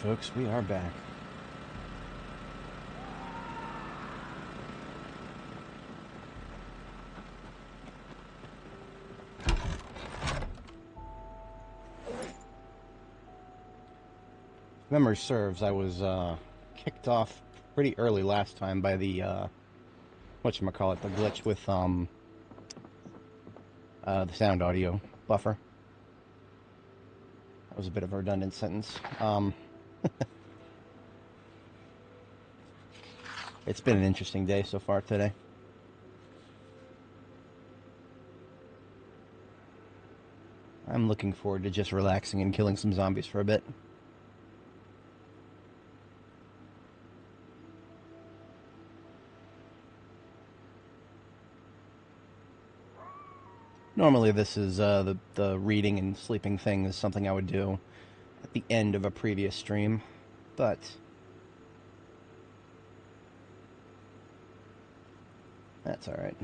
Folks, we are back. If memory serves, I was kicked off pretty early last time by the whatchamacallit, the glitch with the sound audio buffer. That was a bit of a redundant sentence. It's been an interesting day so far today. I'm looking forward to just relaxing and killing some zombies for a bit. Normally this is the reading and sleeping thing is something I would do at the end of a previous stream, but that's alright.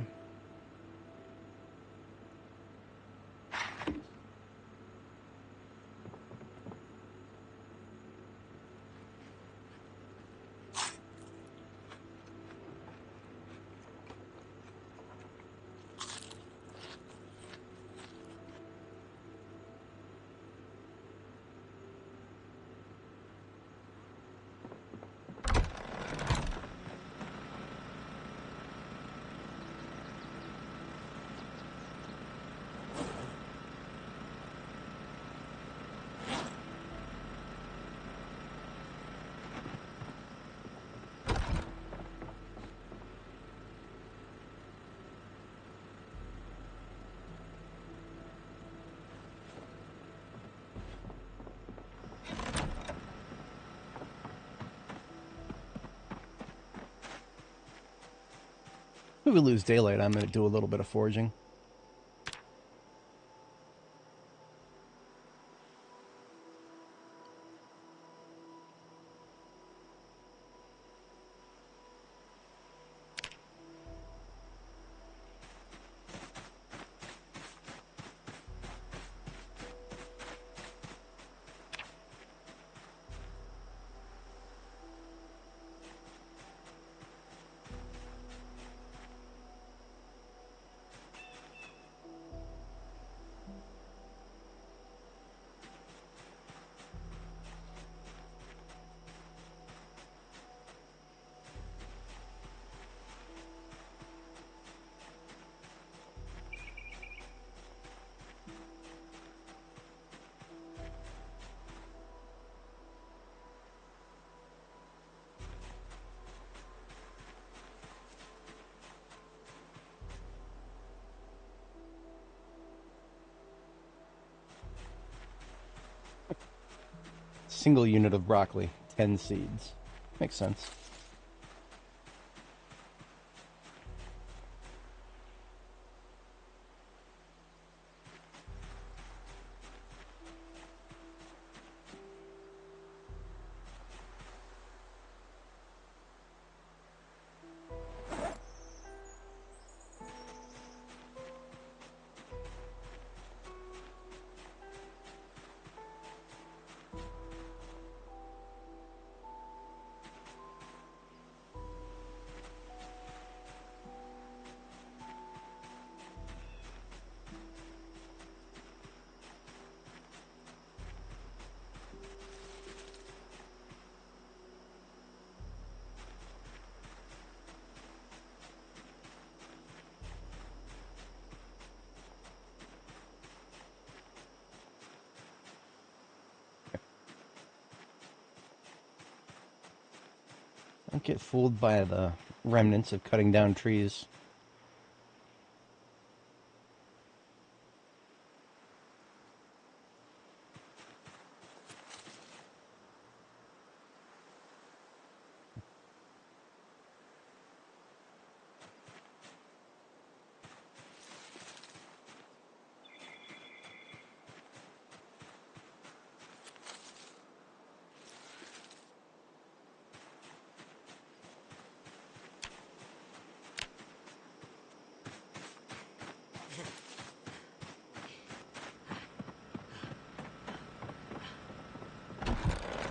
If we lose daylight, I'm going to do a little bit of foraging. Single unit of broccoli, 10 seeds. Makes sense. Don't get fooled by the remnants of cutting down trees.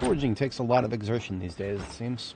Foraging takes a lot of exertion these days, it seems.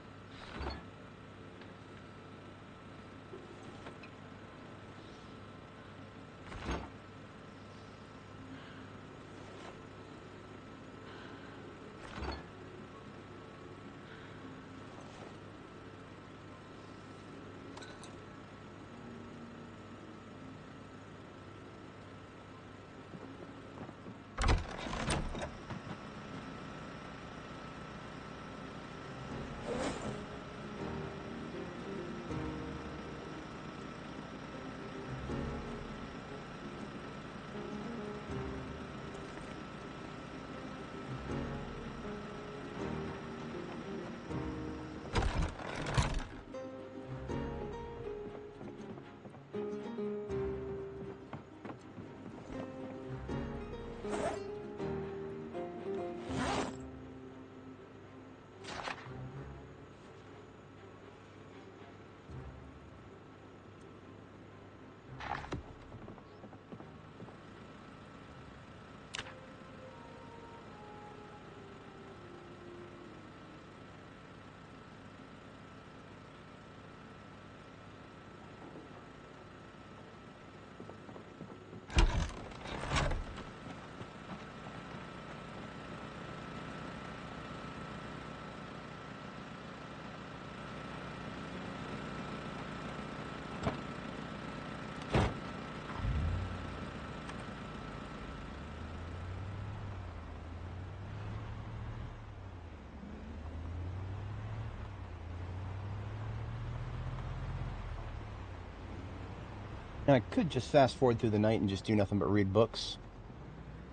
Now, I could just fast forward through the night and just do nothing but read books.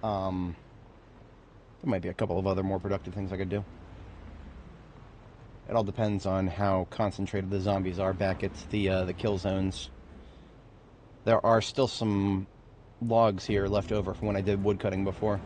There might be a couple of other more productive things I could do. It all depends on how concentrated the zombies are back at the kill zones. There are still some logs here left over from when I did woodcutting before.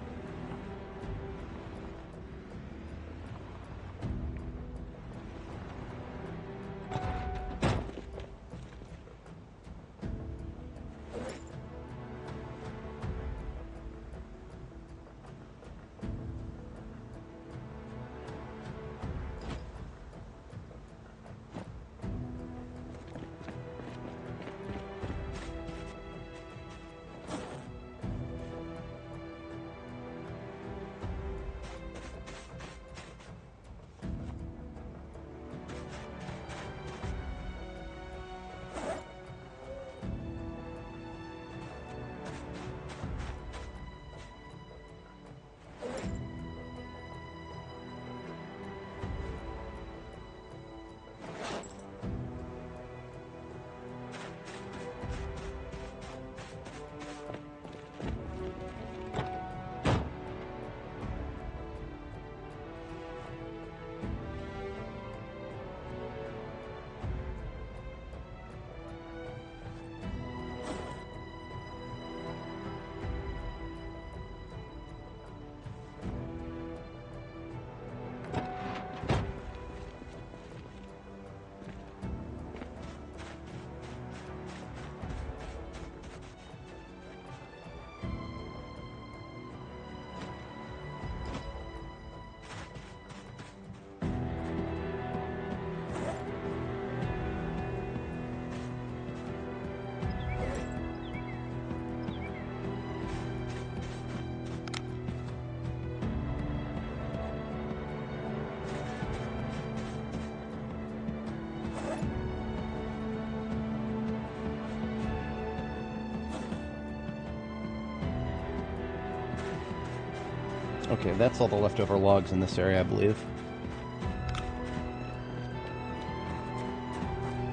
Okay, that's all the leftover logs in this area, I believe.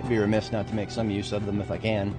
I'd be remiss not to make some use of them if I can.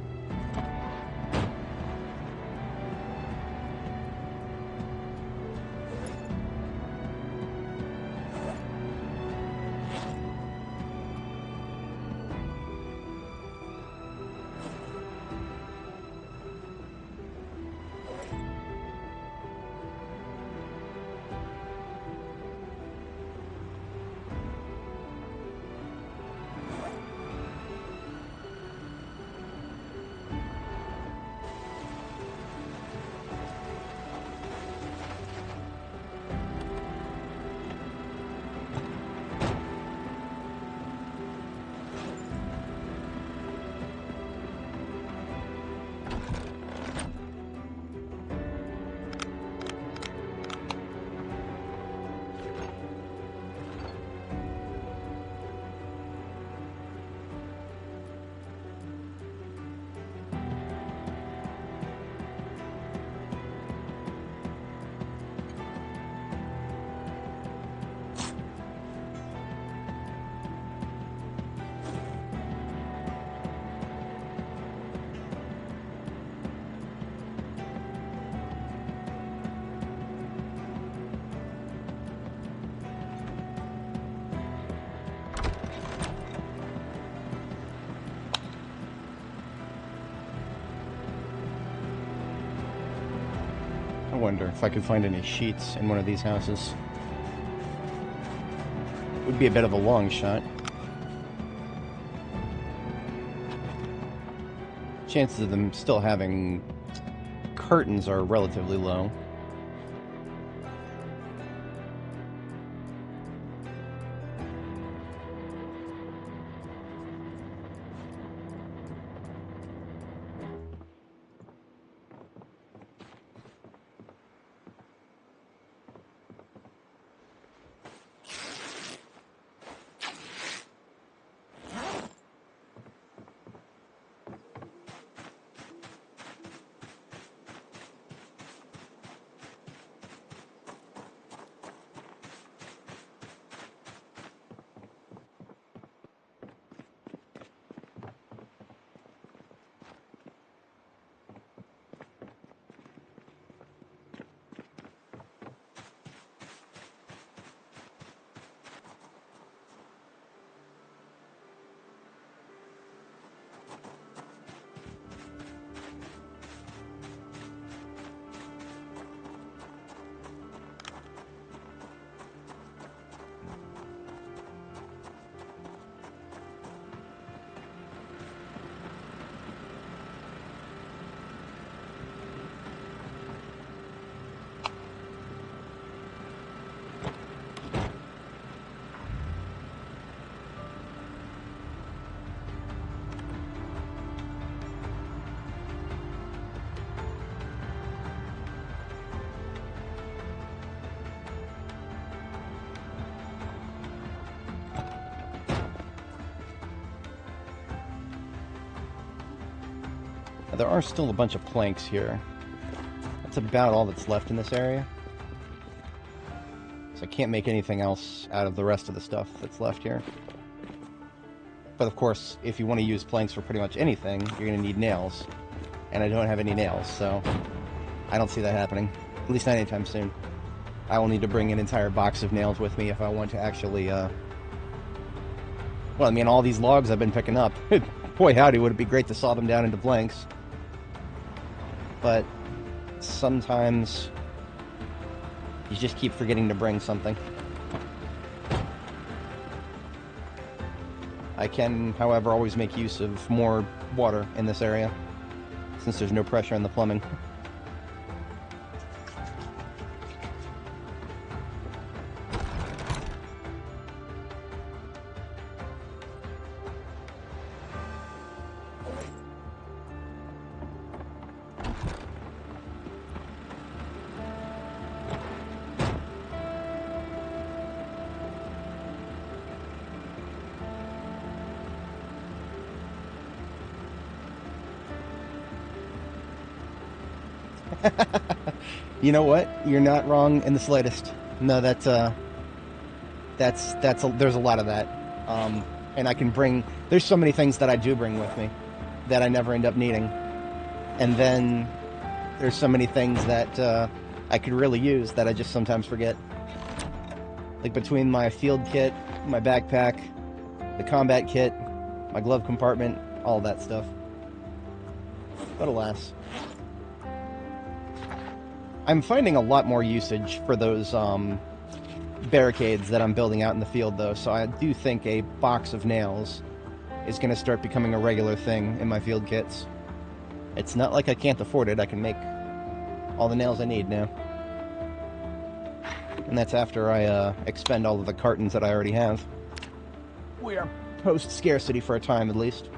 I wonder if I could find any sheets in one of these houses. Would be a bit of a long shot. Chances of them still having curtains are relatively low. There are still a bunch of planks here. That's about all that's left in this area. So I can't make anything else out of the rest of the stuff that's left here. But of course, if you want to use planks for pretty much anything, you're going to need nails. And I don't have any nails, so I don't see that happening. At least not anytime soon. I will need to bring an entire box of nails with me if I want to actually, well, I mean, all these logs I've been picking up. Boy howdy, would it be great to saw them down into planks. But sometimes you just keep forgetting to bring something. I can, however, always make use of more water in this area, since there's no pressure in the plumbing. You know what? You're not wrong in the slightest. No, there's a lot of that. And I can bring, there's so many things that I do bring with me that I never end up needing. And then there's so many things that I could really use that I just sometimes forget. Like between my field kit, my backpack, the combat kit, my glove compartment, all that stuff. But alas. I'm finding a lot more usage for those barricades that I'm building out in the field, though, so I do think a box of nails is going to start becoming a regular thing in my field kits. It's not like I can't afford it. I can make all the nails I need now. And that's after I expend all of the cartons that I already have. We are post-scarcity for a time, at least.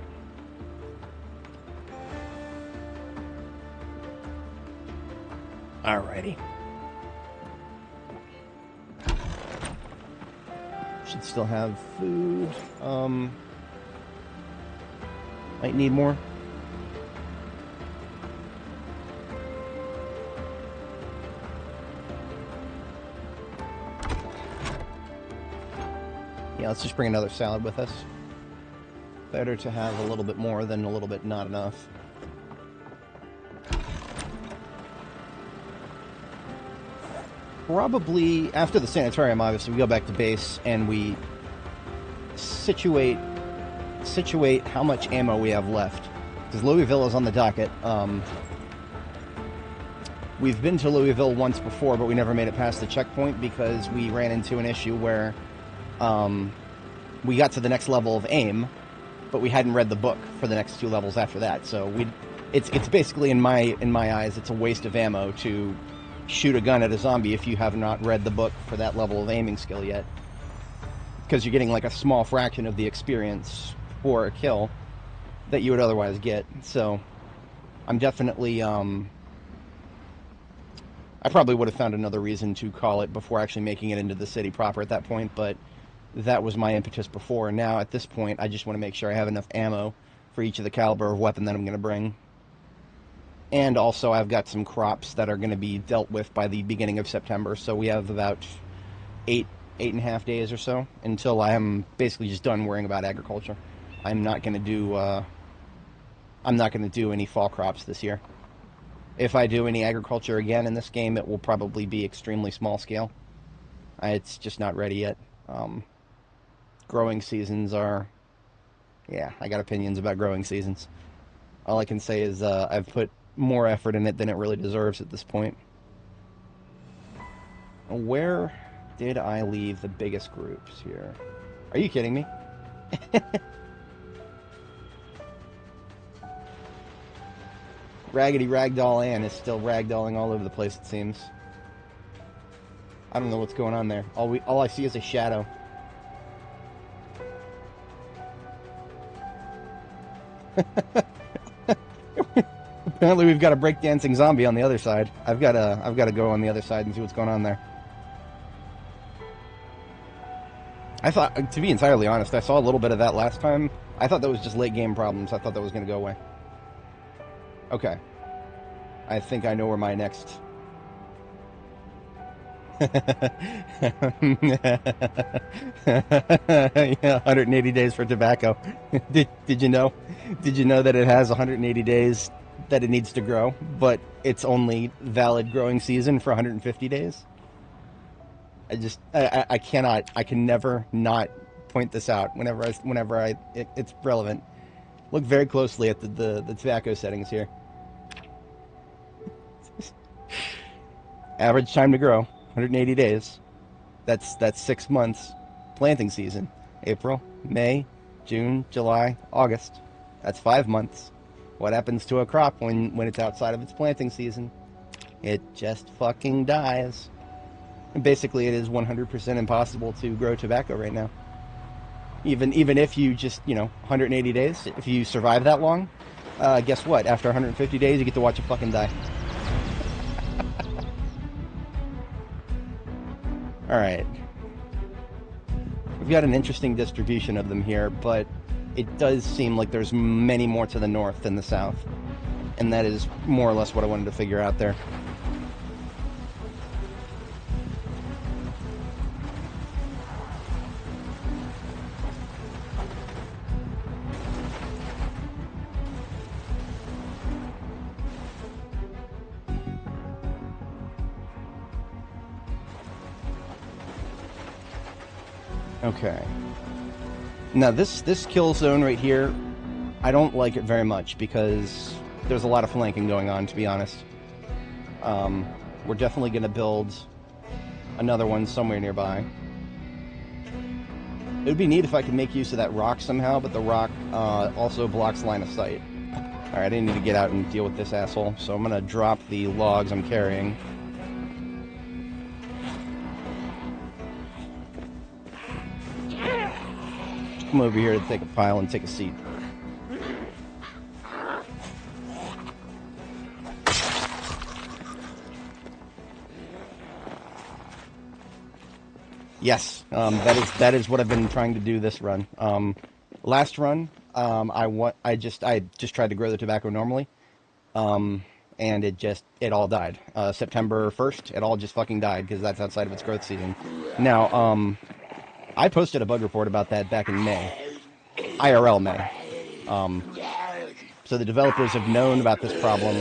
Alrighty. Should still have food. Might need more. Yeah, let's just bring another salad with us. Better to have a little bit more than a little bit not enough. Probably after the Sanatorium, obviously, we go back to base and we situate how much ammo we have left. Because Louisville is on the docket. We've been to Louisville once before, but we never made it past the checkpoint because we ran into an issue where we got to the next level of aim, but we hadn't read the book for the next 2 levels after that. So it's basically, in my eyes, it's a waste of ammo to shoot a gun at a zombie if you have not read the book for that level of aiming skill yet, because you're getting like a small fraction of the experience for a kill that you would otherwise get. So I'm definitely I probably would have found another reason to call it before actually making it into the city proper at that point, but that was my impetus before. Now, at this point, I just want to make sure I have enough ammo for each of the caliber of weapon that I'm going to bring. And also, I've got some crops that are going to be dealt with by the beginning of September, so we have about 8.5 days or so until I am basically just done worrying about agriculture. I'm not going to do any fall crops this year. If I do any agriculture again in this game, it will probably be extremely small scale. It's just not ready yet. Growing seasons are... Yeah, I got opinions about growing seasons. All I can say is I've put more effort in it than it really deserves at this point. Where did I leave the biggest groups here? Are you kidding me? Raggedy Ragdoll Ann is still ragdolling all over the place, it seems. I don't know what's going on there. All I see is a shadow. Apparently we've got a breakdancing zombie on the other side. I've got to go on the other side and see what's going on there. I thought, to be entirely honest, I saw a little bit of that last time. I thought that was just late game problems. I thought that was going to go away. Okay. I think I know where my next... Yeah, 180 days for tobacco. Did you know? Did you know that it has 180 days that it needs to grow, but it's only valid growing season for 150 days? I can never not point this out whenever it's relevant. Look very closely at the tobacco settings here. Average time to grow, 180 days. That's 6 months. Planting season, April, May, June, July, August. That's 5 months. What happens to a crop when it's outside of its planting season? It just fucking dies. And basically, it is 100% impossible to grow tobacco right now. Even if you just, 180 days, if you survive that long, guess what? After 150 days, you get to watch it fucking die. Alright. We've got an interesting distribution of them here, but it does seem like there's many more to the north than the south. And that is more or less what I wanted to figure out there. Okay. Now this kill zone right here, I don't like it very much because there's a lot of flanking going on, to be honest. We're definitely going to build another one somewhere nearby. It would be neat if I could make use of that rock somehow, but the rock also blocks line of sight. Alright, I didn't need to get out and deal with this asshole, so I'm going to drop the logs I'm carrying. Come over here to take a pile and take a seat. Yes, that is what I've been trying to do this run. Last run, I just tried to grow the tobacco normally, and it all died. September 1st, it all just fucking died because that's outside of its growth season. Now, I posted a bug report about that back in May. IRL May. So the developers have known about this problem,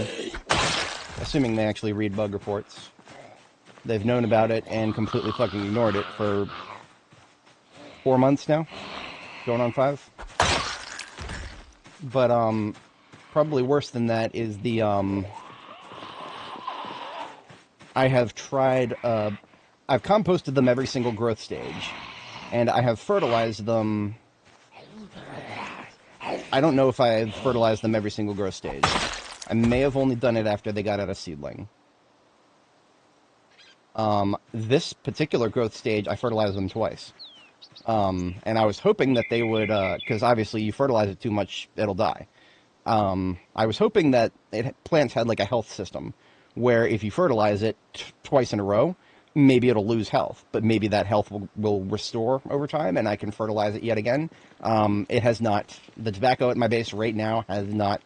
assuming they actually read bug reports. They've known about it and completely fucking ignored it for 4 months now. Going on 5. But, probably worse than that is the I have tried, I've composted them every single growth stage, and I have fertilized them. I don't know if I've fertilized them every single growth stage. I may have only done it after they got out of seedling. This particular growth stage, I fertilized them twice. And I was hoping that they would, because obviously you fertilize it too much, it'll die. I was hoping that plants had like a health system, where if you fertilize it twice in a row, maybe it'll lose health, but maybe that health will restore over time, and I can fertilize it yet again. It has not. The tobacco at my base right now has not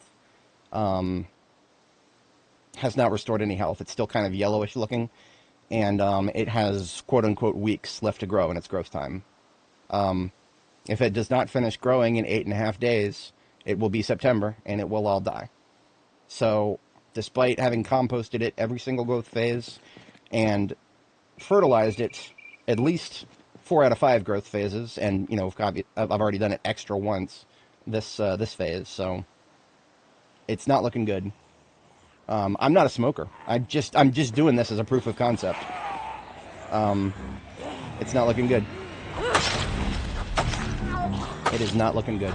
restored any health. It's still kind of yellowish looking, and it has quote-unquote weeks left to grow in its growth time. If it does not finish growing in 8.5 days, it will be September, and it will all die. So, despite having composted it every single growth phase, and fertilized it at least 4 out of 5 growth phases, and, you know, I've already done it extra once this phase, so it's not looking good. I'm not a smoker. I'm just doing this as a proof of concept. It's not looking good. It is not looking good.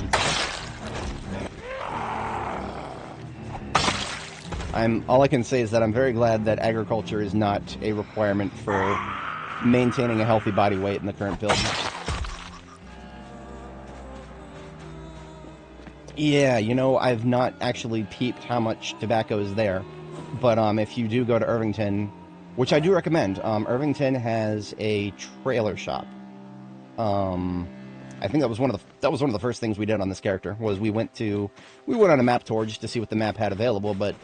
All I can say is that I'm very glad that agriculture is not a requirement for maintaining a healthy body weight in the current build. Yeah, you know, I've not actually peeped how much tobacco is there, but if you do go to Irvington, which I do recommend, Irvington has a trailer shop. I think that was one of the first things we did on this character, was we went on a map tour just to see what the map had available, but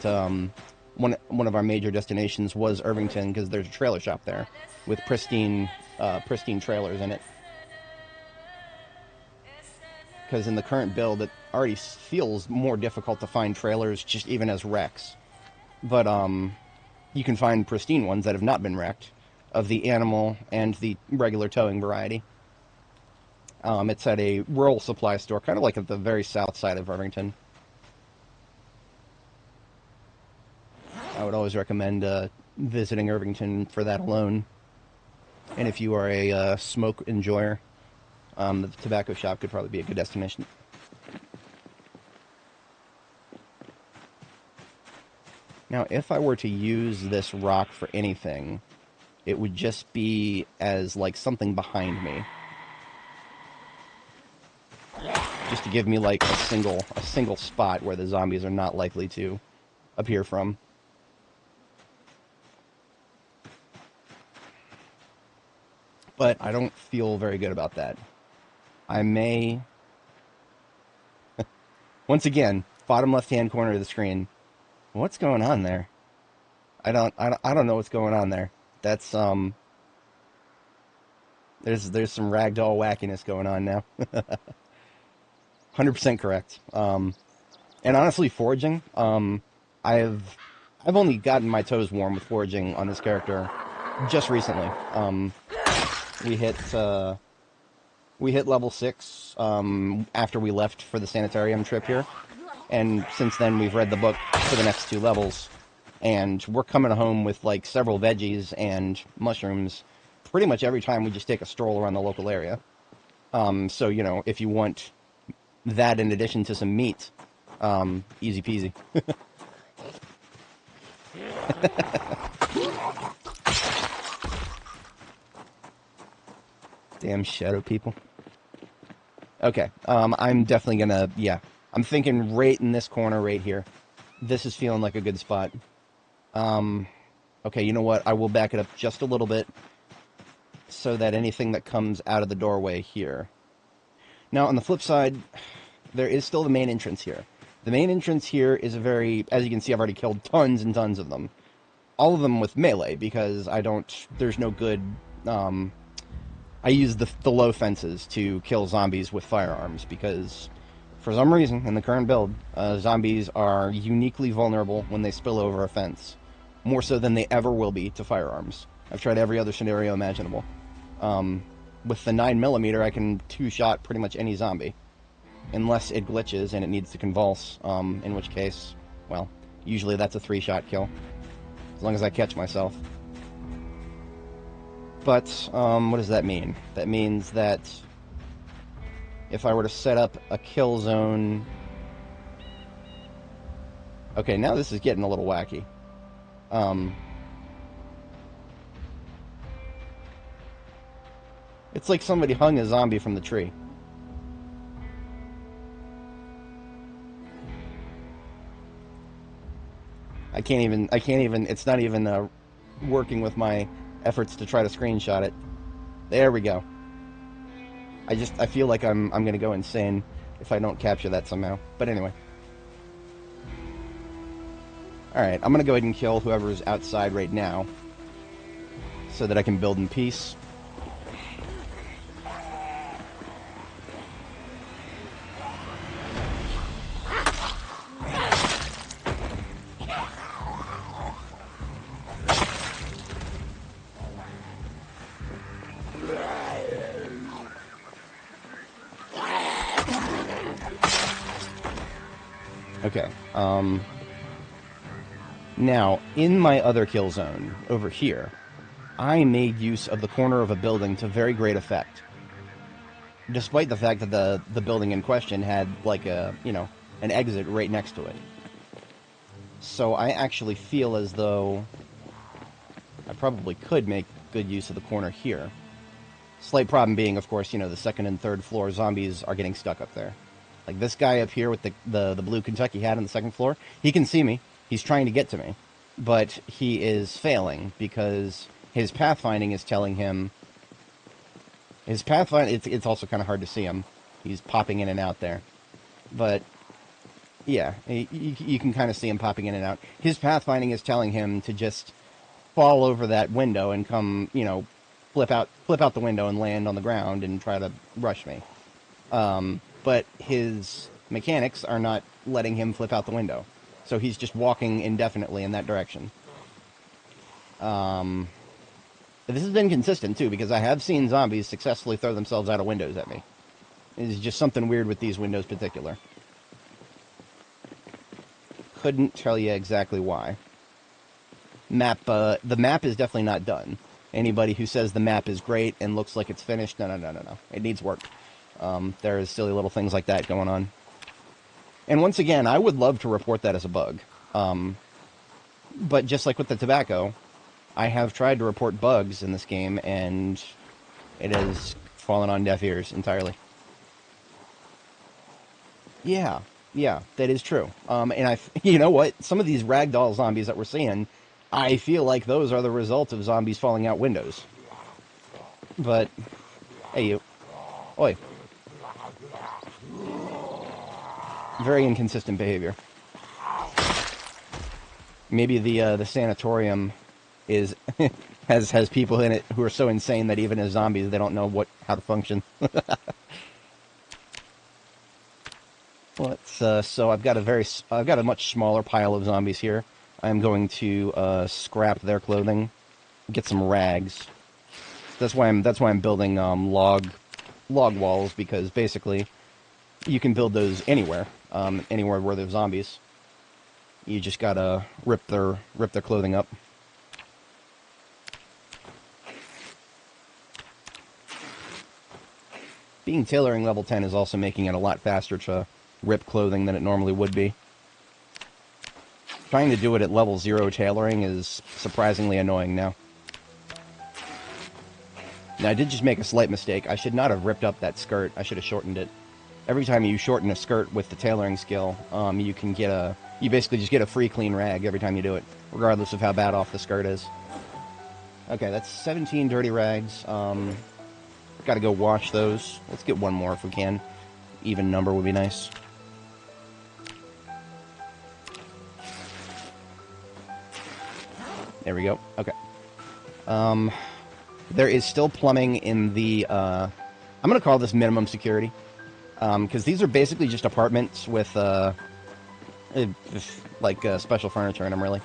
one of our major destinations was Irvington, because there's a trailer shop there with pristine trailers in it. Because in the current build, it already feels more difficult to find trailers, just even as wrecks. But you can find pristine ones that have not been wrecked, of the animal and the regular towing variety. It's at a rural supply store, kind of like at the very south side of Irvington. I would always recommend visiting Irvington for that alone. And if you are a smoke enjoyer, the tobacco shop could probably be a good destination. Now, if I were to use this rock for anything, it would just be as like something behind me. Just to give me like a single spot where the zombies are not likely to appear from. But I don't feel very good about that. I may... Once again, bottom left-hand corner of the screen. What's going on there? I don't know what's going on there. That's, There's some ragdoll wackiness going on now. 100% correct. And honestly, foraging, I've only gotten my toes warm with foraging on this character just recently. We hit level 6 after we left for the Sanatorium trip here, and since then we've read the book for the next 2 levels, and we're coming home with like several veggies and mushrooms pretty much every time we just take a stroll around the local area. So, you know, if you want that in addition to some meat, easy peasy. Damn shadow people. Okay, I'm definitely gonna, yeah, I'm thinking right in this corner right here. This is feeling like a good spot. Okay, you know what, I will back it up just a little bit so that anything that comes out of the doorway here. Now, on the flip side, there is still the main entrance here. The main entrance here is a very, as you can see, I've already killed tons and tons of them. All of them with melee, because there's no good, I use the low fences to kill zombies with firearms, because for some reason, in the current build, zombies are uniquely vulnerable when they spill over a fence. More so than they ever will be to firearms. I've tried every other scenario imaginable. With the 9mm, I can 2-shot pretty much any zombie. Unless it glitches and it needs to convulse, in which case, well, usually that's a 3-shot kill. As long as I catch myself. But, what does that mean? That means that if I were to set up a kill zone... Okay, now this is getting a little wacky. It's like somebody hung a zombie from the tree. I can't even, it's not even working with my efforts to try to screenshot it. There we go. I feel like I'm gonna go insane if I don't capture that somehow. But anyway. Alright, I'm gonna go ahead and kill whoever's outside right now, so that I can build in peace. Okay, now, in my other kill zone, over here, I made use of the corner of a building to very great effect. Despite the fact that the building in question had, like, an exit right next to it. So I actually feel as though I probably could make good use of the corner here. Slight problem being, of course, the second and third floor zombies are getting stuck up there. Like this guy up here with the blue Kentucky hat on the second floor, he can see me. He's trying to get to me. But he is failing because his pathfinding is telling him... it's also kind of hard to see him. He's popping in and out there. But, yeah, you can kind of see him popping in and out. His pathfinding is telling him to just fall over that window and come, flip out the window and land on the ground and try to rush me. But his mechanics are not letting him flip out the window. So he's just walking indefinitely in that direction. This has been consistent, too, because I have seen zombies successfully throw themselves out of windows at me. It's just something weird with these windows in particular. Couldn't tell you exactly why. The map is definitely not done. Anybody who says the map is great and looks like it's finished, no. It needs work. There's silly little things like that going on. And once again, I would love to report that as a bug. But just like with the tobacco, I have tried to report bugs in this game, and it has fallen on deaf ears entirely. Yeah, that is true. And you know what? Some of these ragdoll zombies that we're seeing, I feel like those are the result of zombies falling out windows. But, hey you. Oi. Very inconsistent behavior. Maybe the Sanatorium is has people in it who are so insane that even as zombies they don't know how to function. So I've got a much smaller pile of zombies here. I'm going to scrap their clothing, get some rags. That's why I'm building log walls, because basically you can build those anywhere where there's zombies. You just gotta rip their clothing up. Being tailoring level 10 is also making it a lot faster to rip clothing than it normally would be. Trying to do it at level 0 tailoring is surprisingly annoying now. Now, I did just make a slight mistake. I should not have ripped up that skirt. I should have shortened it. Every time you shorten a skirt with the tailoring skill, you basically just get a free clean rag every time you do it, regardless of how bad off the skirt is. Okay, that's 17 dirty rags. Gotta go wash those. Let's get one more if we can. Even number would be nice. There we go. Okay. There is still plumbing in the, I'm gonna call this minimum security. Because these are basically just apartments with, special furniture in them, really.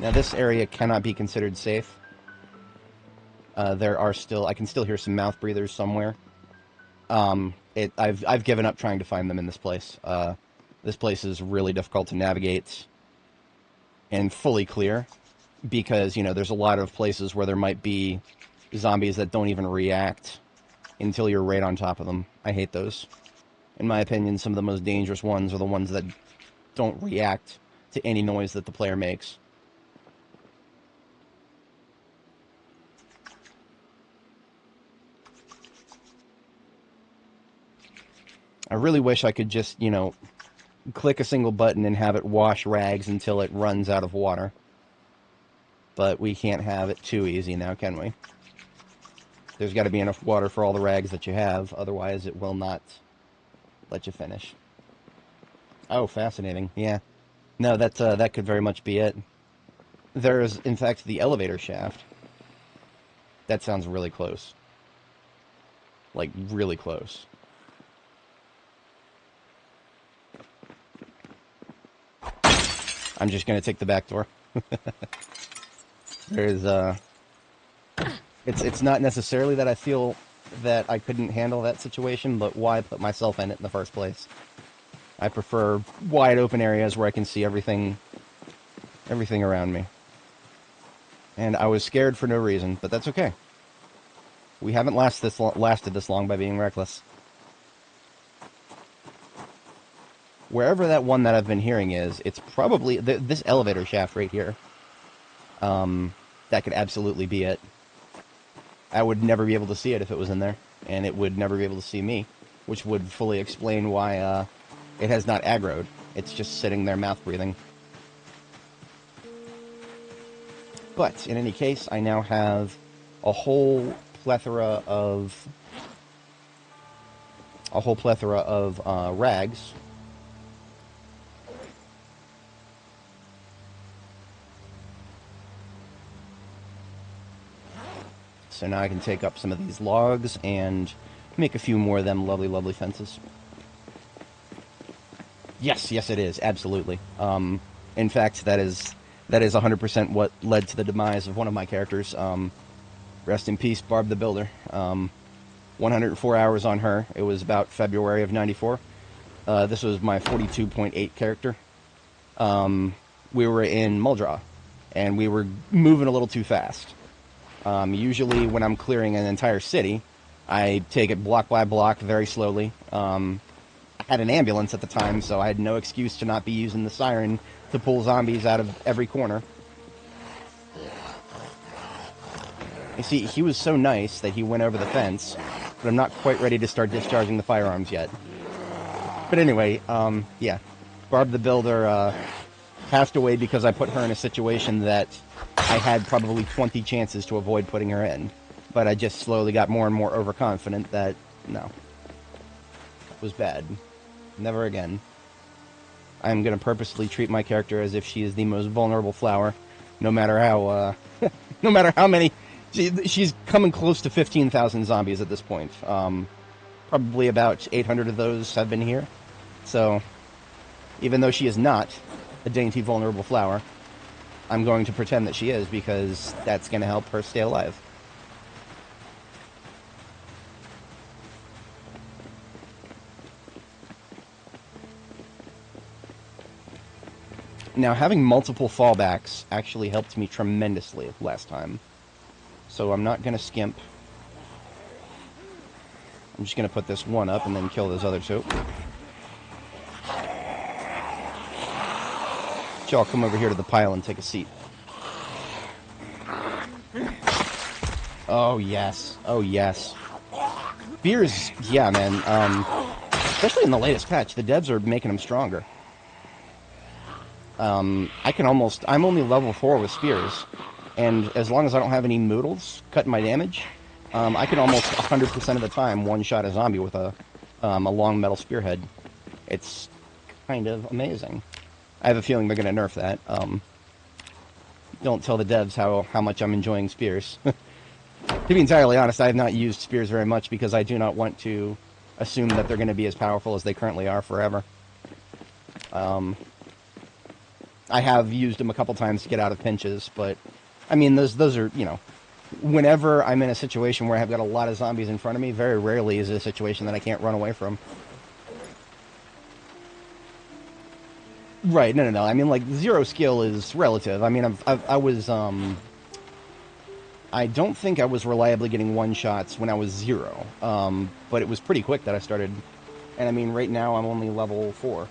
Now, this area cannot be considered safe. I can still hear some mouth breathers somewhere. I've given up trying to find them in this place. This place is really difficult to navigate and fully clear because, you know, there's a lot of places where there might be zombies that don't even react until you're right on top of them. I hate those. In my opinion, some of the most dangerous ones are the ones that don't react to any noise that the player makes. I really wish I could just, you know, click a single button and have it wash rags until it runs out of water. But we can't have it too easy now, can we? There's got to be enough water for all the rags that you have, otherwise it will not let you finish. Oh, fascinating. Yeah. No, that could very much be it. There's, in fact, the elevator shaft. That sounds really close. Like, really close. I'm just going to take the back door. There's, It's not necessarily that I feel that I couldn't handle that situation, but why put myself in it in the first place? I prefer wide open areas where I can see everything around me. And I was scared for no reason, but that's okay. We haven't lasted this long by being reckless. Wherever that one that I've been hearing is, it's probably this elevator shaft right here. That could absolutely be it. I would never be able to see it if it was in there, and it would never be able to see me, which would fully explain why it has not aggroed. It's just sitting there mouth breathing. But in any case, I now have a whole plethora of rags. So now I can take up some of these logs and make a few more of them lovely, lovely fences. Yes, yes, it is. Absolutely. In fact, that is 100% what led to the demise of one of my characters. Rest in peace, Barb the Builder. 104 hours on her. It was about February of '94. This was my 42.8 character. We were in Muldraugh, and we were moving a little too fast. Usually when I'm clearing an entire city, I take it block by block very slowly. I had an ambulance at the time, so I had no excuse to not be using the siren to pull zombies out of every corner. You see, he was so nice that he went over the fence, but I'm not quite ready to start discharging the firearms yet. But anyway, yeah, Barb the Builder passed away because I put her in a situation that I had probably 20 chances to avoid putting her in. But I just slowly got more and more overconfident that, no, it was bad. Never again. I'm going to purposely treat my character as if she is the most vulnerable flower, no matter how, no matter how many. She's coming close to 15,000 zombies at this point. Probably about 800 of those have been here. So, even though she is not a dainty, vulnerable flower, I'm going to pretend that she is, because that's going to help her stay alive. Now, having multiple fallbacks actually helped me tremendously last time. So I'm not going to skimp. I'm just going to put this one up and then kill those other two. Y'all come over here to the pile and take a seat. Oh, yes. Oh, yes. Spears, yeah, man. Especially in the latest patch, the devs are making them stronger. I'm only level 4 with spears. And as long as I don't have any noodles cutting my damage, I can almost 100% of the time one-shot a zombie with a long metal spearhead. It's kind of amazing. I have a feeling they're going to nerf that. Don't tell the devs how much I'm enjoying spears. To be entirely honest, I have not used spears very much because I do not want to assume that they're going to be as powerful as they currently are forever. I have used them a couple times to get out of pinches, but I mean, those are, you know, whenever I'm in a situation where I've got a lot of zombies in front of me, very rarely is it a situation that I can't run away from. Right, no. I mean, like, 0 skill is relative. I mean, I don't think I was reliably getting one-shots when I was 0. But it was pretty quick that I started. And I mean, right now I'm only level 4.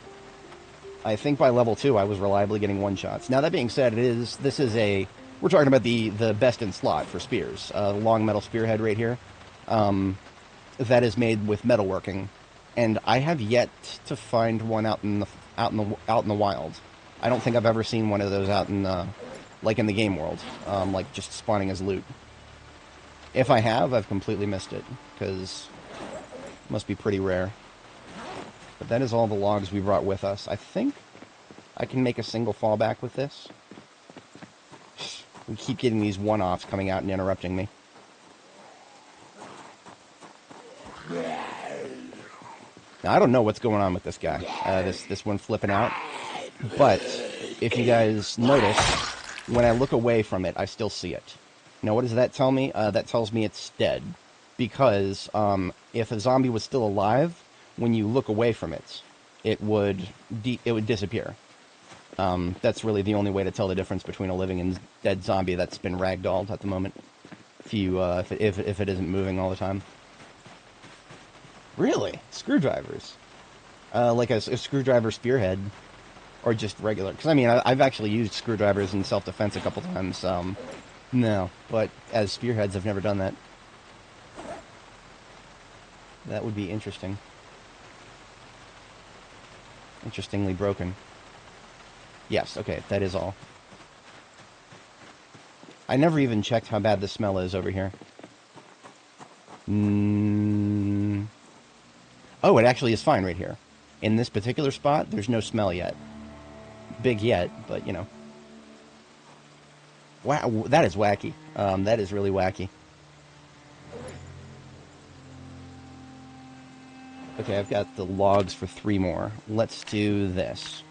I think by level 2 I was reliably getting one-shots. Now, that being said, we're talking about the best in slot for spears. Long metal spearhead right here. That is made with metalworking. And I have yet to find one out in the wild. I don't think I've ever seen one of those out in in the game world, like just spawning as loot. If I have, I've completely missed it, because it must be pretty rare. But that is all the logs we brought with us. I think I can make a single fallback with this. We keep getting these one-offs coming out and interrupting me. Now, I don't know what's going on with this guy, this one flipping out. But if you guys notice, when I look away from it, I still see it. Now, what does that tell me? That tells me it's dead. Because if a zombie was still alive, when you look away from it, it would disappear. That's really the only way to tell the difference between a living and dead zombie that's been ragdolled at the moment. If it isn't moving all the time. Really? Screwdrivers? Like a screwdriver spearhead, or just regular? Because I mean, I've actually used screwdrivers in self-defense a couple times. No, but as spearheads, I've never done that. That would be interesting. Interestingly broken. Yes, okay, that is all. I never even checked how bad the smell is over here. Oh, it actually is fine right here. In this particular spot, there's no smell yet. Big yet, but, you know. Wow, that is wacky. That is really wacky. Okay, I've got the logs for 3 more. Let's do this.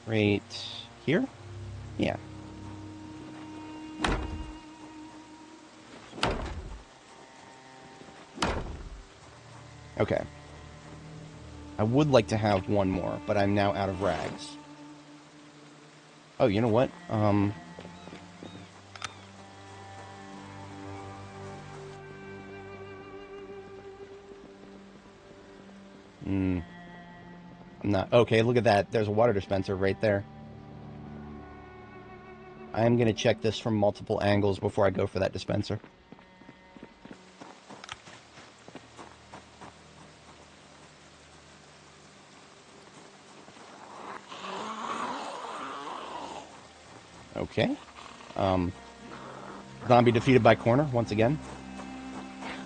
Right here? Yeah. Okay. I would like to have one more, but I'm now out of rags. Oh, you know what? I'm not... Okay, look at that. There's a water dispenser right there. I am going to check this from multiple angles before I go for that dispenser. Okay. Zombie defeated by corner, once again.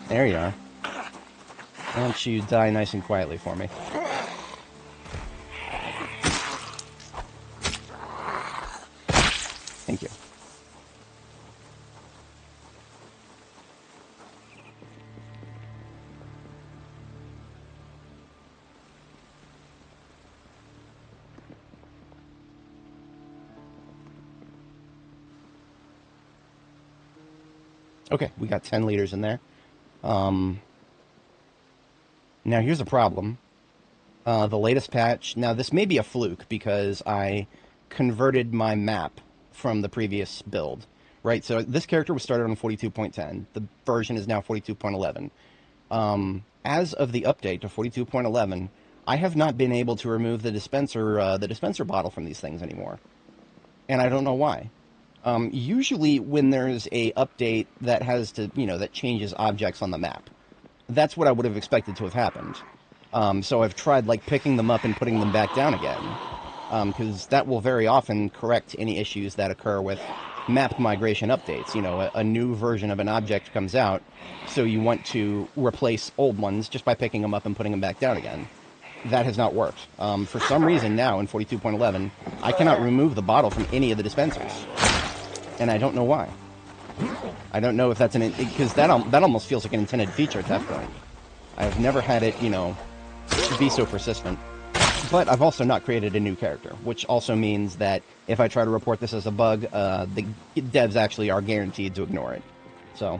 There you are. Why don't you die nice and quietly for me? Thank you. Okay, we got 10 liters in there. Now here's a problem. The latest patch... Now, this may be a fluke, because I converted my map from the previous build. Right, so this character was started on 42.10. The version is now 42.11. As of the update to 42.11, I have not been able to remove the dispenser bottle from these things anymore. And I don't know why. Usually when there's a update that has to, that changes objects on the map, that's what I would have expected to have happened. So I've tried, picking them up and putting them back down again, because that will very often correct any issues that occur with map migration updates. A new version of an object comes out, so you want to replace old ones just by picking them up and putting them back down again. That has not worked. For some reason now, in 42.11, I cannot remove the bottle from any of the dispensers. And I don't know why. I don't know if that's because that almost feels like an intended feature at that point. I've never had it, be so persistent. But I've also not created a new character, which also means that if I try to report this as a bug, the devs actually are guaranteed to ignore it. So,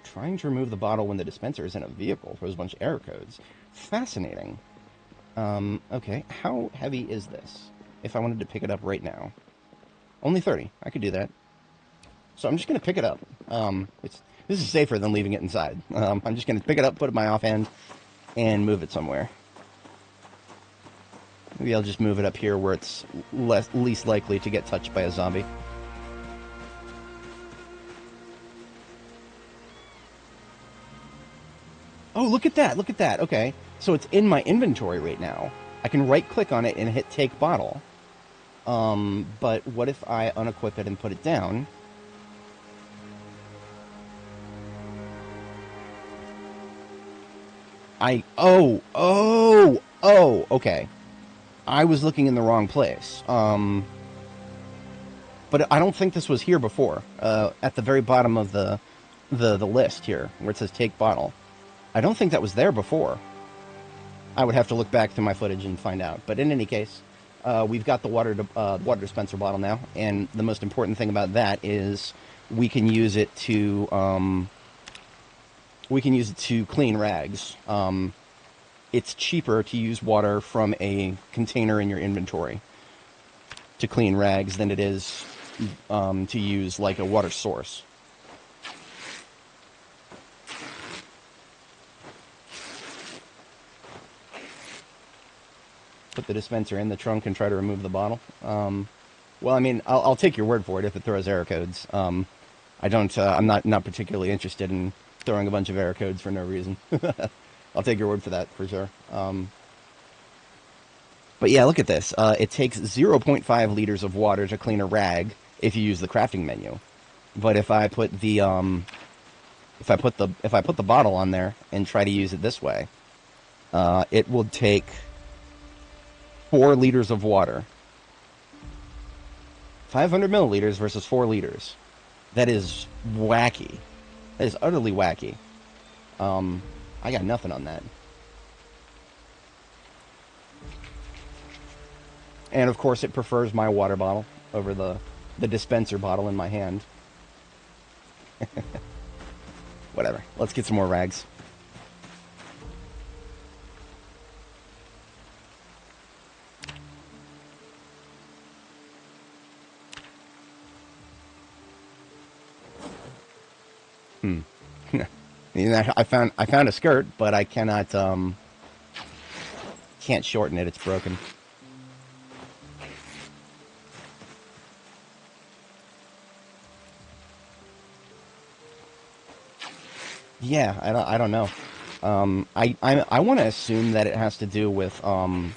trying to remove the bottle when the dispenser is in a vehicle throws a bunch of error codes. Fascinating. Okay, how heavy is this? If I wanted to pick it up right now. Only 30. I could do that. So I'm just going to pick it up. This is safer than leaving it inside. I'm just going to pick it up, put it in my offhand, and move it somewhere. Maybe I'll just move it up here where it's least likely to get touched by a zombie. Oh, look at that, look at that. Okay, so it's in my inventory right now. I can right-click on it and hit Take Bottle. But what if I unequip it and put it down? Okay. I was looking in the wrong place. But I don't think this was here before. At the very bottom of the list here, where it says Take Bottle. I don't think that was there before. I would have to look back through my footage and find out. But in any case, we've got the water dispenser bottle now, and the most important thing about that is we can use it to clean rags. It's cheaper to use water from a container in your inventory to clean rags than it is to use like a water source. Put the dispenser in the trunk and try to remove the bottle. Well, I mean, I'll take your word for it if it throws error codes. I'm not particularly interested in throwing a bunch of error codes for no reason. I'll take your word for that, for sure. But yeah, look at this. It takes 0.5 liters of water to clean a rag if you use the crafting menu. But if I put the bottle on there and try to use it this way, it will take 4 liters of water. 500 milliliters versus 4 liters. That is wacky. That is utterly wacky. I got nothing on that. And of course it prefers my water bottle over the dispenser bottle in my hand. Whatever. Let's get some more rags. I found a skirt, but I cannot can't shorten it. It's broken. Yeah, I don't know. I want to assume that it has to do with I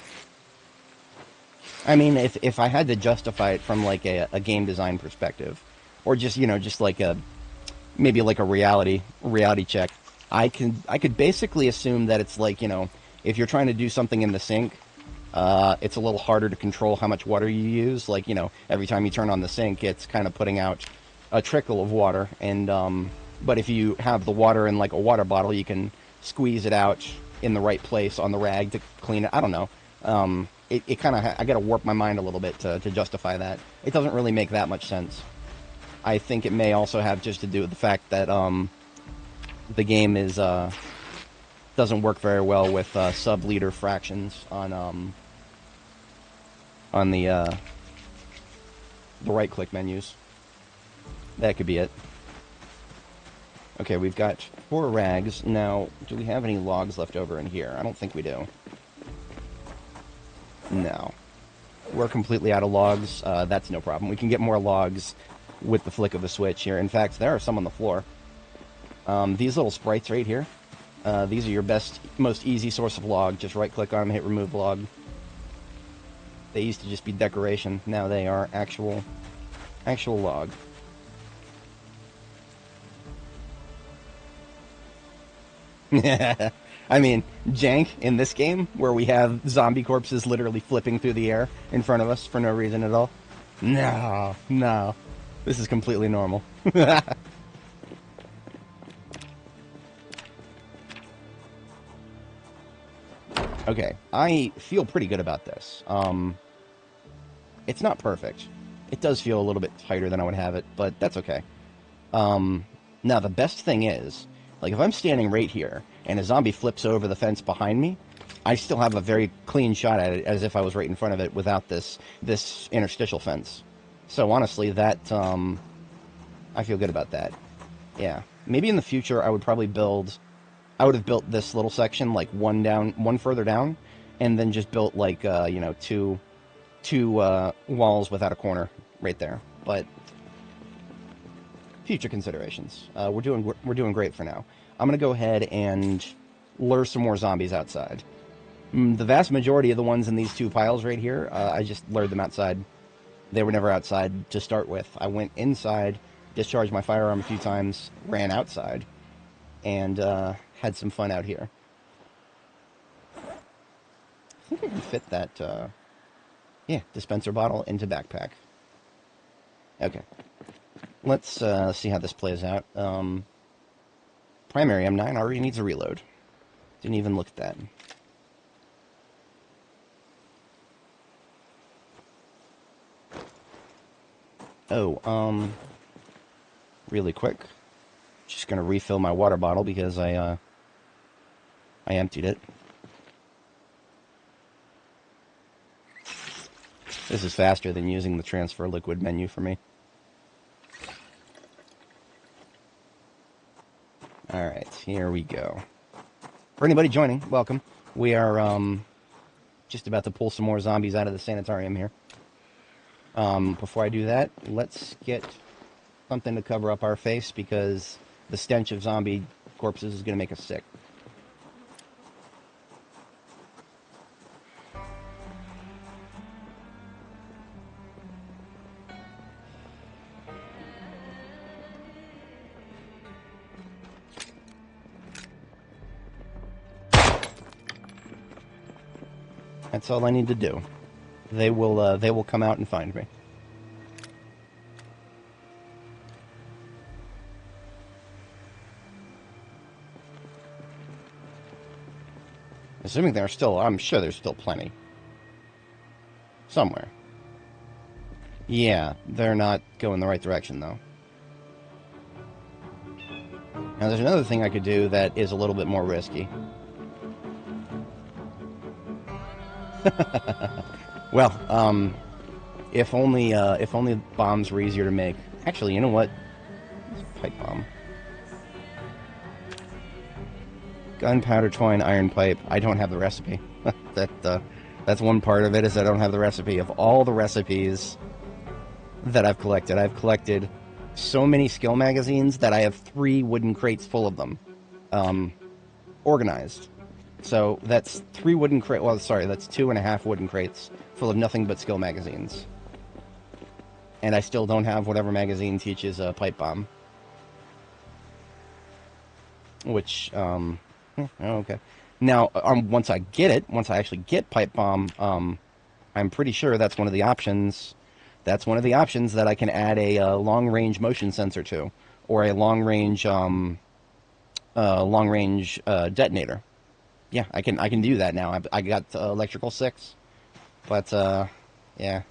mean, if I had to justify it from like a game design perspective, or just just like maybe like a reality check, I could basically assume that it's like, if you're trying to do something in the sink, it's a little harder to control how much water you use. Like, every time you turn on the sink, it's kind of putting out a trickle of water. And but if you have the water in like a water bottle, you can squeeze it out in the right place on the rag to clean it. I don't know. It kind of, I got to warp my mind a little bit to justify that. It doesn't really make that much sense. I think it may also have just to do with the fact that the game is doesn't work very well with sub-liter fractions on the right-click menus. That could be it. Okay, we've got 4 rags. Now, do we have any logs left over in here? I don't think we do. No. We're completely out of logs. That's no problem. We can get more logs with the flick of a switch here. In fact, there are some on the floor. These little sprites right here, these are your most easy source of log. Just right-click on them, hit remove log. They used to just be decoration. Now they are actual log. I mean, jank in this game, where we have zombie corpses literally flipping through the air in front of us for no reason at all. No. This is completely normal. Okay, I feel pretty good about this. It's not perfect. It does feel a little bit tighter than I would have it, but that's okay. Now, the best thing is, like, if I'm standing right here, and a zombie flips over the fence behind me, I still have a very clean shot at it, as if I was right in front of it without this interstitial fence. So honestly, that I feel good about that. Yeah, maybe in the future I would probably build. I would have built this little section like one further down, and then just built like two walls without a corner right there. But future considerations. We're doing great for now. I'm gonna go ahead and lure some more zombies outside. The vast majority of the ones in these two piles right here, I just lured them outside. They were never outside to start with. I went inside, discharged my firearm a few times, ran outside, and had some fun out here. I think I can fit that, dispenser bottle into backpack. Okay. Let's see how this plays out. Primary M9 already needs a reload. Didn't even look at that. Oh, really quick. Just gonna refill my water bottle because I emptied it. This is faster than using the transfer liquid menu for me. Alright, here we go. For anybody joining, welcome. We are just about to pull some more zombies out of the sanatorium here. Before I do that, let's get something to cover up our face because the stench of zombie corpses is going to make us sick. That's all I need to do. They will come out and find me. Assuming there are still, I'm sure there's still plenty. Somewhere. Yeah, they're not going the right direction, though. Now, there's another thing I could do that is a little bit more risky. Well, if only bombs were easier to make. Actually, you know what? It's a pipe bomb. Gunpowder, twine, iron pipe. I don't have the recipe. That's one part of it, is I don't have the recipe. Of all the recipes that I've collected so many skill magazines that I have 3 wooden crates full of them, organized. So that's 3 wooden crates. Well, sorry, that's 2.5 wooden crates full of nothing but skill magazines. And I still don't have whatever magazine teaches a pipe bomb. Which, okay. Now, once I actually get pipe bomb, I'm pretty sure that's one of the options. That's one of the options that I can add a long-range motion sensor to, or a long-range detonator. Yeah, I can do that now. I got electrical 6, but yeah.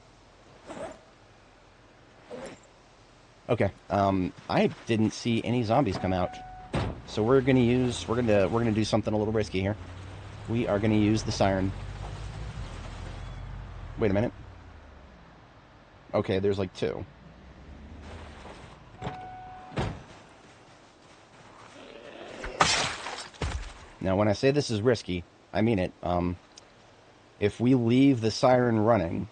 Okay. I didn't see any zombies come out, so we're gonna do something a little risky here. We are gonna use the siren. Wait a minute. Okay, there's like 2. Now, when I say this is risky, I mean it. If we leave the siren running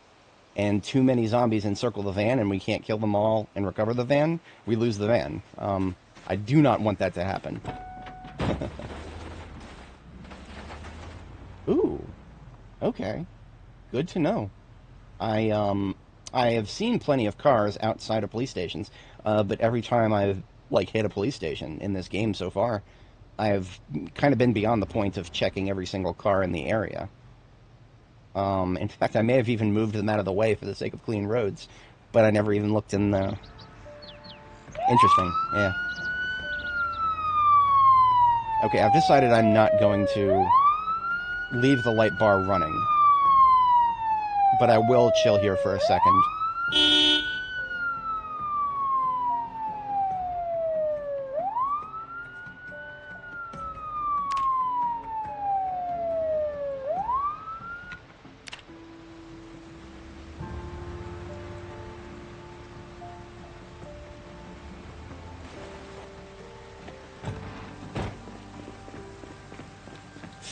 and too many zombies encircle the van and we can't kill them all and recover the van, we lose the van. I do not want that to happen. Ooh. Okay. Good to know. I have seen plenty of cars outside of police stations, but every time I've hit a police station in this game so far, I've kind of been beyond the point of checking every single car in the area. In fact, I may have even moved them out of the way for the sake of clean roads, but I never even looked in the... Interesting, yeah. Okay, I've decided I'm not going to leave the light bar running, but I will chill here for a second.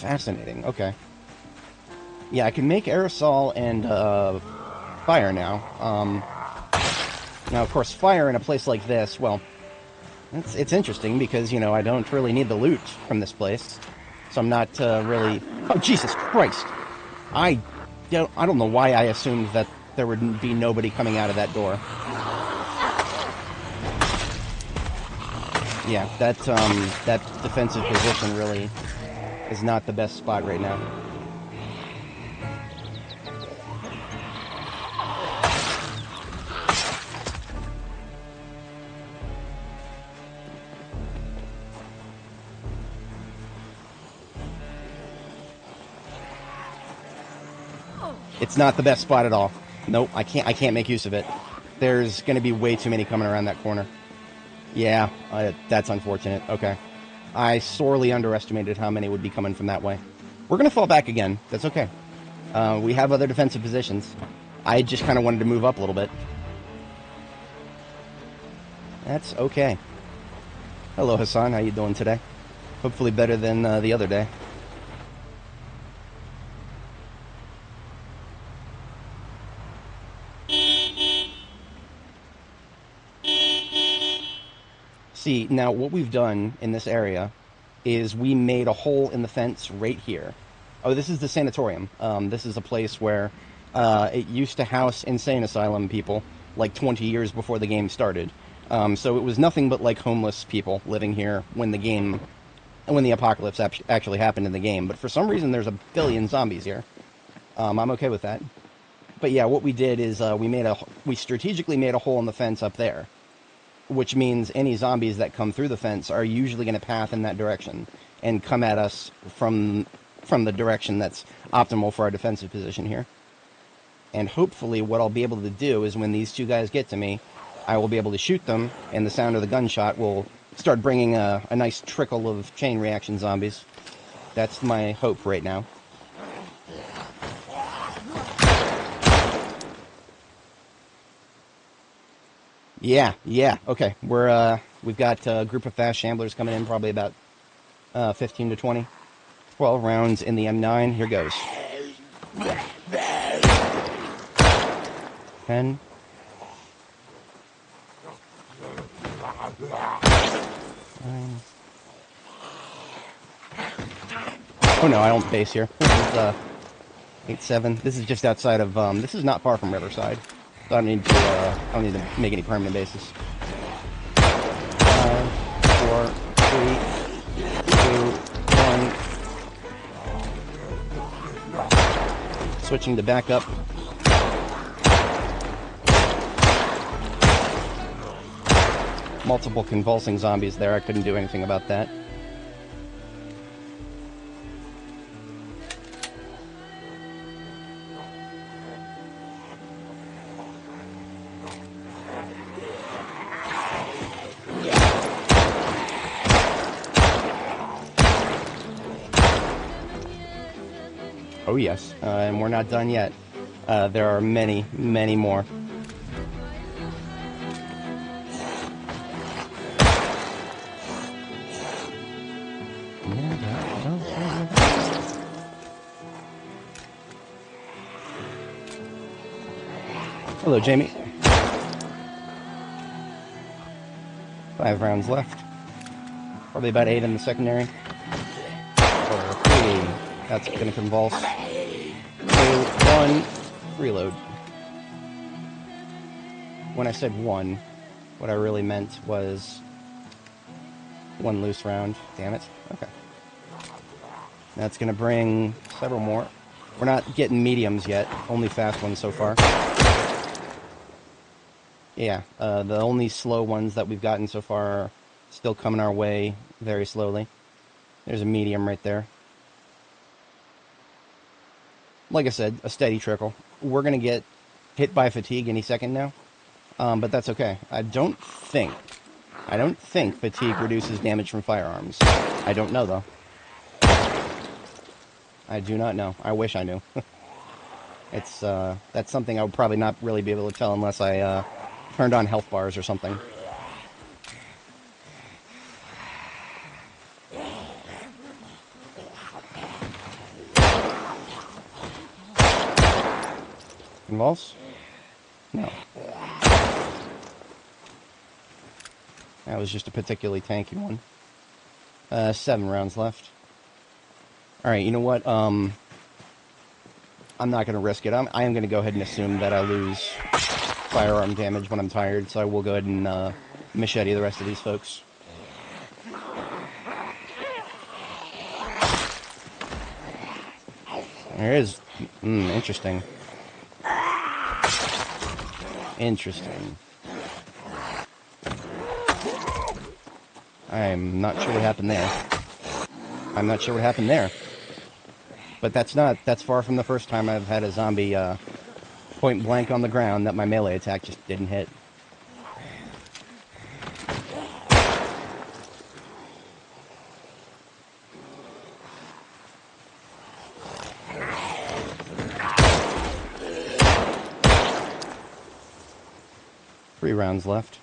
Fascinating. Okay. Yeah, I can make aerosol and fire now. Now, of course, fire in a place like this, well, it's interesting because, you know, I don't really need the loot from this place. So I'm not really... Oh, Jesus Christ! I don't know why I assumed that there would be nobody coming out of that door. Yeah, that defensive position really is not the best spot right now. It's not the best spot at all. Nope, I can't make use of it. There's going to be way too many coming around that corner. Yeah, that's unfortunate. Okay. I sorely underestimated how many would be coming from that way. We're going to fall back again. That's okay. We have other defensive positions. I just kind of wanted to move up a little bit. That's okay. Hello, Hassan. How you doing today? Hopefully better than the other day. See, now what we've done in this area is we made a hole in the fence right here. Oh, this is the Sanatorium. This is a place where it used to house insane asylum people like 20 years before the game started. So it was nothing but like homeless people living here when the apocalypse actually happened in the game. But for some reason, there's a billion zombies here. I'm okay with that. But yeah, what we did is we strategically made a hole in the fence up there, which means any zombies that come through the fence are usually going to path in that direction and come at us from the direction that's optimal for our defensive position here. And hopefully what I'll be able to do is when these two guys get to me, I will be able to shoot them, and the sound of the gunshot will start bringing a nice trickle of chain reaction zombies. That's my hope right now. Yeah, okay. We've got a group of fast shamblers coming in, probably about 15 to 20. 12 rounds in the M9. Here goes. 10. 9. Oh no, I don't base here. This is 8-7. This is just outside of this is not far from Riverside. So I don't need to make any permanent bases. 5, 4, 3, 2, 1. Switching to backup. Multiple convulsing zombies there. I couldn't do anything about that. Oh yes, and we're not done yet. There are many, many more. Hello, Jamie. 5 rounds left. Probably about 8 in the secondary. 4, 3. That's going to convulse. 2, 1. Reload. When I said 1, what I really meant was 1 loose round. Damn it. Okay. That's going to bring several more. We're not getting mediums yet. Only fast ones so far. Yeah, the only slow ones that we've gotten so far are still coming our way very slowly. There's a medium right there. Like I said, a steady trickle. We're going to get hit by fatigue any second now, but that's okay. I don't think fatigue reduces damage from firearms. I don't know, though. I do not know. I wish I knew. That's something I would probably not really be able to tell unless I turned on health bars or something. Lightning balls? No. That was just a particularly tanky one. 7 rounds left. Alright, you know what? I'm not going to risk it. I am going to go ahead and assume that I lose firearm damage when I'm tired, so I will go ahead and machete the rest of these folks. There is. Interesting. Interesting. I'm not sure what happened there. I'm not sure what happened there. But that's far from the first time I've had a zombie point blank on the ground that my melee attack just didn't hit. Three rounds left.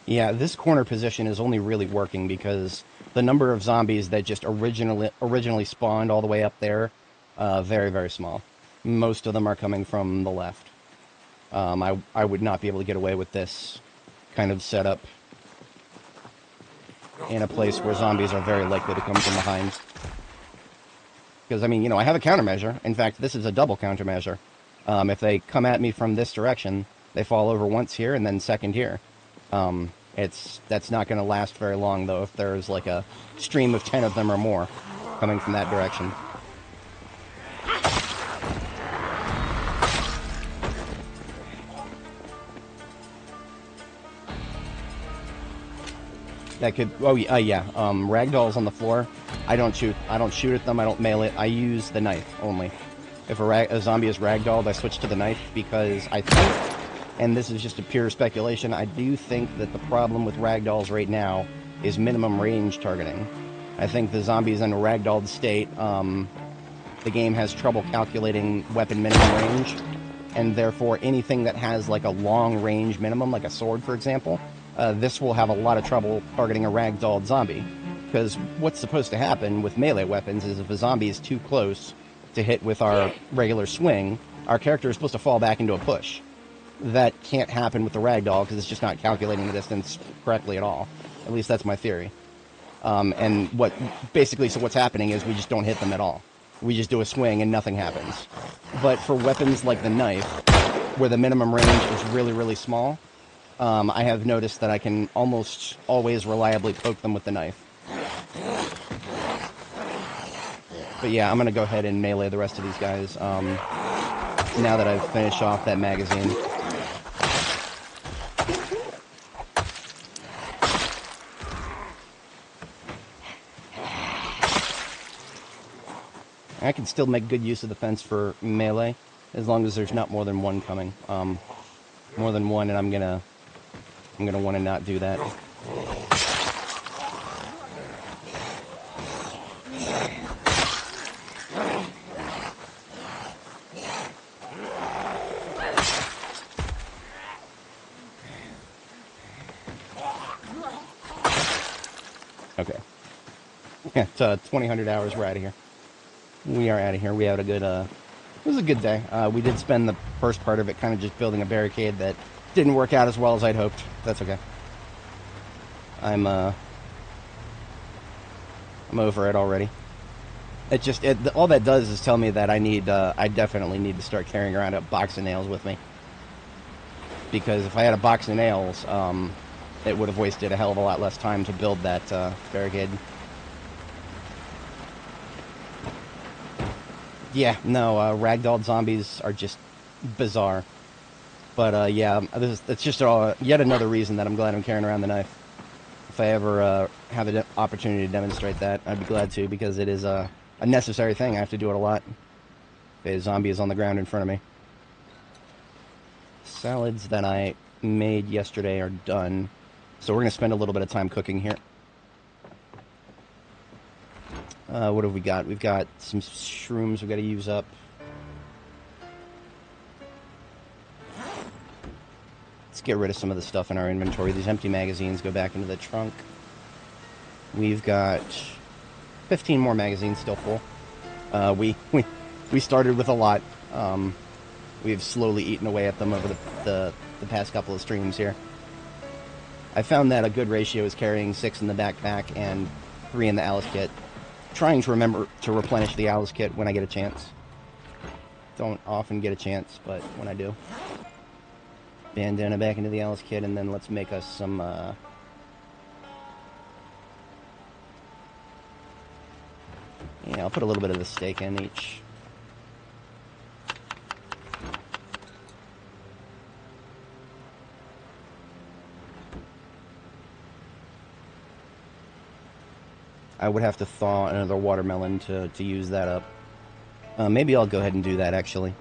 Yeah, this corner position is only really working because the number of zombies that just originally spawned all the way up there, very, very small. Most of them are coming from the left. I would not be able to get away with this kind of setup in a place where zombies are very likely to come from behind. Because, I mean, you know, I have a countermeasure. In fact, this is a double countermeasure. If they come at me from this direction, they fall over once here and then second here. That's not going to last very long, though, if there's like a stream of 10 of them or more coming from that direction. That could, oh yeah, ragdolls on the floor. I don't shoot at them. I don't mail it. I use the knife only. If a zombie is ragdolled, I switch to the knife because I think, and this is just a pure speculation, I do think that the problem with ragdolls right now is minimum range targeting. I think the zombies in a ragdolled state, the game has trouble calculating weapon minimum range, and therefore anything that has like a long range minimum, like a sword for example, this will have a lot of trouble targeting a ragdolled zombie. Because what's supposed to happen with melee weapons is if a zombie is too close to hit with our regular swing, our character is supposed to fall back into a push. That can't happen with the ragdoll because it's just not calculating the distance correctly at all. At least that's my theory. And so what's happening is we just don't hit them at all. We just do a swing and nothing happens. But for weapons like the knife, where the minimum range is really, really small, I have noticed that I can almost always reliably poke them with the knife. But yeah, I'm going to go ahead and melee the rest of these guys now that I've finished off that magazine. I can still make good use of the fence for melee as long as there's not more than one coming. More than one, and I'm gonna want to not do that. Okay. Yeah, it's 2000 hours. We're out of here. We are out of here. We had a good, it was a good day. We did spend the first part of it kind of just building a barricade that didn't work out as well as I'd hoped. That's okay. I'm over it already. All that does is tell me that I definitely need to start carrying around a box of nails with me. Because if I had a box of nails, it would have wasted a hell of a lot less time to build that barricade. Yeah, no, ragdoll zombies are just bizarre. But yeah, it's just yet another reason that I'm glad I'm carrying around the knife. If I ever have an opportunity to demonstrate that, I'd be glad to, because it is a necessary thing. I have to do it a lot. A zombie is on the ground in front of me. Salads that I made yesterday are done, so we're going to spend a little bit of time cooking here. What have we got? We've got some shrooms we've got to use up. Let's get rid of some of the stuff in our inventory. These empty magazines go back into the trunk. We've got 15 more magazines still full. The We started with a lot. We've slowly eaten away at them over the past couple of streams here. I found that a good ratio is carrying 6 in the backpack and 3 in the Alice kit. Trying to remember to replenish the Alice kit when I get a chance. Don't often get a chance, but when I do. Bandana back into the Alice kit, and then let's make us some, yeah, I'll put a little bit of the steak in each. I would have to thaw another watermelon to use that up. Maybe I'll go ahead and do that, actually.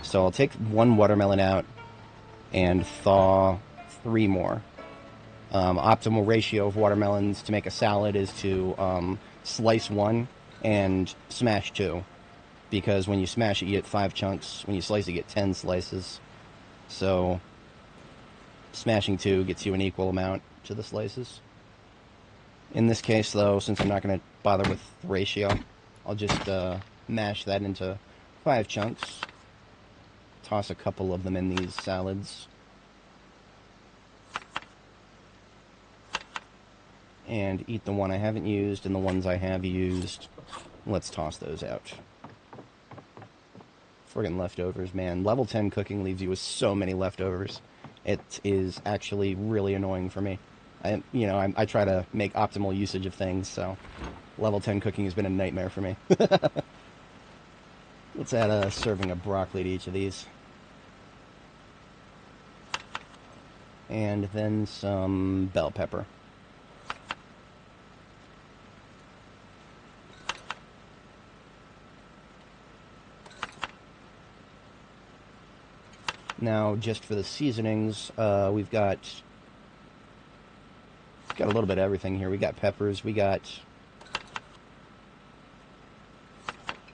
So I'll take 1 watermelon out and thaw 3 more. Optimal ratio of watermelons to make a salad is to slice 1 and smash 2. Because when you smash it, you get 5 chunks. When you slice it, you get 10 slices. So smashing 2 gets you an equal amount to the slices. In this case, though, since I'm not going to bother with the ratio, I'll just mash that into 5 chunks. Toss a couple of them in these salads. And eat the one I haven't used, and the ones I have used, let's toss those out. Friggin' leftovers, man. Level 10 cooking leaves you with so many leftovers. It is actually really annoying for me. I try to make optimal usage of things, so level 10 cooking has been a nightmare for me. Let's add a serving of broccoli to each of these. And then some bell pepper. Now, just for the seasonings, we've got a little bit of everything here. We got peppers, we got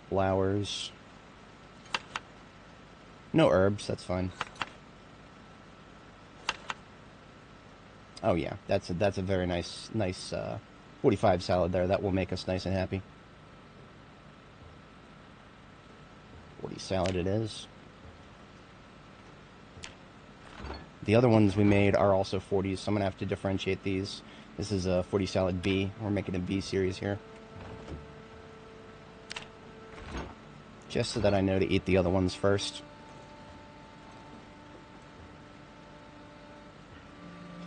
flowers. No herbs, that's fine. Oh yeah, that's a very nice 45 salad there. That will make us nice and happy. 40 salad it is. The other ones we made are also 40s, so I'm going to have to differentiate these. This is a 40 salad B. We're making a B series here. Just so that I know to eat the other ones first.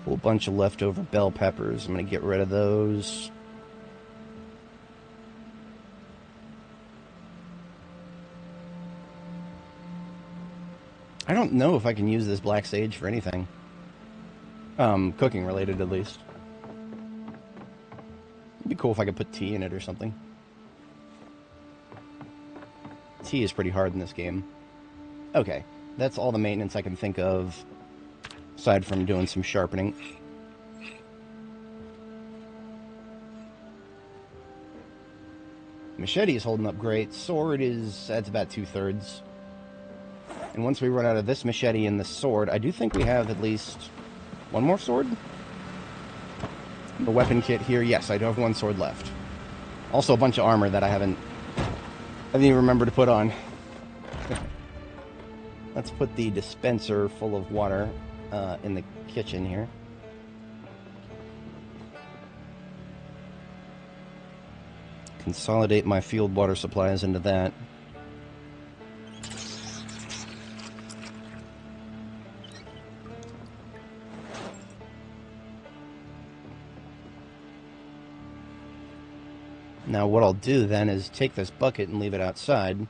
Whole bunch of leftover bell peppers. I'm going to get rid of those. I don't know if I can use this black sage for anything. Cooking related, at least. It'd be cool if I could put tea in it or something. Tea is pretty hard in this game. Okay, that's all the maintenance I can think of, aside from doing some sharpening. Machete is holding up great. Sword that's about 2/3. And once we run out of this machete and the sword, I do think we have at least one more sword? The weapon kit here, yes, I do have 1 sword left. Also a bunch of armor that I haven't even remembered to put on. Let's put the dispenser full of water in the kitchen here. Consolidate my field water supplies into that. Now what I'll do then is take this bucket and leave it outside,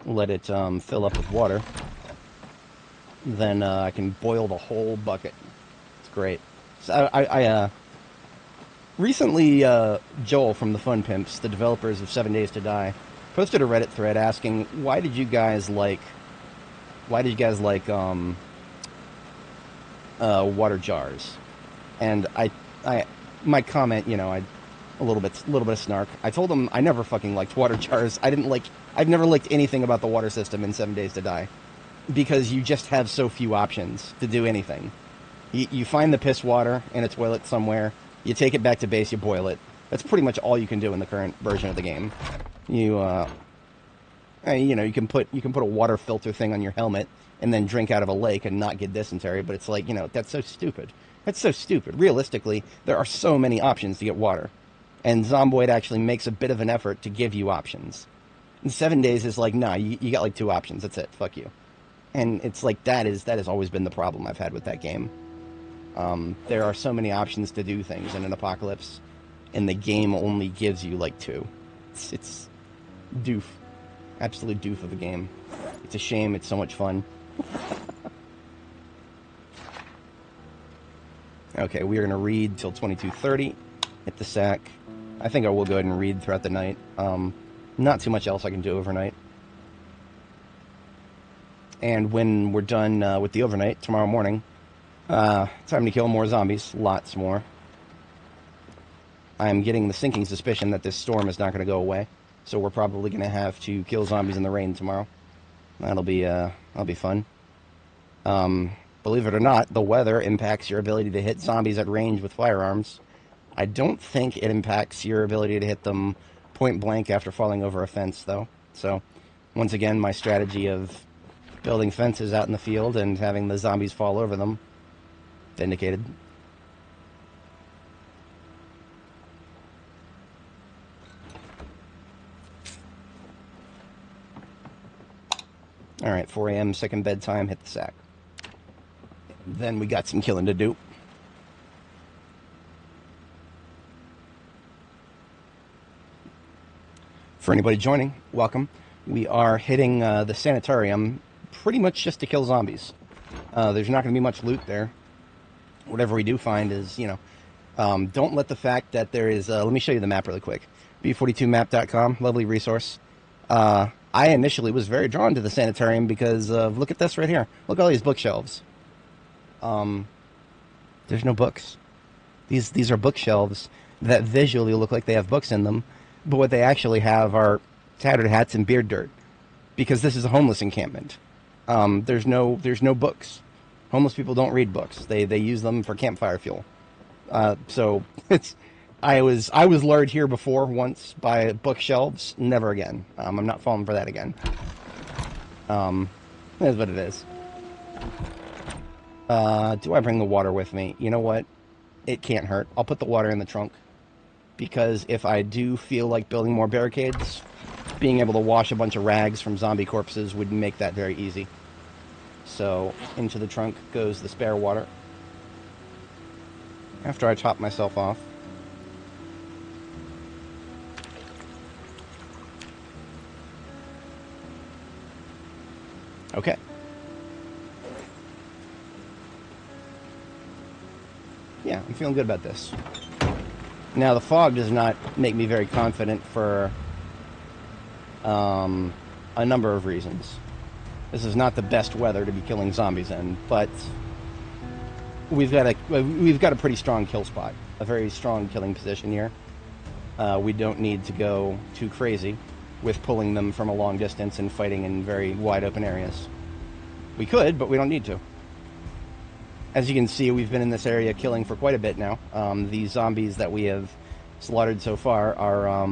let it fill up with water. Then I can boil the whole bucket. It's great. So I recently, Joel from the Fun Pimps, the developers of 7 Days to Die, posted a Reddit thread asking, why did you guys like water jars? And my comment, a little bit of snark. I told him I never fucking liked water jars. I've never liked anything about the water system in 7 Days to Die. Because you just have so few options to do anything. You find the piss water in a toilet somewhere, you take it back to base, you boil it. That's pretty much all you can do in the current version of the game. You know, you can put a water filter thing on your helmet and then drink out of a lake and not get dysentery, but it's like, you know, that's so stupid. That's so stupid. Realistically, there are so many options to get water. And Zomboid actually makes a bit of an effort to give you options. And 7 days is like, nah, you got like 2 options. That's it. Fuck you. And it's like, that has always been the problem I've had with that game. There are so many options to do things in an apocalypse, and the game only gives you like 2. It's doof. Absolute doof of a game. It's a shame. It's so much fun. Okay, we are going to read till 22:30. Hit the sack. I think I will go ahead and read throughout the night. Not too much else I can do overnight. And when we're done with the overnight, tomorrow morning, time to kill more zombies. Lots more. I'm getting the sinking suspicion that this storm is not going to go away. So we're probably going to have to kill zombies in the rain tomorrow. That'll be fun. Believe it or not, the weather impacts your ability to hit zombies at range with firearms. I don't think it impacts your ability to hit them point blank after falling over a fence, though. So, once again, my strategy of building fences out in the field and having the zombies fall over them, vindicated. Alright, 4 a.m., second bedtime, hit the sack. Then we got some killing to do. For anybody joining, welcome. We are hitting the Sanatorium pretty much just to kill zombies. There's not going to be much loot there. Whatever we do find is, you know, don't let the fact that there is, let me show you the map really quick. B42map.com, lovely resource. I initially was very drawn to the Sanatorium because of, look at this right here. Look at all these bookshelves. There's no books. These are bookshelves that visually look like they have books in them, but what they actually have are tattered hats and beard dirt, because this is a homeless encampment. There's no books. Homeless people don't read books. They use them for campfire fuel. So it's I was lured here before once by bookshelves. Never again. I'm not falling for that again. That's what it is. Do I bring the water with me? You know what? It can't hurt. I'll put the water in the trunk, because if I do feel like building more barricades, being able to wash a bunch of rags from zombie corpses would make that very easy. So into the trunk goes the spare water. After I top myself off. Okay. Yeah, I'm feeling good about this. Now, the fog does not make me very confident for a number of reasons. This is not the best weather to be killing zombies in, but we've got a pretty strong kill spot, a very strong killing position here. We don't need to go too crazy with pulling them from a long distance and fighting in very wide open areas. We could, but we don't need to. As you can see, we've been in this area killing for quite a bit now. These zombies that we have slaughtered so far are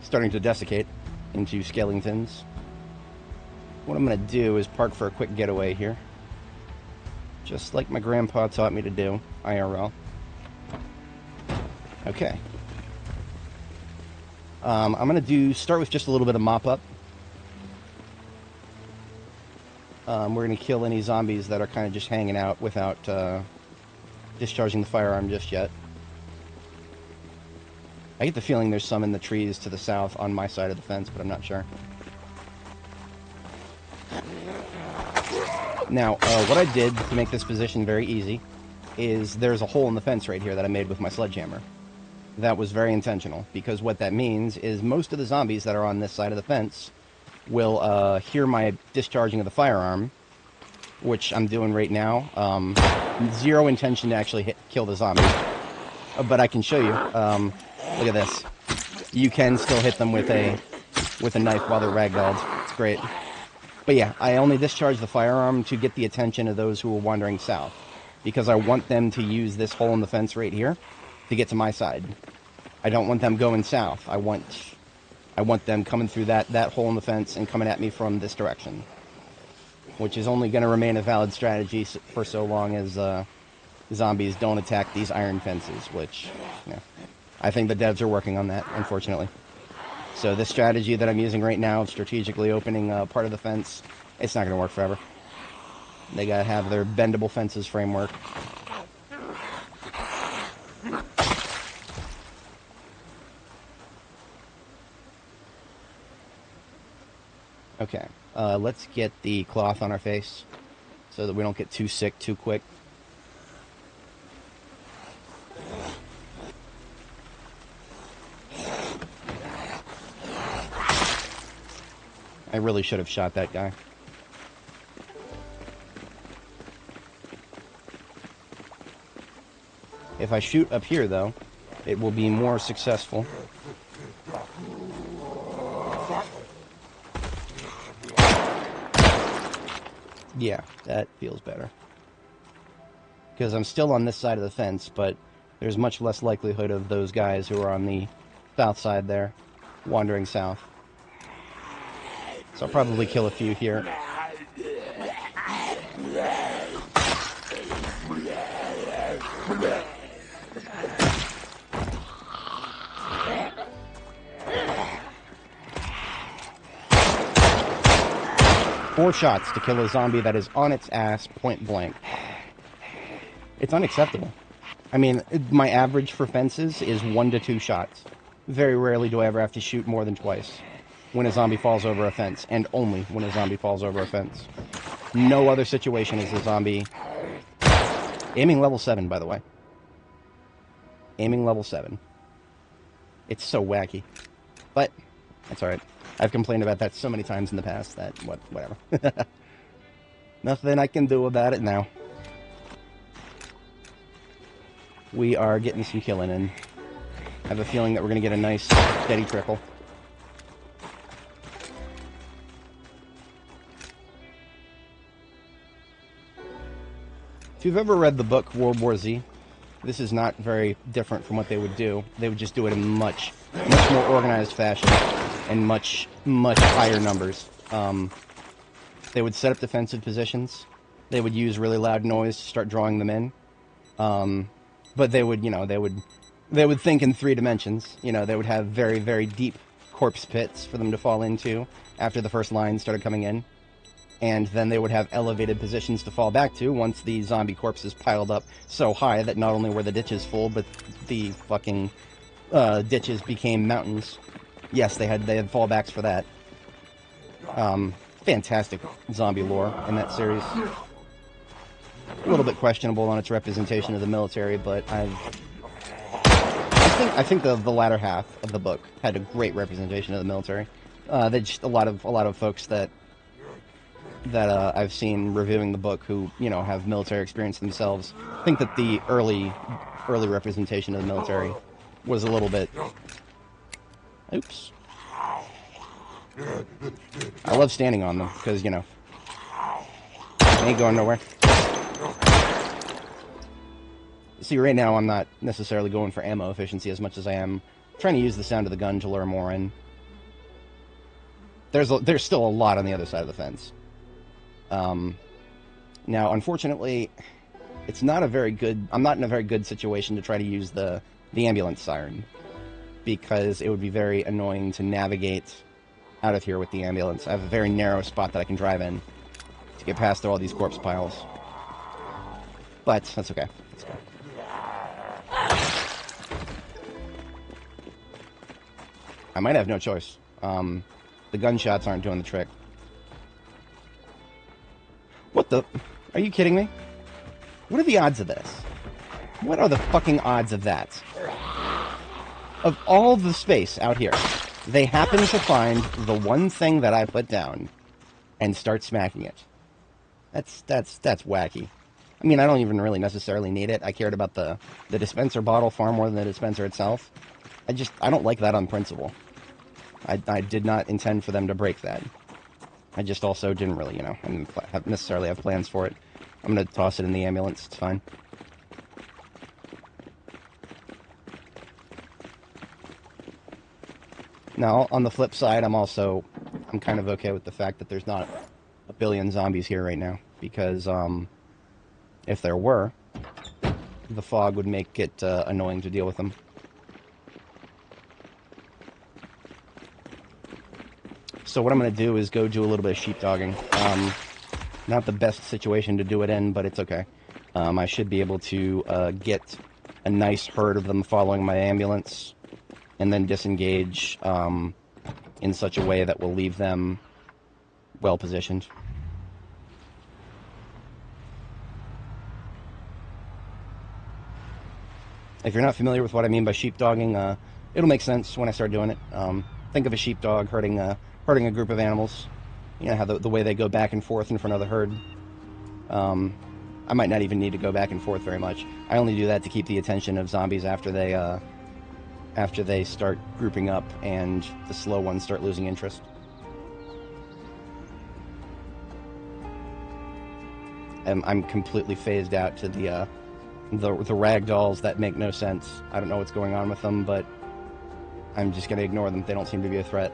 starting to desiccate into skeletons. What I'm going to do is park for a quick getaway here. Just like my grandpa taught me to do, IRL. Okay. I'm going to start with just a little bit of mop-up. We're going to kill any zombies that are kind of just hanging out without discharging the firearm just yet. I get the feeling there's some in the trees to the south on my side of the fence, but I'm not sure. Now, what I did to make this position very easy is there's a hole in the fence right here that I made with my sledgehammer. That was very intentional, because what that means is most of the zombies that are on this side of the fence will hear my discharging of the firearm, which I'm doing right now. Zero intention to actually kill the zombie, but I can show you. Look at this. You can still hit them with a knife while they're ragdolled. It's great. But yeah, I only discharge the firearm to get the attention of those who are wandering south, because I want them to use this hole in the fence right here to get to my side. I don't want them going south. I want I want them coming through that hole in the fence and coming at me from this direction, which is only going to remain a valid strategy for so long as zombies don't attack these iron fences, which, you know, I think the devs are working on that, unfortunately. So this strategy that I'm using right now of strategically opening part of the fence, it's not going to work forever. They got to have their bendable fences framework. Okay, let's get the cloth on our face so that we don't get too sick too quick. I really should have shot that guy. If I shoot up here, though, it will be more successful. Yeah, that feels better. Because I'm still on this side of the fence, but there's much less likelihood of those guys who are on the south side there wandering south. So I'll probably kill a few here. Four shots to kill a zombie that is on its ass point blank. It's unacceptable. I mean, my average for fences is 1 to 2 shots. Very rarely do I ever have to shoot more than twice when a zombie falls over a fence, and only when a zombie falls over a fence. No other situation is a zombie... Aiming level 7, by the way. Aiming level 7. It's so wacky. But, that's alright. I've complained about that so many times in the past that, whatever. Nothing I can do about it now. We are getting some killing in. I have a feeling that we're going to get a nice, steady trickle. If you've ever read the book World War Z, this is not very different from what they would do. They would just do it in much more organized fashion and much higher numbers. They would set up defensive positions. They would use really loud noise to start drawing them in. But they would, they would think in 3 dimensions. They would have very, very deep corpse pits for them to fall into after the first line started coming in. And then they would have elevated positions to fall back to once the zombie corpses piled up so high that not only were the ditches full, but the fucking ditches became mountains. Yes, they had fallbacks for that. Fantastic zombie lore in that series. A little bit questionable on its representation of the military, but I think the latter half of the book had a great representation of the military. Just a lot of folks that I've seen reviewing the book who have military experience themselves think that the early representation of the military was a little bit. Oops. I love standing on them because they ain't going nowhere. See, right now I'm not necessarily going for ammo efficiency as much as I am trying to use the sound of the gun to lure more in. There's still a lot on the other side of the fence. Now, unfortunately, I'm not in a very good situation to try to use the ambulance siren, because it would be very annoying to navigate out of here with the ambulance. I have a very narrow spot that I can drive in to get past all these corpse piles. But, that's okay. That's okay. I might have no choice. The gunshots aren't doing the trick. What the... Are you kidding me? What are the odds of this? What are the fucking odds of that? Of all the space out here, they happen to find the one thing that I put down and start smacking it. That's wacky. I mean, I don't even really necessarily need it. I cared about the dispenser bottle far more than the dispenser itself. I don't like that on principle. I did not intend for them to break that. I just also didn't really, I didn't necessarily have plans for it. I'm going to toss it in the ambulance. It's fine. Now, on the flip side, I'm kind of okay with the fact that there's not a billion zombies here right now, because if there were, the fog would make it annoying to deal with them. So what I'm going to do is go do a little bit of sheepdogging. Not the best situation to do it in, but it's okay. I should be able to get a nice herd of them following my ambulance, and then disengage in such a way that will leave them well positioned. If you're not familiar with what I mean by sheepdogging, it'll make sense when I start doing it. Think of a sheepdog herding a group of animals. You know how the way they go back and forth in front of the herd. I might not even need to go back and forth very much. I only do that to keep the attention of zombies after they start grouping up and the slow ones start losing interest. I'm completely phased out to the rag dolls that make no sense. I don't know what's going on with them, but I'm just going to ignore them. They don't seem to be a threat.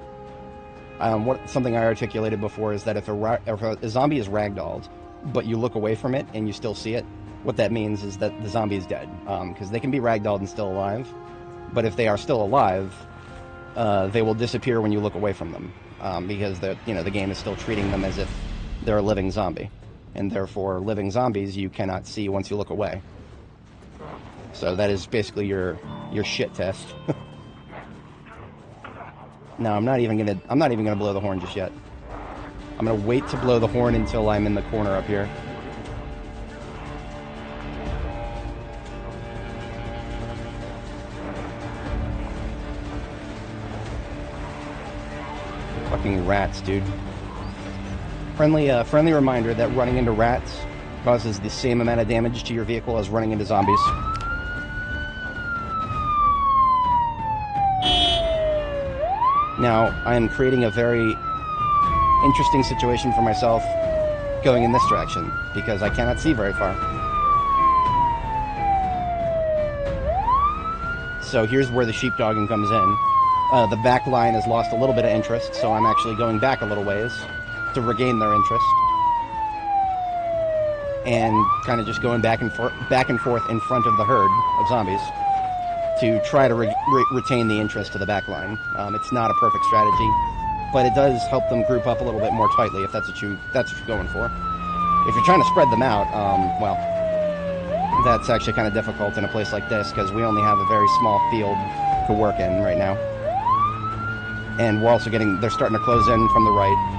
Something I articulated before is that if a zombie is ragdolled, but you look away from it and you still see it, what that means is that the zombie is dead. Because they can be ragdolled and still alive, but if they are still alive, they will disappear when you look away from them, because the game is still treating them as if they're a living zombie, and therefore living zombies you cannot see once you look away. So that is basically your shit test. No, I'm not even gonna blow the horn just yet. I'm gonna wait to blow the horn until I'm in the corner up here. Fucking rats, dude. Friendly reminder that running into rats causes the same amount of damage to your vehicle as running into zombies. Now, I am creating a very interesting situation for myself going in this direction, because I cannot see very far. So here's where the sheepdogging comes in. The back line has lost a little bit of interest, so I'm actually going back a little ways to regain their interest. And kind of just going back and forth in front of the herd of zombies to try to retain the interest of the back line. It's not a perfect strategy, but it does help them group up a little bit more tightly if that's what you're going for. If you're trying to spread them out, well, that's actually kind of difficult in a place like this, because we only have a very small field to work in right now. And we're also they're starting to close in from the right.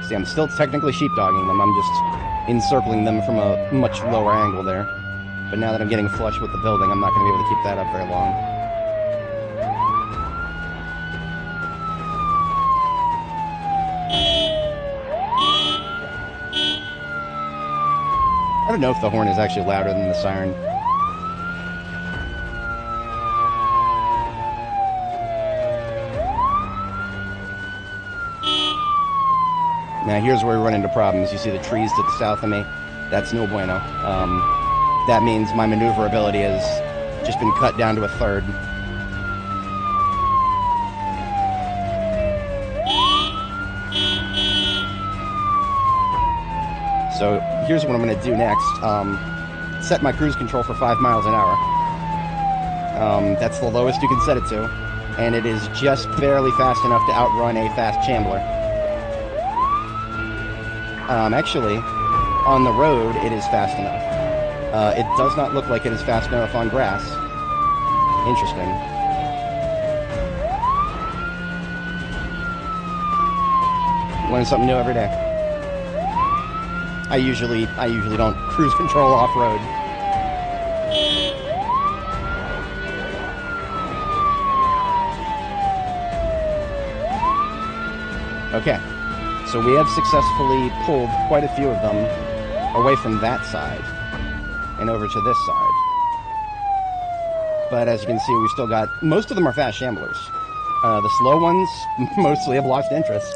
See, I'm still technically sheepdogging them. I'm just encircling them from a much lower angle there. But now that I'm getting flush with the building, I'm not going to be able to keep that up very long. I don't know if the horn is actually louder than the siren. Now here's where we run into problems. You see the trees to the south of me? That's no bueno. That means my maneuverability has just been cut down to a third. So here's what I'm going to do next. Set my cruise control for 5 miles an hour. That's the lowest you can set it to. And it is just barely fast enough to outrun a fast shambler. Actually, on the road, it is fast enough. It does not look like it is fast enough on grass. Interesting. Learn something new every day. I usually don't cruise control off-road. Okay. So we have successfully pulled quite a few of them away from that side and over to this side. But as you can see, we've still got... Most of them are fast shamblers. The slow ones mostly have lost interest.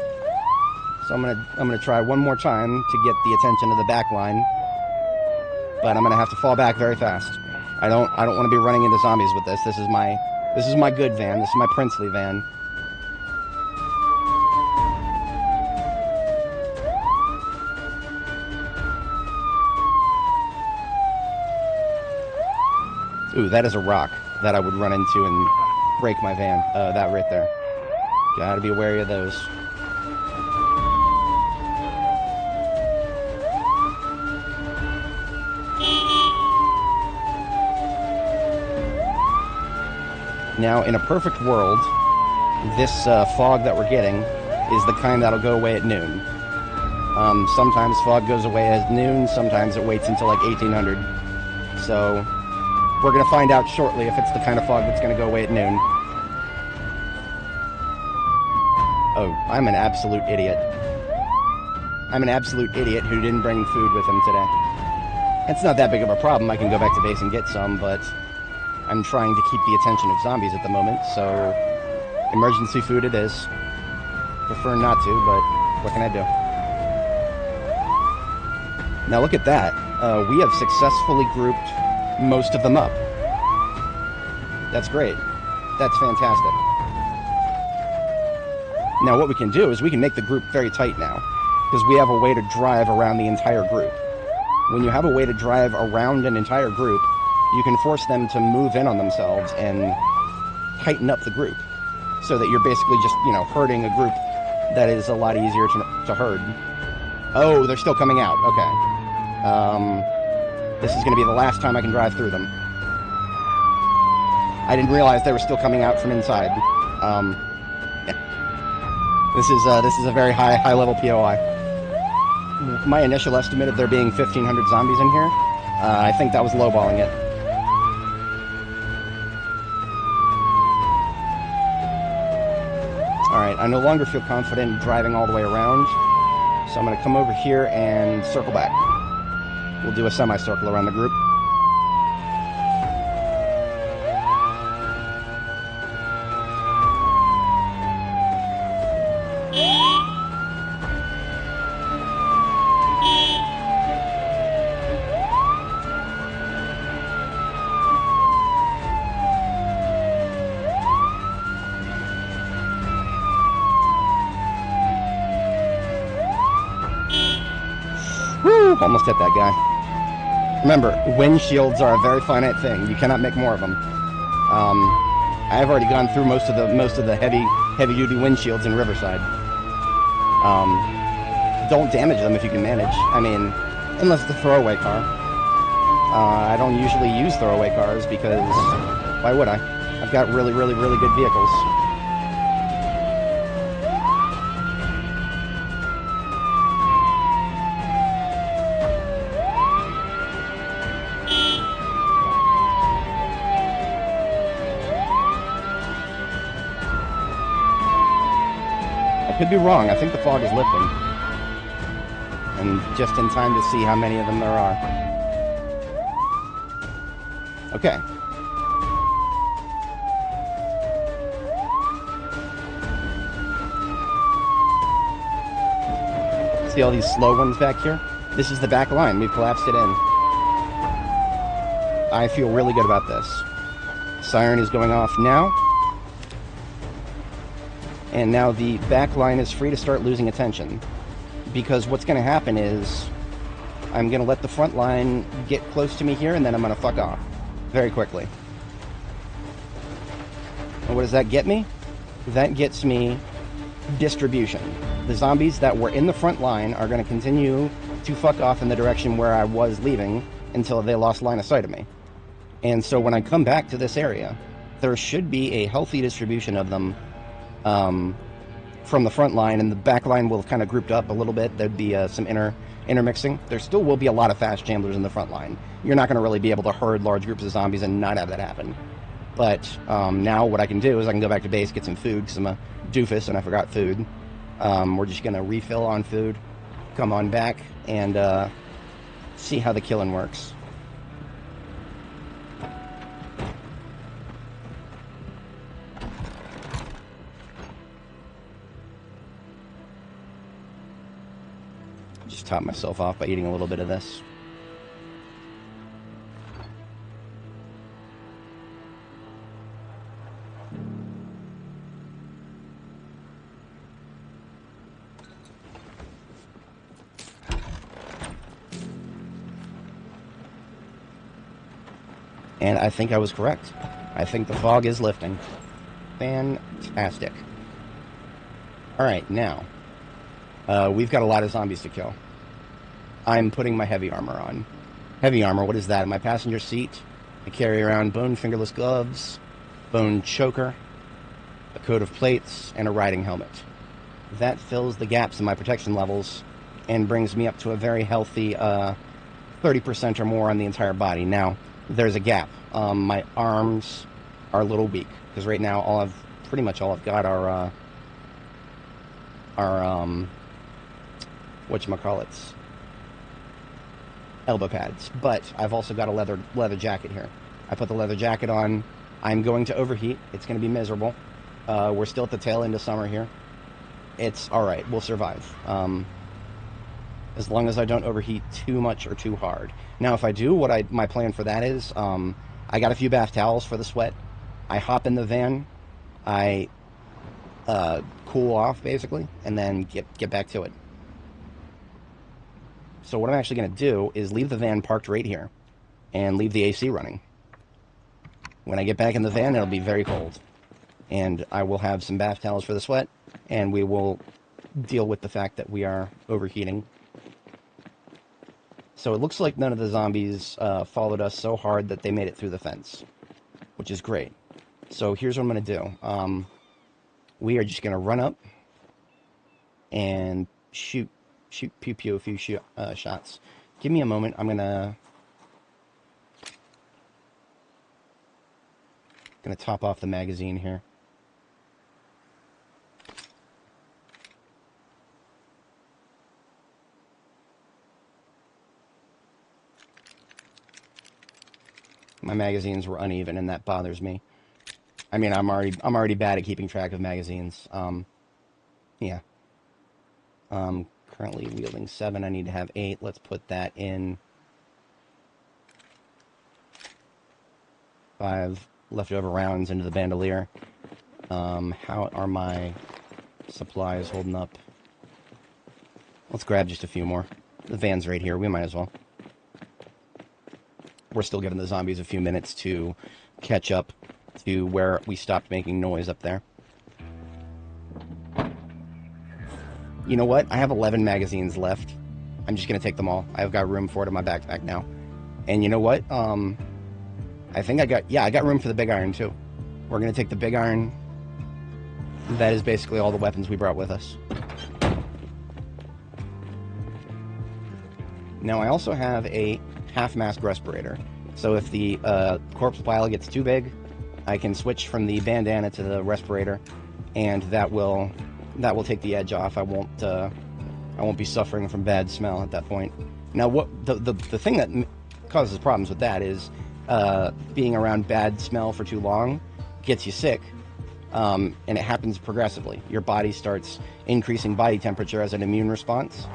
So I'm gonna try one more time to get the attention of the back line but I'm gonna have to fall back very fast. I don't want to be running into zombies with this. This is my good van. This is my princely van. Ooh, that is a rock that I would run into and break my van. That right there. Gotta be wary of those. Now, in a perfect world, this fog that we're getting is the kind that'll go away at noon. Sometimes fog goes away at noon, sometimes it waits until like 1800. So, we're going to find out shortly if it's the kind of fog that's going to go away at noon. Oh, I'm an absolute idiot. I'm an absolute idiot who didn't bring food with him today. It's not that big of a problem. I can go back to base and get some, but I'm trying to keep the attention of zombies at the moment, so emergency food it is. Prefer not to, but what can I do? Now look at that. We have successfully grouped most of them up. That's great. That's fantastic. Now what we can do is we can make the group very tight now, because we have a way to drive around the entire group. When you have a way to drive around an entire group, you can force them to move in on themselves and tighten up the group, so that you're basically just, you know, herding a group that is a lot easier to herd. Oh, they're still coming out. Okay. This is going to be the last time I can drive through them. I didn't realize they were still coming out from inside. Yeah. This is a very high level POI. My initial estimate of there being 1,500 zombies in here, I think that was lowballing it. Alright, I no longer feel confident driving all the way around, so I'm going to come over here and circle back. We'll do a semicircle around the group. Woo! Almost hit that guy. Remember, windshields are a very finite thing. You cannot make more of them. I've already gone through most of the heavy-duty windshields in Riverside. Don't damage them if you can manage. I mean, unless it's a throwaway car. I don't usually use throwaway cars because why would I? I've got really good vehicles. I could be wrong. I think the fog is lifting. And just in time to see how many of them there are. Okay. See all these slow ones back here? This is the back line. We've collapsed it in. I feel really good about this. Siren is going off now. And now the back line is free to start losing attention. Because what's going to happen is I'm going to let the front line get close to me here, and then I'm going to fuck off very quickly. And what does that get me? That gets me distribution. The zombies that were in the front line are going to continue to fuck off in the direction where I was leaving until they lost line of sight of me. And so when I come back to this area, there should be a healthy distribution of them from the front line, and the back line will kind of grouped up a little bit. There'd be some intermixing. There still will be a lot of fast jamblers in the front line. You're not going to really be able to herd large groups of zombies and not have that happen. But now what I can do is I can go back to base, get some food, because I'm a doofus and I forgot food. We're just going to refill on food, come on back, and see how the killing works. Just top myself off by eating a little bit of this. And I think I was correct. I think the fog is lifting. Fantastic. Alright, now, we've got a lot of zombies to kill. I'm putting my heavy armor on. Heavy armor, what is that? In my passenger seat, I carry around bone fingerless gloves, bone choker, a coat of plates, and a riding helmet. That fills the gaps in my protection levels and brings me up to a very healthy 30% or more on the entire body. Now, there's a gap. My arms are a little weak, because right now pretty much all I've got are whatchamacallits, elbow pads. But I've also got a leather jacket here. I put the leather jacket on. I'm going to overheat. It's going to be miserable. We're still at the tail end of summer here. It's alright. We'll survive. As long as I don't overheat too much or too hard. Now, if I do, my plan for that is, I got a few bath towels for the sweat. I hop in the van. I cool off, basically, and then get back to it. So what I'm actually going to do is leave the van parked right here and leave the AC running. When I get back in the van, it'll be very cold. And I will have some bath towels for the sweat, and we will deal with the fact that we are overheating. So it looks like none of the zombies followed us so hard that they made it through the fence, which is great. So here's what I'm going to do. We are just going to run up and shoot pew a few shots. Give me a moment. I'm gonna top off the magazine here. My magazines were uneven, and that bothers me. I mean, I'm already bad at keeping track of magazines. Yeah. Currently wielding 7. I need to have 8. Let's put that in 5 leftover rounds into the bandolier. How are my supplies holding up? Let's grab just a few more. The van's right here. We might as well. We're still giving the zombies a few minutes to catch up to where we stopped making noise up there. You know what? I have 11 magazines left. I'm just going to take them all. I've got room for it in my backpack now. And you know what? I think I got room for the big iron too. We're going to take the big iron. That is basically all the weapons we brought with us. Now, I also have a half-mask respirator. So if the corpse pile gets too big, I can switch from the bandana to the respirator, and that will take the edge off. I won't be suffering from bad smell at that point. Now, what the thing that causes problems with that is being around bad smell for too long gets you sick, and it happens progressively. Your body starts increasing body temperature as an immune response,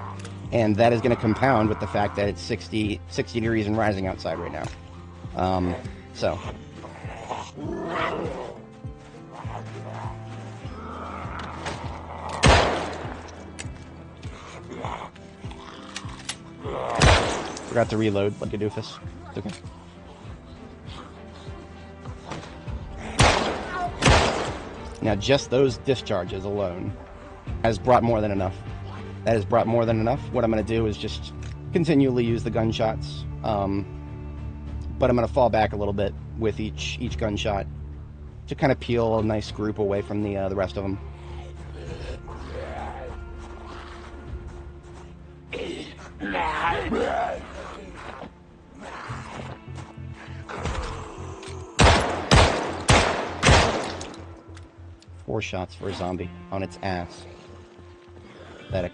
and that is going to compound with the fact that it's 60 degrees and rising outside right now. So. Forgot to reload like a doofus. It's okay. Now, just those discharges alone has brought more than enough. That has brought more than enough. What I'm going to do is just continually use the gunshots, but I'm going to fall back a little bit with each gunshot to kind of peel a nice group away from the rest of them. Four shots for a zombie on its ass. Pathetic.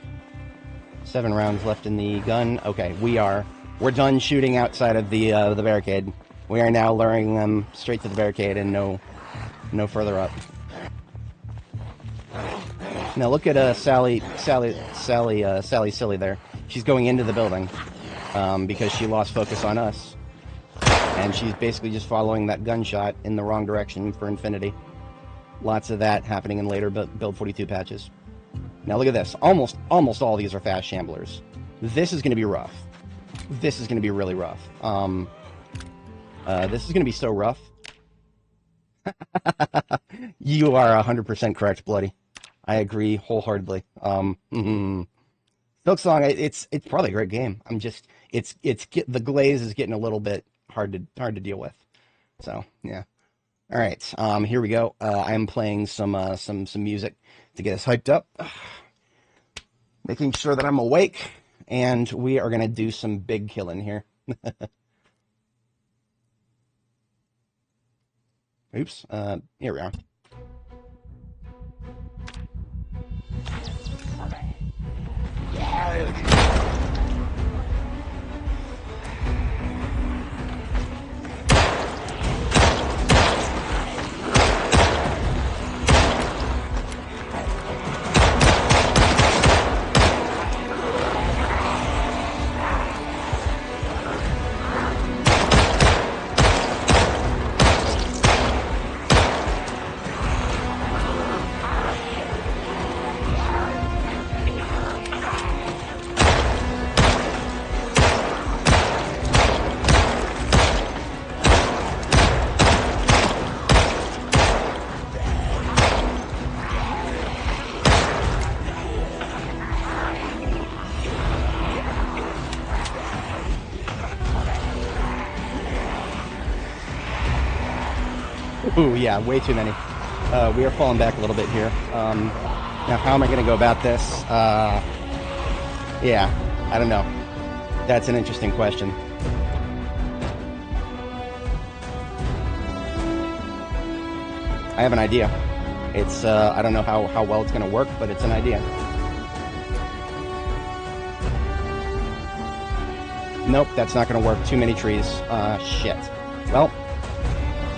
7 rounds left in the gun. Okay, we're done shooting outside of the barricade. We are now luring them straight to the barricade and no further up. Now look at Sally Silly there. She's going into the building because she lost focus on us, and she's basically just following that gunshot in the wrong direction for infinity. Lots of that happening in later Build 42 patches. Now look at this. Almost all of these are fast shamblers. This is going to be rough. This is going to be really rough. This is going to be so rough. You are 100% correct, Bloody. I agree wholeheartedly. Silk Song, it's probably a great game. The glaze is getting a little bit hard to deal with. So yeah. All right. Here we go. I am playing some music to get us hyped up, making sure that I'm awake, and we are gonna do some big killing here. Oops. Here we are. Ooh, yeah, way too many. We are falling back a little bit here. Now, how am I going to go about this? Yeah, I don't know. That's an interesting question. I have an idea. It's, I don't know how well it's going to work, but it's an idea. Nope, that's not going to work. Too many trees. Shit. Well,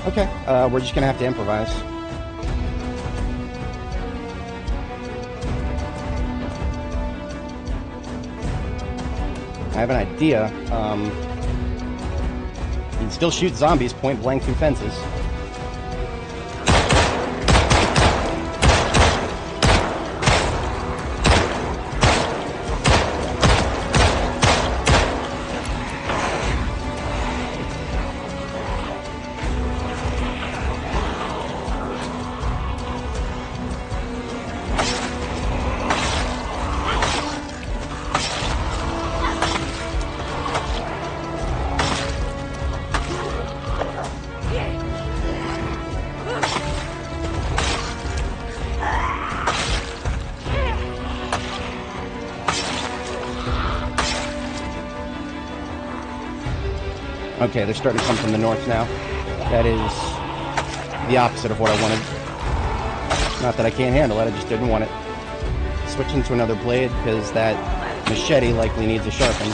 okay, we're just going to have to improvise. I have an idea. You can still shoot zombies point blank through fences. Okay, they're starting to come from the north now. That is the opposite of what I wanted. Not that I can't handle it, I just didn't want it. Switching to another blade because that machete likely needs a sharpen.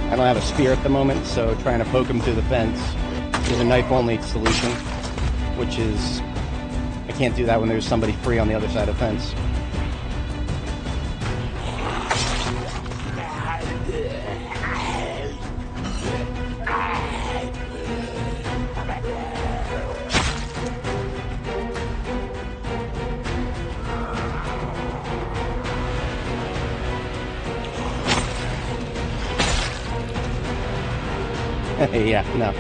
I don't have a spear at the moment, so trying to poke him through the fence is a knife-only solution, which is... I can't do that when there's somebody free on the other side of the fence. Yeah, no.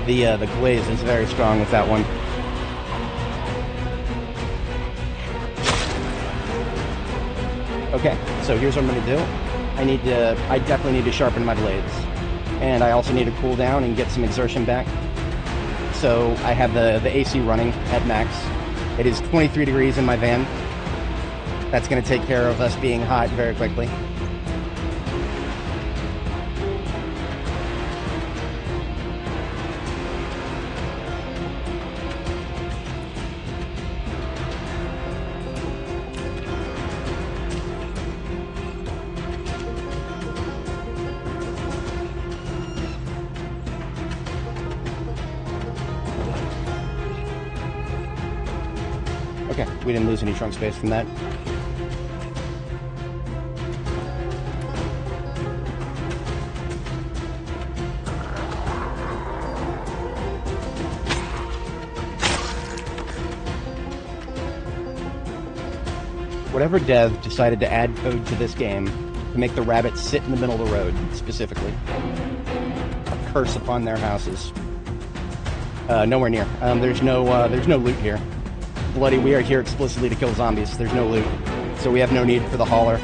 The glaze is very strong with that one. Okay, so here's what I'm going to do. I definitely need to sharpen my blades. And I also need to cool down and get some exertion back. So I have the AC running at max. It is 23 degrees in my van. That's going to take care of us being hot very quickly. Okay, we didn't lose any trunk space from that. Whatever dev decided to add code to this game to make the rabbits sit in the middle of the road, specifically, a curse upon their houses. Nowhere near. There's no loot here. Bloody, we are here explicitly to kill zombies. There's no loot, so we have no need for the hauler.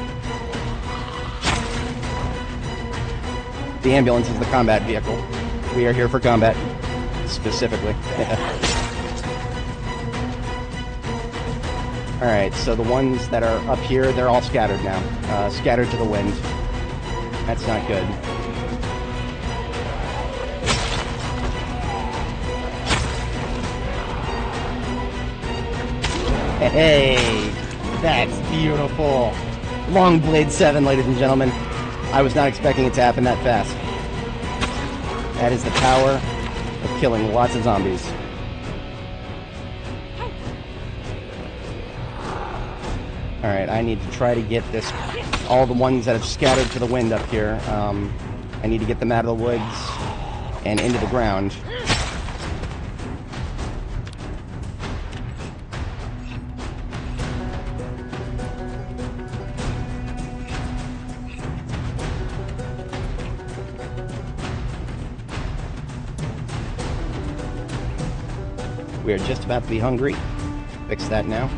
The ambulance is the combat vehicle. We are here for combat, specifically. Alright, so the ones that are up here, they're all scattered now. Scattered to the wind. That's not good. Hey, that's beautiful. Longblade 7, ladies and gentlemen. I was not expecting it to happen that fast. That is the power of killing lots of zombies. Alright, I need to try to get this, all the ones that have scattered to the wind up here. I need to get them out of the woods and into the ground. We are just about to be hungry. Fix that now.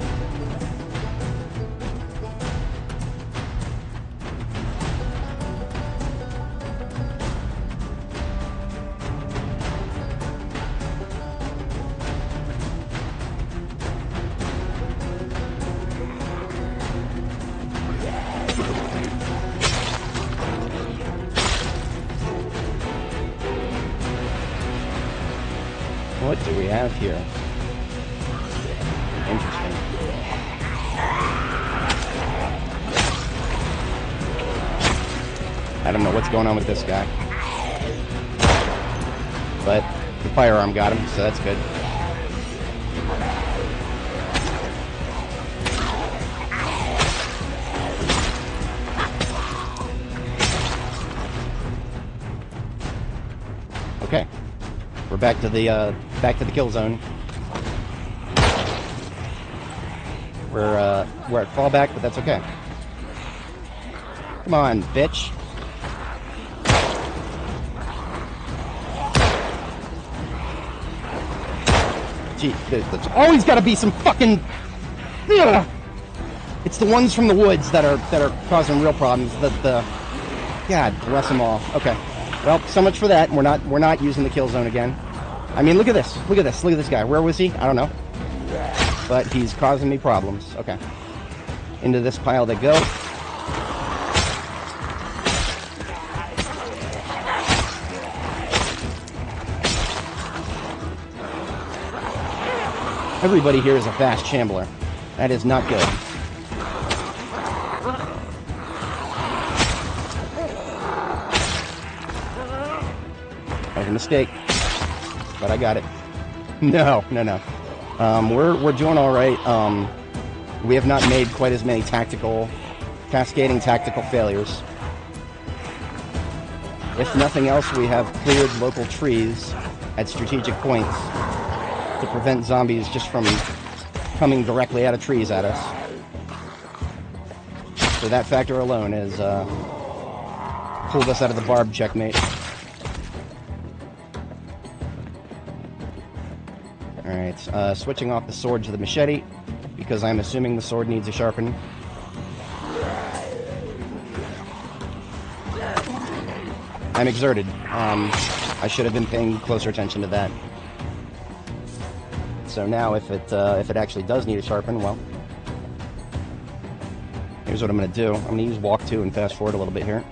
What do we have here? Interesting. I don't know what's going on with this guy. But the firearm got him, so that's good. Okay. We're back to the kill zone. We're at fallback, but that's okay. Come on, bitch. Gee, there's always got to be some fucking. Ugh. It's the ones from the woods that are causing real problems. God bless them all. Okay. Well, so much for that. We're not using the kill zone again. I mean, look at this. Look at this. Look at this guy. Where was he? I don't know. But he's causing me problems. Okay. Into this pile they go. Everybody here is a fast shambler. That is not good. That was a mistake. But I got it. No. We're doing all right. We have not made quite as many cascading tactical failures. If nothing else, we have cleared local trees at strategic points to prevent zombies just from coming directly out of trees at us. So that factor alone has pulled us out of the barb checkmate. Alright, switching off the sword to the machete, because I'm assuming the sword needs a sharpen. I'm exerted. I should have been paying closer attention to that. So now, if it actually does need a sharpen, well, here's what I'm going to do. I'm going to use walk 2 and fast forward a little bit here.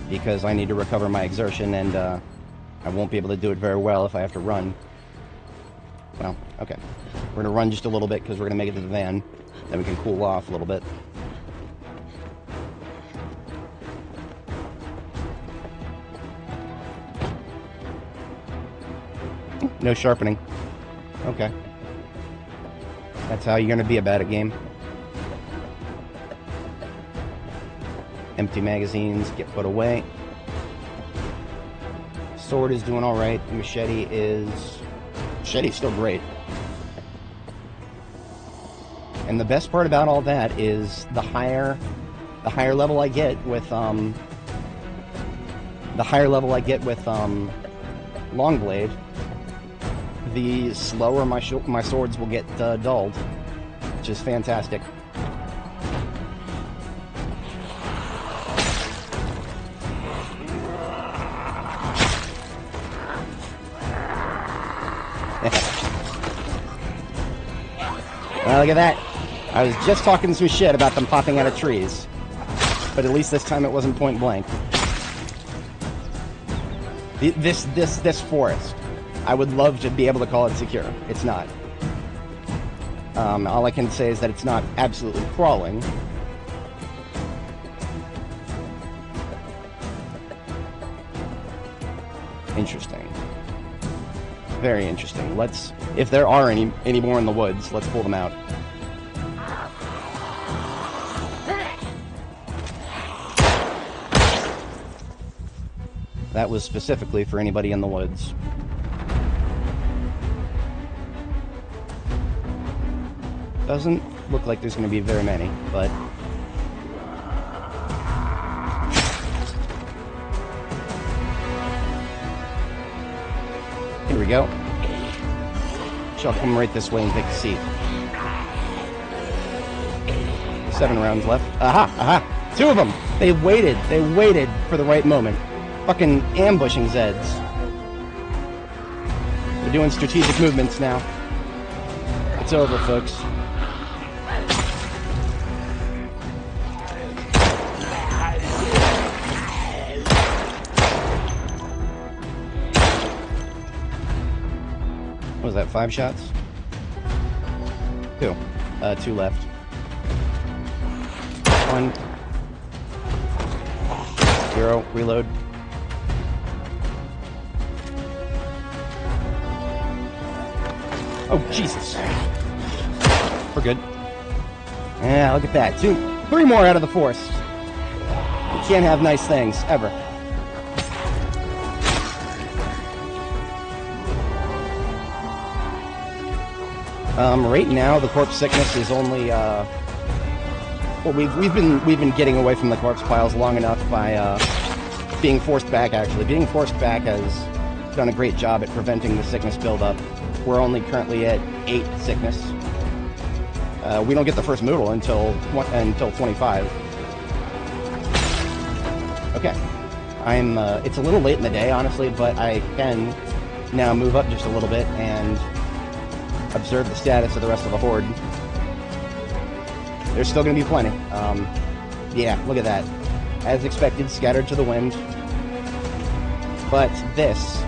Because I need to recover my exertion, and I won't be able to do it very well if I have to run. Well, okay. We're going to run just a little bit because we're going to make it to the van. Then we can cool off a little bit. No sharpening. Okay. That's how you're going to be bad at game. Empty magazines get put away. Sword is doing alright. Machete's still great. And the best part about all that is the higher level I get with Longblade, the slower my swords will get dulled, which is fantastic. Well, look at that. I was just talking some shit about them popping out of trees, but at least this time it wasn't point blank. This forest, I would love to be able to call it secure. It's not. All I can say is that it's not absolutely crawling. Interesting. Very interesting. If there are any more in the woods, let's pull them out. That was specifically for anybody in the woods. Doesn't look like there's going to be very many, but... Here we go. Shall come right this way and take a seat. 7 rounds left. Aha! Aha! 2 of them! They waited for the right moment. Fucking ambushing Zeds. They're doing strategic movements now. It's over, folks. What was that, 5 shots? 2. 2 left. 1. 0. Reload. Oh, Jesus. We're good. Yeah, look at that. 3 more out of the forest. You can't have nice things, ever. Right now, the corpse sickness is only, well, we've been getting away from the corpse piles long enough by, being forced back, actually. Being forced back has done a great job at preventing the sickness buildup. We're only currently at 8 sickness. We don't get the first noodle until 25. Okay. It's a little late in the day, honestly, but I can now move up just a little bit and observe the status of the rest of the horde. There's still going to be plenty. Yeah, look at that. As expected, scattered to the wind. But this,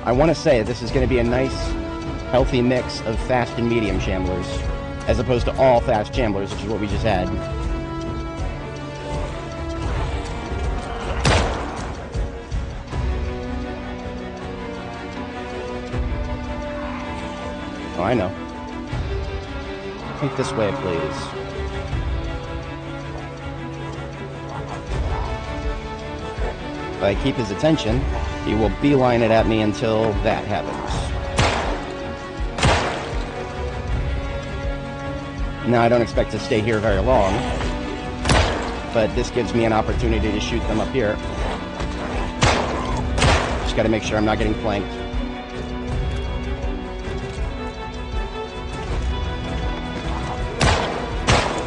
I want to say this is going to be a nice, healthy mix of fast and medium shamblers, as opposed to all fast shamblers, which is what we just had. Oh, I know. Think this way, please. If I keep his attention, he will beeline it at me until that happens. Now, I don't expect to stay here very long, but this gives me an opportunity to shoot them up here. Just gotta make sure I'm not getting flanked.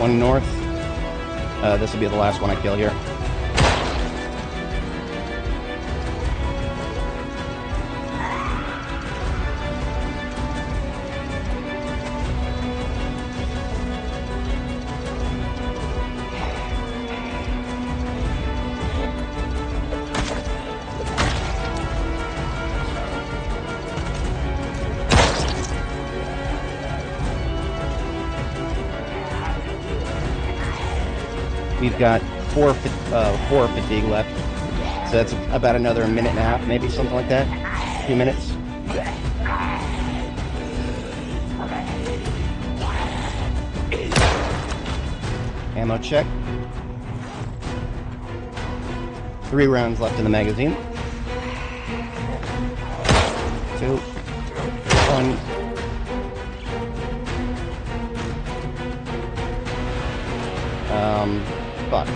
One north. This will be the last one I kill here. We've got four fatigue left. So that's about another minute and a half, maybe, something like that. 2 minutes. Ammo check. 3 rounds left in the magazine. 2, 1. Fuck.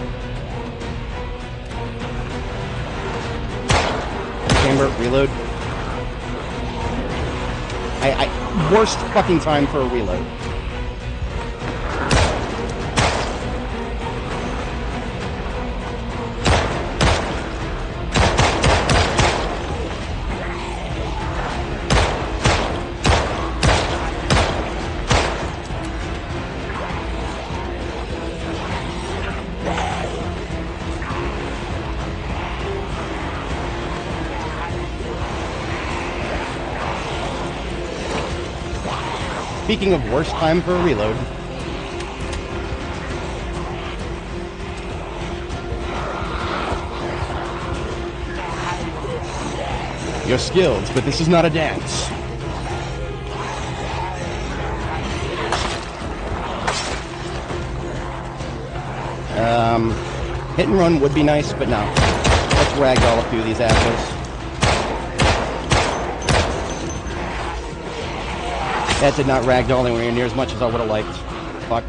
Chamber, reload. Worst fucking time for a reload. Speaking of worst time for a reload. You're skilled, but this is not a dance. Hit and run would be nice, but no. Let's ragdoll a few of these assholes. That did not ragdoll anywhere near as much as I would have liked. Fuck.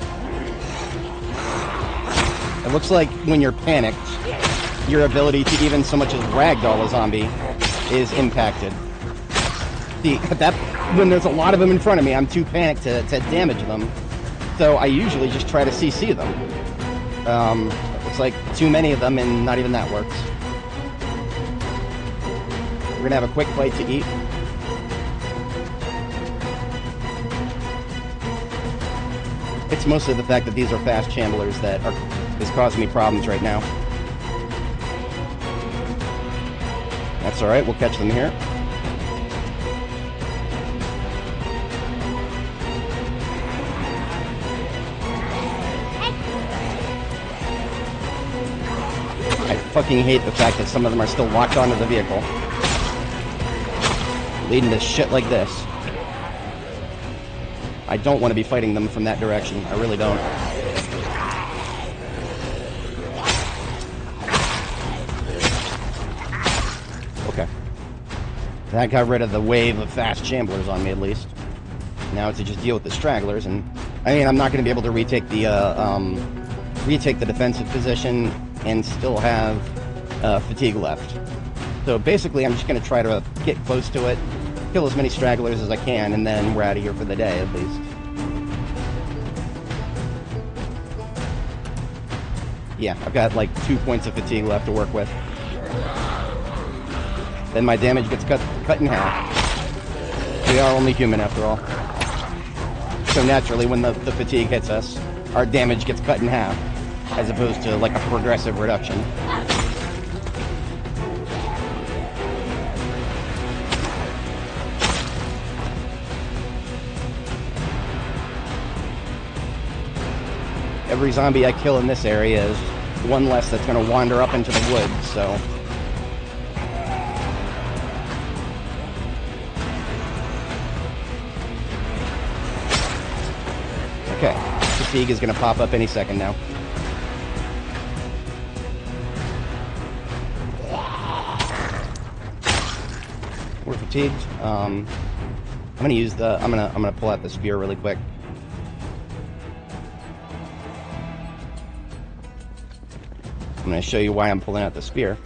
It looks like when you're panicked, your ability to even so much as ragdoll a zombie is impacted. See, when there's a lot of them in front of me, I'm too panicked to damage them. So I usually just try to CC them. Looks like too many of them, and not even that works. We're gonna have a quick bite to eat. It's mostly the fact that these are fast chamblers that is causing me problems right now. That's alright, we'll catch them here. I fucking hate the fact that some of them are still locked onto the vehicle, leading to shit like this. I don't want to be fighting them from that direction. I really don't. Okay. That got rid of the wave of fast chamblers on me, at least. Now to just deal with the stragglers, and I mean, I'm not going to be able to retake the defensive position and still have fatigue left. So basically, I'm just going to try to get close to it, kill as many stragglers as I can, and then we're out of here for the day, at least. Yeah, I've got like 2 points of fatigue left to work with. Then my damage gets cut in half. We are only human after all. So naturally, when the fatigue hits us, our damage gets cut in half, as opposed to like a progressive reduction. Every zombie I kill in this area is one less that's going to wander up into the woods, so... Okay, fatigue is going to pop up any second now. We're fatigued. I'm going to use the... I'm going to pull out the spear really quick. I'm going to show you why I'm pulling out the spear.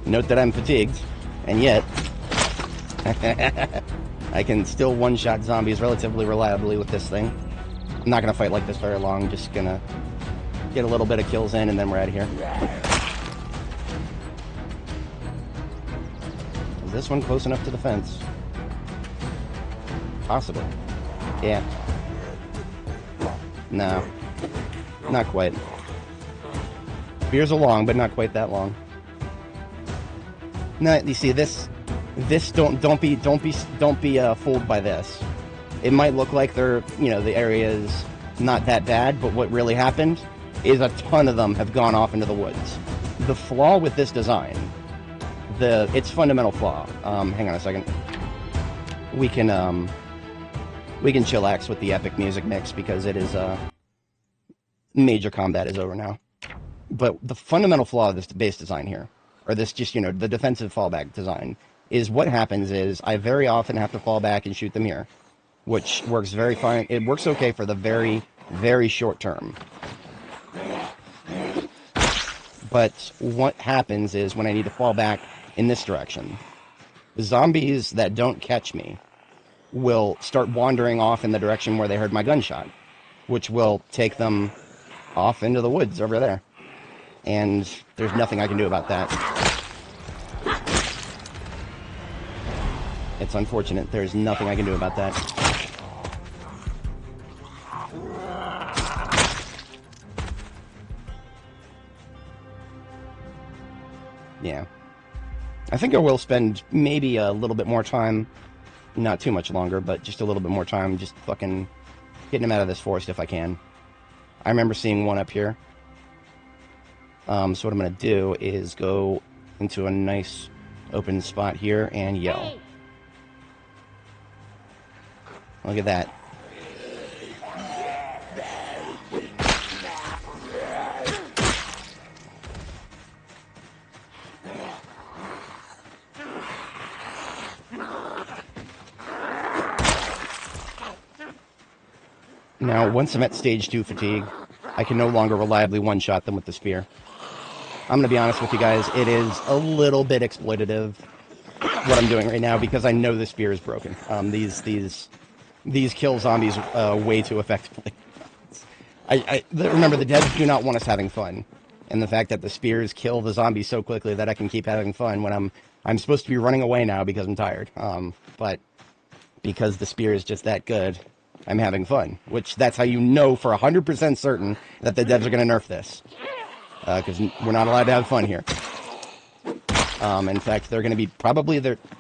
Note that I'm fatigued, and yet I can still one-shot zombies relatively reliably with this thing. I'm not going to fight like this very long. I'm just going to get a little bit of kills in, and then we're out of here. Is this one close enough to the fence? Possibly. Yeah. No. Not quite. Spears are long, but not quite that long. Now, you see this don't be fooled by this. It might look like the area is not that bad, but what really happened is a ton of them have gone off into the woods. The flaw with this design, its fundamental flaw, hang on a second. We can chillax with the epic music mix because it is, major combat is over now. But the fundamental flaw of this base design here, or this just, you know, the defensive fallback design, is what happens is I very often have to fall back and shoot them here, which works very fine. It works okay for the very, very short term. But what happens is when I need to fall back in this direction, the zombies that don't catch me will start wandering off in the direction where they heard my gunshot, which will take them off into the woods over there. And there's nothing I can do about that. It's unfortunate. There's nothing I can do about that. Yeah. I think I will spend maybe a little bit more time, not too much longer, but just a little bit more time just fucking getting him out of this forest if I can. I remember seeing one up here. So what I'm going to do is go into a nice open spot here and yell. Look at that. Now, once I'm at stage 2 fatigue, I can no longer reliably one-shot them with the spear. I'm going to be honest with you guys, it is a little bit exploitative what I'm doing right now because I know the spear is broken. These kill zombies way too effectively. Remember, the devs do not want us having fun. And the fact that the spears kill the zombies so quickly that I can keep having fun when I'm supposed to be running away now because I'm tired. But because the spear is just that good, I'm having fun. Which, that's how you know for 100% certain that the devs are going to nerf this. Because we're not allowed to have fun here. In fact, they're going to be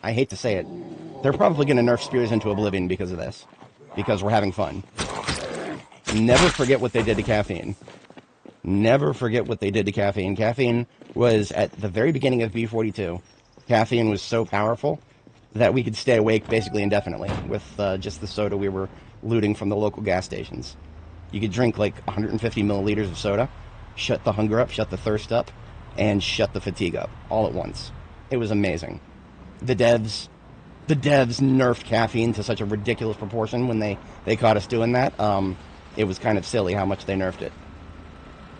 I hate to say it, they're probably going to nerf spears into oblivion because of this. Because we're having fun. Never forget what they did to caffeine. Never forget what they did to caffeine. Caffeine was, at the very beginning of B42, caffeine was so powerful that we could stay awake basically indefinitely with just the soda we were looting from the local gas stations. You could drink like 150 milliliters of soda, shut the hunger up, shut the thirst up, and shut the fatigue up all at once. It was amazing. The devs nerfed caffeine to such a ridiculous proportion when they caught us doing that. It was kind of silly how much they nerfed it.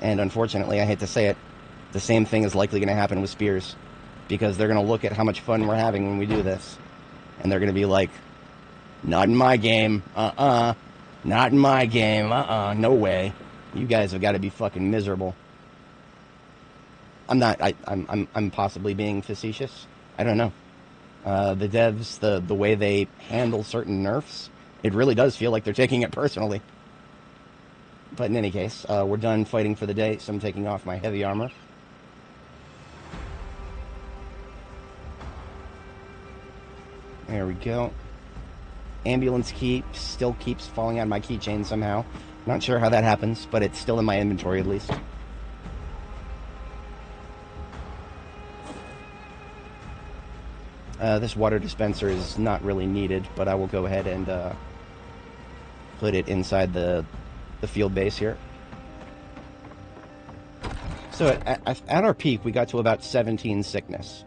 And unfortunately, I hate to say it, the same thing is likely going to happen with spears. Because they're going to look at how much fun we're having when we do this. And they're going to be like, not in my game. Not in my game. No way. You guys have got to be fucking miserable. I'm possibly being facetious. I don't know. The devs, the way they handle certain nerfs, it really does feel like they're taking it personally. But in any case, we're done fighting for the day, so I'm taking off my heavy armor. There we go. Ambulance key still keeps falling out of my keychain somehow. Not sure how that happens, but it's still in my inventory at least. This water dispenser is not really needed, but I will go ahead and put it inside the field base here. So at our peak, we got to about 17 sickness.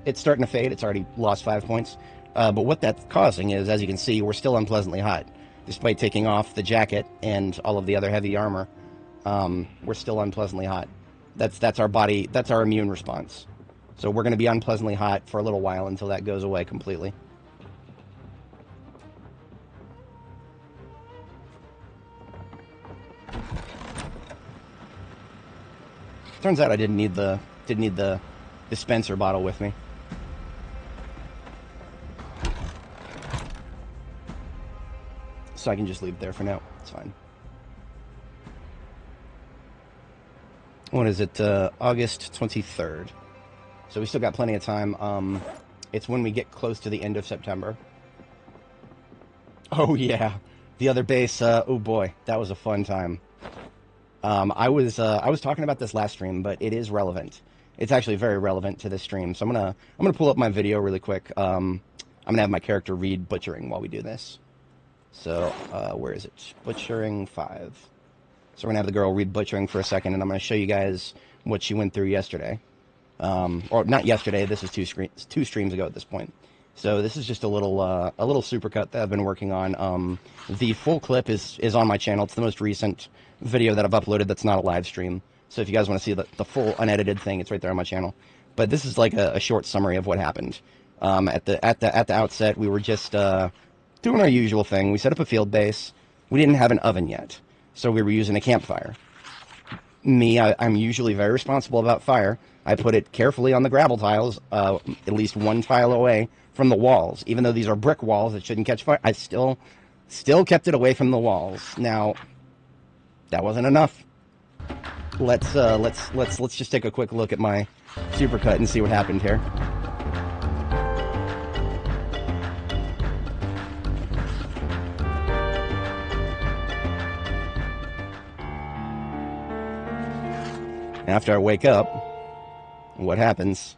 It's starting to fade. It's already lost 5 points. But what that's causing is, as you can see, we're still unpleasantly hot. Despite taking off the jacket and all of the other heavy armor, we're still unpleasantly hot. That's our body, that's our immune response. So we're going to be unpleasantly hot for a little while until that goes away completely. Turns out I didn't need the dispenser bottle with me. So I can just leave it there for now. It's fine. What is it? August 23rd. So we still got plenty of time. It's when we get close to the end of September. Oh yeah, the other base. Oh boy, that was a fun time. I was talking about this last stream, but it is relevant. It's actually very relevant to this stream. So I'm gonna pull up my video really quick. I'm gonna have my character read butchering while we do this. So where is it? Butchering 5. So we're gonna have the girl read butchering for a second, and I'm gonna show you guys what she went through yesterday. Or not yesterday. This is two streams ago at this point. So this is just a little supercut that I've been working on. The full clip is on my channel. It's the most recent video that I've uploaded that's not a live stream. So if you guys want to see the full unedited thing, it's right there on my channel. But this is like a short summary of what happened. At the outset, we were just doing our usual thing. We set up a field base. We didn't have an oven yet, so we were using a campfire. I'm usually very responsible about fire. I put it carefully on the gravel tiles, at least one tile away from the walls. Even though these are brick walls that shouldn't catch fire, I still kept it away from the walls. Now, that wasn't enough. Let's just take a quick look at my supercut and see what happened here. After I wake up, what happens?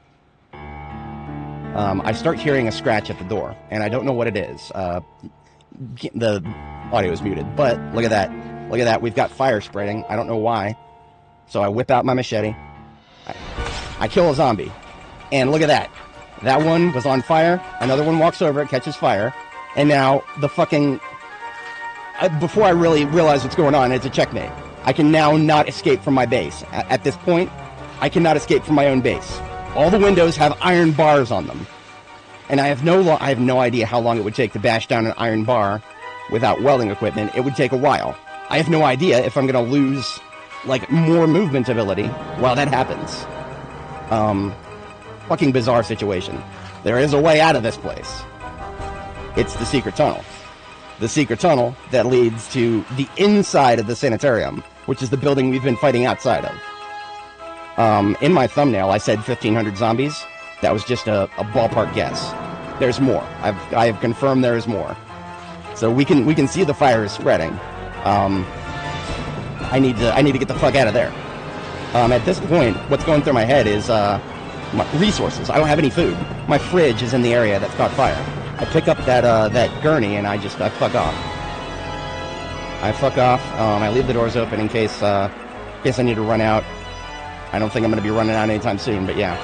I start hearing a scratch at the door, and I don't know what it is. The audio is muted, but look at that. Look at that. We've got fire spreading. I don't know why. So I whip out my machete. I kill a zombie. And look at that. That one was on fire. Another one walks over, it catches fire. And now the fucking... before I really realize what's going on, it's a checkmate. I can now not escape from my base. At this point, I cannot escape from my own base. All the windows have iron bars on them. And I have no idea how long it would take to bash down an iron bar without welding equipment. It would take a while. I have no idea if I'm going to lose, like, more movement ability while that happens. Fucking bizarre situation. There is a way out of this place. It's the secret tunnel. The secret tunnel that leads to the inside of the Sanatorium, which is the building we've been fighting outside of. In my thumbnail, I said 1,500 zombies. That was just a ballpark guess. There's more. I have confirmed there is more. So we can see the fire is spreading. I need to get the fuck out of there. At this point, what's going through my head is my resources. I don't have any food. My fridge is in the area that's caught fire. I pick up that gurney and I fuck off. I leave the doors open in case I need to run out. I don't think I'm going to be running out anytime soon, but yeah.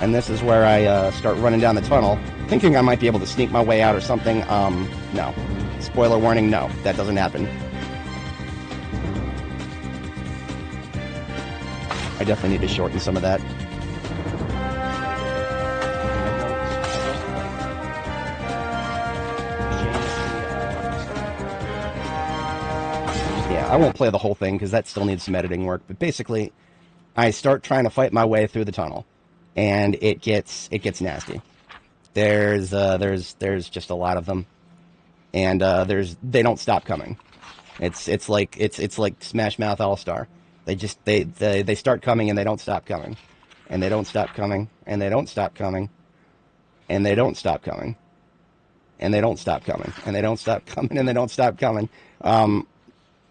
And this is where I start running down the tunnel, thinking I might be able to sneak my way out or something. No. Spoiler warning, no. That doesn't happen. I definitely need to shorten some of that. Yeah, I won't play the whole thing because that still needs some editing work. But basically, I start trying to fight my way through the tunnel, and it gets nasty. There's just a lot of them, and they don't stop coming. It's like Smash Mouth All Star. They start coming and they don't stop coming, and they don't stop coming, and they don't stop coming, and they don't stop coming, and they don't stop coming, and they don't stop coming, and they don't stop coming.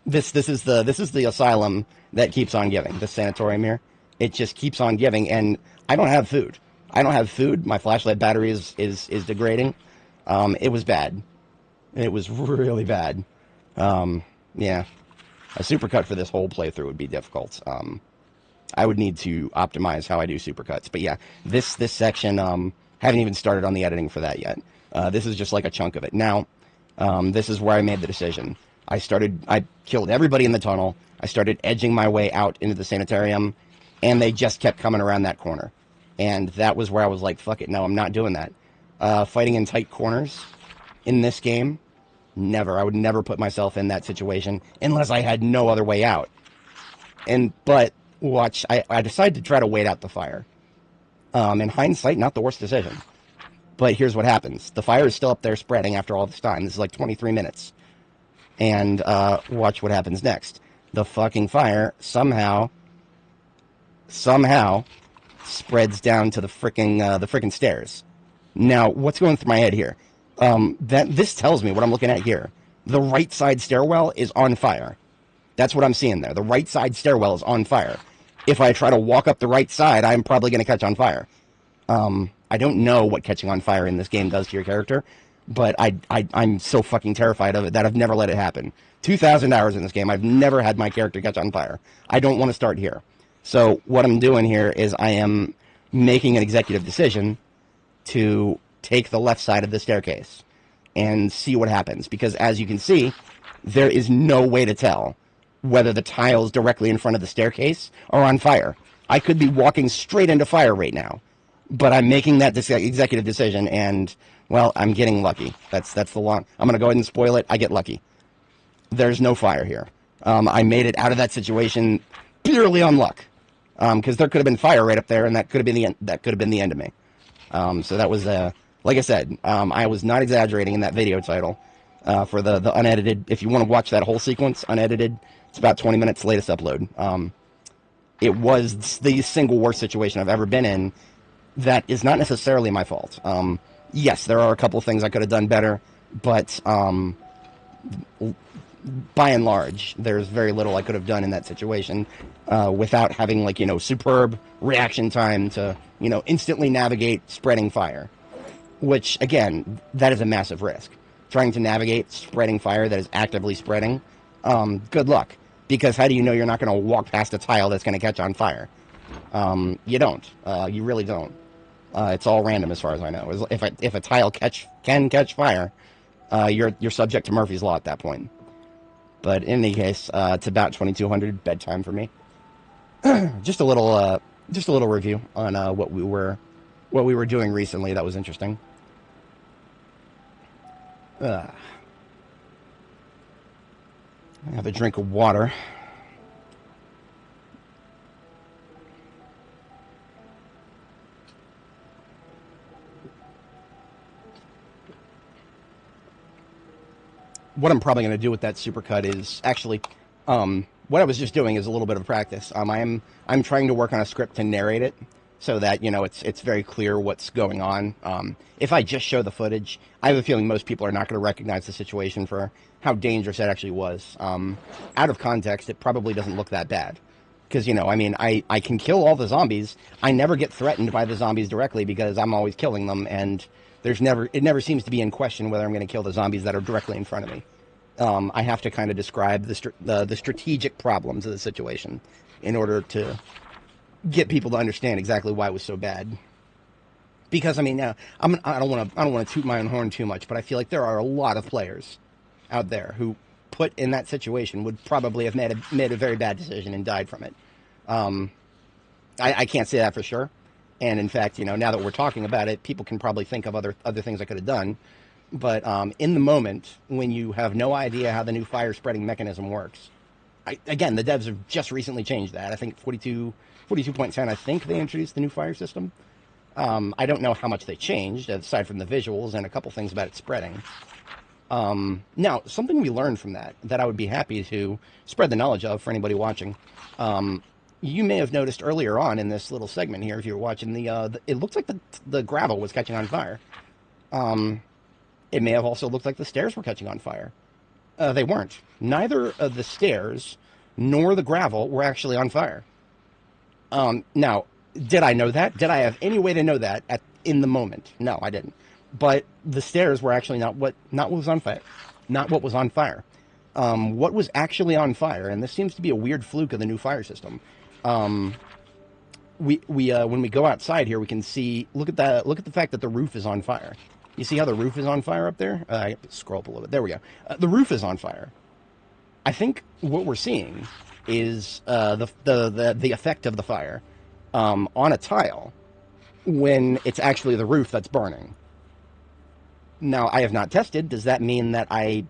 This is the asylum that keeps on giving. The sanatorium here, it just keeps on giving, and I don't have food. My flashlight battery is degrading. It was bad. It was really bad. Yeah. A supercut for this whole playthrough would be difficult. I would need to optimize how I do supercuts. But yeah, this section, haven't even started on the editing for that yet. This is just like a chunk of it. Now, this is where I made the decision. I killed everybody in the tunnel. I started edging my way out into the Sanatorium, and they just kept coming around that corner. And that was where I was like, fuck it, no, I'm not doing that. Fighting in tight corners in this game, never. I would never put myself in that situation unless I had no other way out. But watch, I decided to try to wait out the fire. In hindsight, not the worst decision. But here's what happens. The fire is still up there spreading after all this time. This is like 23 minutes. And watch what happens next. The fucking fire somehow spreads down to the frickin' stairs. Now, what's going through my head here? This tells me what I'm looking at here. The right side stairwell is on fire. That's what I'm seeing there. The right side stairwell is on fire. If I try to walk up the right side, I'm probably going to catch on fire. I don't know what catching on fire in this game does to your character, but I'm so fucking terrified of it that I've never let it happen. 2,000 hours in this game, I've never had my character catch on fire. I don't want to start here. So what I'm doing here is I am making an executive decision to take the left side of the staircase and see what happens. Because as you can see, there is no way to tell whether the tiles directly in front of the staircase are on fire. I could be walking straight into fire right now, but I'm making that executive decision, and, well, I'm getting lucky. That's the long... I'm going to go ahead and spoil it. I get lucky. There's no fire here. I made it out of that situation purely on luck, because there could have been fire right up there, and that could have been the end of me. So that was, like I said, I was not exaggerating in that video title for the unedited. If you want to watch that whole sequence unedited, it's about 20 minutes latest upload. It was the single worst situation I've ever been in. That is not necessarily my fault. Yes, there are a couple things I could have done better, but by and large, there's very little I could have done in that situation without having, like, superb reaction time to, instantly navigate spreading fire. Which, again, that is a massive risk. Trying to navigate spreading fire that is actively spreading, good luck. Because how do you know you're not going to walk past a tile that's going to catch on fire? You don't. You really don't. It's all random as far as I know. If a tile can catch fire, you're subject to Murphy's Law at that point. But in any case, it's about 2200 bedtime for me. Just a little review on what we were doing recently. That was interesting. I have a drink of water. What I'm probably going to do with that supercut is actually, what I was just doing is a little bit of practice. I'm trying to work on a script to narrate it so that, it's very clear what's going on. If I just show the footage, I have a feeling most people are not going to recognize the situation for how dangerous it actually was. Out of context, it probably doesn't look that bad. Because, I can kill all the zombies. I never get threatened by the zombies directly because I'm always killing them, and it never seems to be in question whether I'm going to kill the zombies that are directly in front of me. I have to kind of describe the strategic problems of the situation in order to get people to understand exactly why it was so bad. Because, I don't want to toot my own horn too much, but I feel like there are a lot of players out there who, put in that situation, would probably have made a very bad decision and died from it. I can't say that for sure. And in fact, now that we're talking about it, people can probably think of other things I could have done. But in the moment, when you have no idea how the new fire spreading mechanism works, again, the devs have just recently changed that. I think 42.10, I think they introduced the new fire system. I don't know how much they changed, aside from the visuals and a couple things about it spreading. Now, something we learned from that I would be happy to spread the knowledge of for anybody watching. You may have noticed earlier on in this little segment here, if you were watching, it looked like the gravel was catching on fire. It may have also looked like the stairs were catching on fire. They weren't. Neither of the stairs nor the gravel were actually on fire. Now, did I know that? Did I have any way to know that in the moment? No, I didn't. But the stairs were actually not what was on fire. Not what was on fire. What was actually on fire, and this seems to be a weird fluke of the new fire system. When we go outside here, we can see. Look at the fact that the roof is on fire. You see how the roof is on fire up there? I have to scroll up a little bit. There we go. The roof is on fire. I think what we're seeing is the effect of the fire on a tile when it's actually the roof that's burning. Now, I have not tested. Does that mean that I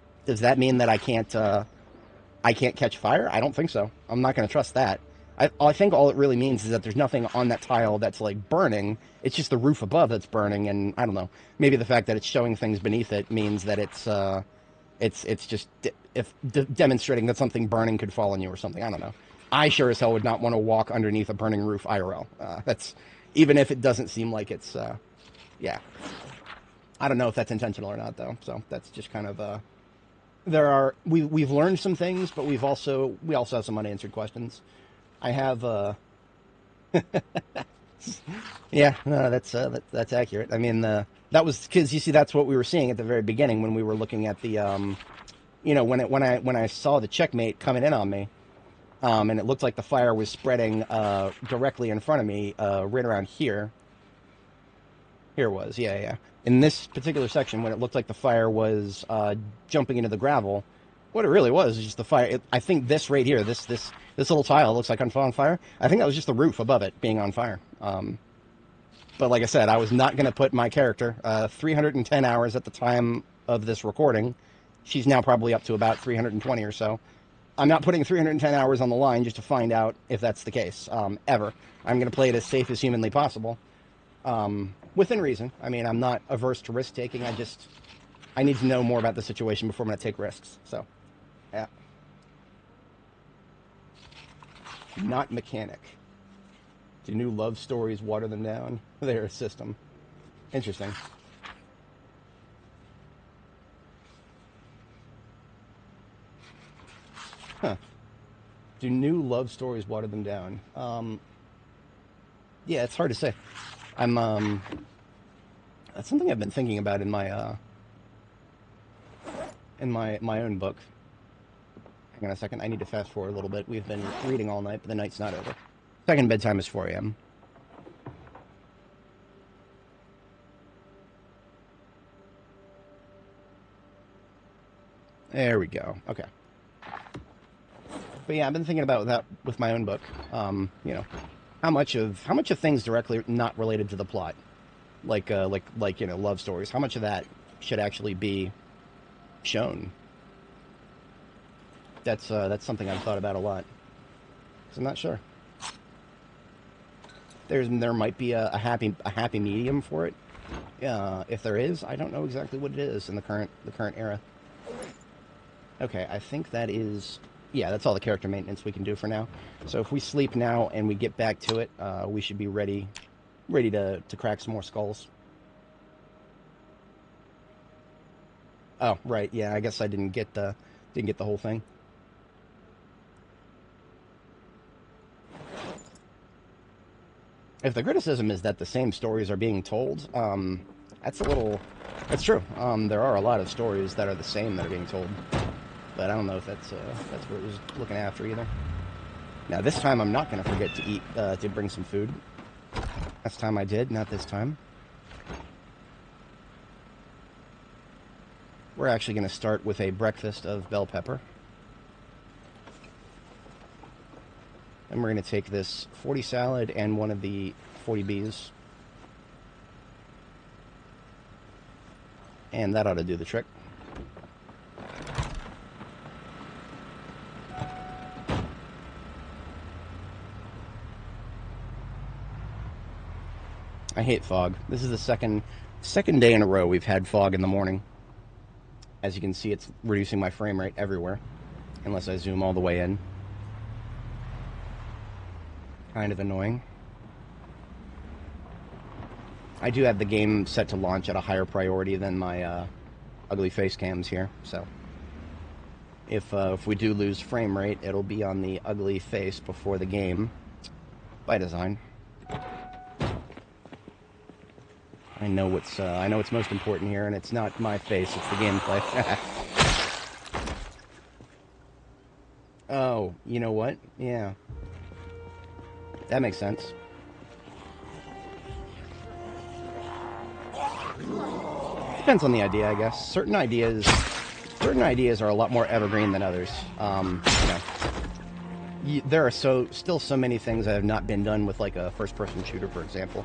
can't catch fire? I don't think so. I'm not going to trust that. I think all it really means is that there's nothing on that tile that's like burning. It's just the roof above that's burning, and I don't know. Maybe the fact that it's showing things beneath it means that it's just demonstrating that something burning could fall on you or something. I don't know. I sure as hell would not want to walk underneath a burning roof IRL. That's even if it doesn't seem like it's yeah. I don't know if that's intentional or not though. So that's just kind of we've learned some things, but we also have some unanswered questions. I have yeah, no, that's accurate. I mean, that was because you see that's what we were seeing at the very beginning when we were looking at the when I saw the checkmate coming in on me, and it looked like the fire was spreading directly in front of me, right around here. Here it was, yeah. In this particular section, when it looked like the fire was jumping into the gravel, what it really was just the fire. I think this right here, this little tile looks like on fire. I think that was just the roof above it being on fire. But like I said, I was not going to put my character 310 hours at the time of this recording. She's now probably up to about 320 or so. I'm not putting 310 hours on the line just to find out if that's the case, ever. I'm going to play it as safe as humanly possible. Within reason. I mean, I'm not averse to risk-taking. I need to know more about the situation before I'm going to take risks. So, yeah. Not mechanic. Do new love stories water them down? They're a system. Interesting. Huh. Do new love stories water them down? Yeah, it's hard to say. That's something I've been thinking about in my my own book. Hang on a second, I need to fast forward a little bit. We've been reading all night, but the night's not over. Second bedtime is 4 a.m. There we go. Okay. But yeah, I've been thinking about that with my own book. How much of things directly not related to the plot, like love stories, how much of that should actually be shown? That's something I've thought about a lot. 'Cause I'm not sure. There might be a happy medium for it. If there is, I don't know exactly what it is in the current era. Okay, I think that is. Yeah, that's all the character maintenance we can do for now. So if we sleep now and we get back to it, we should be ready to crack some more skulls. Oh, right. Yeah, I guess I didn't get the whole thing. If the criticism is that the same stories are being told, that's true. There are a lot of stories that are the same that are being told. But I don't know if that's what it was looking after either. Now this time I'm not going to forget to eat, to bring some food. Last time I did, not this time. We're actually going to start with a breakfast of bell pepper. And we're going to take this 40 salad and one of the 40 Bs. And that ought to do the trick. I hate fog. This is the second day in a row we've had fog in the morning. As you can see, it's reducing my frame rate everywhere, unless I zoom all the way in. Kind of annoying. I do have the game set to launch at a higher priority than my ugly face cams here, so if we do lose frame rate, it'll be on the ugly face before the game, by design. I know what's most important here, and it's not my face, it's the gameplay. Oh, you know what? Yeah. That makes sense. Depends on the idea, I guess. Certain ideas are a lot more evergreen than others. There are still so many things that have not been done with, like, a first-person shooter, for example.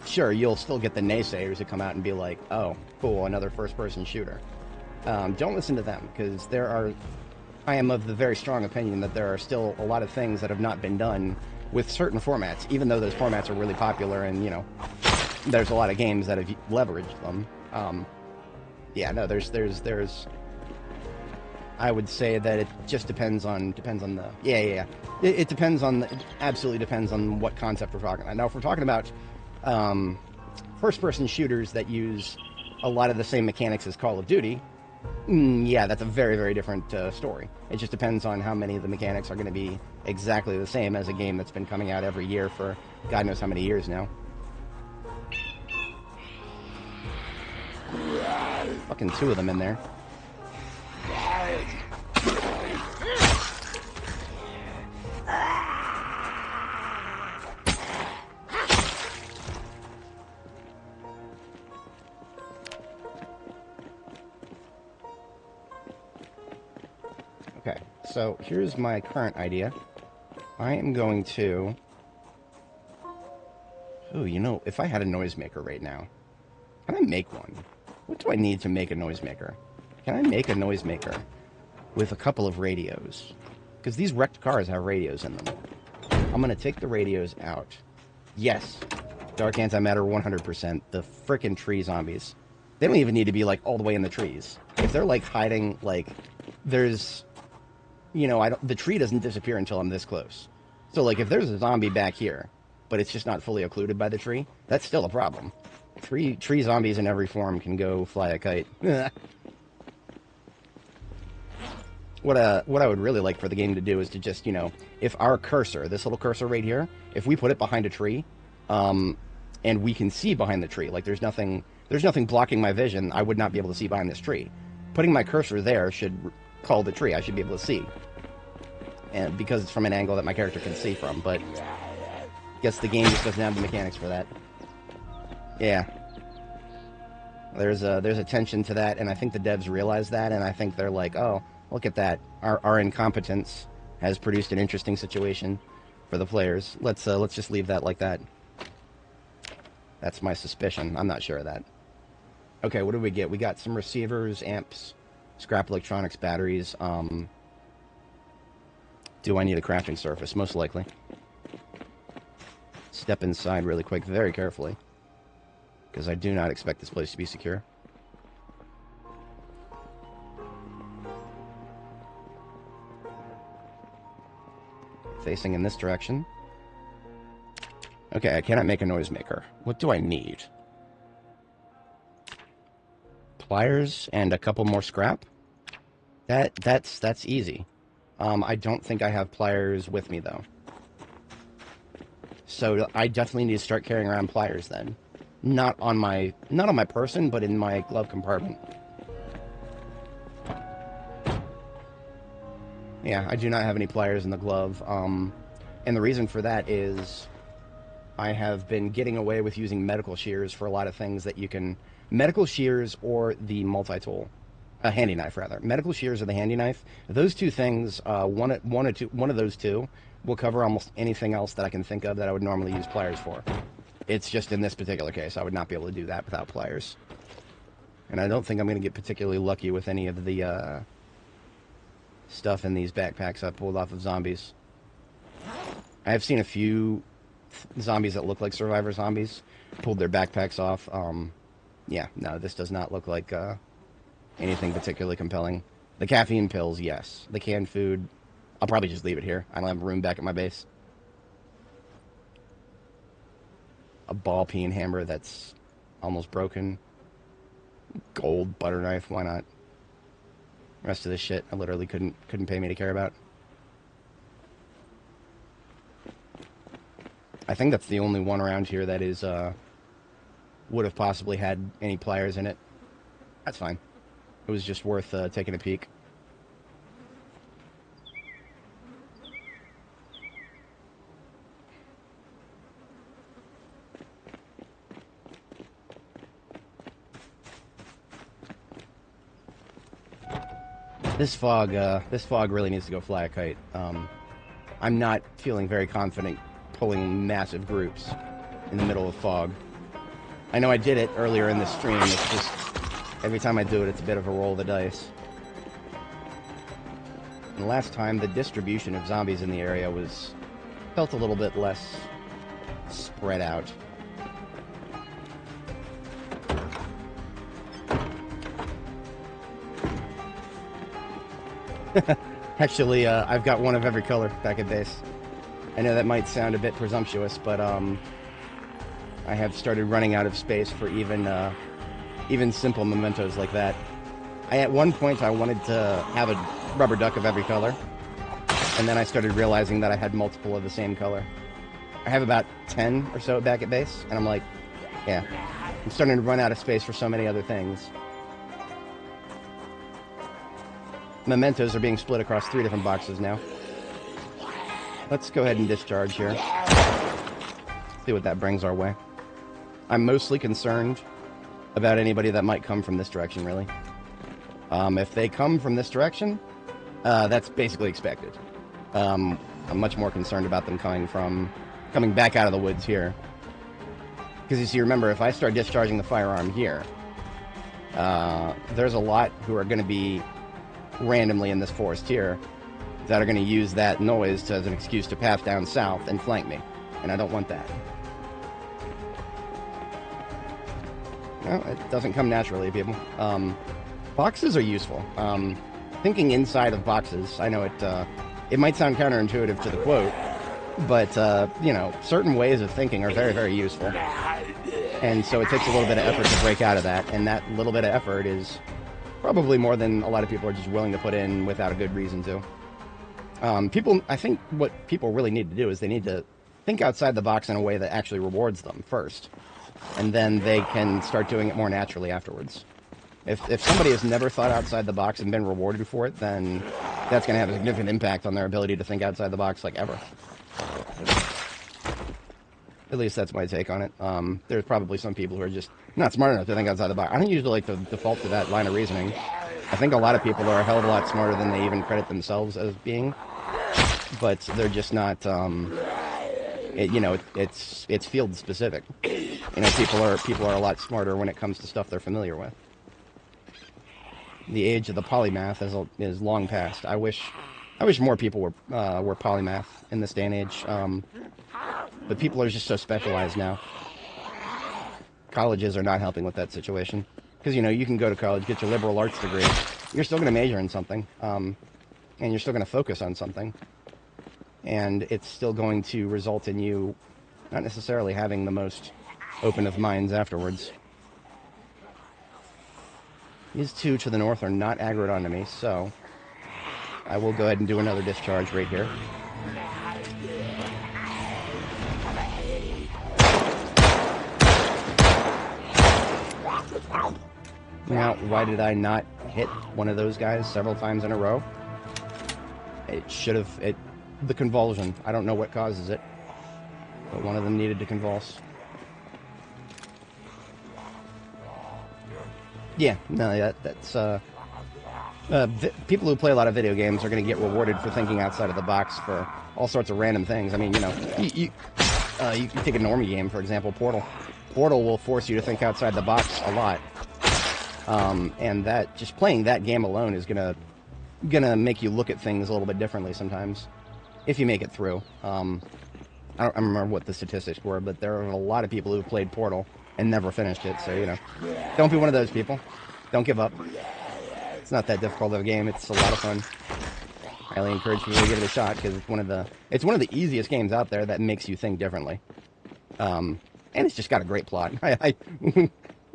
Sure, you'll still get the naysayers who come out and be like, oh, cool, another first-person shooter. Don't listen to them, because I am of the very strong opinion that there are still a lot of things that have not been done with certain formats, even though those formats are really popular and, there's a lot of games that have leveraged them. Yeah, no, there's I would say that it just depends on the... Yeah. It absolutely depends on what concept we're talking about. Now, if we're talking about first-person shooters that use a lot of the same mechanics as Call of Duty, Yeah, that's a very, very different story. It just depends on how many of the mechanics are going to be exactly the same as a game that's been coming out every year for God knows how many years now. Fucking two of them in there. Okay, so here's my current idea. I am going to... Ooh, you know, if I had a noisemaker right now, can I make one? What do I need to make a noisemaker? Can I make a noisemaker with a couple of radios? Because these wrecked cars have radios in them. I'm going to take the radios out. Yes, dark antimatter 100%. The frickin' tree zombies. They don't even need to be, like, all the way in the trees. If they're, like, hiding, like, there's... You know, the tree doesn't disappear until I'm this close. So, like, if there's a zombie back here, but it's just not fully occluded by the tree, that's still a problem. Tree zombies in every form can go fly a kite. What I would really like for the game to do is to just, you know, if our cursor, this little cursor right here, if we put it behind a tree, and we can see behind the tree, like there's nothing blocking my vision, I would not be able to see behind this tree. Putting my cursor there should call the tree, I should be able to see. And because it's from an angle that my character can see from, but I guess the game just doesn't have the mechanics for that. Yeah. There's a tension to that, and I think the devs realize that, and I think they're like, oh, look at that. Our incompetence has produced an interesting situation for the players. Let's just leave that like that. That's my suspicion. I'm not sure of that. Okay, what do we get? We got some receivers, amps, scrap electronics, batteries. Do I need a crafting surface? Most likely. Step inside really quick, very carefully, because I do not expect this place to be secure. Facing in this direction. Okay, I cannot make a noisemaker. What do I need? Pliers and a couple more scrap? That's easy. I don't think I have pliers with me, though. So I definitely need to start carrying around pliers, then. Not on my person, but in my glove compartment. Yeah, I do not have any pliers in the glove. And the reason for that is I have been getting away with using medical shears for a lot of things that you can... Medical shears or the multi-tool. A handy knife, rather. Medical shears or the handy knife. Those two things, one of those two will cover almost anything else that I can think of that I would normally use pliers for. It's just in this particular case, I would not be able to do that without pliers. And I don't think I'm going to get particularly lucky with any of the stuff in these backpacks I pulled off of zombies. I have seen a few zombies that look like survivor zombies pulled their backpacks off. Yeah, no, this does not look like anything particularly compelling. The caffeine pills, yes. The canned food, I'll probably just leave it here. I don't have room back at my base. A ball peen hammer that's almost broken. Gold butter knife, why not? The rest of this shit I literally couldn't pay me to care about. I think that's the only one around here that is would have possibly had any pliers in it. That's fine. It was just worth taking a peek. This fog really needs to go fly a kite. I'm not feeling very confident pulling massive groups in the middle of fog. I know I did it earlier in the stream, it's just, every time I do it, it's a bit of a roll of the dice. And last time, the distribution of zombies in the area felt a little bit less spread out. Actually, I've got one of every color back at base. I know that might sound a bit presumptuous, but I have started running out of space for even simple mementos like that. At one point I wanted to have a rubber duck of every color, and then I started realizing that I had multiple of the same color. I have about 10 or so back at base, and I'm like, yeah, I'm starting to run out of space for so many other things. Mementos are being split across 3 different boxes now. Let's go ahead and discharge here. See what that brings our way. I'm mostly concerned about anybody that might come from this direction, really. If they come from this direction, that's basically expected. I'm much more concerned about them coming back out of the woods here. Because you see, remember, if I start discharging the firearm here, there's a lot who are going to be randomly in this forest here that are going to use that noise as an excuse to path down south and flank me. And I don't want that. No, it doesn't come naturally, people. Boxes are useful. Thinking inside of boxes, I know it might sound counterintuitive to the quote, but, you know, certain ways of thinking are very, very useful. And so it takes a little bit of effort to break out of that, and that little bit of effort is probably more than a lot of people are just willing to put in without a good reason to. I think what people really need to do is they need to think outside the box in a way that actually rewards them first, and then they can start doing it more naturally afterwards. If somebody has never thought outside the box and been rewarded for it, then that's going to have a significant impact on their ability to think outside the box, like, ever. At least that's my take on it. There's probably some people who are just not smart enough to think outside the box. I don't usually like to default to that line of reasoning. I think a lot of people are a hell of a lot smarter than they even credit themselves as being, but they're just not. It's field specific. You know, people are a lot smarter when it comes to stuff they're familiar with. The age of the polymath is long past. I wish more people were polymath in this day and age. But people are just so specialized now. Colleges are not helping with that situation. Because, you know, you can go to college, get your liberal arts degree. You're still going to major in something. And you're still going to focus on something. And it's still going to result in you not necessarily having the most open of minds afterwards. These 2 to the north are not aggroed onto me, so I will go ahead and do another discharge right here. Now, why did I not hit one of those guys several times in a row? It should have... The convulsion. I don't know what causes it, but one of them needed to convulse. Yeah, no, that's... people who play a lot of video games are going to get rewarded for thinking outside of the box for all sorts of random things. I mean, you know, you take a normie game, for example, Portal. Portal will force you to think outside the box a lot. And that, just playing that game alone is gonna make you look at things a little bit differently sometimes, if you make it through. I don't remember what the statistics were, but there are a lot of people who played Portal and never finished it, so, you know, don't be one of those people. Don't give up. It's not that difficult of a game. It's a lot of fun. I highly encourage you to give it a shot, because it's one of the easiest games out there that makes you think differently. And it's just got a great plot.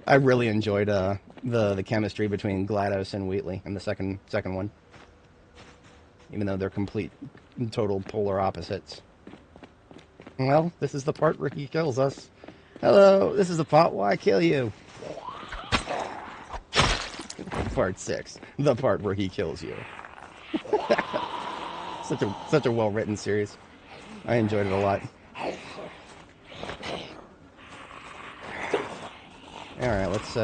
I really enjoyed the chemistry between GLaDOS and Wheatley in the second one, even though they're complete and total polar opposites. Well, this is the part where he kills us. Hello, this is the part where I kill you. Part 6, the part where he kills you. Such a well-written series. I enjoyed it a lot. Alright, let's,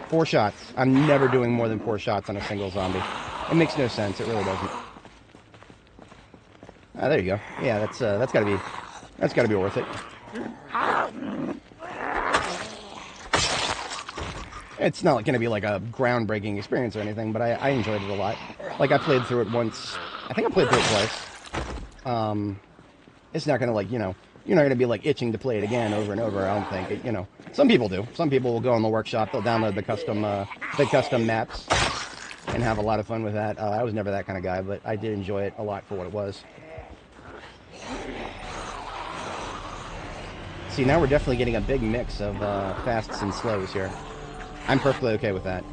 4 shots. I'm never doing more than 4 shots on a single zombie. It makes no sense. It really doesn't. Ah, there you go. Yeah, that's gotta be worth it. It's not going to be like a groundbreaking experience or anything, but I enjoyed it a lot. Like, I played through it once. I think I played through it twice. It's not going to, like, you know, you're not going to be, like, itching to play it again over and over, I don't think. You know, some people do. Some people will go in the workshop, they'll download the custom maps and have a lot of fun with that. I was never that kind of guy, but I did enjoy it a lot for what it was. See, now we're definitely getting a big mix of fasts and slows here. I'm perfectly okay with that.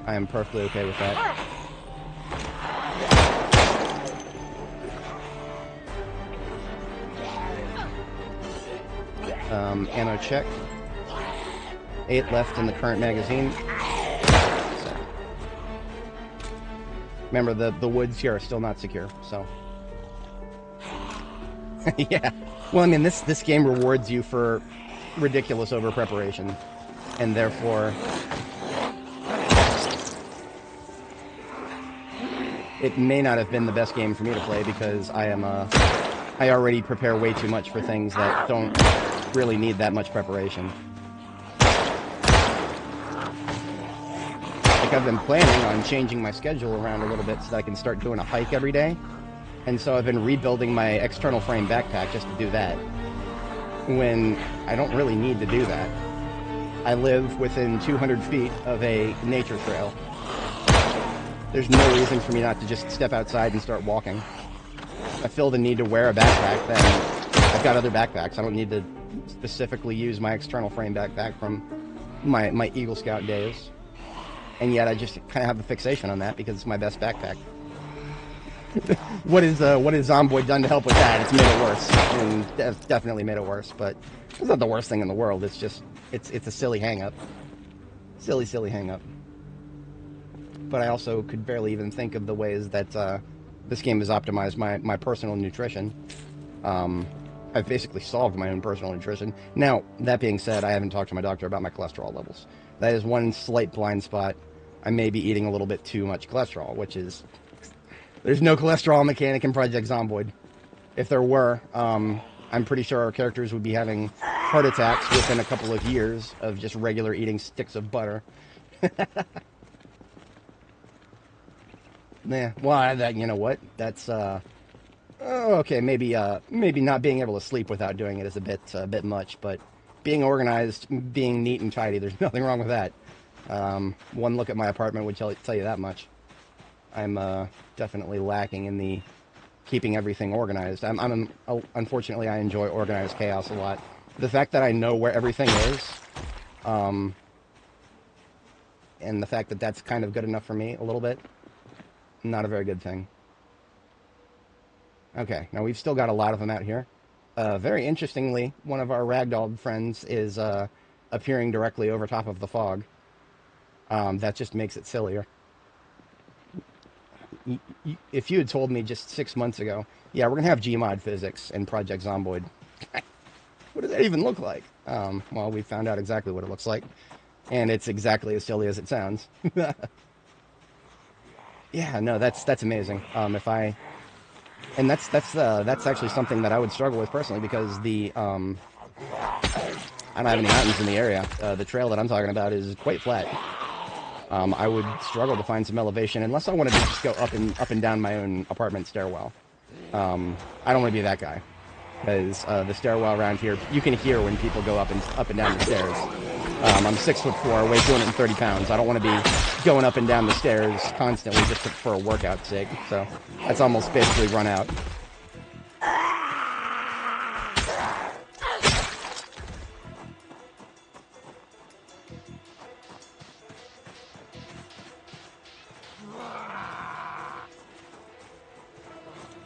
I am perfectly okay with that. Ammo check. 8 left in the current magazine. So. Remember, the woods here are still not secure, so... Yeah. Well, I mean, this game rewards you for ridiculous over-preparation. And therefore... it may not have been the best game for me to play because I already prepare way too much for things that don't really need that much preparation. Like, I've been planning on changing my schedule around a little bit so that I can start doing a hike every day. And so I've been rebuilding my external frame backpack just to do that. When I don't really need to do that. I live within 200 feet of a nature trail. There's no reason for me not to just step outside and start walking. If I feel the need to wear a backpack, then I've got other backpacks. I don't need to specifically use my external frame backpack from my Eagle Scout days. And yet I just kind of have a fixation on that because it's my best backpack. What is Zomboid done to help with that? It's made it worse. And it's definitely made it worse, but it's not the worst thing in the world. It's just, it's a silly hang-up. Silly hang-up. But I also could barely even think of the ways that this game has optimized my personal nutrition. I've basically solved my own personal nutrition. Now, that being said, I haven't talked to my doctor about my cholesterol levels. That is one slight blind spot. I may be eating a little bit too much cholesterol, which is... There's no cholesterol mechanic in Project Zomboid. If there were, I'm pretty sure our characters would be having heart attacks within a couple of years of just regular eating sticks of butter. Yeah, well, that, you know what? That's, okay, maybe not being able to sleep without doing it is a bit much, but being organized, being neat and tidy, there's nothing wrong with that. One look at my apartment would tell you that much. I'm, definitely lacking in the keeping everything organized. Unfortunately, I enjoy organized chaos a lot. The fact that I know where everything is, and the fact that that's kind of good enough for me a little bit, not a very good thing. Okay, now we've still got a lot of them out here. Very interestingly, one of our ragdoll friends is appearing directly over top of the fog. That just makes it sillier. If you had told me just 6 months ago, yeah, we're going to have Gmod physics in Project Zomboid. What does that even look like? Well, we found out exactly what it looks like. And it's exactly as silly as it sounds. Yeah, no, that's amazing. And that's actually something that I would struggle with personally because I don't have any mountains in the area. The trail that I'm talking about is quite flat. I would struggle to find some elevation unless I wanted to just go up and down my own apartment stairwell. I don't want to be that guy because the stairwell around here, you can hear when people go up and down the stairs. I'm 6'4", weigh 230 pounds. I don't want to be going up and down the stairs constantly just for a workout's sake. So that's almost basically run out.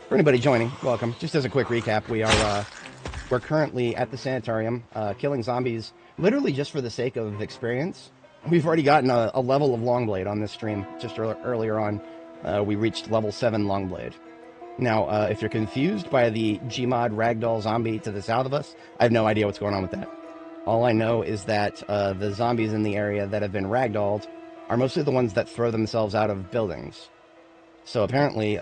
For anybody joining, welcome. Just as a quick recap, we're currently at the Sanatorium, killing zombies literally just for the sake of experience. We've already gotten a level of Longblade on this stream. Just earlier on, we reached level 7 Longblade. Now, if you're confused by the Gmod ragdoll zombie to the south of us, I have no idea what's going on with that. All I know is that the zombies in the area that have been ragdolled are mostly the ones that throw themselves out of buildings. So apparently,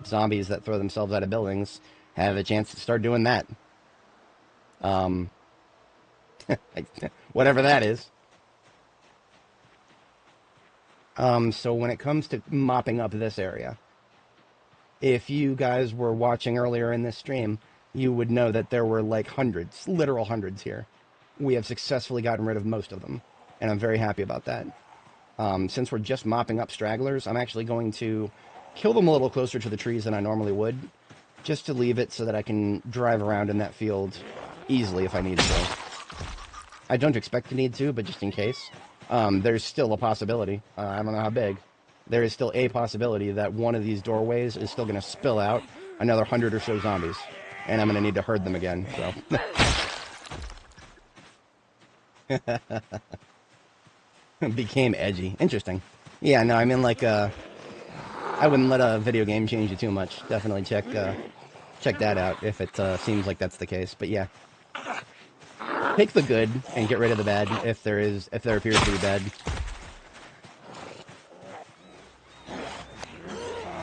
zombies that throw themselves out of buildings have a chance to start doing that. Whatever that is. So when it comes to mopping up this area, if you guys were watching earlier in this stream, you would know that there were like hundreds, literal hundreds here. We have successfully gotten rid of most of them, and I'm very happy about that. Since we're just mopping up stragglers, I'm actually going to kill them a little closer to the trees than I normally would, just to leave it so that I can drive around in that field easily if I need to. I don't expect to need to, but just in case. There's still a possibility. I don't know how big. There is still a possibility that one of these doorways is still going to spill out another 100 or so zombies. And I'm going to need to herd them again, so... Became edgy. Interesting. Yeah, no, I mean, like, I wouldn't let a video game change you too much. Definitely check that out if it seems like that's the case. But yeah, take the good and get rid of the bad if there appears to be bad.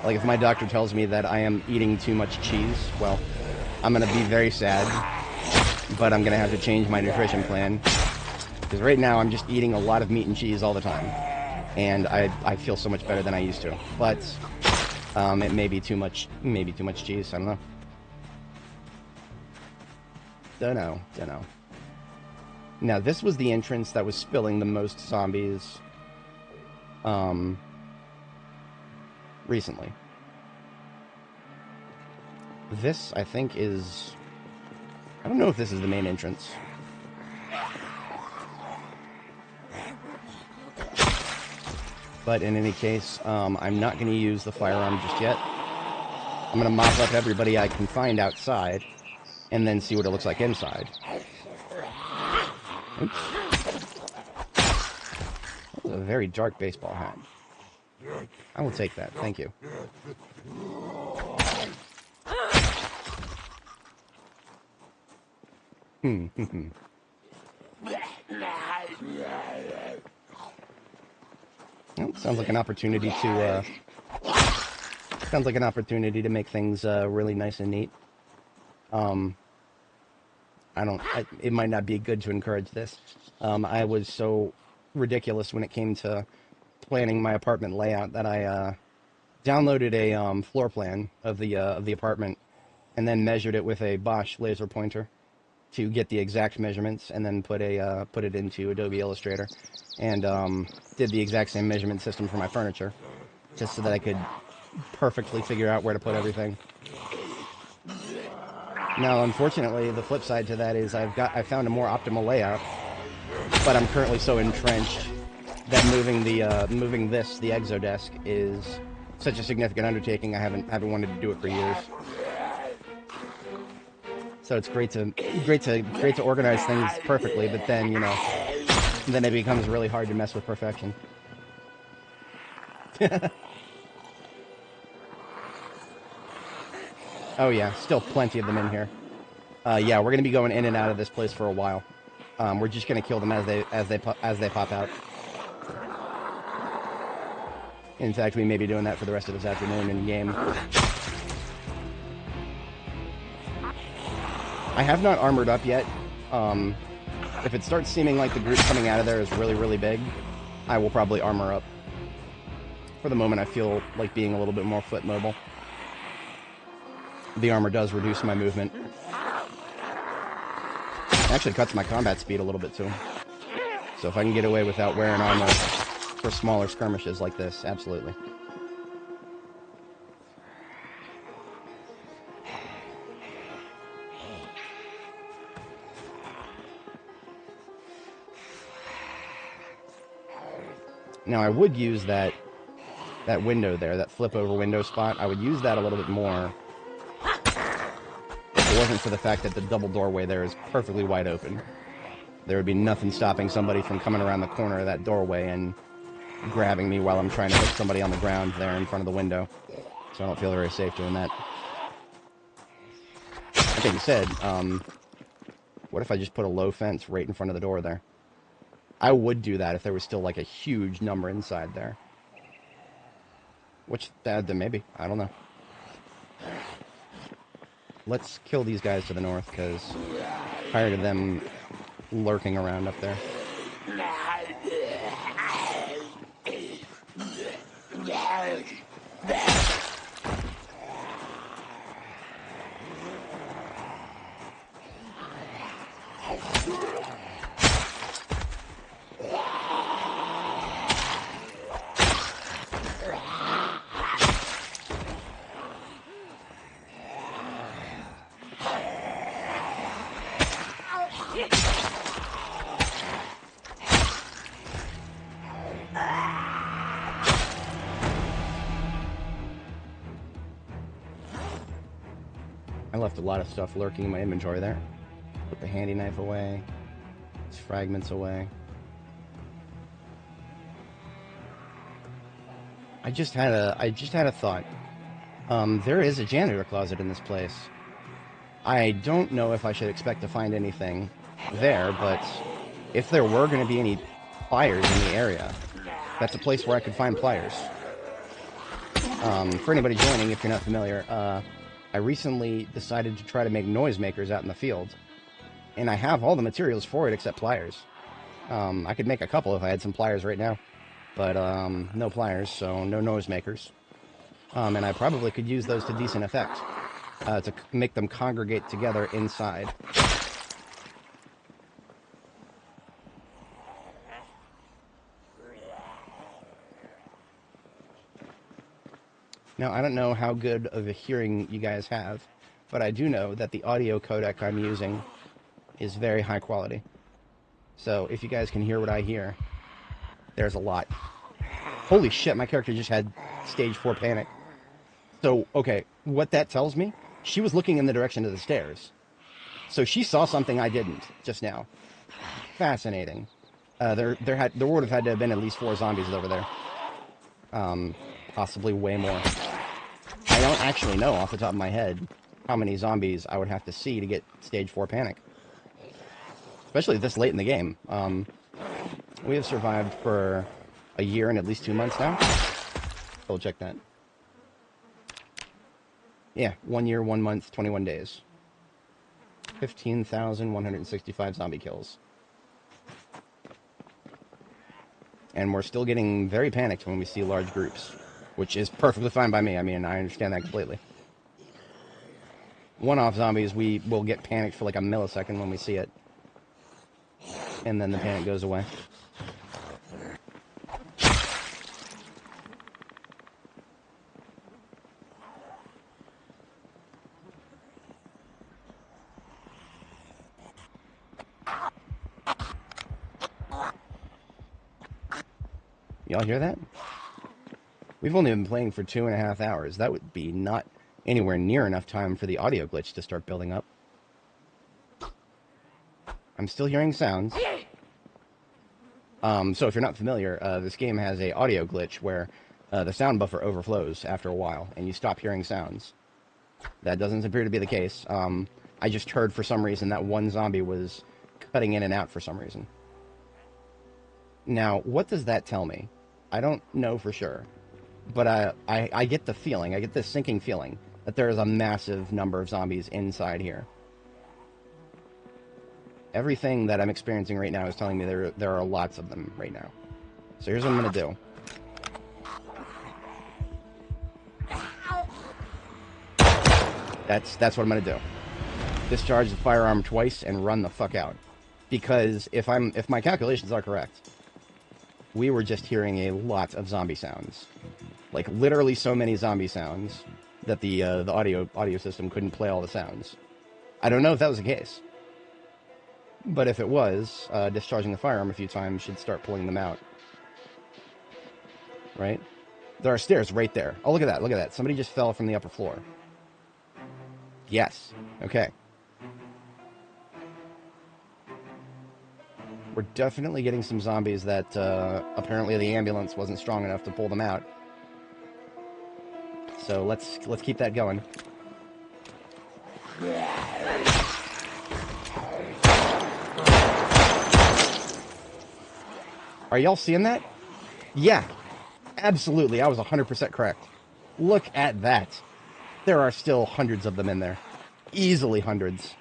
Like if my doctor tells me that I am eating too much cheese, well, I'm gonna be very sad, but I'm gonna have to change my nutrition plan. Because right now I'm just eating a lot of meat and cheese all the time. And I feel so much better than I used to. But it may be too much cheese, I don't know. Don't know. Now this was the entrance that was spilling the most zombies recently. This, I think, is... I don't know if this is the main entrance. But in any case, I'm not going to use the firearm just yet. I'm going to mop up everybody I can find outside, and then see what it looks like inside. Oops. That was a very dark baseball hat. I will take that, thank you. Well, sounds like an opportunity to make things really nice and neat. It might not be good to encourage this. I was so ridiculous when it came to planning my apartment layout that I downloaded a floor plan of the apartment and then measured it with a Bosch laser pointer to get the exact measurements, and then put it into Adobe Illustrator, and did the exact same measurement system for my furniture, just so that I could perfectly figure out where to put everything. Now, unfortunately, the flip side to that is I found a more optimal layout, but I'm currently so entrenched that moving the Exodesk is such a significant undertaking. I haven't wanted to do it for years. So it's great to organize things perfectly, but then, you know, then it becomes really hard to mess with perfection. Oh yeah, still plenty of them in here. Yeah, we're gonna be going in and out of this place for a while. We're just gonna kill them as they pop out. In fact, we may be doing that for the rest of this afternoon in game. I have not armored up yet. If it starts seeming like the group coming out of there is really, really big, I will probably armor up. For the moment, I feel like being a little bit more foot mobile. The armor does reduce my movement. It actually cuts my combat speed a little bit too. So if I can get away without wearing armor for smaller skirmishes like this, absolutely. Now I would use that window there, that flip over window spot. I would use that a little bit more if it wasn't for the fact that the double doorway there is perfectly wide open. There would be nothing stopping somebody from coming around the corner of that doorway and grabbing me while I'm trying to hit somebody on the ground there in front of the window. So I don't feel very safe doing that. That being said, what if I just put a low fence right in front of the door there? I would do that if there was still like a huge number inside there. Which, maybe. I don't know. Let's kill these guys to the north, because I'm tired of them lurking around up there. I left a lot of stuff lurking in my inventory there. Put the handy knife away. These fragments away. I just had a thought. There is a janitor closet in this place. I don't know if I should expect to find anything there, but if there were going to be any pliers in the area, that's a place where I could find pliers. For anybody joining, if you're not familiar, I recently decided to try to make noisemakers out in the field, and I have all the materials for it except pliers. I could make a couple if I had some pliers right now, but no pliers, so no noisemakers. And I probably could use those to decent effect to make them congregate together inside. Now, I don't know how good of a hearing you guys have, but I do know that the audio codec I'm using is very high quality. So if you guys can hear what I hear, there's a lot. Holy shit, my character just had stage 4 panic. So, okay, what that tells me, she was looking in the direction of the stairs. So she saw something I didn't just now. Fascinating. There would have had to have been at least 4 zombies over there. Possibly way more. I don't actually know off the top of my head how many zombies I would have to see to get stage 4 panic. Especially this late in the game. We have survived for a year and at least 2 months now. Double check that. Yeah, 1 year, 1 month, 21 days. 15,165 zombie kills. And we're still getting very panicked when we see large groups, which is perfectly fine by me. I mean, I understand that completely. One-off zombies, we will get panicked for like a millisecond when we see it. And then the panic goes away. Y'all hear that? We've only been playing for 2.5 hours. That would be not anywhere near enough time for the audio glitch to start building up. I'm still hearing sounds. So if you're not familiar, this game has a audio glitch where the sound buffer overflows after a while, and you stop hearing sounds. That doesn't appear to be the case. I just heard for some reason that one zombie was cutting in and out for some reason. Now, what does that tell me? I don't know for sure, but I get the feeling, I get this sinking feeling that there is a massive number of zombies inside here. Everything that I'm experiencing right now is telling me there are lots of them right now. So here's what I'm going to do. That's what I'm going to do. Discharge the firearm twice and run the fuck out. Because if my calculations are correct, we were just hearing a lot of zombie sounds. Like, literally so many zombie sounds that the audio system couldn't play all the sounds. I don't know if that was the case. But if it was, discharging the firearm a few times should start pulling them out. Right? There are stairs right there. Oh, look at that, look at that. Somebody just fell from the upper floor. Yes. Okay. We're definitely getting some zombies that apparently the ambulance wasn't strong enough to pull them out. So let's keep that going. Are y'all seeing that? Yeah, absolutely. I was 100% correct. Look at that. There are still hundreds of them in there. Easily hundreds.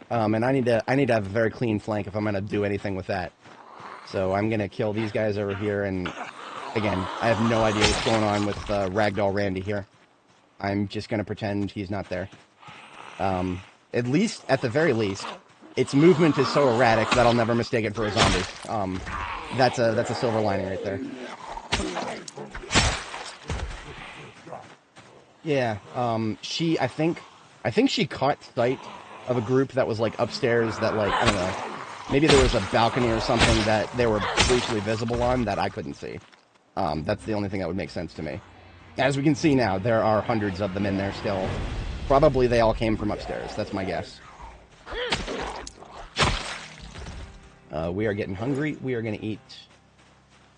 And I need to have a very clean flank if I'm going to do anything with that. So I'm going to kill these guys over here, and again, I have no idea what's going on with Ragdoll Randy here. I'm just going to pretend he's not there. At the very least, its movement is so erratic that I'll never mistake it for a zombie. That's a silver lining right there. Yeah, I think she caught sight of a group that was, like, upstairs that, like, I don't know, Maybe there was a balcony or something that they were briefly visible on that I couldn't see. That's the only thing that would make sense to me. As we can see now, there are hundreds of them in there still. Probably they all came from upstairs. That's my guess. We are getting hungry. We are going to eat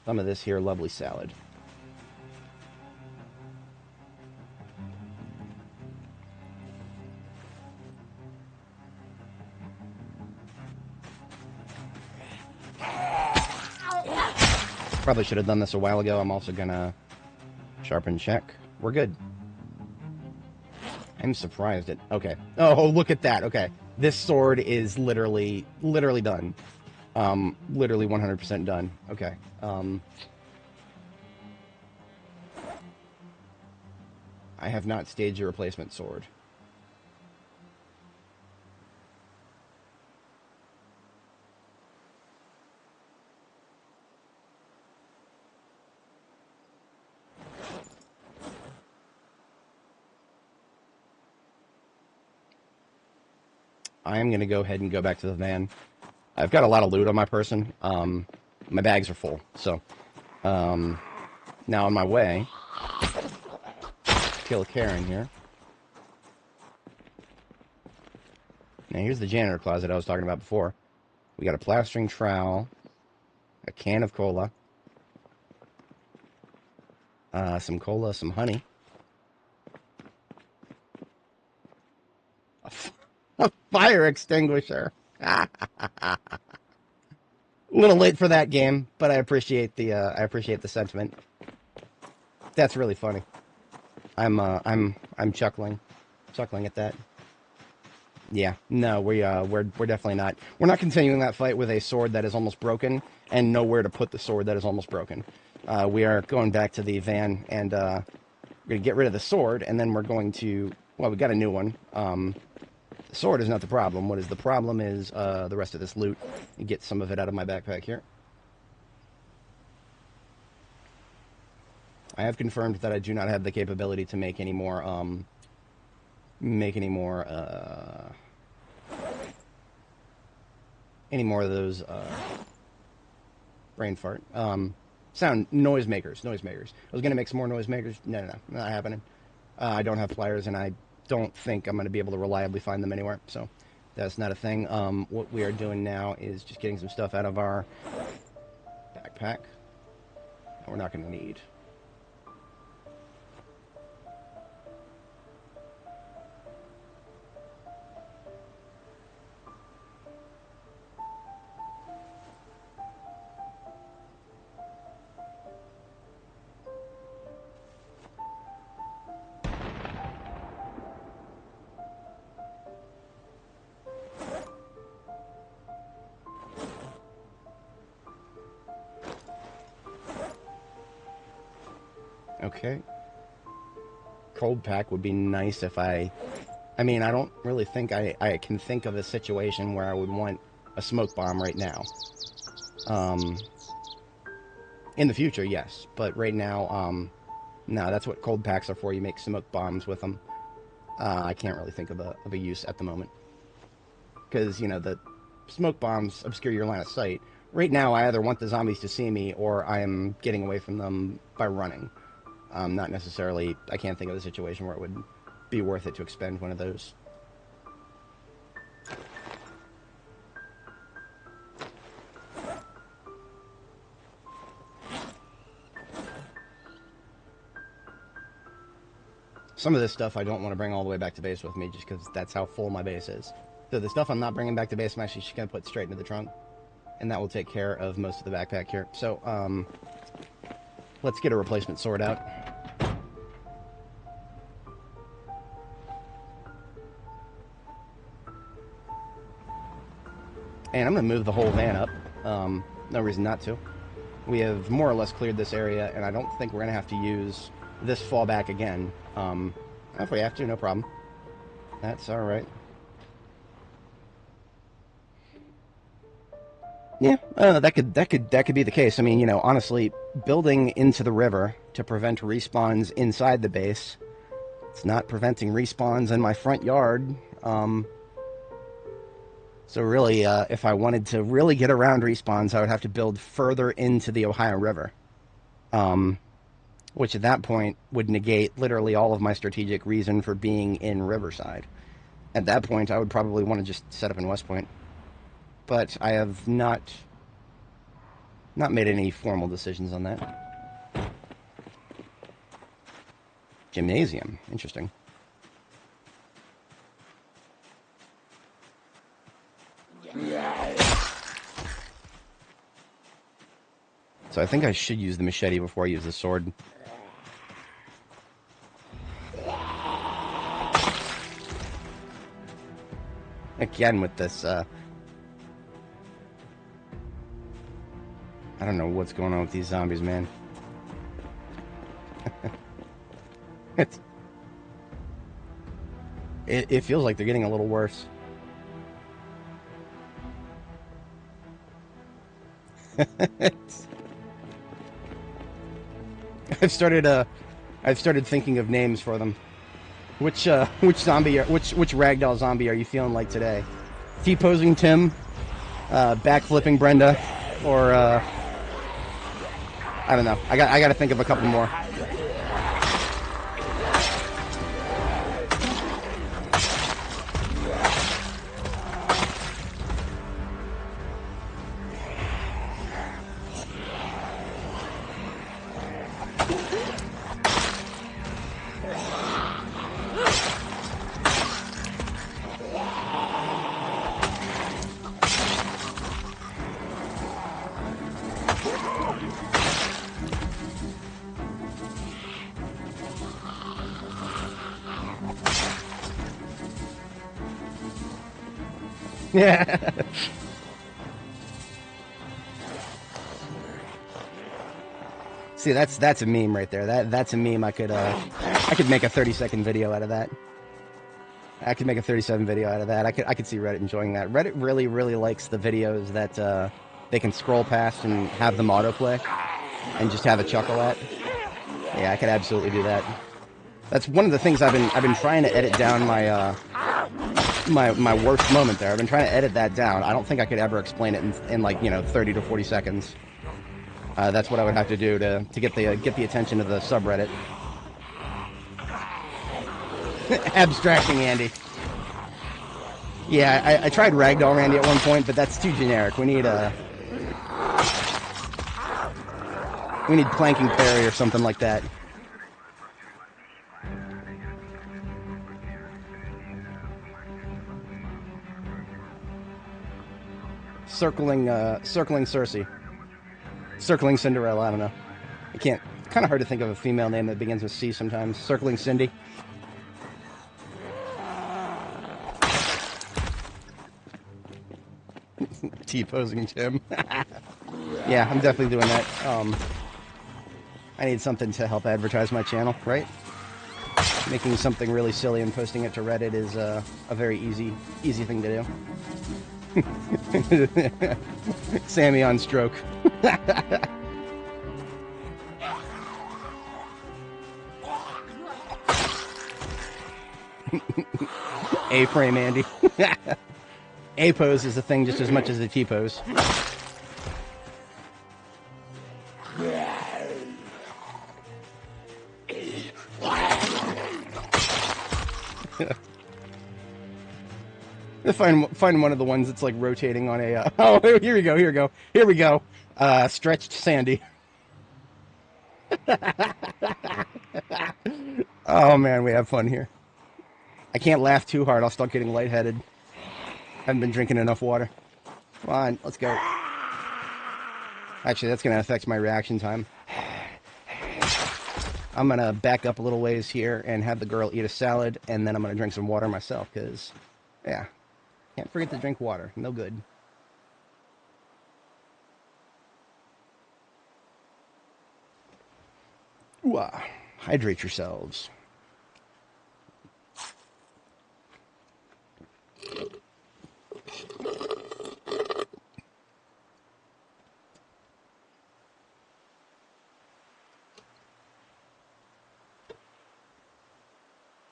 some of this here lovely salad. Probably should have done this a while ago. I'm also going to sharpen check. We're good. I'm surprised at... Okay. Oh, look at that. Okay. This sword is literally done. Literally 100% done. Okay. I have not staged a replacement sword. I am going to go ahead and go back to the van. I've got a lot of loot on my person. My bags are full. So, now on my way, kill Karen here. Now here's the janitor closet I was talking about before. We got a plastering trowel, a can of cola, some cola, some honey. A fire extinguisher. A little late for that game, but I appreciate the sentiment. That's really funny. I'm chuckling at that. Yeah, no, we're definitely not. We're not continuing that fight with a sword that is almost broken and nowhere to put the sword that is almost broken. We are going back to the van and we're gonna get rid of the sword, and then we're going to. Well, we got a new one. The sword is not the problem. What is the problem is the rest of this loot. And get some of it out of my backpack here. I have confirmed that I do not have the capability to make any more of those brain fart sound noisemakers. I was gonna make some more noisemakers. No, not happening. I don't have pliers, and I don't think I'm going to be able to reliably find them anywhere, so that's not a thing. What we are doing now is just getting some stuff out of our backpack that we're not going to need. Okay. Cold pack would be nice if I mean, I don't really think I can think of a situation where I would want a smoke bomb right now. In the future, yes. But right now, no, that's what cold packs are for. You make smoke bombs with them. I can't really think of a use at the moment. Because, you know, the smoke bombs obscure your line of sight. Right now, I either want the zombies to see me, or I am getting away from them by running. Not necessarily, I can't think of a situation where it would be worth it to expend one of those. Some of this stuff I don't want to bring all the way back to base with me, just because that's how full my base is. So the stuff I'm not bringing back to base, I'm actually just going to put straight into the trunk. And that will take care of most of the backpack here. So, let's get a replacement sword out. And I'm going to move the whole van up. No reason not to. We have more or less cleared this area, and I don't think we're going to have to use this fallback again. If we have to, no problem. That's alright. Yeah, that could be the case. I mean, you know, honestly, building into the river to prevent respawns inside the base, it's not preventing respawns in my front yard. So really, if I wanted to really get around respawns, I would have to build further into the Ohio River, which at that point would negate literally all of my strategic reason for being in Riverside. At that point, I would probably want to just set up in West Point. But I have not made any formal decisions on that. Gymnasium. Interesting. So I think I should use the machete before I use the sword. Again with this, I don't know what's going on with these zombies, man. It feels like they're getting a little worse. I've started thinking of names for them. Which zombie, which ragdoll zombie are you feeling like today? T-posing Tim, backflipping Brenda, or I don't know. I got to think of a couple more. Yeah. See, that's a meme right there. That's a meme I could make a 30-second video out of that. I could make a 37 video out of that. I could see Reddit enjoying that. Reddit really likes the videos that they can scroll past and have them autoplay and just have a chuckle at. Yeah, I could absolutely do that. That's one of the things I've been trying to edit down my worst moment there. I've been trying to edit that down. I don't think I could ever explain it in like 30 to 40 seconds. That's what I would have to do to get the attention of the subreddit. Abstracting Andy. Yeah, I tried Ragdoll Randy at one point, but that's too generic. We need Planking Perry or something like that. Circling Cersei. Circling Cinderella, I don't know. I can't. Kind of hard to think of a female name that begins with C sometimes. Circling Cindy. T-posing Tim. Yeah, I'm definitely doing that. I need something to help advertise my channel, right? Making something really silly and posting it to Reddit is a very easy thing to do. Sammy on stroke. A-frame Andy. A-pose is a thing just as much as the T-pose. Find one of the ones that's like rotating on a. Oh, here we go. Stretched Sandy. Oh man, we have fun here. I can't laugh too hard. I'll start getting lightheaded. Haven't been drinking enough water. Come on, let's go. Actually, that's going to affect my reaction time. I'm going to back up a little ways here and have the girl eat a salad, and then I'm going to drink some water myself, because, yeah, can't forget to drink water. No good. Ooh, hydrate yourselves.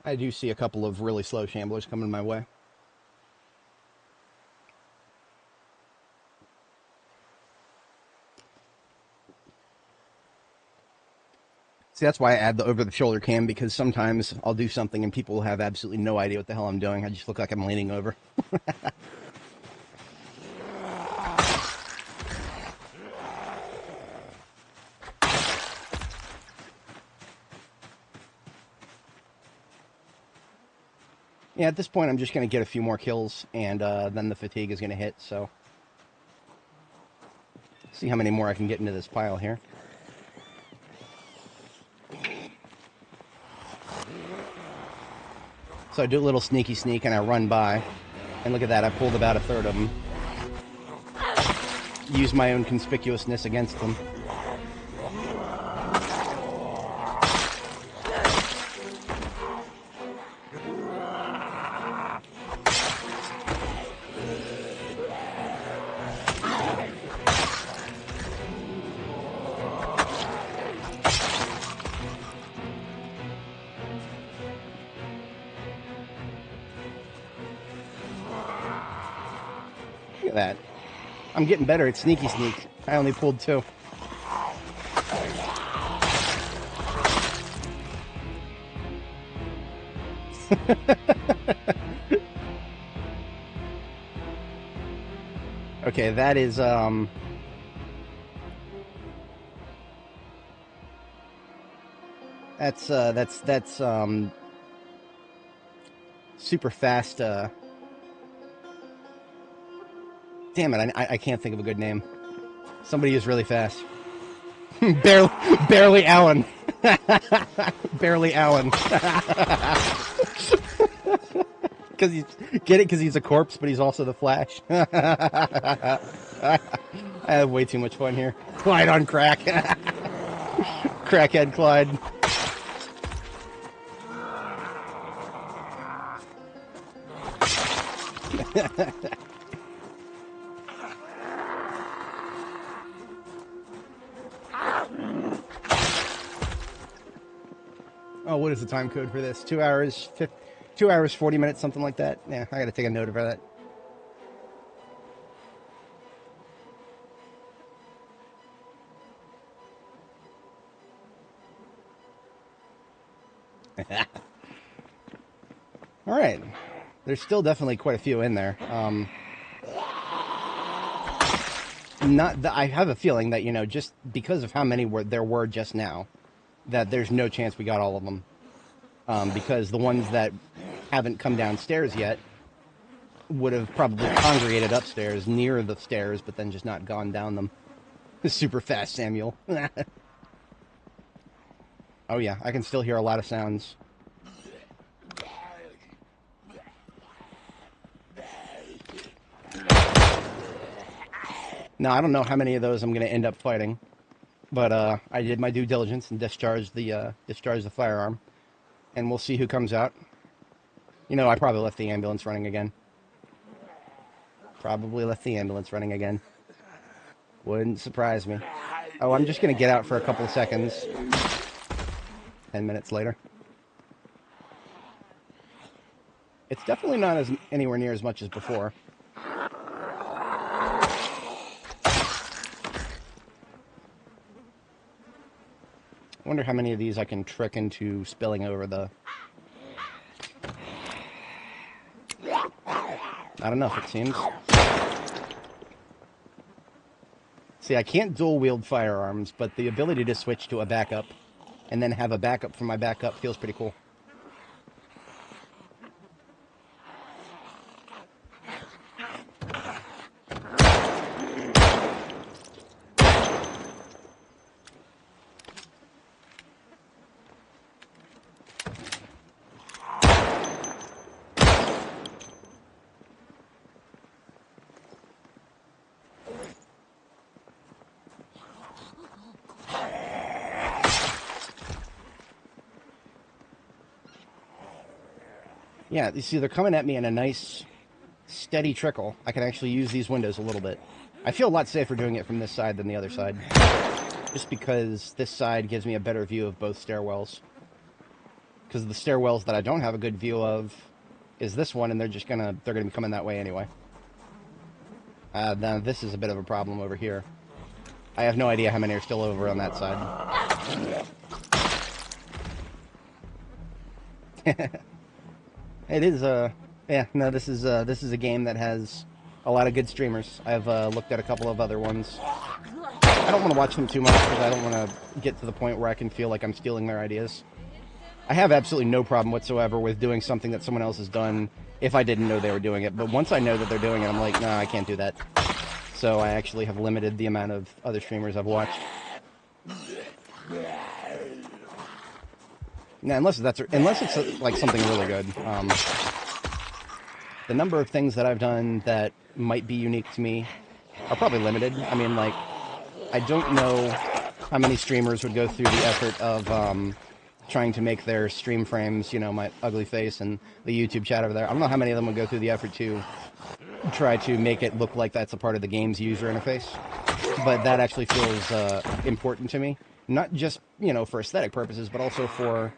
I do see a couple of really slow shamblers coming my way. See, that's why I add the over-the-shoulder cam, because sometimes I'll do something and people will have absolutely no idea what the hell I'm doing. I just look like I'm leaning over. Yeah, at this point, I'm just going to get a few more kills, and then the fatigue is going to hit, so... See how many more I can get into this pile here. So I do a little sneaky sneak, and I run by. And look at that, I pulled about a third of them. Use my own conspicuousness against them. Look at that. I'm getting better at sneaky sneak. I only pulled 2. Okay, that is that's super fast. Damn it, I can't think of a good name. Somebody who's really fast. barely Alan. Barely Alan. Because he's a corpse, but he's also the Flash. I have way too much fun here. Clyde on crack. Crackhead Clyde. Oh, what is the time code for this? 2 hours, 2 hours, 40 minutes, something like that. Yeah, I gotta take a note of that. All right, there's still definitely quite a few in there. I have a feeling that, you know, just because of how many there were just now, that there's no chance we got all of them. Because the ones that haven't come downstairs yet would have probably congregated upstairs near the stairs, but then just not gone down them. Super fast, Samuel. Oh yeah, I can still hear a lot of sounds. Now, I don't know how many of those I'm going to end up fighting, but I did my due diligence and discharged the firearm, and we'll see who comes out. You know, I probably left the ambulance running again. Wouldn't surprise me. Oh, I'm just going to get out for a couple of seconds. 10 minutes later. It's definitely not anywhere near as much as before. I wonder how many of these I can trick into spilling over the... Not enough, it seems. See, I can't dual-wield firearms, but the ability to switch to a backup and then have a backup for my backup feels pretty cool. Yeah, you see, they're coming at me in a nice, steady trickle. I can actually use these windows a little bit. I feel a lot safer doing it from this side than the other side. Just because this side gives me a better view of both stairwells. Because the stairwells that I don't have a good view of is this one, and they're gonna be coming that way anyway. Now this is a bit of a problem over here. I have no idea how many are still over on that side. It is, yeah, no, this is a game that has a lot of good streamers. I've looked at a couple of other ones. I don't want to watch them too much because I don't want to get to the point where I can feel like I'm stealing their ideas. I have absolutely no problem whatsoever with doing something that someone else has done if I didn't know they were doing it. But once I know that they're doing it, I'm like, nah, I can't do that. So I actually have limited the amount of other streamers I've watched. Yeah, unless it's like something really good. The number of things that I've done that might be unique to me are probably limited. I mean, like, I don't know how many streamers would go through the effort of trying to make their stream frames, you know, my ugly face and the YouTube chat over there. I don't know how many of them would go through the effort to try to make it look like that's a part of the game's user interface. But that actually feels important to me. Not just, you know, for aesthetic purposes, but also for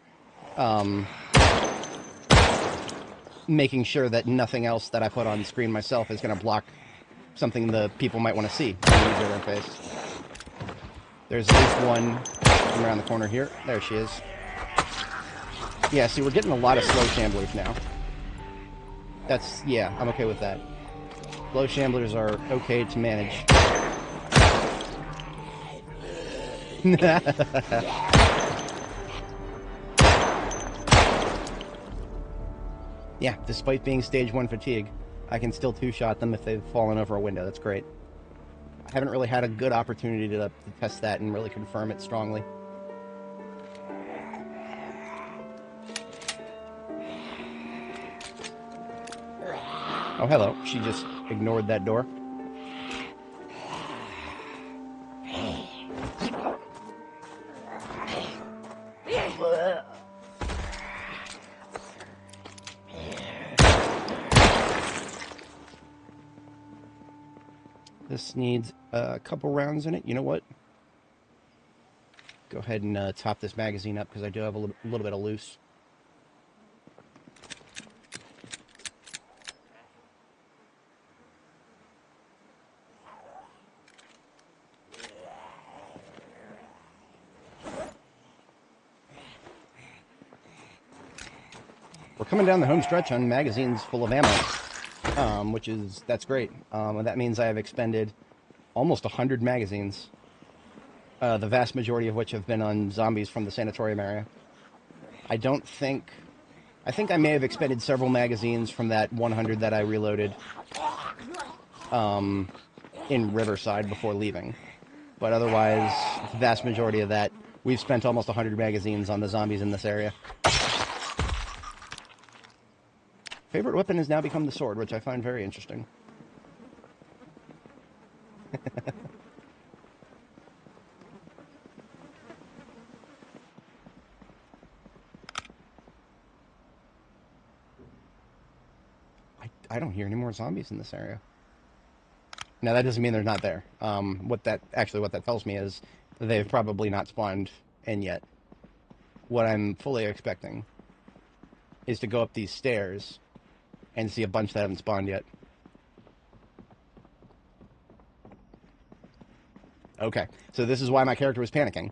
making sure that nothing else that I put on screen myself is going to block something the people might want to see on the user interface. There's at least one around the corner here. There she is. Yeah, see, we're getting a lot of slow shamblers now. That's, yeah, I'm okay with that. Slow shamblers are okay to manage. Yeah, despite being stage 1 fatigue, I can still two-shot them if they've fallen over a window. That's great. I haven't really had a good opportunity to test that and really confirm it strongly. Oh, hello. She just ignored that door. This needs a couple rounds in it. You know what? Go ahead and top this magazine up because I do have a little bit of loose. We're coming down the home stretch on magazines full of ammo. That's great. That means I have expended almost 100 magazines, the vast majority of which have been on zombies from the Sanatorium area. I think I may have expended several magazines from that 100 that I reloaded in Riverside before leaving. But otherwise, the vast majority of that, we've spent almost 100 magazines on the zombies in this area. Favorite weapon has now become the sword, which I find very interesting. I don't hear any more zombies in this area. Now, that doesn't mean they're not there. What that tells me is they've probably not spawned in yet. What I'm fully expecting is to go up these stairs and see a bunch that haven't spawned yet. Okay, so this is why my character was panicking.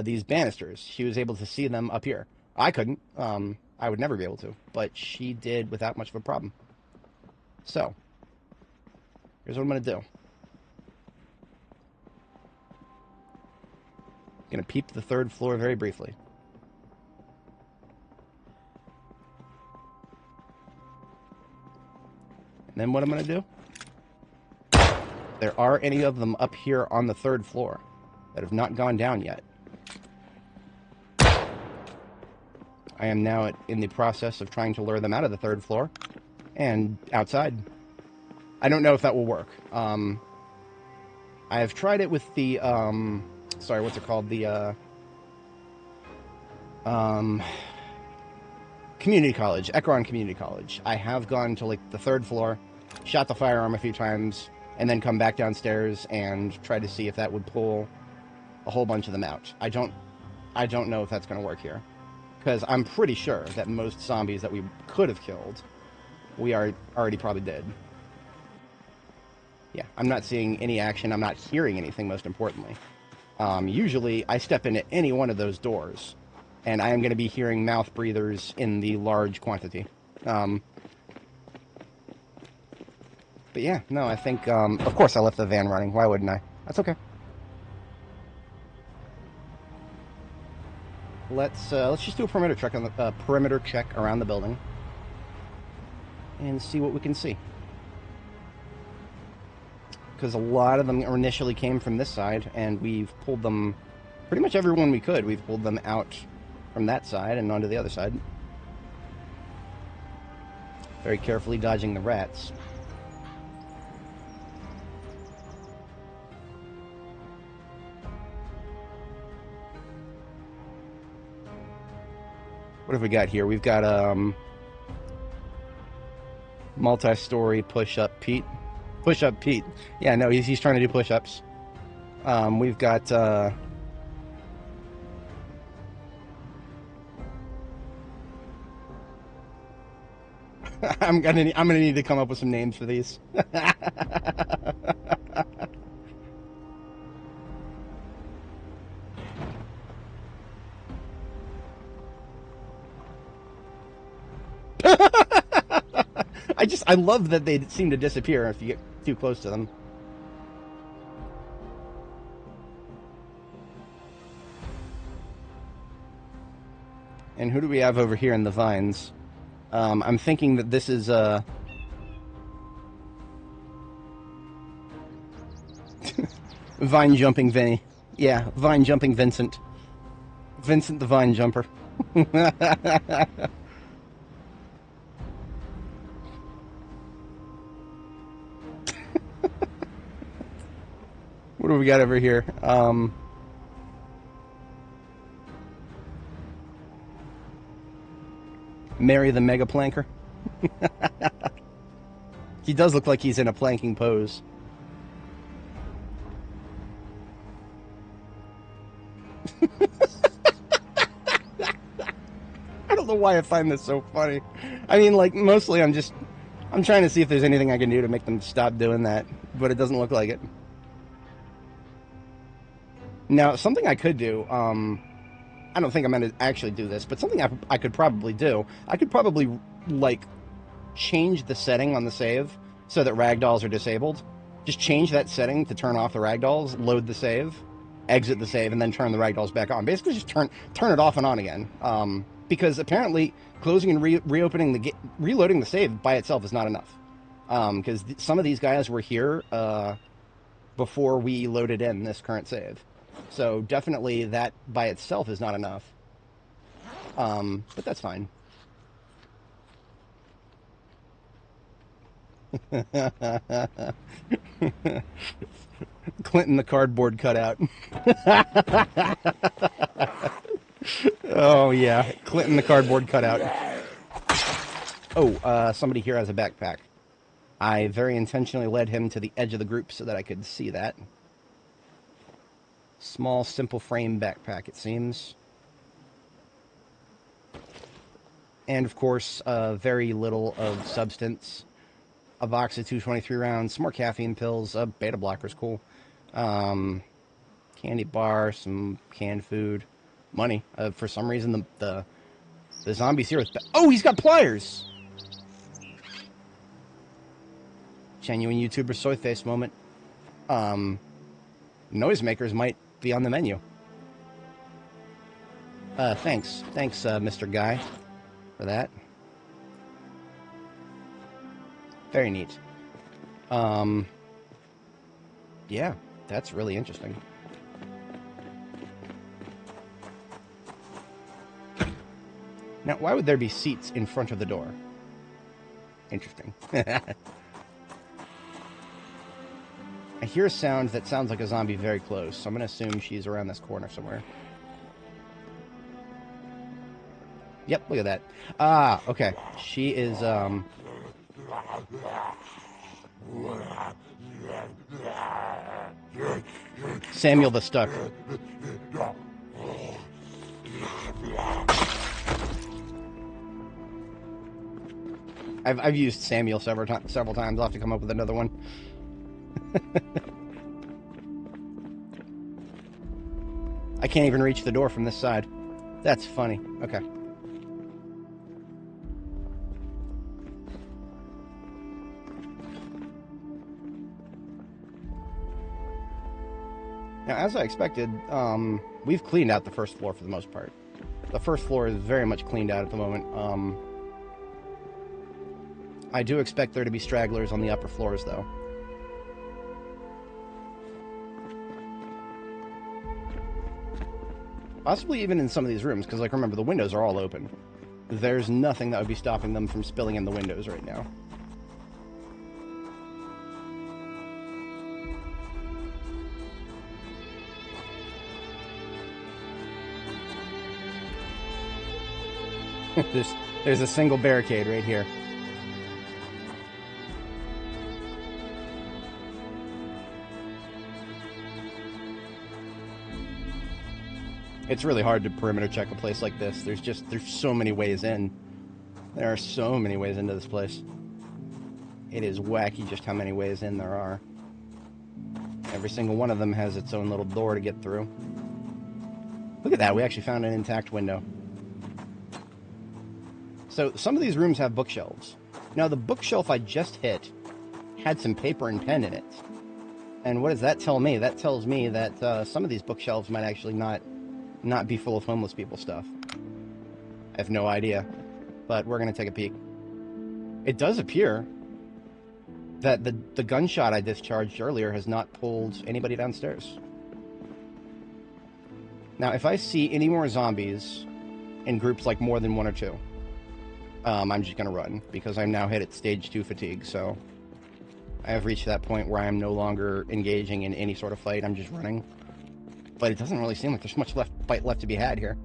These banisters, she was able to see them up here. I couldn't. I would never be able to, but she did without much of a problem. So, here's what I'm going to do. I'm going to peep the third floor very briefly. And then what I'm going to do, there are any of them up here on the third floor that have not gone down yet. I am now in the process of trying to lure them out of the third floor and outside. I don't know if that will work. I have tried it with the, sorry, what's it called? The, Community College, Ekron Community College. I have gone to, like, the third floor, shot the firearm a few times, and then come back downstairs and try to see if that would pull a whole bunch of them out. I don't know if that's going to work here. Because I'm pretty sure that most zombies that we could have killed, we are already probably dead. Yeah, I'm not seeing any action. I'm not hearing anything, most importantly. Usually, I step into any one of those doors, and I am going to be hearing mouth breathers in the large quantity. But yeah, no, I think, of course I left the van running. Why wouldn't I? That's okay. Let's just do a perimeter check on the perimeter check around the building and see what we can see. Because a lot of them initially came from this side, and we've pulled them, pretty much everyone we could, we've pulled them out from that side and onto the other side. Very carefully dodging the rats. What have we got here? We've got multi-story push-up Pete. Push-up Pete. Yeah, no, he's trying to do push-ups. We've got I'm gonna need to come up with some names for these. I love that they seem to disappear if you get too close to them. And who do we have over here in the vines? I'm thinking that this is vine jumping Vinny. Yeah, vine jumping Vincent. Vincent the vine jumper. What do we got over here? Mary the mega planker. He does look like he's in a planking pose. I don't know why I find this so funny. I mean, like, mostly I'm trying to see if there's anything I can do to make them stop doing that, but it doesn't look like it. Now, something I could do, I don't think I'm going to actually do this, but something I could probably do, I could probably, like, change the setting on the save so that ragdolls are disabled. Just change that setting to turn off the ragdolls, load the save, exit the save, and then turn the ragdolls back on. Basically, just turn it off and on again. Because apparently, closing and reloading the save by itself is not enough. Because some of these guys were here before we loaded in this current save. So definitely that by itself is not enough. But that's fine. Clinton the cardboard cutout. Oh yeah, Clinton the cardboard cutout. Oh, somebody here has a backpack. I very intentionally led him to the edge of the group so that I could see that. Small, simple frame backpack, it seems. And, of course, very little of substance. A box of 223 rounds, some more caffeine pills, a beta blocker's cool. Candy bar, some canned food. Money. For some reason, the zombies here with... Oh, he's got pliers! Genuine YouTuber soy face moment. Noisemakers might be on the menu. Thanks, Mr. Guy, for that. Very neat. Yeah, that's really interesting. Now, why would there be seats in front of the door? Interesting. I hear a sound that sounds like a zombie very close, so I'm going to assume she's around this corner somewhere. Yep, look at that. Ah, okay. She is, Samuel the Stuck. I've used Samuel several times. I'll have to come up with another one. I can't even reach the door from this side. That's funny. Okay. Now, as I expected, we've cleaned out the first floor for the most part. The first floor is very much cleaned out at the moment. I do expect there to be stragglers on the upper floors, though. Possibly even in some of these rooms, because, like, remember, the windows are all open. There's nothing that would be stopping them from spilling in the windows right now. There's a single barricade right here. It's really hard to perimeter check a place like this. There's so many ways in. There are so many ways into this place. It is wacky just how many ways in there are. Every single one of them has its own little door to get through. Look at that, we actually found an intact window. So some of these rooms have bookshelves. Now the bookshelf I just hit had some paper and pen in it. And what does that tell me? That tells me that some of these bookshelves might actually not be full of homeless people stuff. I have no idea, but we're going to take a peek. It does appear that the gunshot I discharged earlier has not pulled anybody downstairs. Now, if I see any more zombies in groups like more than one or two, I'm just going to run, because I'm now hit at stage 2 fatigue, so I have reached that point where I am no longer engaging in any sort of fight. I'm just running. But it doesn't really seem like there's much fight left to be had here.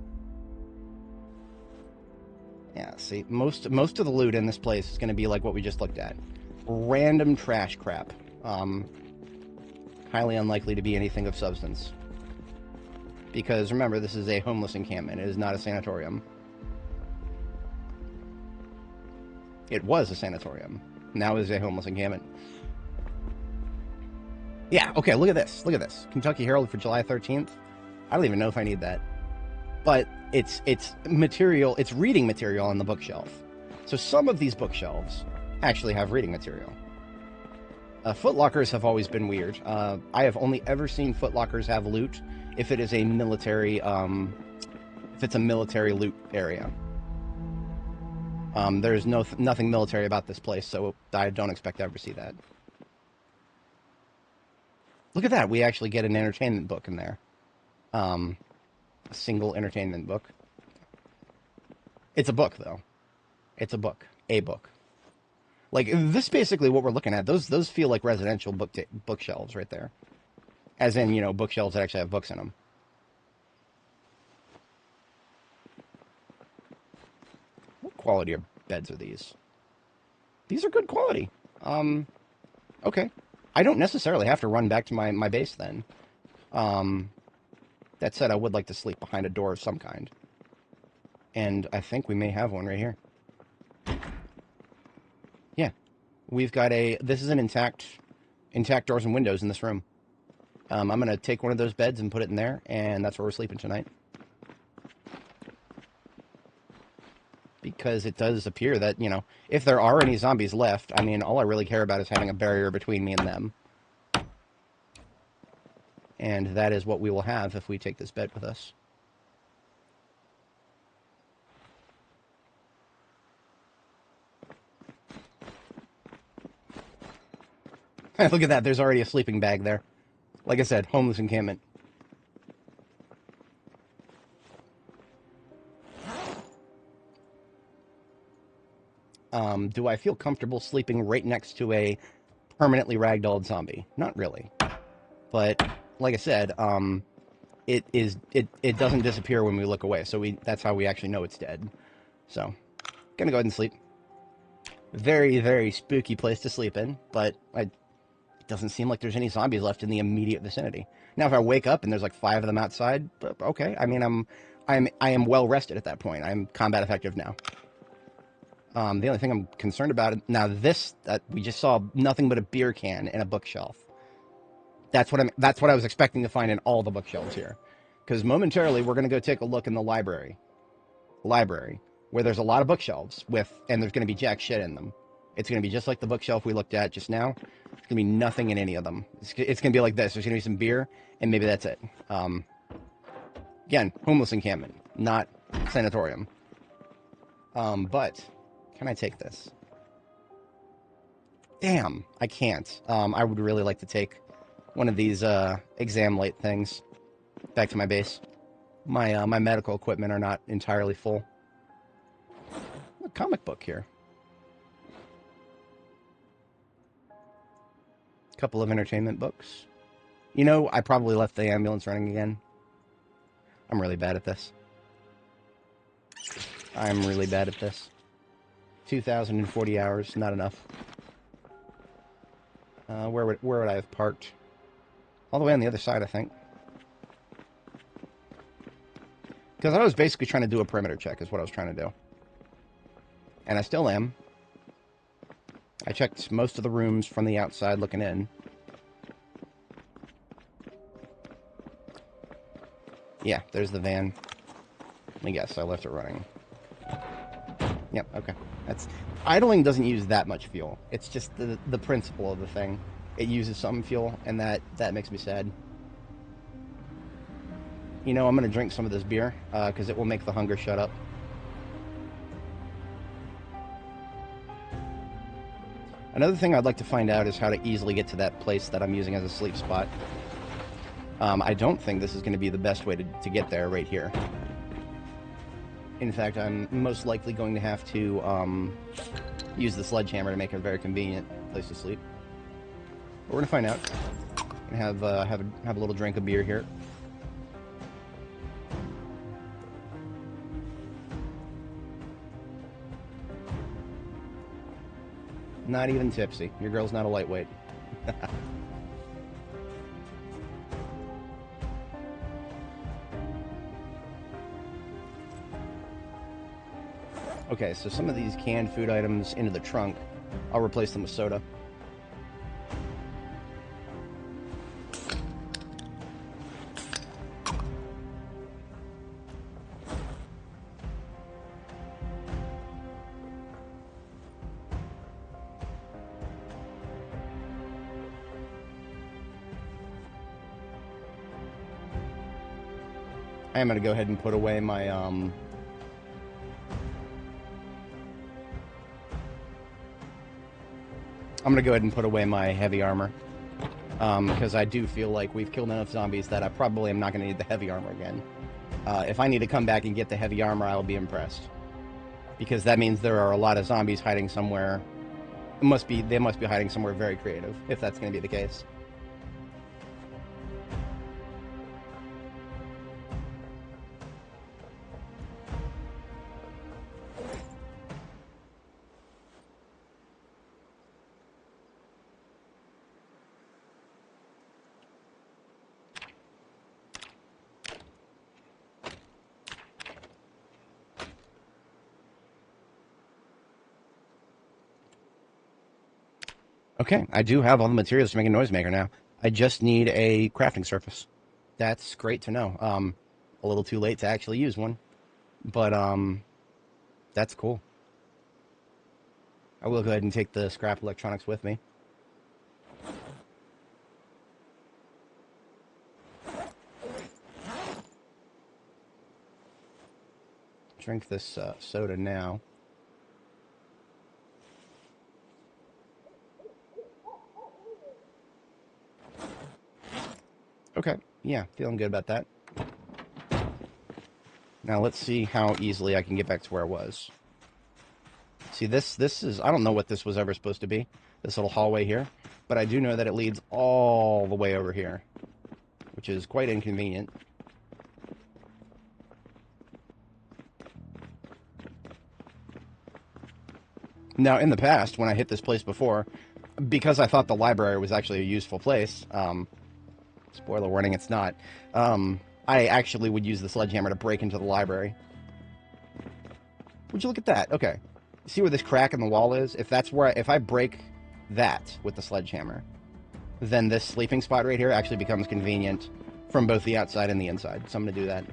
Yeah, see, most of the loot in this place is going to be like what we just looked at. Random trash crap. Highly unlikely to be anything of substance. Because, remember, this is a homeless encampment. It is not a sanatorium. It was a sanatorium. Now it is a homeless encampment. Yeah, okay, look at this. Look at this. Kentucky Herald for July 13th. I don't even know if I need that. But it's material, it's reading material on the bookshelf. So some of these bookshelves actually have reading material. Footlockers have always been weird. I have only ever seen footlockers have loot if it is a military, if it's a military loot area. There's nothing military about this place, so I don't expect to ever see that. Look at that, we actually get an entertainment book in there. A single entertainment book. It's a book, though. It's a book. A book. Like, this is basically what we're looking at. Those feel like residential bookshelves right there. As in, you know, bookshelves that actually have books in them. What quality of beds are these? These are good quality. Okay. I don't necessarily have to run back to my base then. That said, I would like to sleep behind a door of some kind. And I think we may have one right here. Yeah. We've got this is an intact doors and windows in this room. I'm going to take one of those beds and put it in there, and that's where we're sleeping tonight. Because it does appear that, you know, if there are any zombies left, I mean, all I really care about is having a barrier between me and them. And that is what we will have if we take this bed with us. Look at that, there's already a sleeping bag there. Like I said, homeless encampment. Do I feel comfortable sleeping right next to a permanently ragdolled zombie? Not really. But, like I said, it doesn't disappear when we look away, so that's how we actually know it's dead. So, gonna go ahead and sleep. Very, very spooky place to sleep in, but it doesn't seem like there's any zombies left in the immediate vicinity. Now, if I wake up and there's like 5 of them outside, okay. I mean, I am well rested at that point. I'm combat effective now. The only thing I'm concerned about now, we just saw nothing but a beer can and a bookshelf. That's what I was expecting to find in all the bookshelves here. Because momentarily we're going to go take a look in the library. library where there's a lot of bookshelves and there's going to be jack shit in them. It's going to be just like the bookshelf we looked at just now. There's going to be nothing in any of them. It's going to be like this. There's going to be some beer, and maybe that's it. Again, homeless encampment, not sanatorium. But can I take this? Damn, I can't. I would really like to take one of these exam light things back to my base. My medical equipment are not entirely full. A comic book here. Couple of entertainment books. You know, I probably left the ambulance running again. I'm really bad at this. I'm really bad at this. 2,040 hours, not enough. Where would I have parked? All the way on the other side, I think. Because I was basically trying to do a perimeter check, is what I was trying to do. And I still am. I checked most of the rooms from the outside looking in. Yeah, there's the van. Let me guess, I left it running. Yep, okay. Idling doesn't use that much fuel. It's just the principle of the thing. It uses some fuel, and that makes me sad. You know, I'm going to drink some of this beer, because it will make the hunger shut up. Another thing I'd like to find out is how to easily get to that place that I'm using as a sleep spot. I don't think this is going to be the best way to get there right here. In fact, I'm most likely going to have to use the sledgehammer to make it a very convenient place to sleep. But we're going to find out. And have a little drink of beer here. Not even tipsy. Your girl's not a lightweight. Okay, so some of these canned food items into the trunk, I'll replace them with soda. I am going to go ahead and put away my, I'm going to go ahead and put away my heavy armor. Because I do feel like we've killed enough zombies that I probably am not going to need the heavy armor again. If I need to come back and get the heavy armor, I'll be impressed. Because that means there are a lot of zombies hiding somewhere. They must be hiding somewhere very creative, if that's going to be the case. Okay, I do have all the materials to make a noisemaker now. I just need a crafting surface. That's great to know. A little too late to actually use one. But, that's cool. I will go ahead and take the scrap electronics with me. Drink this soda now. Okay, yeah, feeling good about that. Now let's see how easily I can get back to where I was. See, this is, I don't know what this was ever supposed to be, this little hallway here, but I do know that it leads all the way over here, which is quite inconvenient. Now, in the past, when I hit this place before, because I thought the library was actually a useful place, spoiler warning, it's not. I actually would use the sledgehammer to break into the library. Would you look at that? Okay. See where this crack in the wall is? If I break that with the sledgehammer, then this sleeping spot right here actually becomes convenient from both the outside and the inside. So I'm going to do that.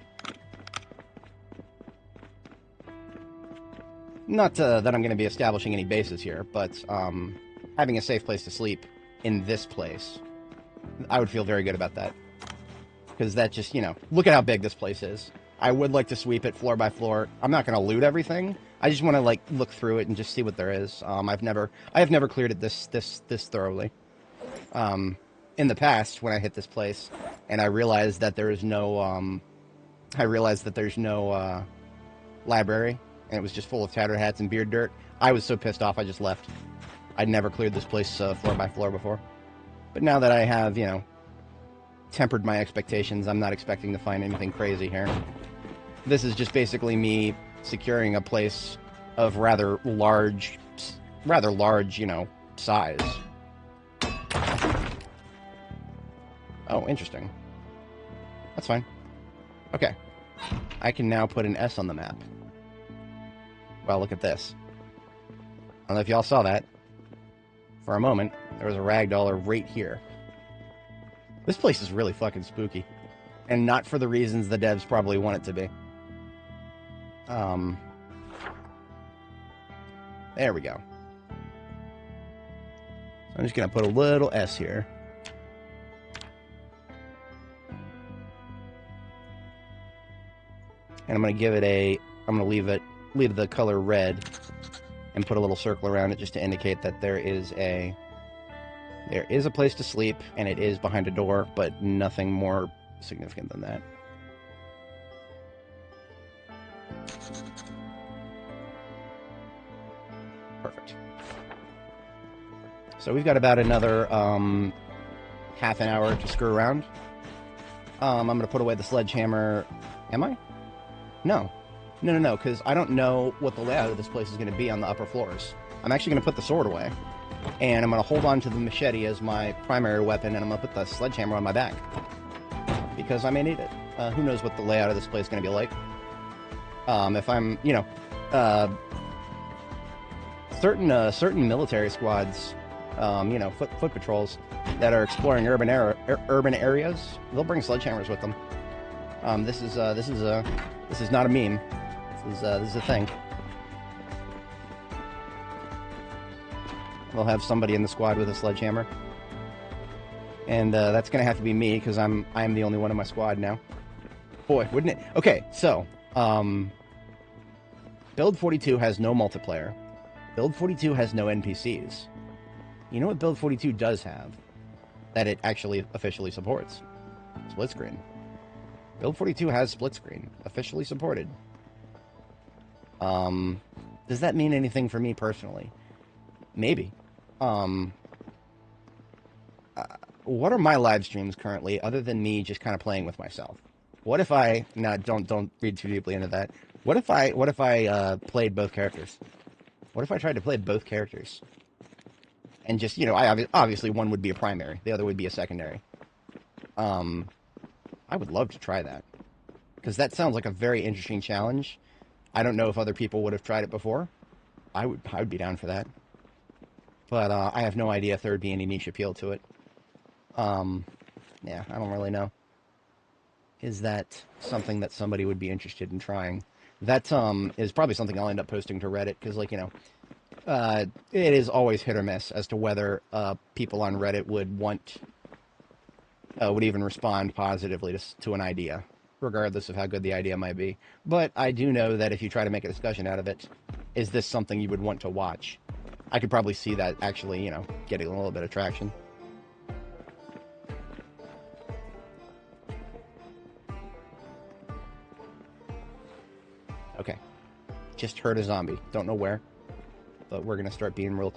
Not that I'm going to be establishing any bases here, but having a safe place to sleep in this place, I would feel very good about that. Because that just, you know, look at how big this place is. I would like to sweep it floor by floor. I'm not going to loot everything. I just want to, like, look through it and just see what there is. I have never cleared it this thoroughly. In the past, when I hit this place, and I realized that there is no, library, and it was just full of tattered hats and beard dirt, I was so pissed off I just left. I'd never cleared this place floor by floor before. But now that I have, you know, tempered my expectations, I'm not expecting to find anything crazy here. This is just basically me securing a place of rather large, you know, size. Oh, interesting. That's fine. Okay. I can now put an S on the map. Well, look at this. I don't know if y'all saw that. For a moment, there was a ragdoller right here. This place is really fucking spooky. And not for the reasons the devs probably want it to be. There we go. So I'm just going to put a little S here. And I'm going to give it a... I'm going to leave the color red and put a little circle around it just to indicate that there is a place to sleep, and it is behind a door, but nothing more significant than that. Perfect. So we've got about another half an hour to screw around. I'm going to put away the sledgehammer. Am I? No, because I don't know what the layout of this place is going to be on the upper floors. I'm actually going to put the sword away, and I'm going to hold on to the machete as my primary weapon, and I'm going to put the sledgehammer on my back, because I may need it. Who knows what the layout of this place is going to be like. If I'm, you know, certain military squads, you know, foot patrols that are exploring urban areas, they'll bring sledgehammers with them. This is not a meme. This is a thing. They'll have somebody in the squad with a sledgehammer, and that's gonna have to be me because I'm the only one in my squad now. Boy, wouldn't it? Okay, so Build 42 has no multiplayer. Build 42 has no NPCs. You know what Build 42 does have that it actually officially supports? Split screen. Build 42 has split screen, officially supported. Does that mean anything for me personally? Maybe. What are my live streams currently, other than me just kind of playing with myself? What if I... No, don't read too deeply into that. What if I played both characters? What if I tried to play both characters? And just, you know, obviously one would be a primary, the other would be a secondary. I would love to try that, because that sounds like a very interesting challenge. I don't know if other people would have tried it before. I would be down for that. But I have no idea if there would be any niche appeal to it. Yeah, I don't really know. Is that something that somebody would be interested in trying? That is probably something I'll end up posting to Reddit, because, like, you know, it is always hit or miss as to whether people on Reddit would even respond positively to an idea, regardless of how good the idea might be. But I do know that if you try to make a discussion out of it, is this something you would want to watch? I could probably see that actually, you know, getting a little bit of traction. Okay. Just heard a zombie. Don't know where, but we're going to start being real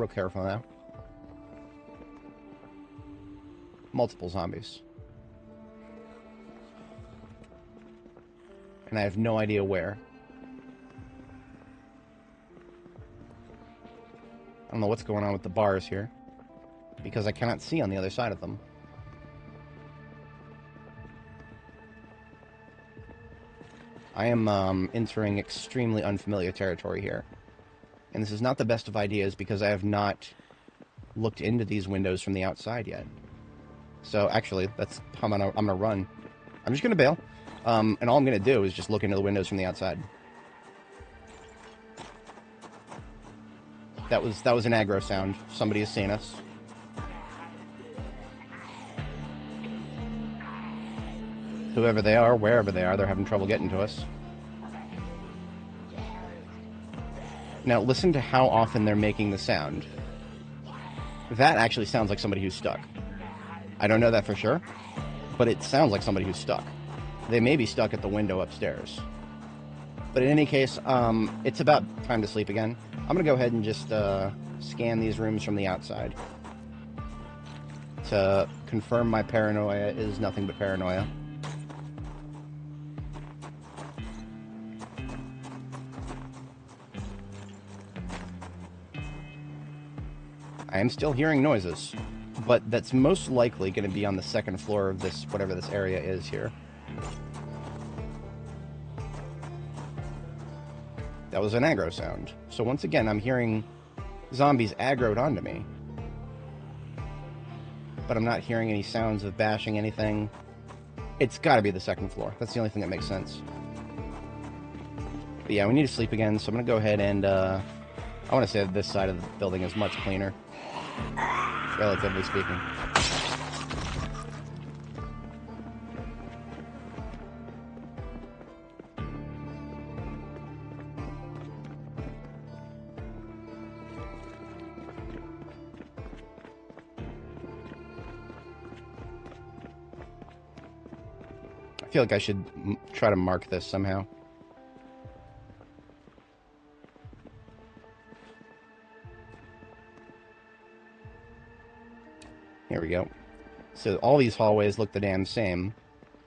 careful now. Multiple zombies. And I have no idea where. I don't know what's going on with the bars here, because I cannot see on the other side of them. I am entering extremely unfamiliar territory here. And this is not the best of ideas, because I have not looked into these windows from the outside yet. So actually, that's how I'm gonna run. I'm just gonna bail, and all I'm gonna do is just look into the windows from the outside. That was an aggro sound. Somebody has seen us. Whoever they are, wherever they are, they're having trouble getting to us. Now listen to how often they're making the sound. That actually sounds like somebody who's stuck. I don't know that for sure, but it sounds like somebody who's stuck. They may be stuck at the window upstairs. But in any case, it's about time to sleep again. I'm going to go ahead and just scan these rooms from the outside to confirm my paranoia is nothing but paranoia. I am still hearing noises, but that's most likely going to be on the second floor of this, whatever this area is here. That was an aggro sound. So once again, I'm hearing zombies aggroed onto me. But I'm not hearing any sounds of bashing anything. It's got to be the second floor. That's the only thing that makes sense. But yeah, we need to sleep again, so I'm going to go ahead and... I want to say that this side of the building is much cleaner, relatively speaking. I feel like I should try to mark this somehow. Here we go. So all these hallways look the damn same,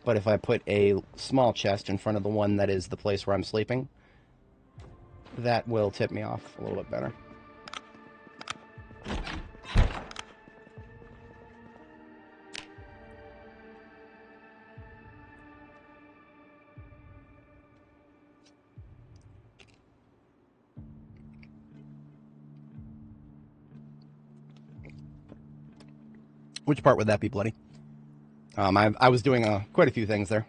but if I put a small chest in front of the one that is the place where I'm sleeping, that will tip me off a little bit better. Which part would that be, Bloody? I was doing quite a few things there.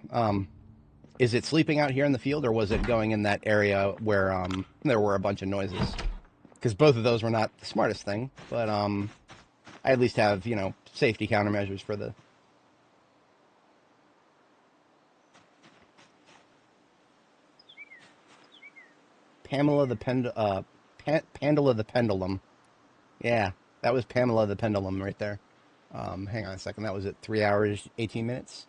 Is it sleeping out here in the field, or was it going in that area where there were a bunch of noises? Because both of those were not the smartest thing, but I at least have, you know, safety countermeasures for the... Pandala the Pendulum. Yeah, that was Pamela the Pendulum right there. Hang on a second, that was at 3 hours, 18 minutes?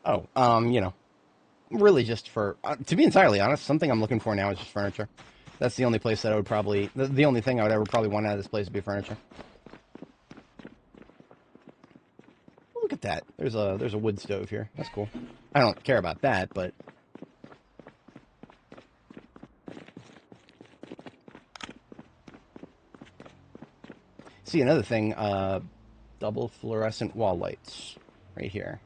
Oh, you know, really just for, to be entirely honest, something I'm looking for now is just furniture. That's the only place that I would probably, the only thing I would ever probably want out of this place would be furniture. Look at that, there's a wood stove here, that's cool. I don't care about that, but... See, another thing, double fluorescent wall lights right here.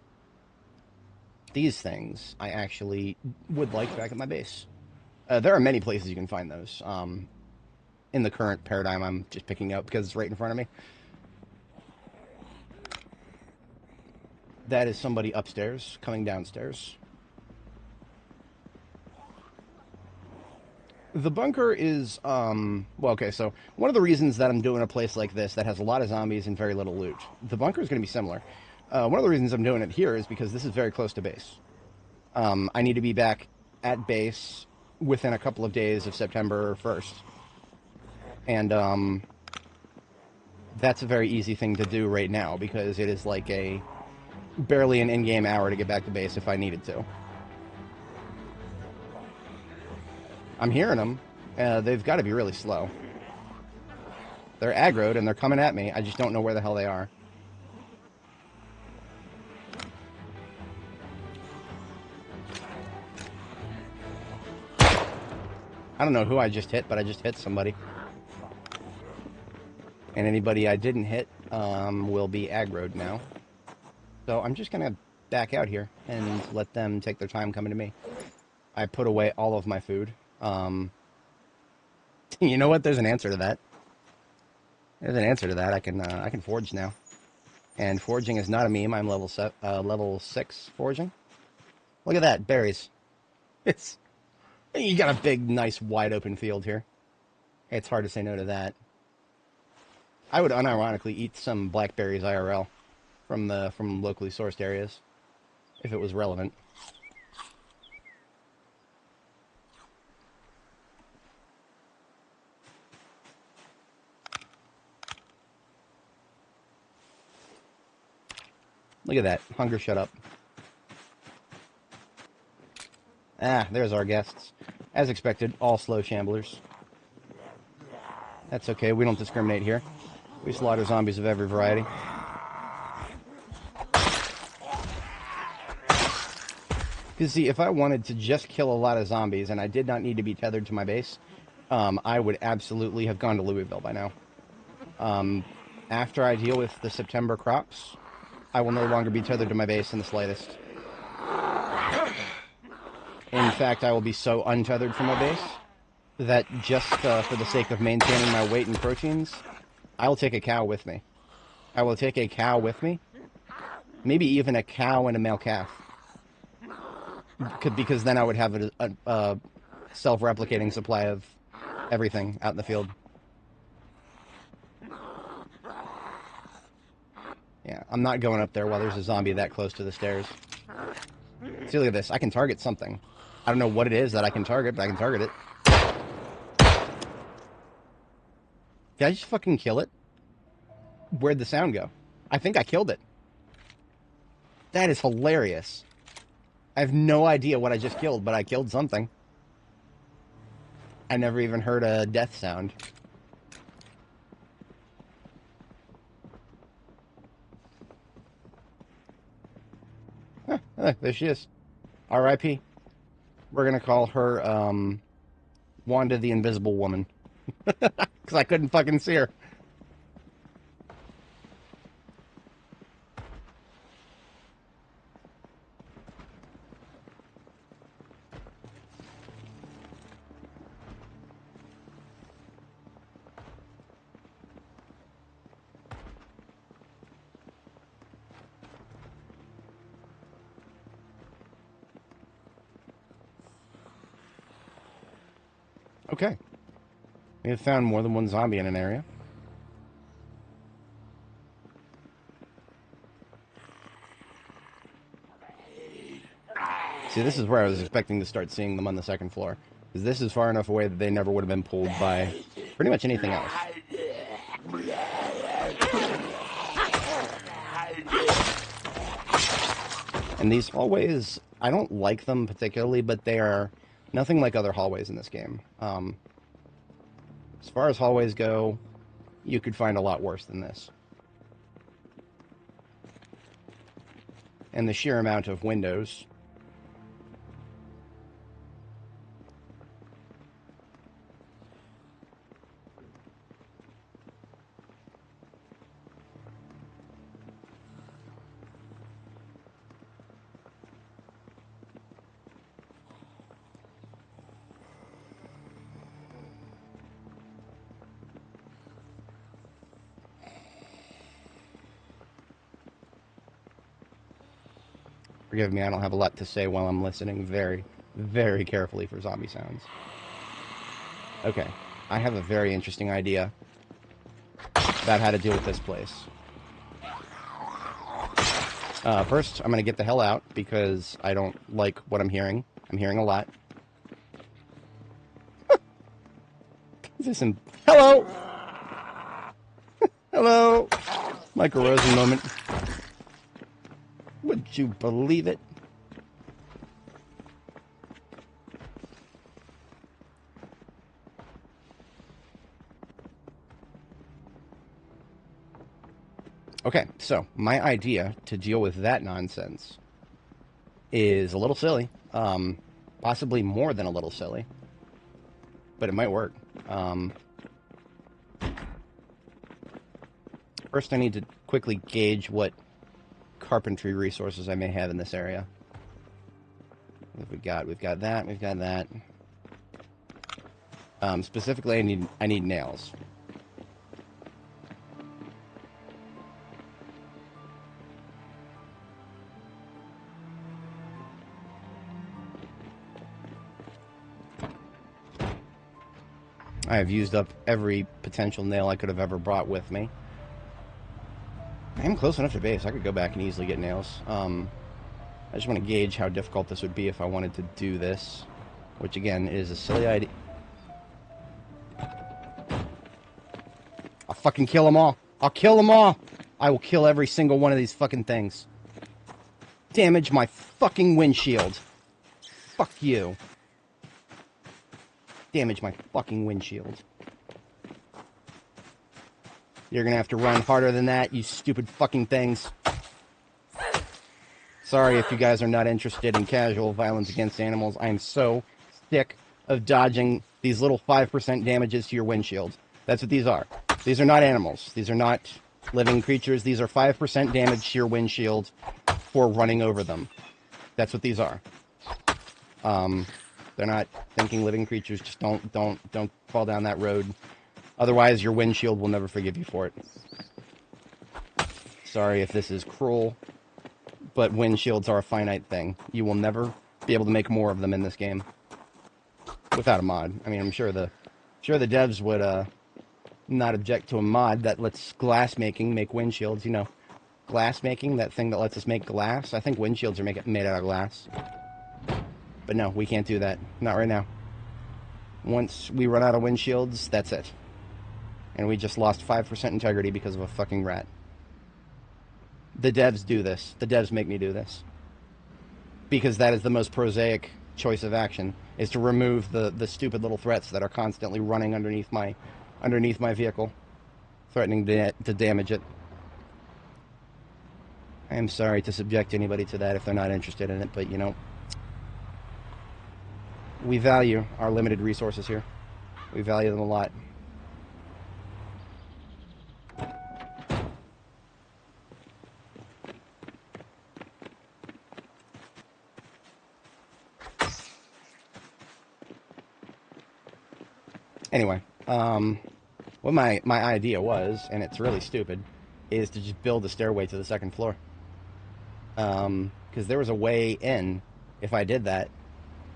These things I actually would like back at my base. There are many places you can find those. In the current paradigm, I'm just picking up because it's right in front of me. That is somebody upstairs coming downstairs. The bunker is, well, okay, so one of the reasons that I'm doing a place like this that has a lot of zombies and very little loot, the bunker is going to be similar. One of the reasons I'm doing it here is because this is very close to base. I need to be back at base within a couple of days of September 1st. And, that's a very easy thing to do right now because it is like barely an in-game hour to get back to base if I needed to. I'm hearing them. They've got to be really slow. They're aggroed and they're coming at me. I just don't know where the hell they are. I don't know who I just hit, but I just hit somebody. And anybody I didn't hit will be aggroed now. So I'm just going to back out here and let them take their time coming to me. I put away all of my food. You know what? There's an answer to that. There's an answer to that. I can forge now, and forging is not a meme. I'm level 6 forging. Look at that, berries. It's You got a big, nice, wide open field here. It's hard to say no to that. I would unironically eat some blackberries IRL from locally sourced areas if it was relevant. Look at that. Hunger shut up. Ah, there's our guests. As expected, all slow shamblers. That's okay, we don't discriminate here. We slaughter zombies of every variety. Because, see, if I wanted to just kill a lot of zombies and I did not need to be tethered to my base, I would absolutely have gone to Louisville by now. After I deal with the September crops, I will no longer be tethered to my base in the slightest. In fact, I will be so untethered from my base that just for the sake of maintaining my weight and proteins, I will take a cow with me. I will take a cow with me. Maybe even a cow and a male calf. Because then I would have a self-replicating supply of everything out in the field. Yeah, I'm not going up there while there's a zombie that close to the stairs. See, look at this. I can target something. I don't know what it is that I can target, but I can target it. Did I just fucking kill it? Where'd the sound go? I think I killed it. That is hilarious. I have no idea what I just killed, but I killed something. I never even heard a death sound. There she is. R.I.P. We're going to call her, Wanda the Invisible Woman. Because I couldn't fucking see her. Okay. We have found more than one zombie in an area. See, this is where I was expecting to start seeing them on the second floor. Because this is far enough away that they never would have been pulled by pretty much anything else. And these hallways, I don't like them particularly, but they are nothing like other hallways in this game. As far as hallways go, you could find a lot worse than this. And the sheer amount of windows. Forgive me, I don't have a lot to say while I'm listening very, very carefully for zombie sounds. Okay, I have a very interesting idea about how to deal with this place. First, I'm going to get the hell out because I don't like what I'm hearing. I'm hearing a lot. Is this some... Hello! Hello! Michael Rosen moment. Would you believe it? Okay, so my idea to deal with that nonsense is a little silly. Possibly more than a little silly. But it might work. First, I need to quickly gauge what carpentry resources I may have in this area. What have we got? We've got that. We've got that. Specifically, I need nails. I have used up every potential nail I could have ever brought with me. I am close enough to base. I could go back and easily get nails. I just want to gauge how difficult this would be if I wanted to do this, which again is a silly idea. I'll fucking kill them all. I'll kill them all. I will kill every single one of these fucking things. Damage my fucking windshield. Fuck you. Damage my fucking windshield. You're gonna have to run harder than that, you stupid fucking things. Sorry if you guys are not interested in casual violence against animals. I am so sick of dodging these little 5% damages to your windshield. That's what these are. These are not animals. These are not living creatures. These are 5% damage to your windshield for running over them. That's what these are. They're not thinking living creatures. Just don't fall down that road. Otherwise, your windshield will never forgive you for it. Sorry if this is cruel, but windshields are a finite thing. You will never be able to make more of them in this game without a mod. I mean, I'm sure the devs would not object to a mod that lets glass making make windshields. You know, glass making, that thing that lets us make glass. I think windshields are made out of glass. But no, we can't do that. Not right now. Once we run out of windshields, that's it. And we just lost 5% integrity because of a fucking rat. The devs do this. The devs make me do this. Because that is the most prosaic choice of action, is to remove the stupid little threats that are constantly running underneath my vehicle, threatening to damage it. I am sorry to subject anybody to that if they're not interested in it, but you know, we value our limited resources here. We value them a lot. Anyway, what my idea was, and it's really stupid, is to just build a stairway to the second floor. Because there was a way in, if I did that,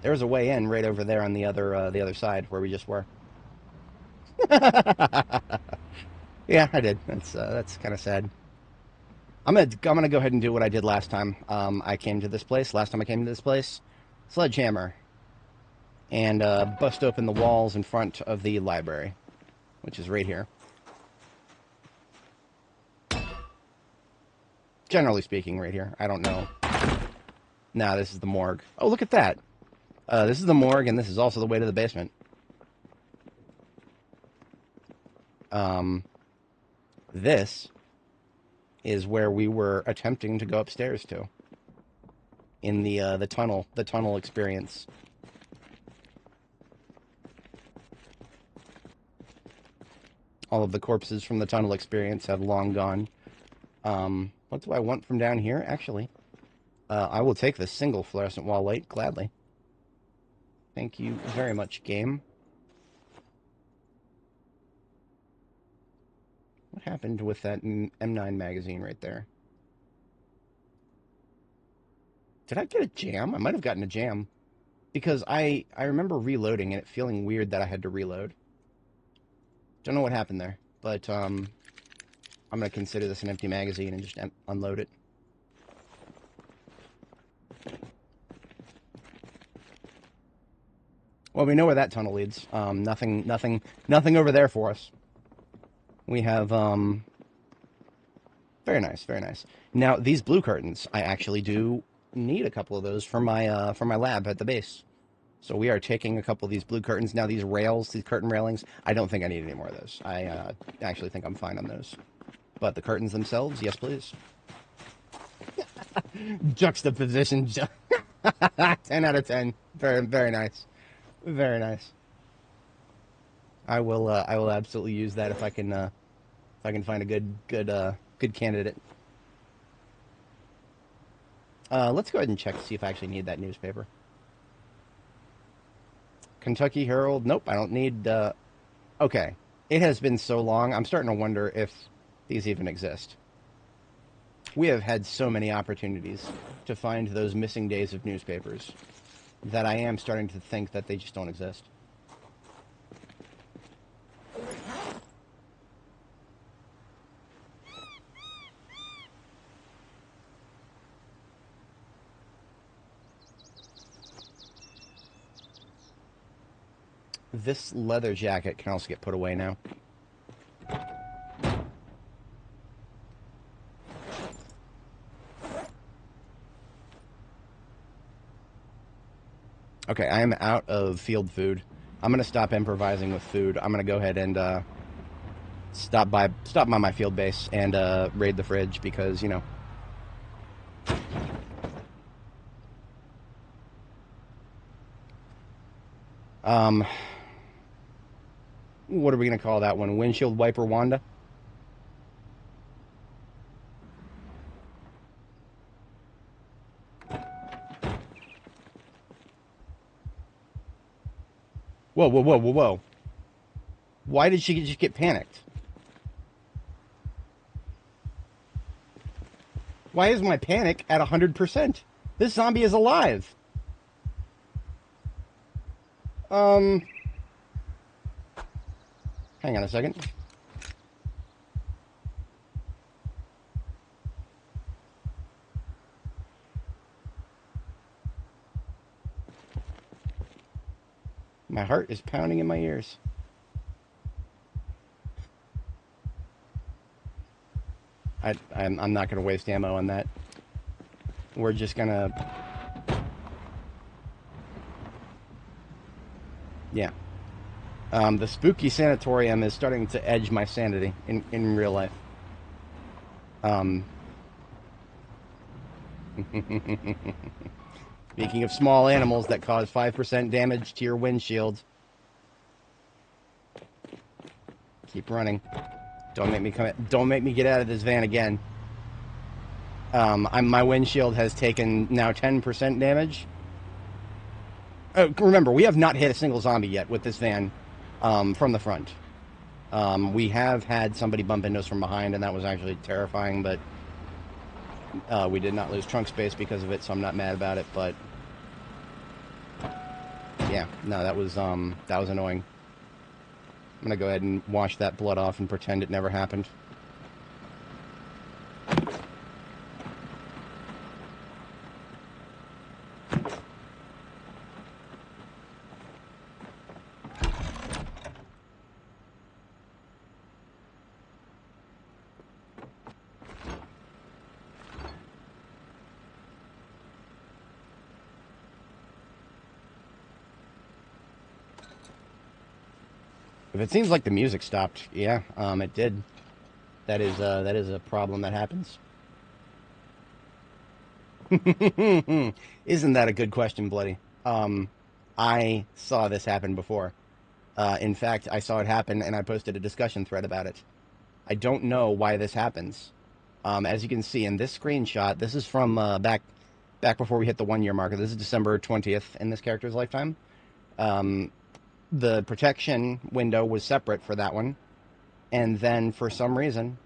there was a way in right over there on the other side where we just were. Yeah, I did. That's kind of sad. I'm gonna go ahead and do what I did last time. I came to this place. Last time I came to this place, sledgehammer, and bust open the walls in front of the library, which is right here. Generally speaking, right here. I don't know. Nah, this is the morgue. Oh, look at that. This is the morgue, and this is also the way to the basement. This is where we were attempting to go upstairs to. In the tunnel experience. All of the corpses from the tunnel experience have long gone. What do I want from down here, actually? I will take the single fluorescent wall light, gladly. Thank you very much, game. What happened with that M9 magazine right there? Did I get a jam? I might have gotten a jam. Because I remember reloading and it feeling weird that I had to reload. Don't know what happened there, but I'm going to consider this an empty magazine and just unload it. Well, we know where that tunnel leads. Nothing over there for us. We have, very nice, very nice. Now, these blue curtains, I actually do need a couple of those for my lab at the base. So we are taking a couple of these blue curtains. Now, these rails, these curtain railings, I don't think I need any more of those. I actually think I'm fine on those. But the curtains themselves, yes, please. Juxtaposition. 10 out of 10. Very, very nice. Very nice. I will absolutely use that if I can find a good candidate. Let's go ahead and check to see if I actually need that newspaper. Kentucky Herald. Nope, I don't need. Okay, it has been so long. I'm starting to wonder if these even exist. We have had so many opportunities to find those missing days of newspapers that I am starting to think that they just don't exist. This leather jacket can also get put away now. Okay, I am out of field food. I'm going to stop improvising with food. I'm going to go ahead and stop by my field base and raid the fridge because, you know. What are we going to call that one? Windshield wiper Wanda? Whoa, whoa, whoa, whoa, whoa. Why did she just get panicked? Why is my panic at 100%? This zombie is alive. Hang on a second. My heart is pounding in my ears. I'm not going to waste ammo on that. We're just going to... Yeah. The spooky sanatorium is starting to edge my sanity in real life. Speaking of small animals that cause 5% damage to your windshield. Keep running. Don't make me get out of this van again. My windshield has taken now 10% damage. Remember, we have not hit a single zombie yet with this van from the front. We have had somebody bump into us from behind, and that was actually terrifying, but we did not lose trunk space because of it, so I'm not mad about it, but yeah, no, that was annoying. I'm going to go ahead and wash that blood off and pretend it never happened. If it seems like the music stopped, yeah, it did. That is a problem that happens. Isn't that a good question, Bloody? I saw this happen before. In fact, I saw it happen, and I posted a discussion thread about it. I don't know why this happens. As you can see in this screenshot, this is from back before we hit the 1 year marker. This is December 20th in this character's lifetime. The protection window was separate for that one, and then for some reason,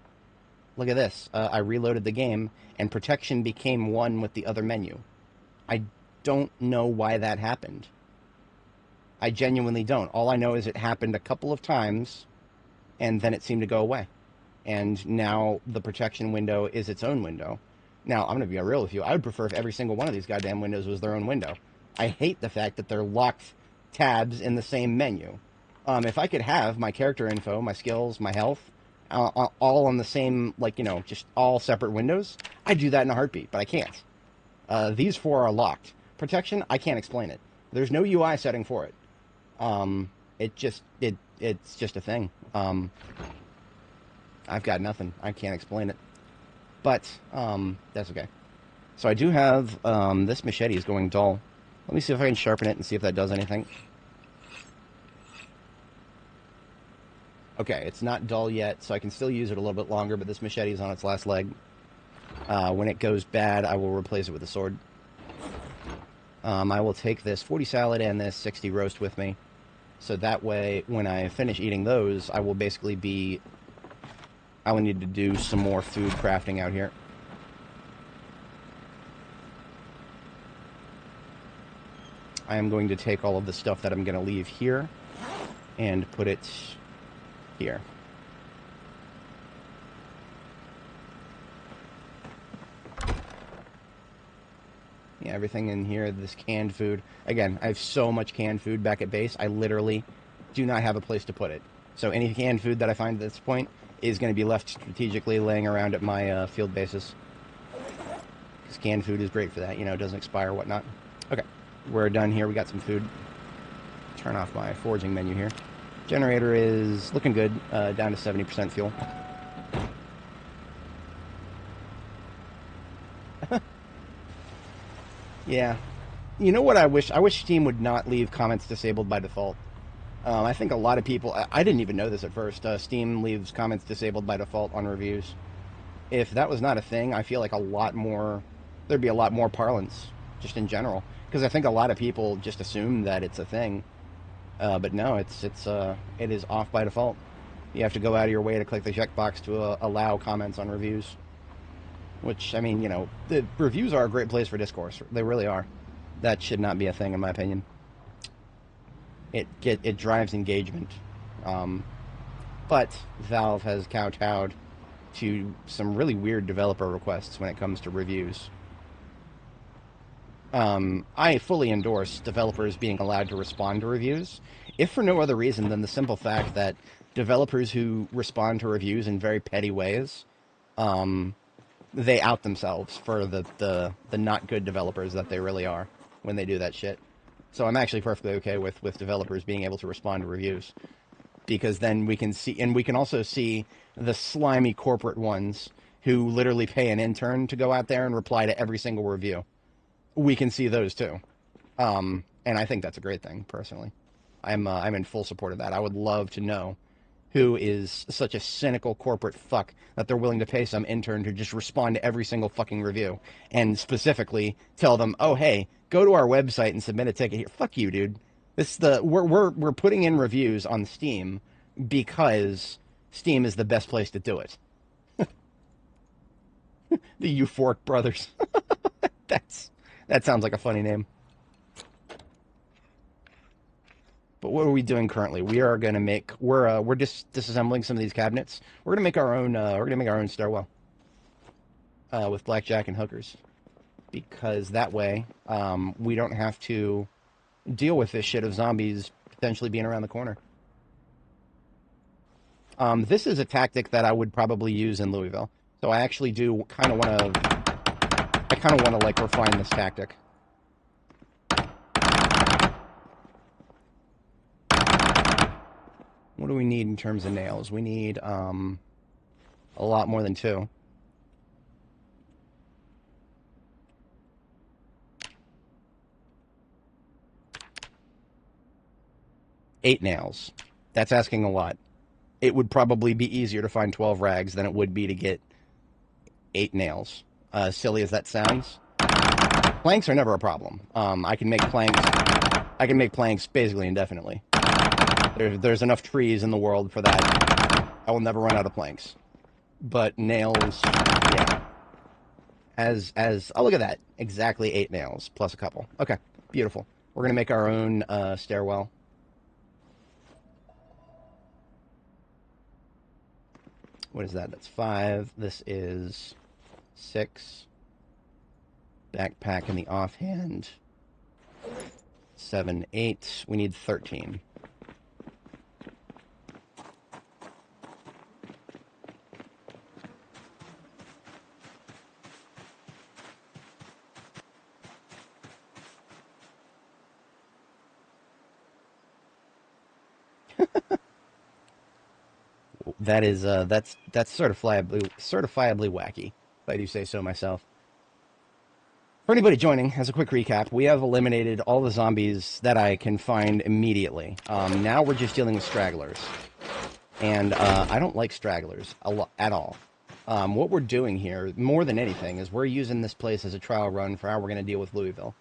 look at this. I reloaded the game, and protection became one with the other menu. I don't know why that happened. I genuinely don't. All I know is it happened a couple of times, and then it seemed to go away. And now the protection window is its own window. Now, I'm going to be real with you. I would prefer if every single one of these goddamn windows was their own window. I hate the fact that they're locked tabs in the same menu. If I could have my character info, my skills, my health, all on the same, like, you know, just all separate windows, I'd do that in a heartbeat, but I can't. These four are locked. Protection, I can't explain it. There's no UI setting for it. It's just a thing. I've got nothing. I can't explain it. But, that's okay. So I do have, this machete is going dull. Let me see if I can sharpen it and see if that does anything. Okay, it's not dull yet, so I can still use it a little bit longer, but this machete is on its last leg. When it goes bad, I will replace it with a sword. I will take this 40 salad and this 60 roast with me, so that way, when I finish eating those, I will basically be... I will need to do some more food crafting out here. I am going to take all of the stuff that I'm going to leave here and put it here. everything in here, this canned food. Again, I have so much canned food back at base. I literally do not have a place to put it. So any canned food that I find at this point is going to be left strategically laying around at my field bases. Because canned food is great for that. You know, it doesn't expire, whatnot. Okay, we're done here. We got some food. Turn off my foraging menu here. Generator is looking good, down to 70% fuel. Yeah. You know what I wish? I wish Steam would not leave comments disabled by default. I think a lot of people... I didn't even know this at first. Steam leaves comments disabled by default on reviews. If that was not a thing, I feel like there'd be a lot more parlance, just in general. Because I think a lot of people just assume that it's a thing. But no, it is off by default. You have to go out of your way to click the checkbox to allow comments on reviews. Which, I mean, you know, the reviews are a great place for discourse. They really are. That should not be a thing, in my opinion. It drives engagement. But Valve has kowtowed to some really weird developer requests when it comes to reviews. I fully endorse developers being allowed to respond to reviews, if for no other reason than the simple fact that developers who respond to reviews in very petty ways, they out themselves for the not good developers that they really are when they do that shit. So I'm actually perfectly okay with developers being able to respond to reviews, because then we can see, and we can also see the slimy corporate ones who literally pay an intern to go out there and reply to every single review. We can see those too, and I think that's a great thing. Personally, I'm in full support of that. I would love to know who is such a cynical corporate fuck that they're willing to pay some intern to just respond to every single fucking review and specifically tell them, "Oh, hey, go to our website and submit a ticket here." Fuck you, dude. We're putting in reviews on Steam because Steam is the best place to do it. The Euphoric Brothers. That sounds like a funny name. But what are we doing currently? We are going to make... We're just disassembling some of these cabinets. We're going to make our own... we're going to make our own stairwell. With blackjack and hookers. Because that way, we don't have to deal with this shit of zombies potentially being around the corner. This is a tactic that I would probably use in Louisville. So I actually do kind of want to... I kind of want to, like, refine this tactic. What do we need in terms of nails? We need a lot more than 2. Eight nails. That's asking a lot. It would probably be easier to find 12 rags than it would be to get 8 nails. Silly as that sounds. Planks are never a problem. I can make planks basically indefinitely. There's enough trees in the world for that. I will never run out of planks. But nails, yeah. Oh, look at that. Exactly 8 nails, plus a couple. Okay, beautiful. We're going to make our own stairwell. What is that? That's 5. This is 6. Backpack in the offhand. 7, 8. We need 13. That is that's certifiably wacky, if I do say so myself. For anybody joining, as a quick recap, we have eliminated all the zombies that I can find immediately. Now we're just dealing with stragglers, and I don't like stragglers at all. What we're doing here, more than anything, is we're using this place as a trial run for how we're going to deal with Louisville.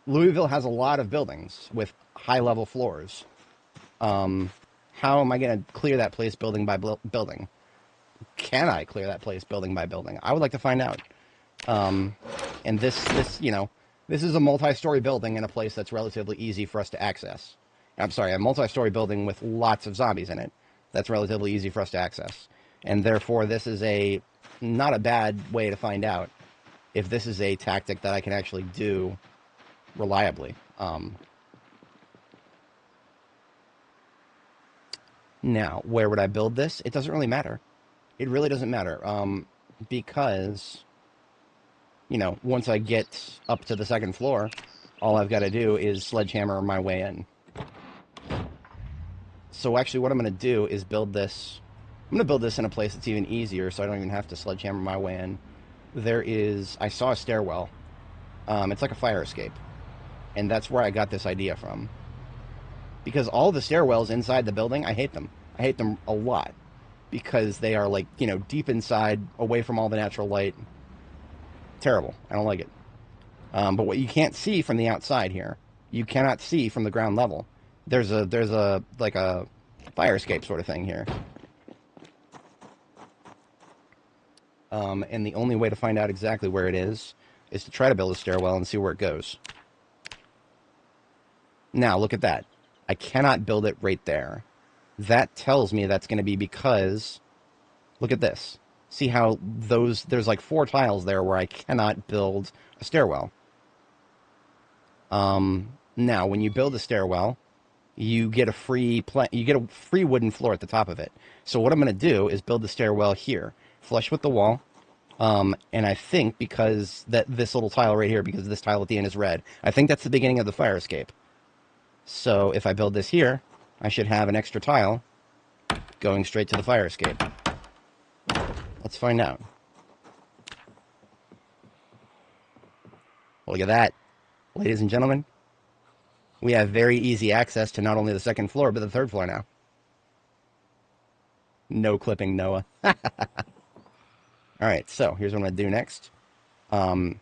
Louisville has a lot of buildings with high-level floors. How am I going to clear that place building by building? Can I clear that place building by building? I would like to find out. And this, you know, this is a multi-story building in a place that's relatively easy for us to access. I'm sorry, a multi-story building with lots of zombies in it that's relatively easy for us to access. And therefore, this is not a bad way to find out if this is a tactic that I can actually do reliably. Now, where would I build this? It doesn't really matter. It really doesn't matter. Because, you know, once I get up to the second floor, all I've got to do is sledgehammer my way in. So actually what I'm going to do is build this. I'm going to build this in a place that's even easier so I don't even have to sledgehammer my way in. I saw a stairwell. It's like a fire escape. And that's where I got this idea from. Because all the stairwells inside the building, I hate them. I hate them a lot. Because they are like, you know, deep inside, away from all the natural light. Terrible. I don't like it. But what you can't see from the outside here, you cannot see from the ground level. There's a like a fire escape sort of thing here. And the only way to find out exactly where it is to try to build a stairwell and see where it goes. Now, look at that. I cannot build it right there. That tells me that's going to be because, look at this. See how there's like 4 tiles there where I cannot build a stairwell. Now, when you build a stairwell, you get a free wooden floor at the top of it. So what I'm going to do is build the stairwell here, flush with the wall. And I think because this little tile right here, because this tile at the end is red, I think that's the beginning of the fire escape. So if I build this here, I should have an extra tile going straight to the fire escape. Let's find out. Look at that. Ladies and gentlemen, we have very easy access to not only the second floor, but the third floor now. No clipping, Noah. Alright, so here's what I'm going to do next. I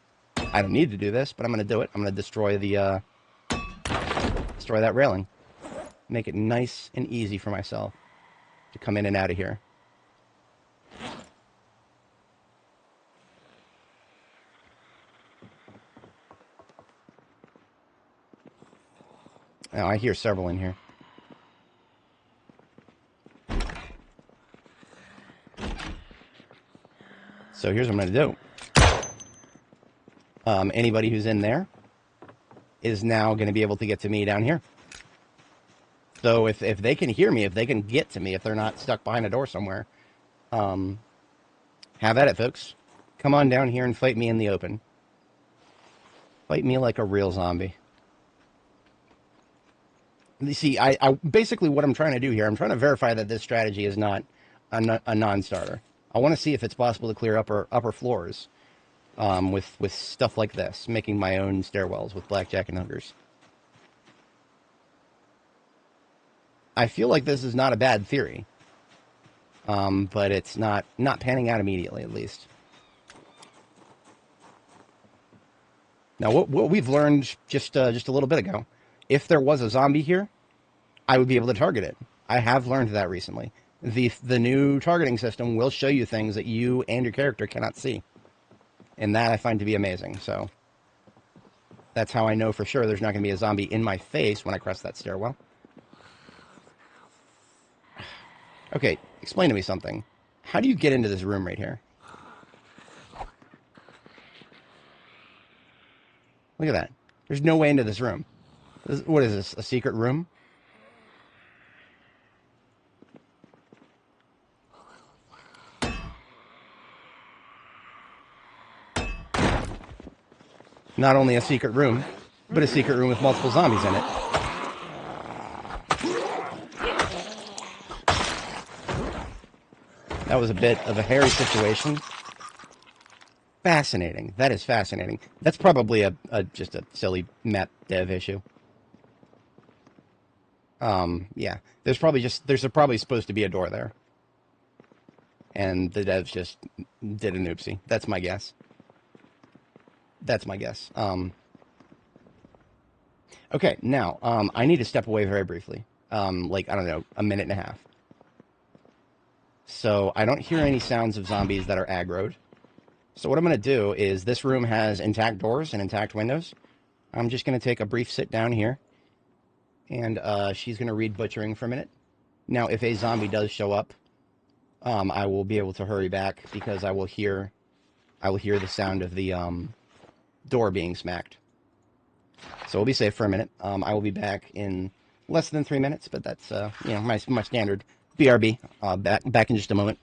don't need to do this, but I'm going to do it. I'm going to destroy that railing. Make it nice and easy for myself to come in and out of here. Now, I hear several in here. So here's what I'm going to do. Anybody who's in there is now going to be able to get to me down here. So if they can hear me, if they can get to me, if they're not stuck behind a door somewhere, have at it, folks. Come on down here and fight me in the open. Fight me like a real zombie. You see, I basically what I'm trying to do here, I'm trying to verify that this strategy is not a non-starter. I want to see if it's possible to clear upper floors with stuff like this, making my own stairwells with blackjack and hookers. I feel like this is not a bad theory, but it's not panning out immediately, at least. Now, what we've learned just a little bit ago, if there was a zombie here, I would be able to target it. I have learned that recently. The new targeting system will show you things that you and your character cannot see. And that I find to be amazing. So that's how I know for sure there's not going to be a zombie in my face when I cross that stairwell. Okay, explain to me something. How do you get into this room right here? Look at that. There's no way into this room. What is this, a secret room? Not only a secret room, but a secret room with multiple zombies in it. That was a bit of a hairy situation. Fascinating. That is fascinating. That's probably just a silly map dev issue. Yeah. There's probably supposed to be a door there. And the devs just did an oopsie. That's my guess. That's my guess. Okay, now, I need to step away very briefly. Like, I don't know, a minute and a half. So, I don't hear any sounds of zombies that are aggroed. So what I'm going to do is, this room has intact doors and intact windows. I'm just going to take a brief sit down here. And she's going to read Butchering for a minute. Now, if a zombie does show up, I will be able to hurry back because I will hear the sound of the door being smacked. So we'll be safe for a minute. I will be back in less than 3 minutes, but that's my standard BRB. Back in just a moment.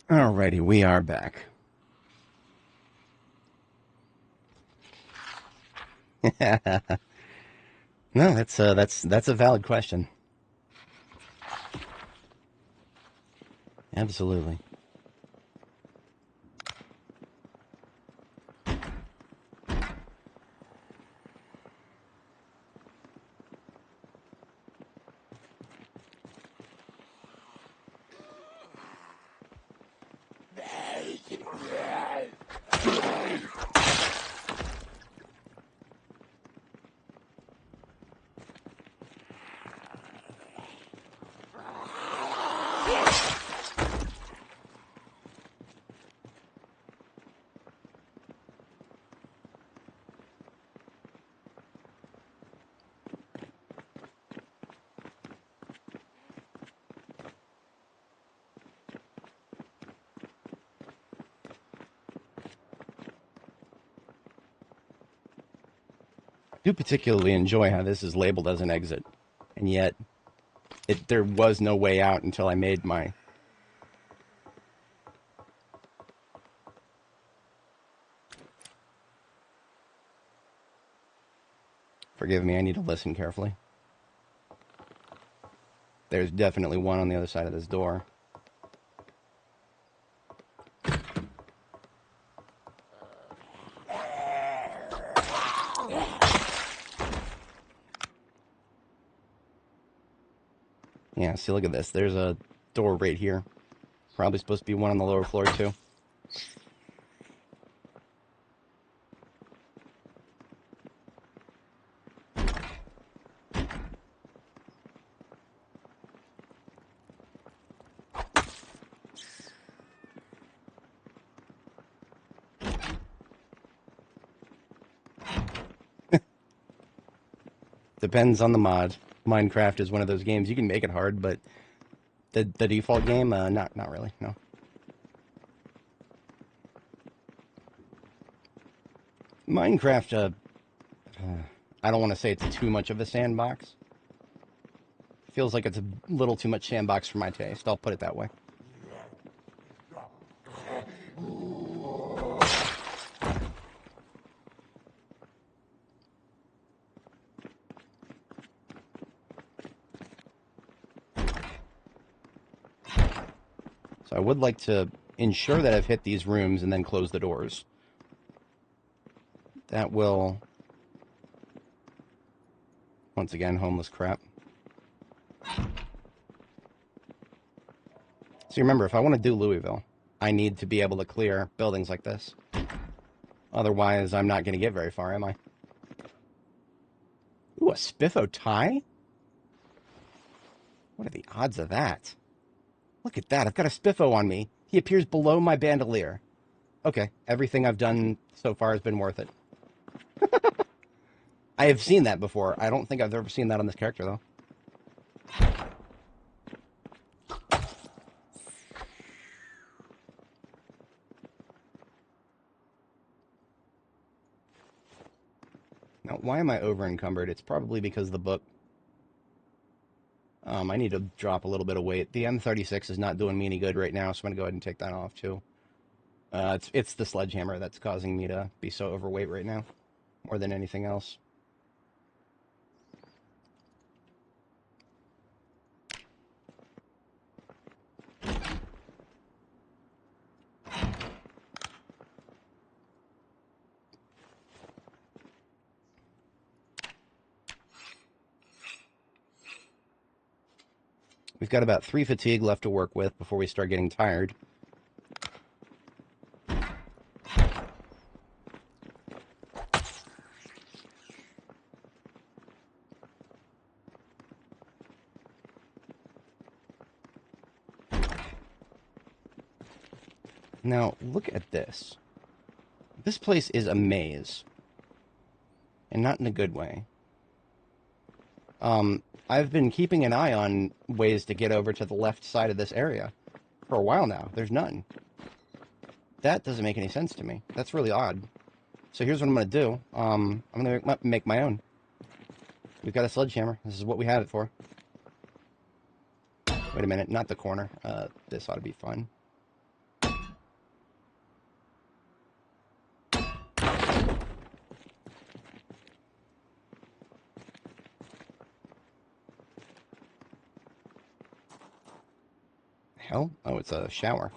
Alrighty, we are back. No, that's a valid question. Absolutely. I do particularly enjoy how this is labeled as an exit, and yet there was no way out until I made my... Forgive me, I need to listen carefully. There's definitely one on the other side of this door. Yeah, see, look at this. There's a door right here. Probably supposed to be one on the lower floor, too. Depends on the mod. Minecraft is one of those games you can make it hard, but the default game, not really. No. Minecraft, I don't want to say it's too much of a sandbox. Feels like it's a little too much sandbox for my taste. I'll put it that way. So I would like to ensure that I've hit these rooms and then close the doors. That will... Once again, homeless crap. So remember, if I want to do Louisville, I need to be able to clear buildings like this. Otherwise, I'm not going to get very far, am I? Ooh, a Spiffo tie? What are the odds of that? Look at that. I've got a Spiffo on me. He appears below my bandolier. Okay, everything I've done so far has been worth it. I have seen that before. I don't think I've ever seen that on this character, though. Now, why am I over-encumbered? It's probably because of the book. I need to drop a little bit of weight. The M36 is not doing me any good right now, so I'm going to go ahead and take that off, too. It's the sledgehammer that's causing me to be so overweight right now, more than anything else. We've got about 3 fatigue left to work with before we start getting tired. Now, look at this. This place is a maze. And not in a good way. I've been keeping an eye on ways to get over to the left side of this area for a while now. There's none. That doesn't make any sense to me. That's really odd. So here's what I'm going to do. I'm going to make my own. We've got a sledgehammer. This is what we have it for. Wait a minute, not the corner. This ought to be fun. Hell? Oh, it's a shower.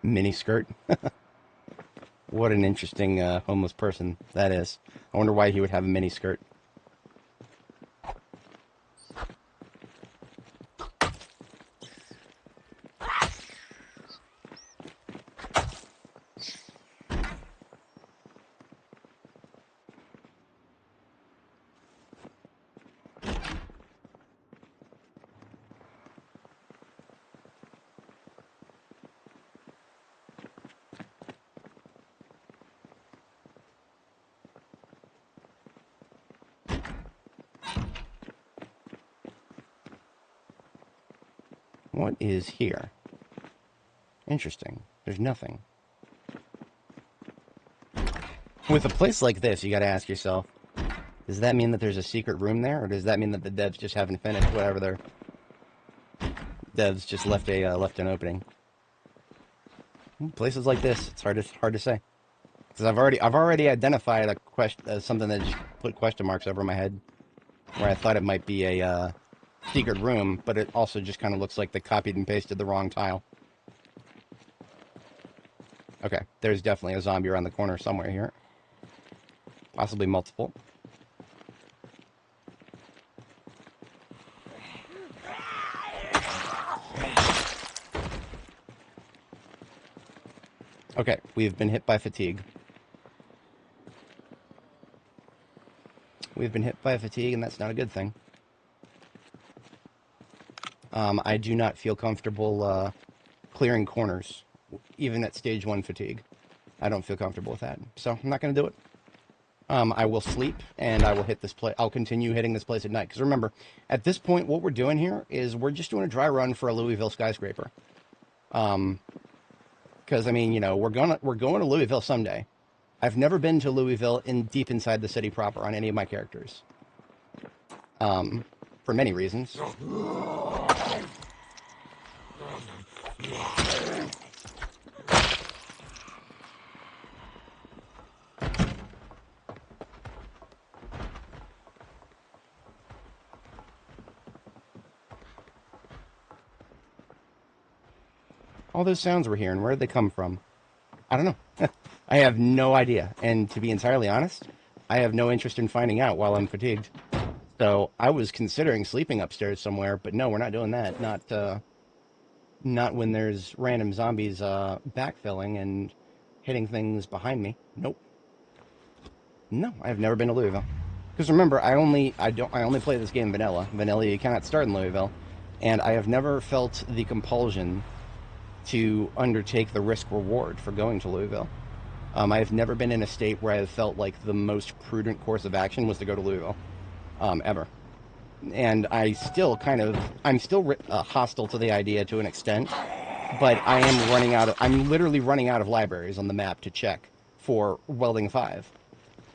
Mini skirt. What an interesting homeless person that is. I wonder why he would have a mini skirt. What is here? Interesting. There's nothing. With a place like this, you gotta ask yourself, does that mean that there's a secret room there, or does that mean that the devs just haven't finished whatever their devs just left an opening? Places like this, it's hard to say. Because I've already identified something that just put question marks over my head, where I thought it might be a secret room, but it also just kind of looks like they copied and pasted the wrong tile. Okay, there's definitely a zombie around the corner somewhere here. Possibly multiple. Okay, we've been hit by fatigue. We've been hit by fatigue, and that's not a good thing. I do not feel comfortable clearing corners, even at stage 1 fatigue. I don't feel comfortable with that, so I'm not going to do it. I will sleep, and I will hit this place. I'll continue hitting this place at night. Because remember, at this point, what we're doing here is we're just doing a dry run for a Louisville skyscraper. Because I mean, you know, we're going to Louisville someday. I've never been to Louisville deep inside the city proper on any of my characters. For many reasons. All those sounds we're hearing, where did they come from? I don't know. I have no idea. And to be entirely honest, I have no interest in finding out while I'm fatigued. So I was considering sleeping upstairs somewhere, but no, we're not doing that. Not when there's random zombies backfilling and hitting things behind me. Nope. No, I've never been to Louisville. Because remember, I only play this game vanilla. Vanilla, you cannot start in Louisville, and I have never felt the compulsion to undertake the risk reward for going to Louisville. I have never been in a state where I have felt like the most prudent course of action was to go to Louisville, ever. And I'm still hostile to the idea to an extent, but I'm literally running out of libraries on the map to check for Welding 5.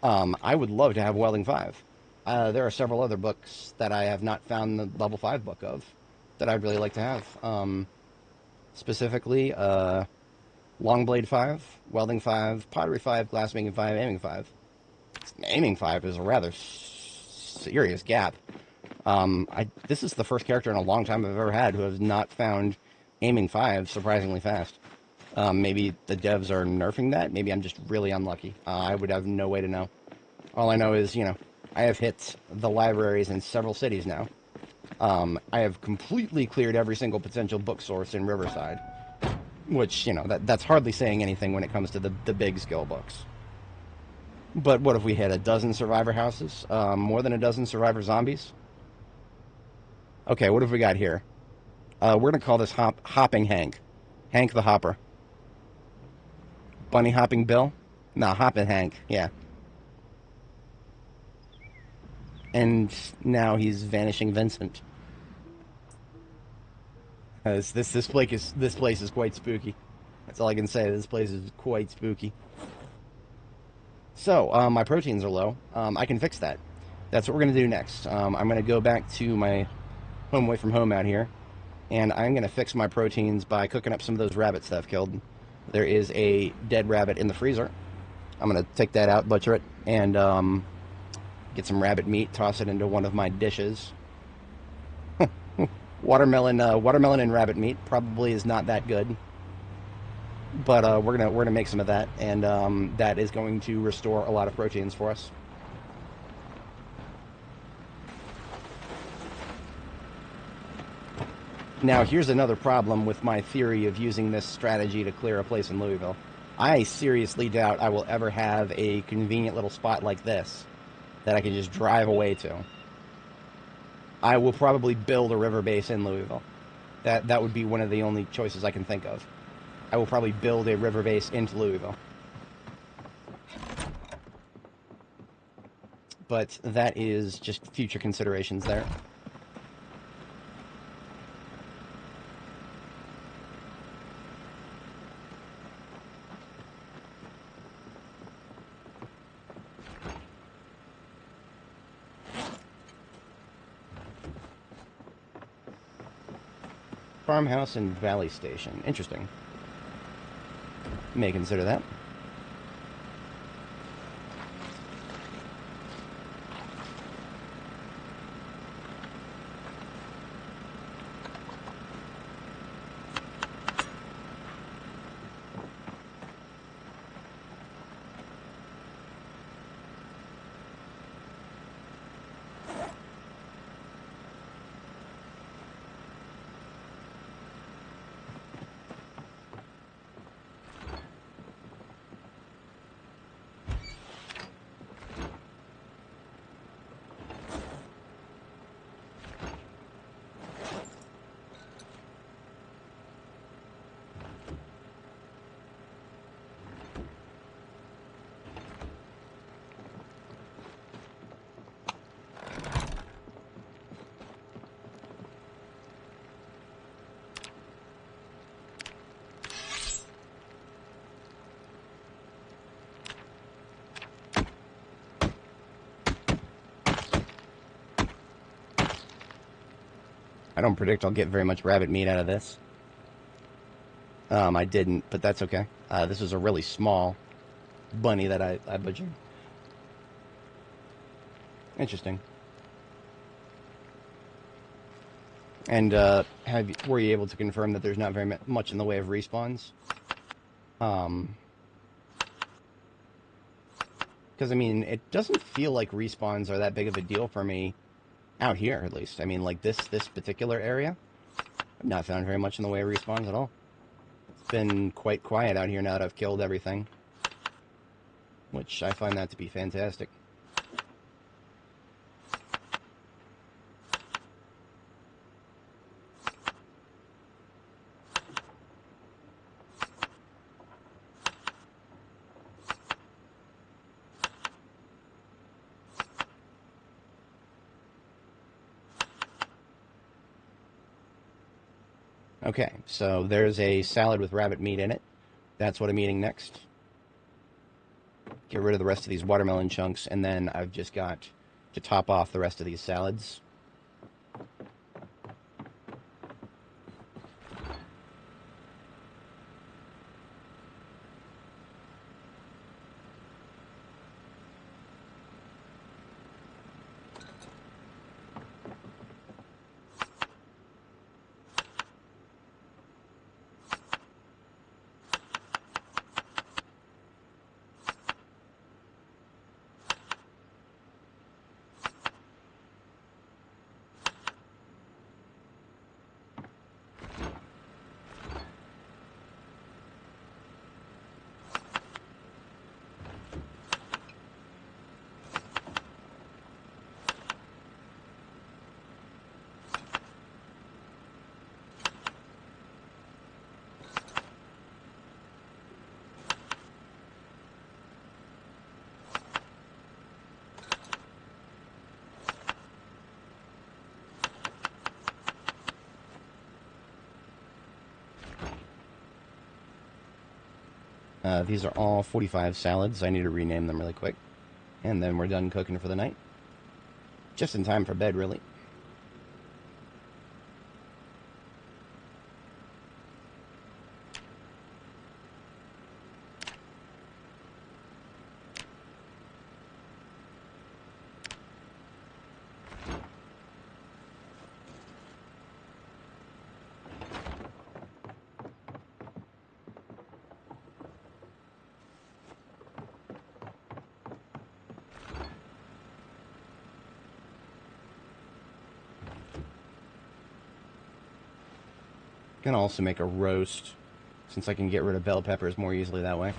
I would love to have Welding 5. There are several other books that I have not found the level 5 book of that I'd really like to have. Specifically, Longblade 5, Welding 5, Pottery 5, Glassmaking 5, Aiming 5. Aiming 5 is a rather serious gap. This is the first character in a long time I've ever had who has not found Aiming 5 surprisingly fast. Maybe the devs are nerfing that. Maybe I'm just really unlucky. I would have no way to know. All I know is, you know, I have hit the libraries in several cities now. I have completely cleared every single potential book source in Riverside, which, you know, that's hardly saying anything when it comes to the big skill books. But what if we hit a dozen survivor houses? More than a dozen survivor zombies? Okay, what have we got here? We're going to call this Hopping Hank. Hank the Hopper. Bunny Hopping Bill? Nah, Hopping Hank, yeah. And now he's Vanishing Vincent. This place is quite spooky. That's all I can say. This place is quite spooky. So, my proteins are low. I can fix that. That's what we're going to do next. I'm going to go back to my home away from home out here, and I'm going to fix my proteins by cooking up some of those rabbits that I've killed. There is a dead rabbit in the freezer. I'm going to take that out, butcher it, and get some rabbit meat, toss it into one of my dishes. Watermelon and rabbit meat probably is not that good, but we're gonna make some of that, and that is going to restore a lot of proteins for us. Now, here's another problem with my theory of using this strategy to clear a place in Louisville. I seriously doubt I will ever have a convenient little spot like this that I can just drive away to. I will probably build a river base in Louisville. That would be one of the only choices I can think of. I will probably build a river base into Louisville. But that is just future considerations there. Farmhouse and Valley Station. Interesting. May consider that. I don't predict I'll get very much rabbit meat out of this. I didn't, but that's okay. This was a really small bunny that I butchered. Interesting. And were you able to confirm that there's not very much in the way of respawns? Because, I mean, it doesn't feel like respawns are that big of a deal for me out here, at least. I mean, like, this particular area, I've not found very much in the way of respawns at all. It's been quite quiet out here now that I've killed everything, which I find that to be fantastic. Okay, so there's a salad with rabbit meat in it. That's what I'm eating next. Get rid of the rest of these watermelon chunks, and then I've just got to top off the rest of these salads. These are all 45 salads. I need to rename them really quick. And then we're done cooking for the night. Just in time for bed, really. Can also make a roast, since I can get rid of bell peppers more easily that way.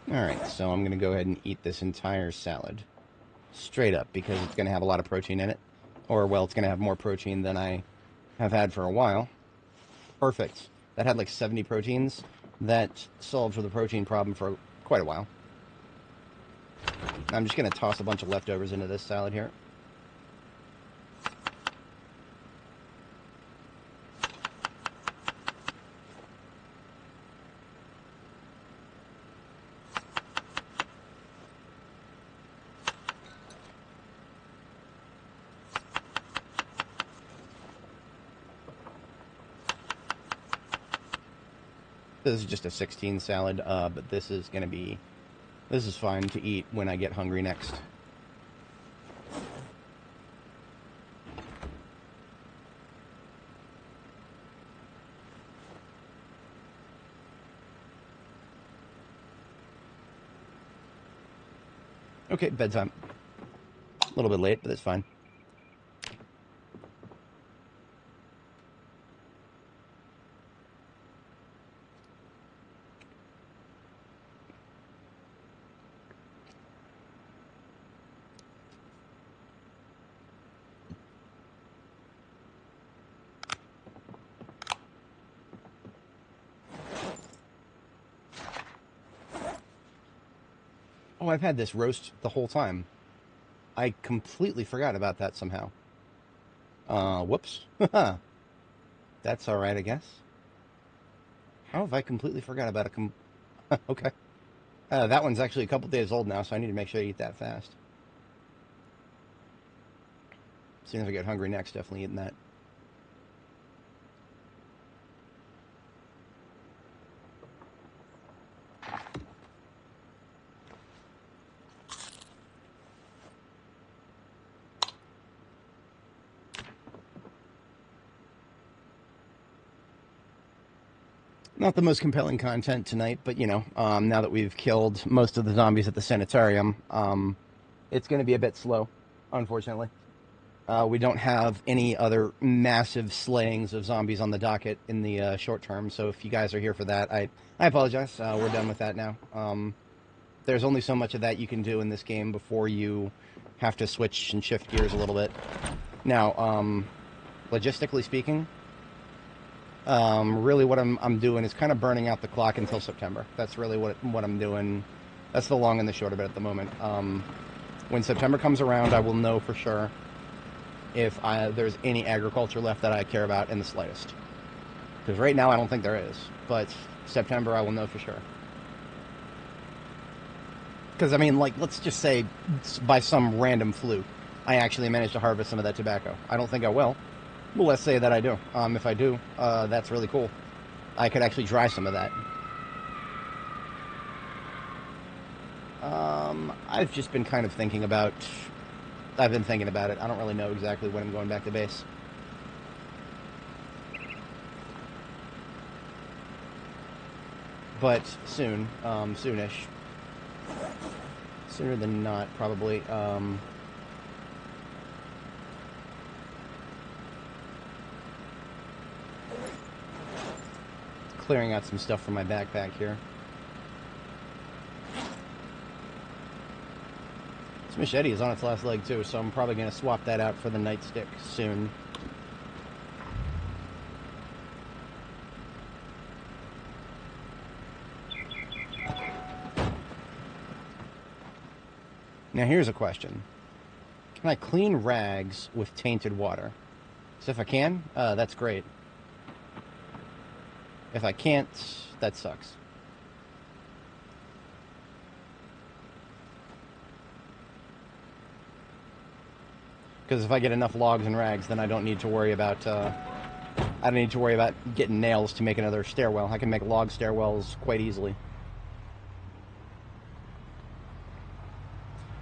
Alright, so I'm going to go ahead and eat this entire salad. Straight up, because it's going to have a lot of protein in it. Or, well, it's going to have more protein than I have had for a while. Perfect. That had like 70 proteins. That solved for the protein problem for quite a while. I'm just going to toss a bunch of leftovers into this salad here. This is just a 16 salad, but this is fine to eat when I get hungry next. Okay, bedtime. A little bit late, but that's fine. Oh, I've had this roast the whole time. I completely forgot about that somehow. Whoops. That's alright, I guess. How have I completely forgot about it? Okay. That one's actually a couple days old now, so I need to make sure I eat that fast. As soon as I get hungry next, definitely eating that. Not the most compelling content tonight, but you know, now that we've killed most of the zombies at the Sanatorium, it's going to be a bit slow, unfortunately. We don't have any other massive slayings of zombies on the docket in the short term, so if you guys are here for that, I apologize. We're done with that now. There's only so much of that you can do in this game before you have to switch and shift gears a little bit. Now, logistically speaking, really what I'm doing is kind of burning out the clock until September. That's really what I'm doing. That's the long and the short of it at the moment. When September comes around, I will know for sure if there's any agriculture left that I care about in the slightest. Because right now I don't think there is. But September I will know for sure. Because, I mean, like, let's just say by some random fluke, I actually managed to harvest some of that tobacco. I don't think I will. Well, let's say that I do. If I do, that's really cool. I could actually dry some of that. I've just been kind of thinking about... I've been thinking about it. I don't really know exactly when I'm going back to base. But soon. Soonish. Sooner than not, probably. Clearing out some stuff from my backpack here. This machete is on its last leg too, so I'm probably going to swap that out for the nightstick soon. Now here's a question. Can I clean rags with tainted water? So if I can, that's great. If I can't, that sucks. Because if I get enough logs and rags, then I don't need to worry about getting nails to make another stairwell. I can make log stairwells quite easily.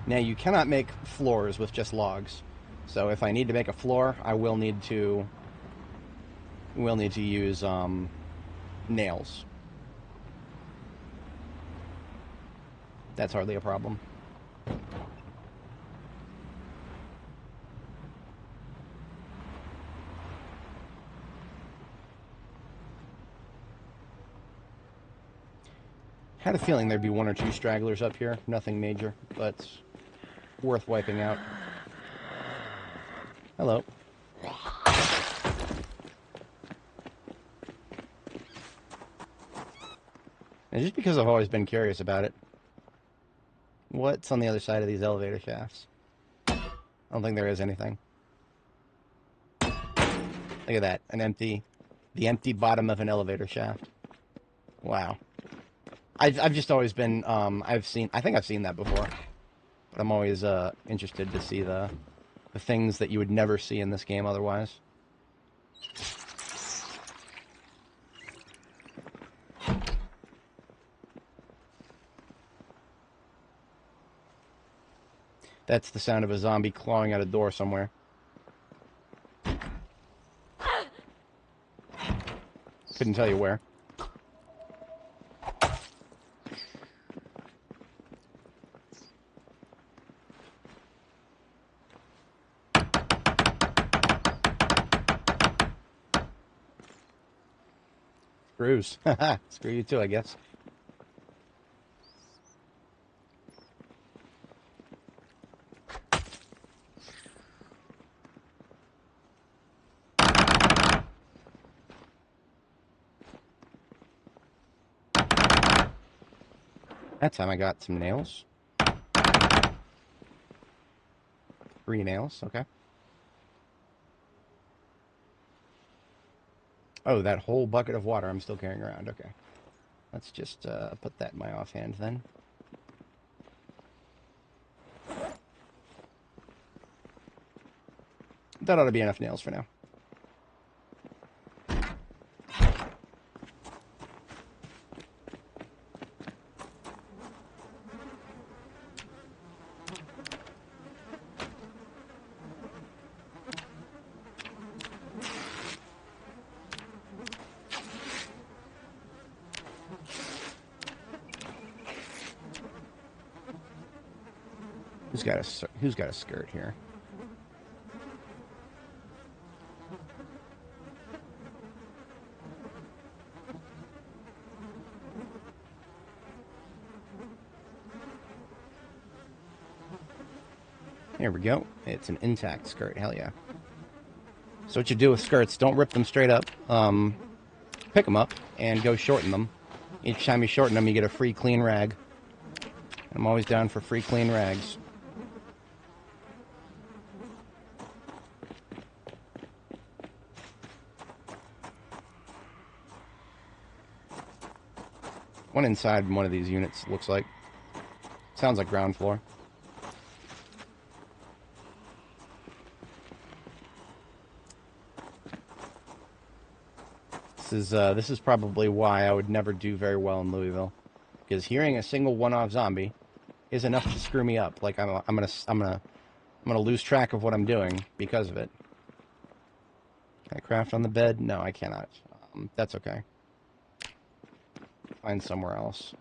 Now you cannot make floors with just logs. So if I need to make a floor, I will need to use nails. That's hardly a problem. Had a feeling there'd be one or two stragglers up here. Nothing major, but worth wiping out. Hello. And just because I've always been curious about it, what's on the other side of these elevator shafts? I don't think there is anything. Look at that, the empty bottom of an elevator shaft. Wow. I've just always been, I think I've seen that before. But I'm always interested to see the things that you would never see in this game otherwise. That's the sound of a zombie clawing at a door somewhere. Couldn't tell you where. Screws. Screw you too, I guess. That time I got some nails. 3 nails, okay. Oh, that whole bucket of water I'm still carrying around, okay. Let's just put that in my offhand then. That ought to be enough nails for now. Who's got a skirt here? Here we go. It's an intact skirt. Hell yeah. So what you do with skirts, don't rip them straight up. Pick them up and go shorten them. Each time you shorten them, you get a free clean rag. I'm always down for free clean rags. One inside one of these units, looks like. Sounds like ground floor. This is probably why I would never do very well in Louisville, because hearing a single one-off zombie is enough to screw me up. Like I'm gonna lose track of what I'm doing because of it. Can I craft on the bed? No, I cannot. That's okay. Find somewhere else.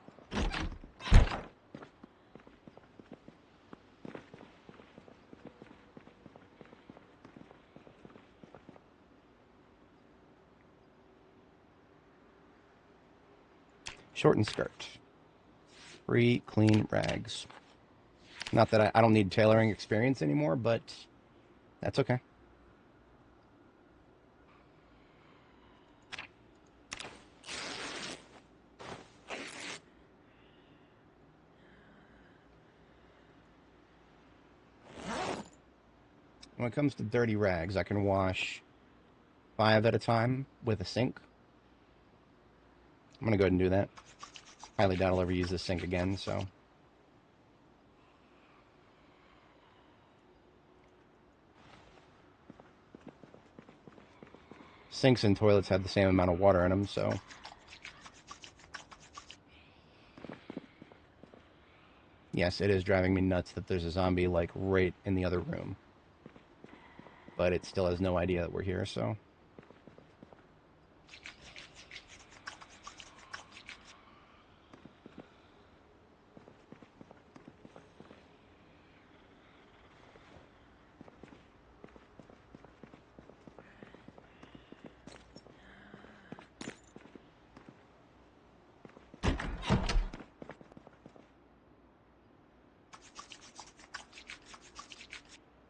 Shortened skirt. Free clean rags. Not that I don't need tailoring experience anymore, but that's okay. When it comes to dirty rags, I can wash 5 at a time with a sink. I'm going to go ahead and do that. Highly doubt I'll ever use this sink again, so. Sinks and toilets have the same amount of water in them, so. Yes, it is driving me nuts that there's a zombie, like, right in the other room. But it still has no idea that we're here, so.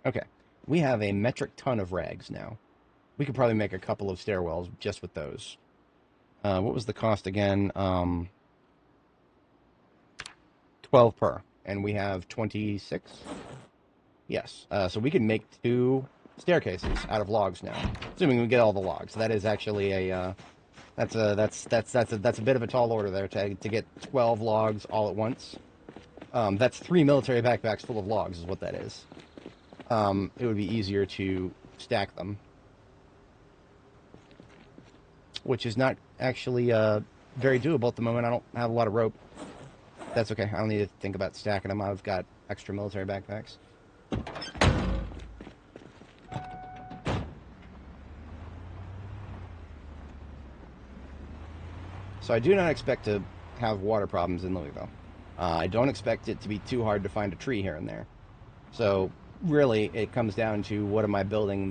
Okay, we have a metric ton of rags now. We could probably make a couple of stairwells just with those. What was the cost again? 12 per, and we have 26. Yes, so we can make 2 staircases out of logs now, assuming we get all the logs. That is actually a that's a bit of a tall order there to get 12 logs all at once. That's 3 military backpacks full of logs, is what that is. It would be easier to stack them, which is not actually very doable at the moment. I don't have a lot of rope. That's okay. I don't need to think about stacking them. I've got extra military backpacks. So I do not expect to have water problems in Louisville. I don't expect it to be too hard to find a tree here and there. So really, it comes down to what am I building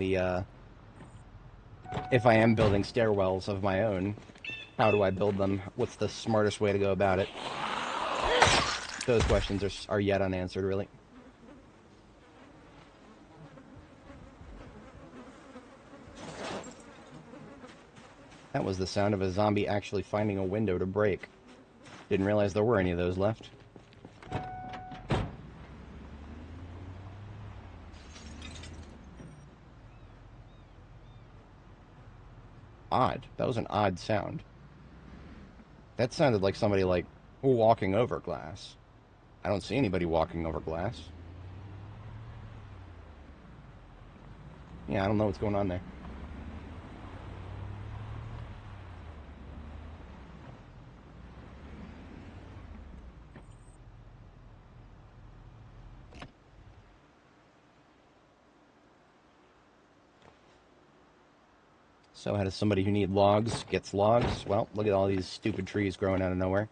if I am building stairwells of my own, How do I build them? What's the smartest way to go about it? Those questions are yet unanswered, really. That was the sound of a zombie actually finding a window to break. Didn't realize there were any of those left. Odd. That was an odd sound. That sounded like somebody, like, walking over glass. I don't see anybody walking over glass. Yeah, I don't know what's going on there. So how does somebody who needs logs gets logs? Well, look at all these stupid trees growing out of nowhere.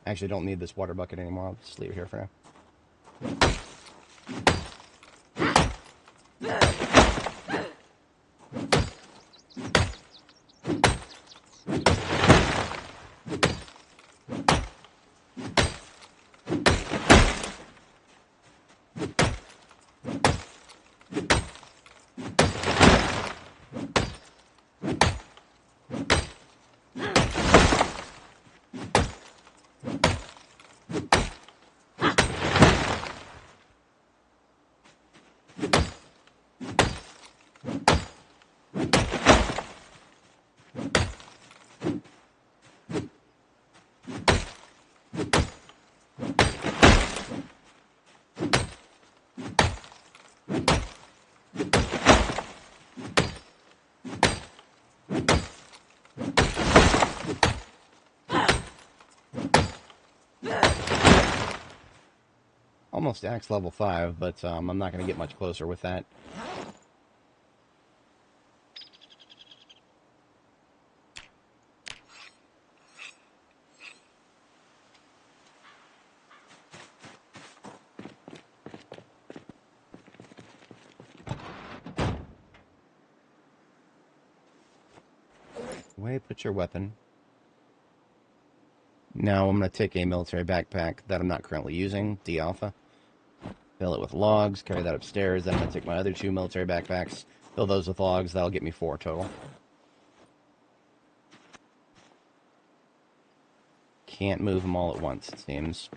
Actually, don't need this water bucket anymore. I'll just leave it here for now. Almost axe level 5, but I'm not going to get much closer with that. Way, put your weapon. Now I'm going to take a military backpack that I'm not currently using, D Alpha. Fill it with logs, carry that upstairs. Then I'm going to take my other 2 military backpacks, fill those with logs. That'll get me 4 total. Can't move them all at once, it seems.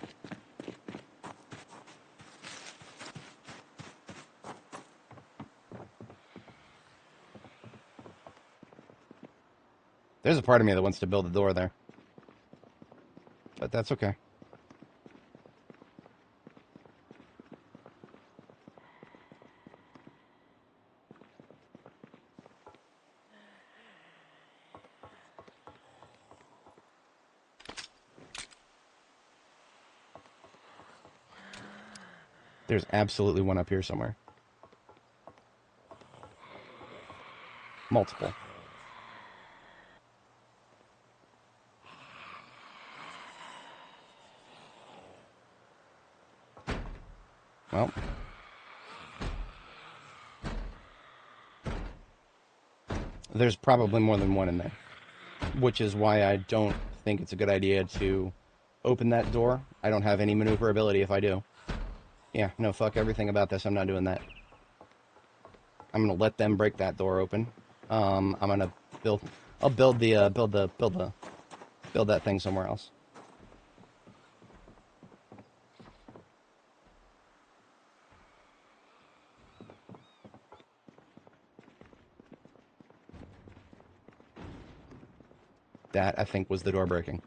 There's a part of me that wants to build a door there. But that's okay. There's absolutely one up here somewhere. Multiple. Well. There's probably more than one in there. Which is why I don't think it's a good idea to open that door. I don't have any maneuverability if I do. Yeah, no, fuck everything about this. I'm not doing that. I'm gonna let them break that door open. I'm gonna build. I'll build that thing somewhere else. That, I think, was the door breaking.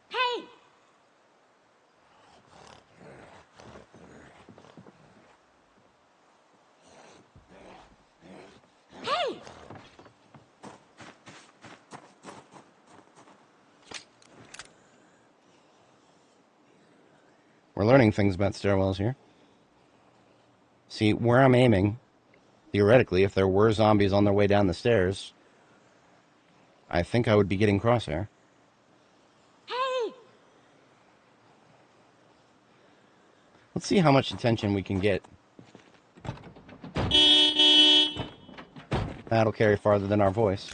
Hey! Hey! We're learning things about stairwells here. See, where I'm aiming, theoretically, if there were zombies on their way down the stairs, I think I would be getting crosshair. Hey! Let's see how much attention we can get. That'll carry farther than our voice.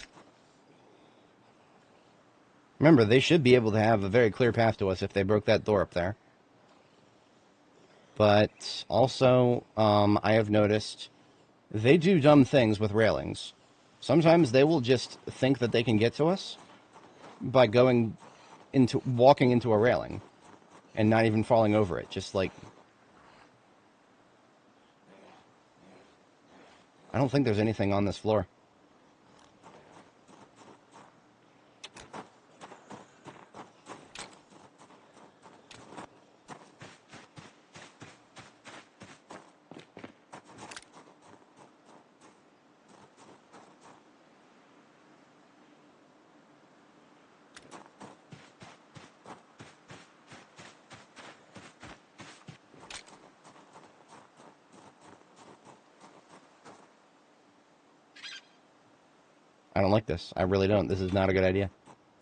Remember, they should be able to have a very clear path to us if they broke that door up there. But also, I have noticed they do dumb things with railings. Sometimes they will just think that they can get to us by walking into a railing and not even falling over it. Just like, I don't think there's anything on this floor. I don't like this. I really don't. This is not a good idea.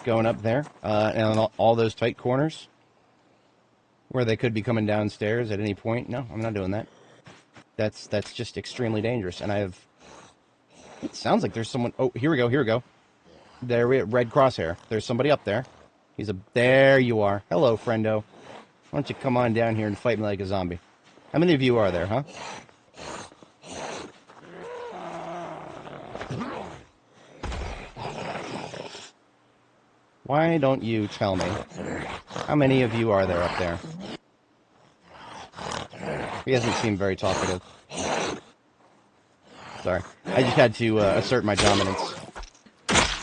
Going up there, and all those tight corners where they could be coming downstairs at any point. No, I'm not doing that. That's just extremely dangerous. And it sounds like there's someone. Oh, here we go. There we red crosshair. There's somebody up there. There you are. Hello, friendo. Why don't you come on down here and fight me like a zombie? How many of you are there, huh? Why don't you tell me? How many of you are there up there? He doesn't seem very talkative. Sorry. I just had to assert my dominance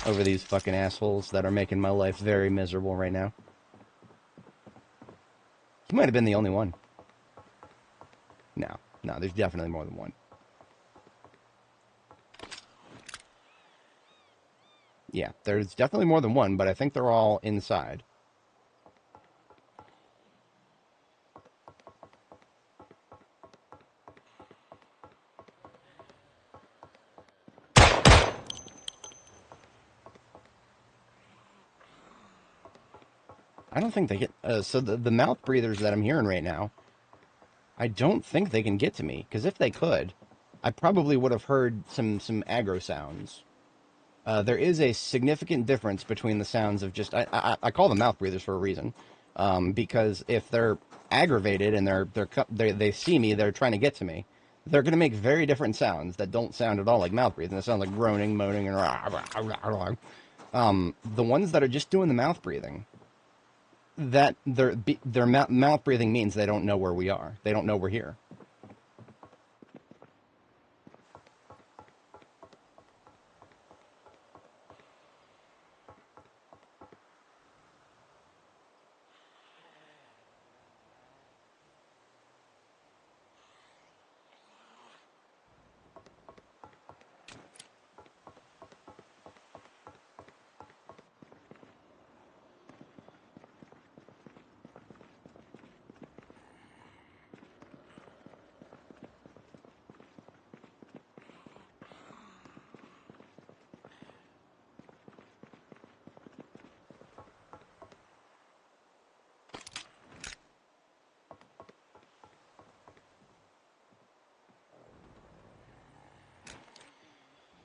over these fucking assholes that are making my life very miserable right now. He might have been the only one. No, there's definitely more than one. Yeah, there's definitely more than one, but I think they're all inside. I don't think they get... so the mouth breathers that I'm hearing right now, I don't think they can get to me, because if they could, I probably would have heard some aggro sounds. There is a significant difference between the sounds of just... I call them mouth breathers for a reason. Because if they're aggravated and they see me, they're trying to get to me, they're going to make very different sounds that don't sound at all like mouth breathing. They sound like groaning, moaning, and... the ones that are just doing the mouth breathing, that their mouth breathing means they don't know where we are. They don't know we're here.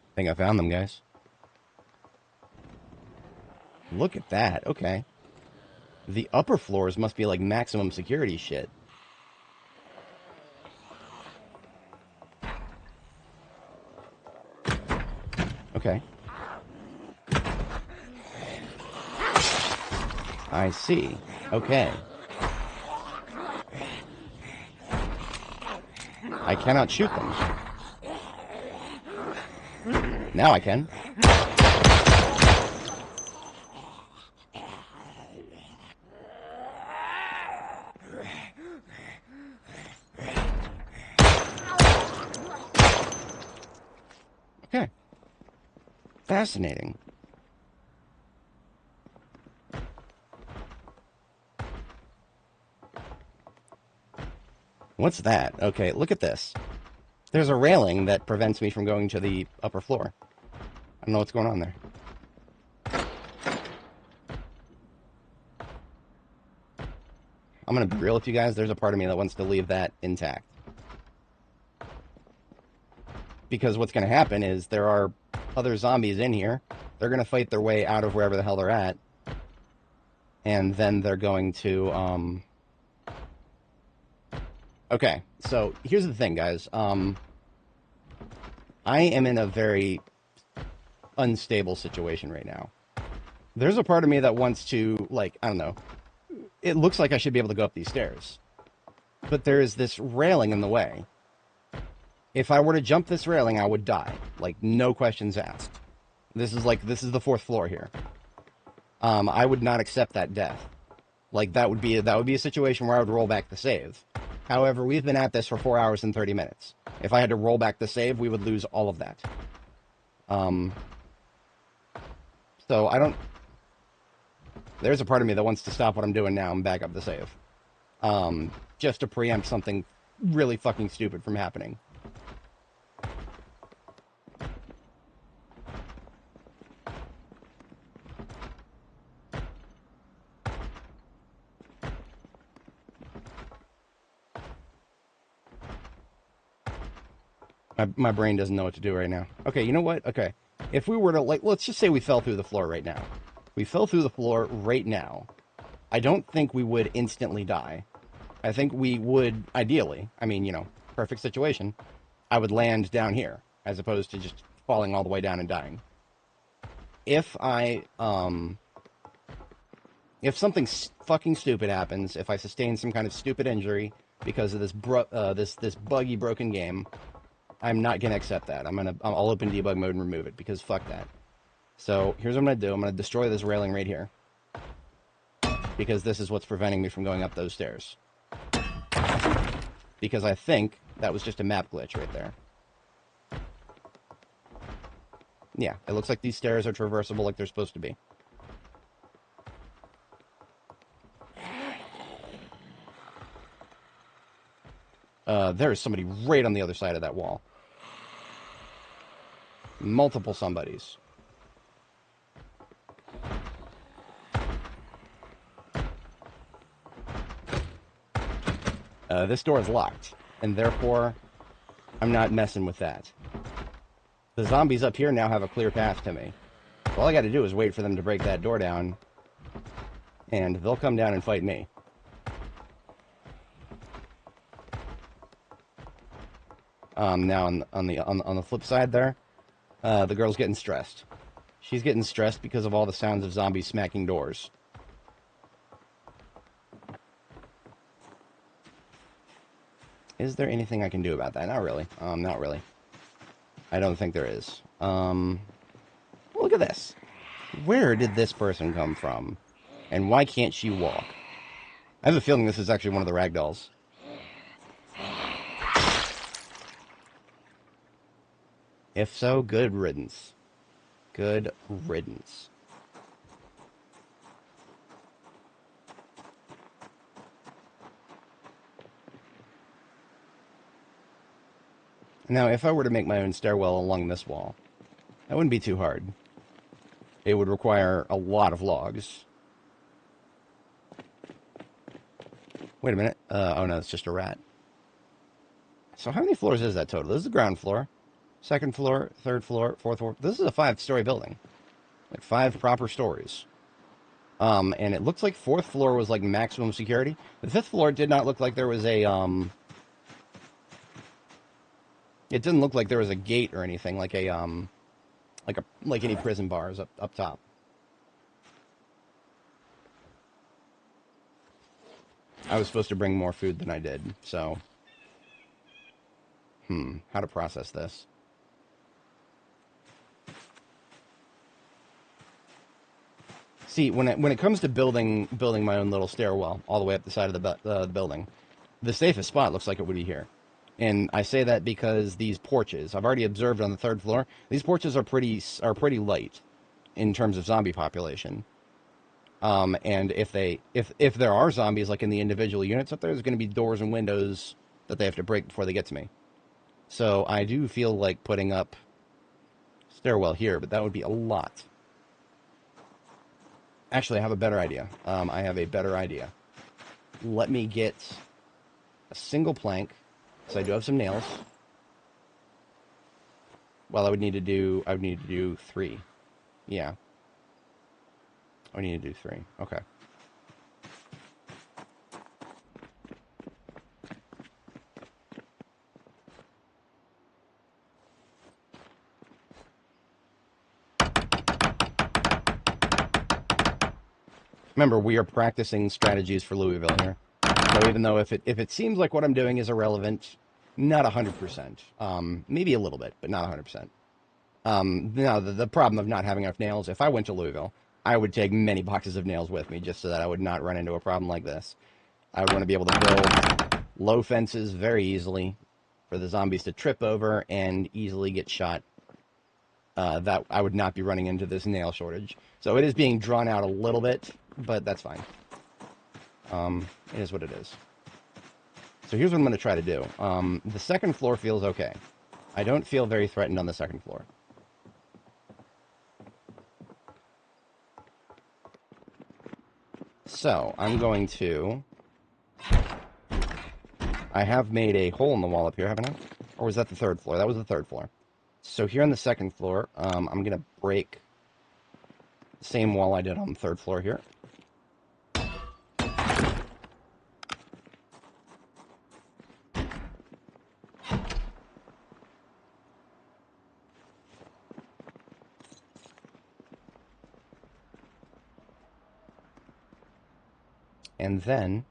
I think I found them, guys. Look at that. Okay. The upper floors must be like maximum security shit. Okay. I see. Okay. I cannot shoot them. Now I can. Okay. Fascinating. What's that? Okay, look at this. There's a railing that prevents me from going to the upper floor. I don't know what's going on there. I'm going to be real with you guys. There's a part of me that wants to leave that intact. Because what's going to happen is there are other zombies in here. They're going to fight their way out of wherever the hell they're at. And then they're going to, Okay, so here's the thing, guys. I am in a very unstable situation right now. There's a part of me that wants to, like, I don't know. It looks like I should be able to go up these stairs. But there is this railing in the way. If I were to jump this railing, I would die. Like, no questions asked. This is the 4th floor here. I would not accept that death. Like, that would be a situation where I would roll back the save. However, we've been at this for 4 hours and 30 minutes. If I had to roll back the save, we would lose all of that. So I don't... There's a part of me that wants to stop what I'm doing now and back up the save. Just to preempt something really fucking stupid from happening. My brain doesn't know what to do right now. Okay, you know what? Okay. If we were to, like, let's just say we fell through the floor right now. We fell through the floor right now. I don't think we would instantly die. I think we would, ideally, I mean, you know, perfect situation, I would land down here, as opposed to just falling all the way down and dying. If something fucking stupid happens, if I sustain some kind of stupid injury because of this this buggy broken game, I'm not gonna accept that. I'll open debug mode and remove it, because fuck that. So here's what I'm gonna do. I'm gonna destroy this railing right here, because this is what's preventing me from going up those stairs. Because I think that was just a map glitch right there. Yeah, it looks like these stairs are traversable like they're supposed to be. There is somebody right on the other side of that wall. Multiple somebodies. This door is locked, and therefore, I'm not messing with that. The zombies up here now have a clear path to me. All I gotta do is wait for them to break that door down, and they'll come down and fight me. Now on the flip side there, the girl's getting stressed. She's getting stressed because of all the sounds of zombies smacking doors. Is there anything I can do about that? Not really. Not really. I don't think there is. Look at this. Where did this person come from? And why can't she walk? I have a feeling this is actually one of the ragdolls. If so, good riddance. Good riddance. Now, if I were to make my own stairwell along this wall, that wouldn't be too hard. It would require a lot of logs. Wait a minute. Oh no, it's just a rat. So how many floors is that total? This is the ground floor. 2nd floor, 3rd floor, 4th floor. This is a 5-story building. Like 5 proper stories. And it looks like 4th floor was like maximum security. The 5th floor did not look like there was a, it didn't look like there was a gate or anything, like a, like any prison bars up top. I was supposed to bring more food than I did, so. How to process this. See, when it comes to building my own little stairwell all the way up the side of the building, the safest spot looks like it would be here. And I say that because these porches, I've already observed on the 3rd floor, these porches are pretty light in terms of zombie population. And if there are zombies like in the individual units up there, there's going to be doors and windows that they have to break before they get to me. So I do feel like putting up stairwell here, but that would be a lot. Actually, I have a better idea. let me get a single plank, so I do have some nails. Well, I would need to do 3. Yeah. I need to do 3. Okay. Remember, we are practicing strategies for Louisville here. So even though if it seems like what I'm doing is irrelevant, not 100%. Maybe a little bit, but not 100%. Now, the problem of not having enough nails, if I went to Louisville, I would take many boxes of nails with me just so that I would not run into a problem like this. I would want to be able to build low fences very easily for the zombies to trip over and easily get shot. That I would not be running into this nail shortage. So it is being drawn out a little bit, but that's fine. It is what it is. So here's what I'm going to try to do. The second floor feels okay. I don't feel very threatened on the second floor. So I'm going to... I have made a hole in the wall up here, haven't I? Or was that the third floor? That was the third floor. So here on the second floor, I'm going to break the same wall I did on the third floor here. And then,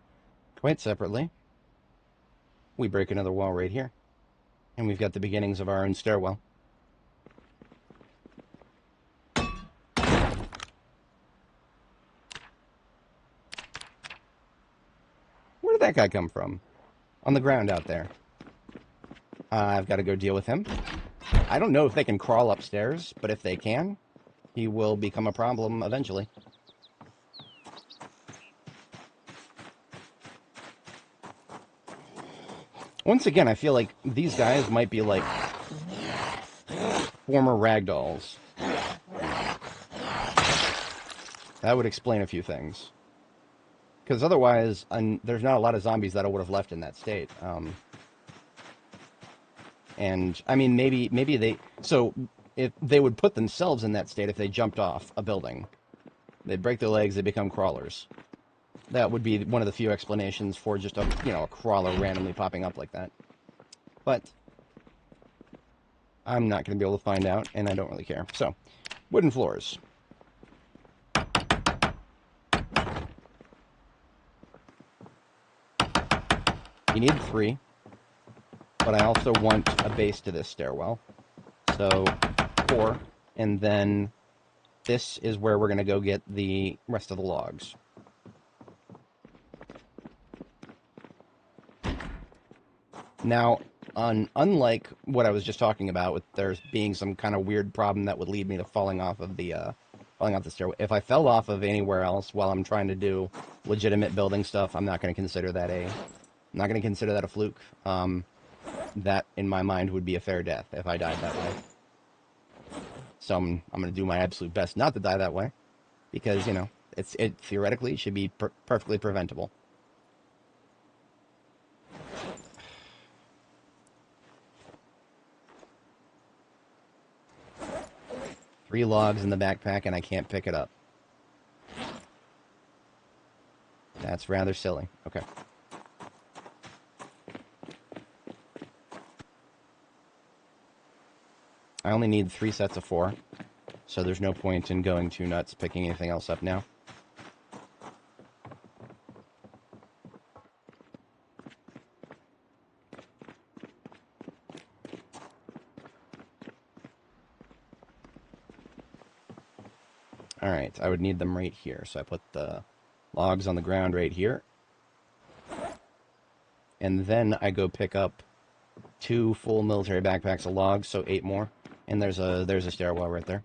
quite separately, we break another wall right here. And we've got the beginnings of our own stairwell. Where did that guy come from? On the ground out there. I've got to go deal with him. I don't know if they can crawl upstairs, but if they can, he will become a problem eventually. Once again, I feel like these guys might be like former ragdolls. That would explain a few things. Because otherwise, there's not a lot of zombies that I would have left in that state. And, I mean, maybe they... So, if they would put themselves in that state if they jumped off a building. They'd break their legs, they become crawlers. That would be one of the few explanations for just a crawler randomly popping up like that. But I'm not going to be able to find out, and I don't really care. So, wooden floors. You need 3, but I also want a base to this stairwell. So, 4, and then this is where we're going to go get the rest of the logs. Now, unlike what I was just talking about, with there's being some kind of weird problem that would lead me to falling off the stairway. If I fell off of anywhere else while I'm trying to do legitimate building stuff, I'm not going to consider that a fluke. That, in my mind, would be a fair death if I died that way. So I'm going to do my absolute best not to die that way, because it theoretically should be perfectly preventable. Three logs in the backpack, and I can't pick it up. That's rather silly. Okay. I only need 3 sets of 4, so there's no point in going too nuts picking anything else up now. Alright, I would need them right here, so I put the logs on the ground right here. And then I go pick up 2 full military backpacks of logs, so 8 more. And there's a stairwell right there.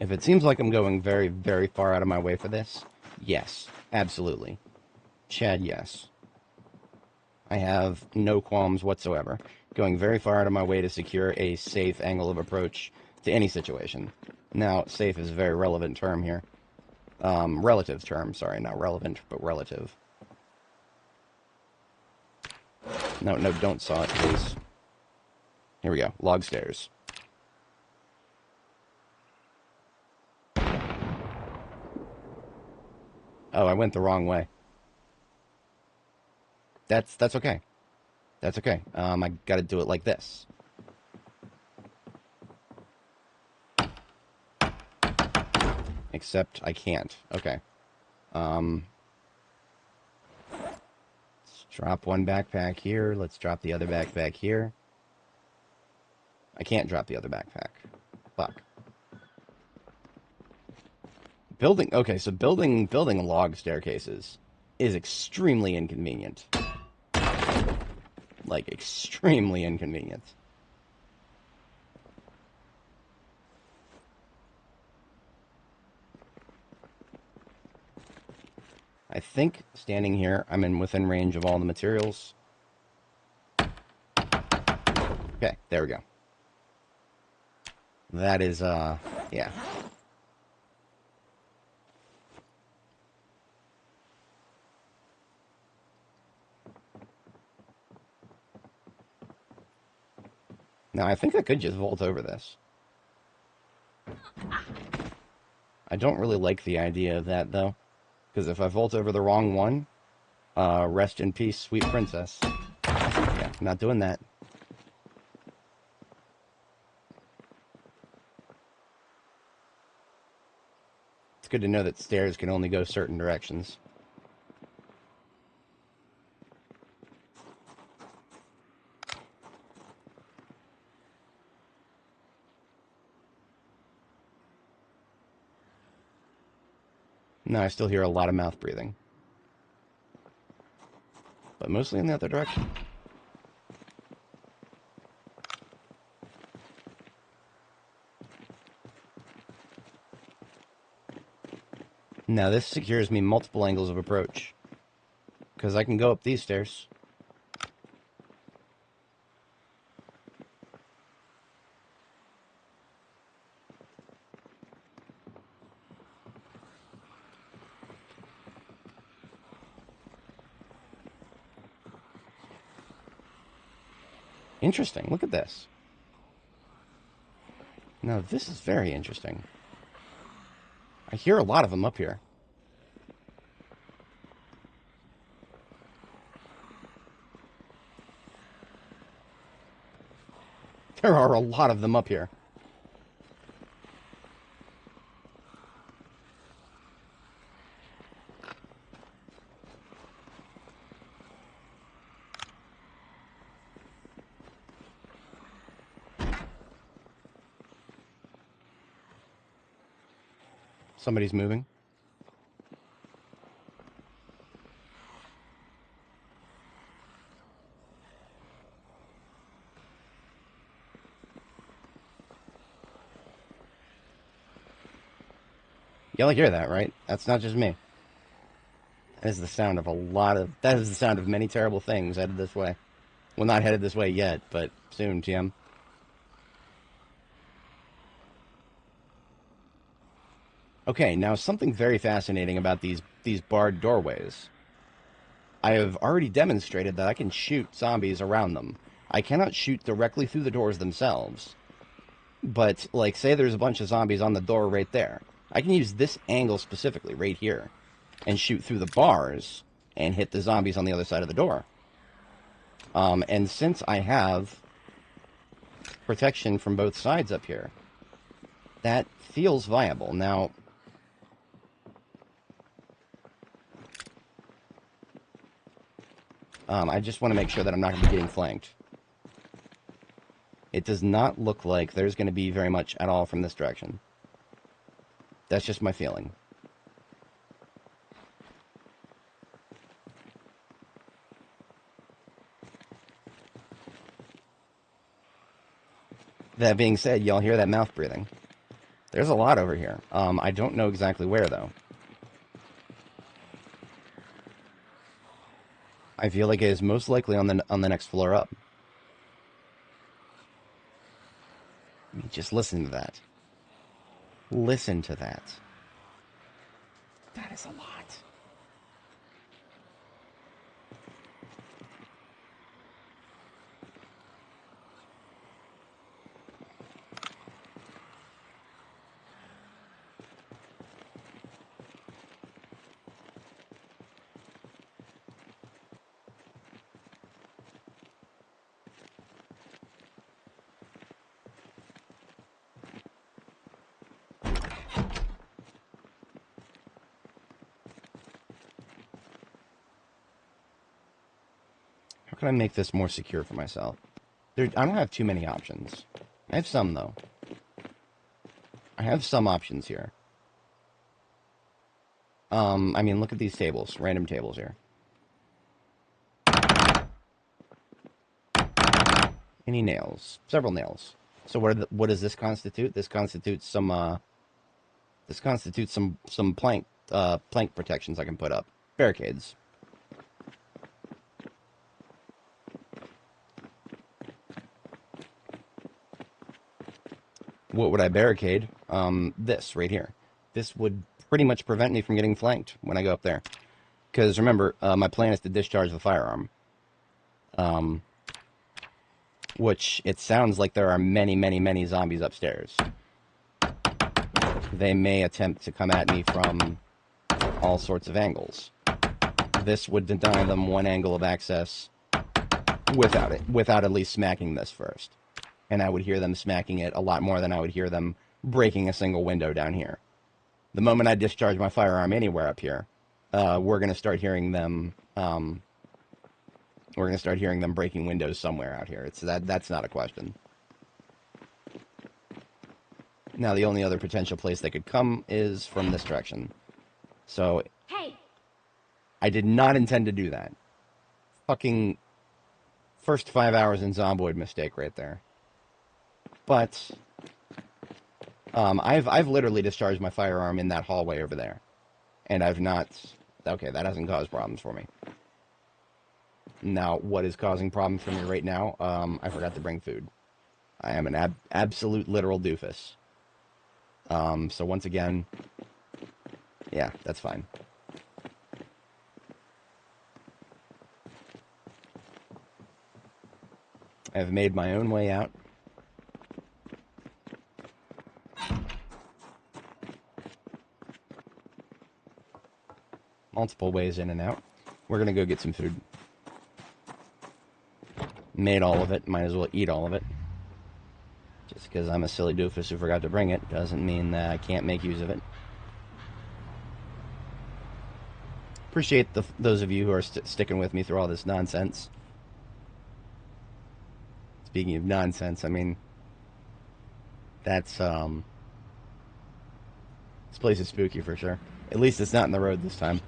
If it seems like I'm going very, very far out of my way for this, yes, absolutely. Chad, yes. I have no qualms whatsoever. Going very far out of my way to secure a safe angle of approach to any situation. Now, safe is a very relevant term here. Relative term, sorry, not relevant, but relative. No, don't saw it, please. Here we go, log stairs. Oh, I went the wrong way. That's okay. That's okay. I gotta do it like this. Except I can't. Okay. Let's drop one backpack here. Let's drop the other backpack here. I can't drop the other backpack. Fuck. Okay, so building log staircases is extremely inconvenient. Like, extremely inconvenient. I think, standing here, I'm within range of all the materials. Okay, there we go. That is, yeah. Now, I think I could just vault over this. I don't really like the idea of that, though. Because if I vault over the wrong one, rest in peace, sweet princess. Yeah, not doing that. It's good to know that stairs can only go certain directions. No, I still hear a lot of mouth breathing. But mostly in the other direction. Now this secures me multiple angles of approach. Because I can go up these stairs. Interesting, look at this. Now this is very interesting. I hear a lot of them up here. There are a lot of them up here. Somebody's moving. Y'all hear that, right? That's not just me. That is the sound of that is the sound of many terrible things headed this way. Well, not headed this way yet, but soon, TM. Okay, now something very fascinating about these barred doorways. I have already demonstrated that I can shoot zombies around them. I cannot shoot directly through the doors themselves. But, like, say there's a bunch of zombies on the door right there. I can use this angle specifically, right here, and shoot through the bars and hit the zombies on the other side of the door. And since I have protection from both sides up here, that feels viable. Now, I just want to make sure that I'm not going to be getting flanked. It does not look like there's going to be very much at all from this direction. That's just my feeling. That being said, y'all hear that mouth breathing. There's a lot over here. I don't know exactly where, though. I feel like it is most likely on the next floor up. I mean, just listen to that. Listen to that. That is a lot. How can I make this more secure for myself? I don't have too many options. I have some, though. I have some options here. I mean, look at these tables. Random tables here. Any nails? Several nails. So what does this constitute? This constitutes some plank protections I can put up. Barricades. What would I barricade? This right here. This would pretty much prevent me from getting flanked when I go up there. Because remember, my plan is to discharge the firearm. Which it sounds like there are many, many, many zombies upstairs. They may attempt to come at me from all sorts of angles. This would deny them one angle of access without at least smacking this first. And I would hear them smacking it a lot more than I would hear them breaking a single window down here. The moment I discharge my firearm anywhere up here, we're going to start hearing them. We're going to start hearing them breaking windows somewhere out here. That's not a question. Now, the only other potential place they could come is from this direction. So, Hey! I did not intend to do that. Fucking first 5 hours in Zomboid mistake right there. But I've literally discharged my firearm in that hallway over there, and I've not. Okay, that hasn't caused problems for me. Now, what is causing problems for me right now? I forgot to bring food. I am an absolute literal doofus. So once again, yeah, that's fine. I've made my own way out. Multiple ways in and out. We're going to go get some food. Made all of it. Might as well eat all of it. Just because I'm a silly doofus who forgot to bring it doesn't mean that I can't make use of it. Appreciate those of you who are sticking with me through all this nonsense. Speaking of nonsense, I mean, that's, this place is spooky for sure. At least it's not in the road this time.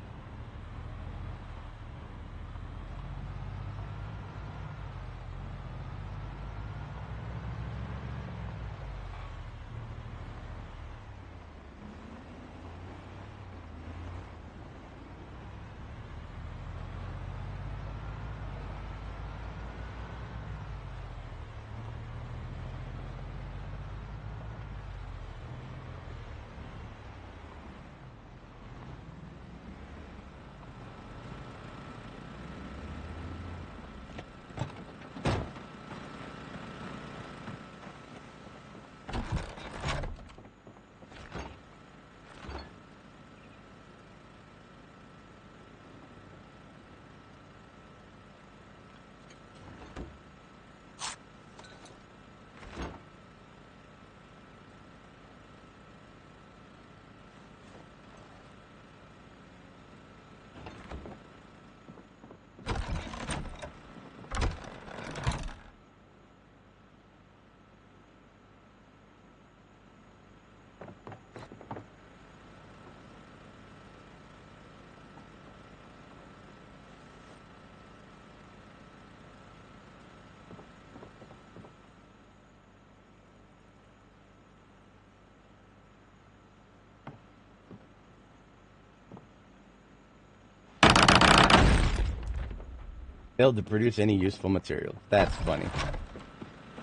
Failed to produce any useful material. That's funny.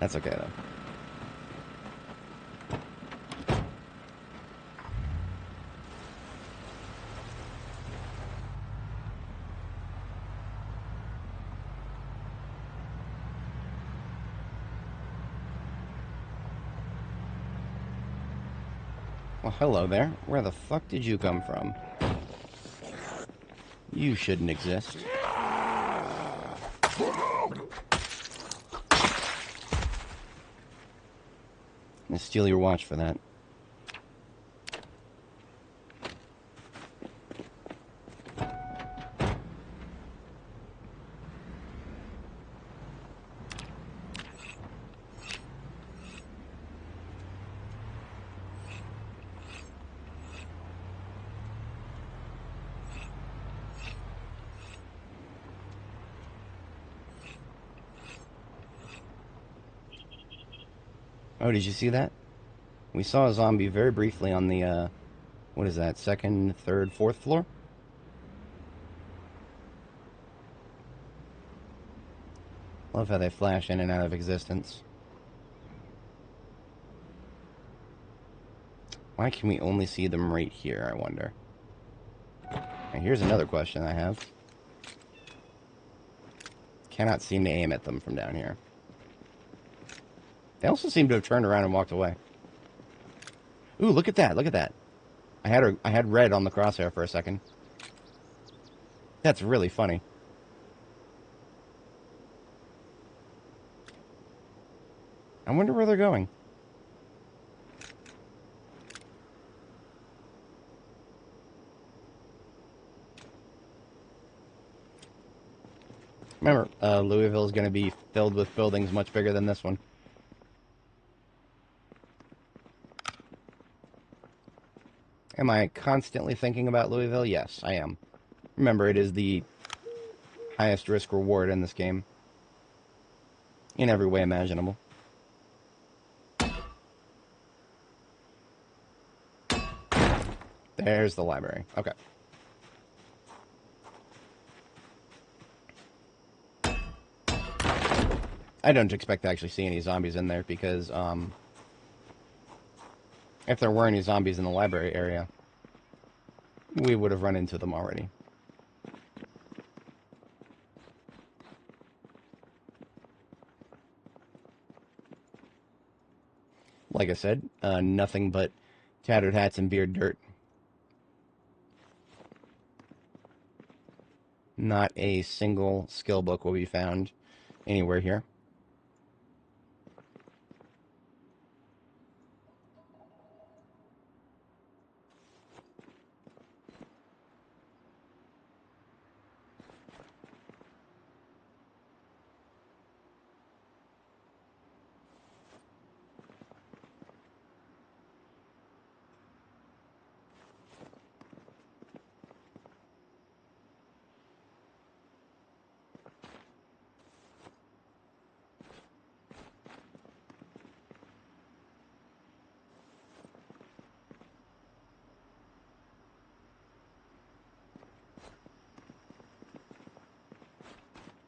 That's okay, though. Well, hello there. Where the fuck did you come from? You shouldn't exist. I'm gonna steal your watch for that. Oh, did you see that? We saw a zombie very briefly on the, what is that, second, third, fourth floor? Love how they flash in and out of existence. Why can we only see them right here, I wonder? And here's another question I have. Cannot seem to aim at them from down here. They also seem to have turned around and walked away. Ooh, look at that, look at that. I had red on the crosshair for a second. That's really funny. I wonder where they're going. Remember, Louisville is going to be filled with buildings much bigger than this one. Am I constantly thinking about Louisville? Yes, I am. Remember, it is the highest risk reward in this game. In every way imaginable. There's the library. Okay. I don't expect to actually see any zombies in there because, if there were any zombies in the library area, we would have run into them already. Like I said, nothing but tattered hats and beard dirt. Not a single skill book will be found anywhere here.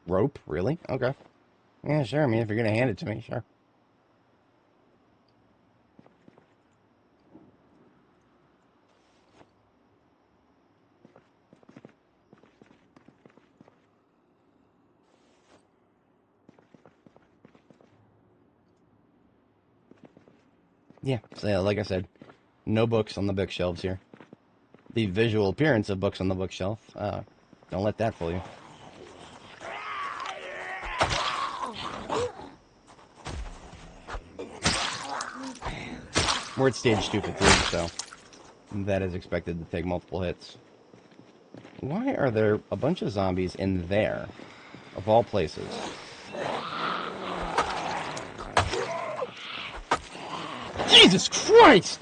Rope? Really? Okay. Yeah, sure. I mean, if you're going to hand it to me, sure. Yeah, so yeah, like I said, no books on the bookshelves here. The visual appearance of books on the bookshelf, don't let that fool you. We're at stage 2 for 3, so that is expected to take multiple hits. Why are there a bunch of zombies in there, of all places? Jesus Christ!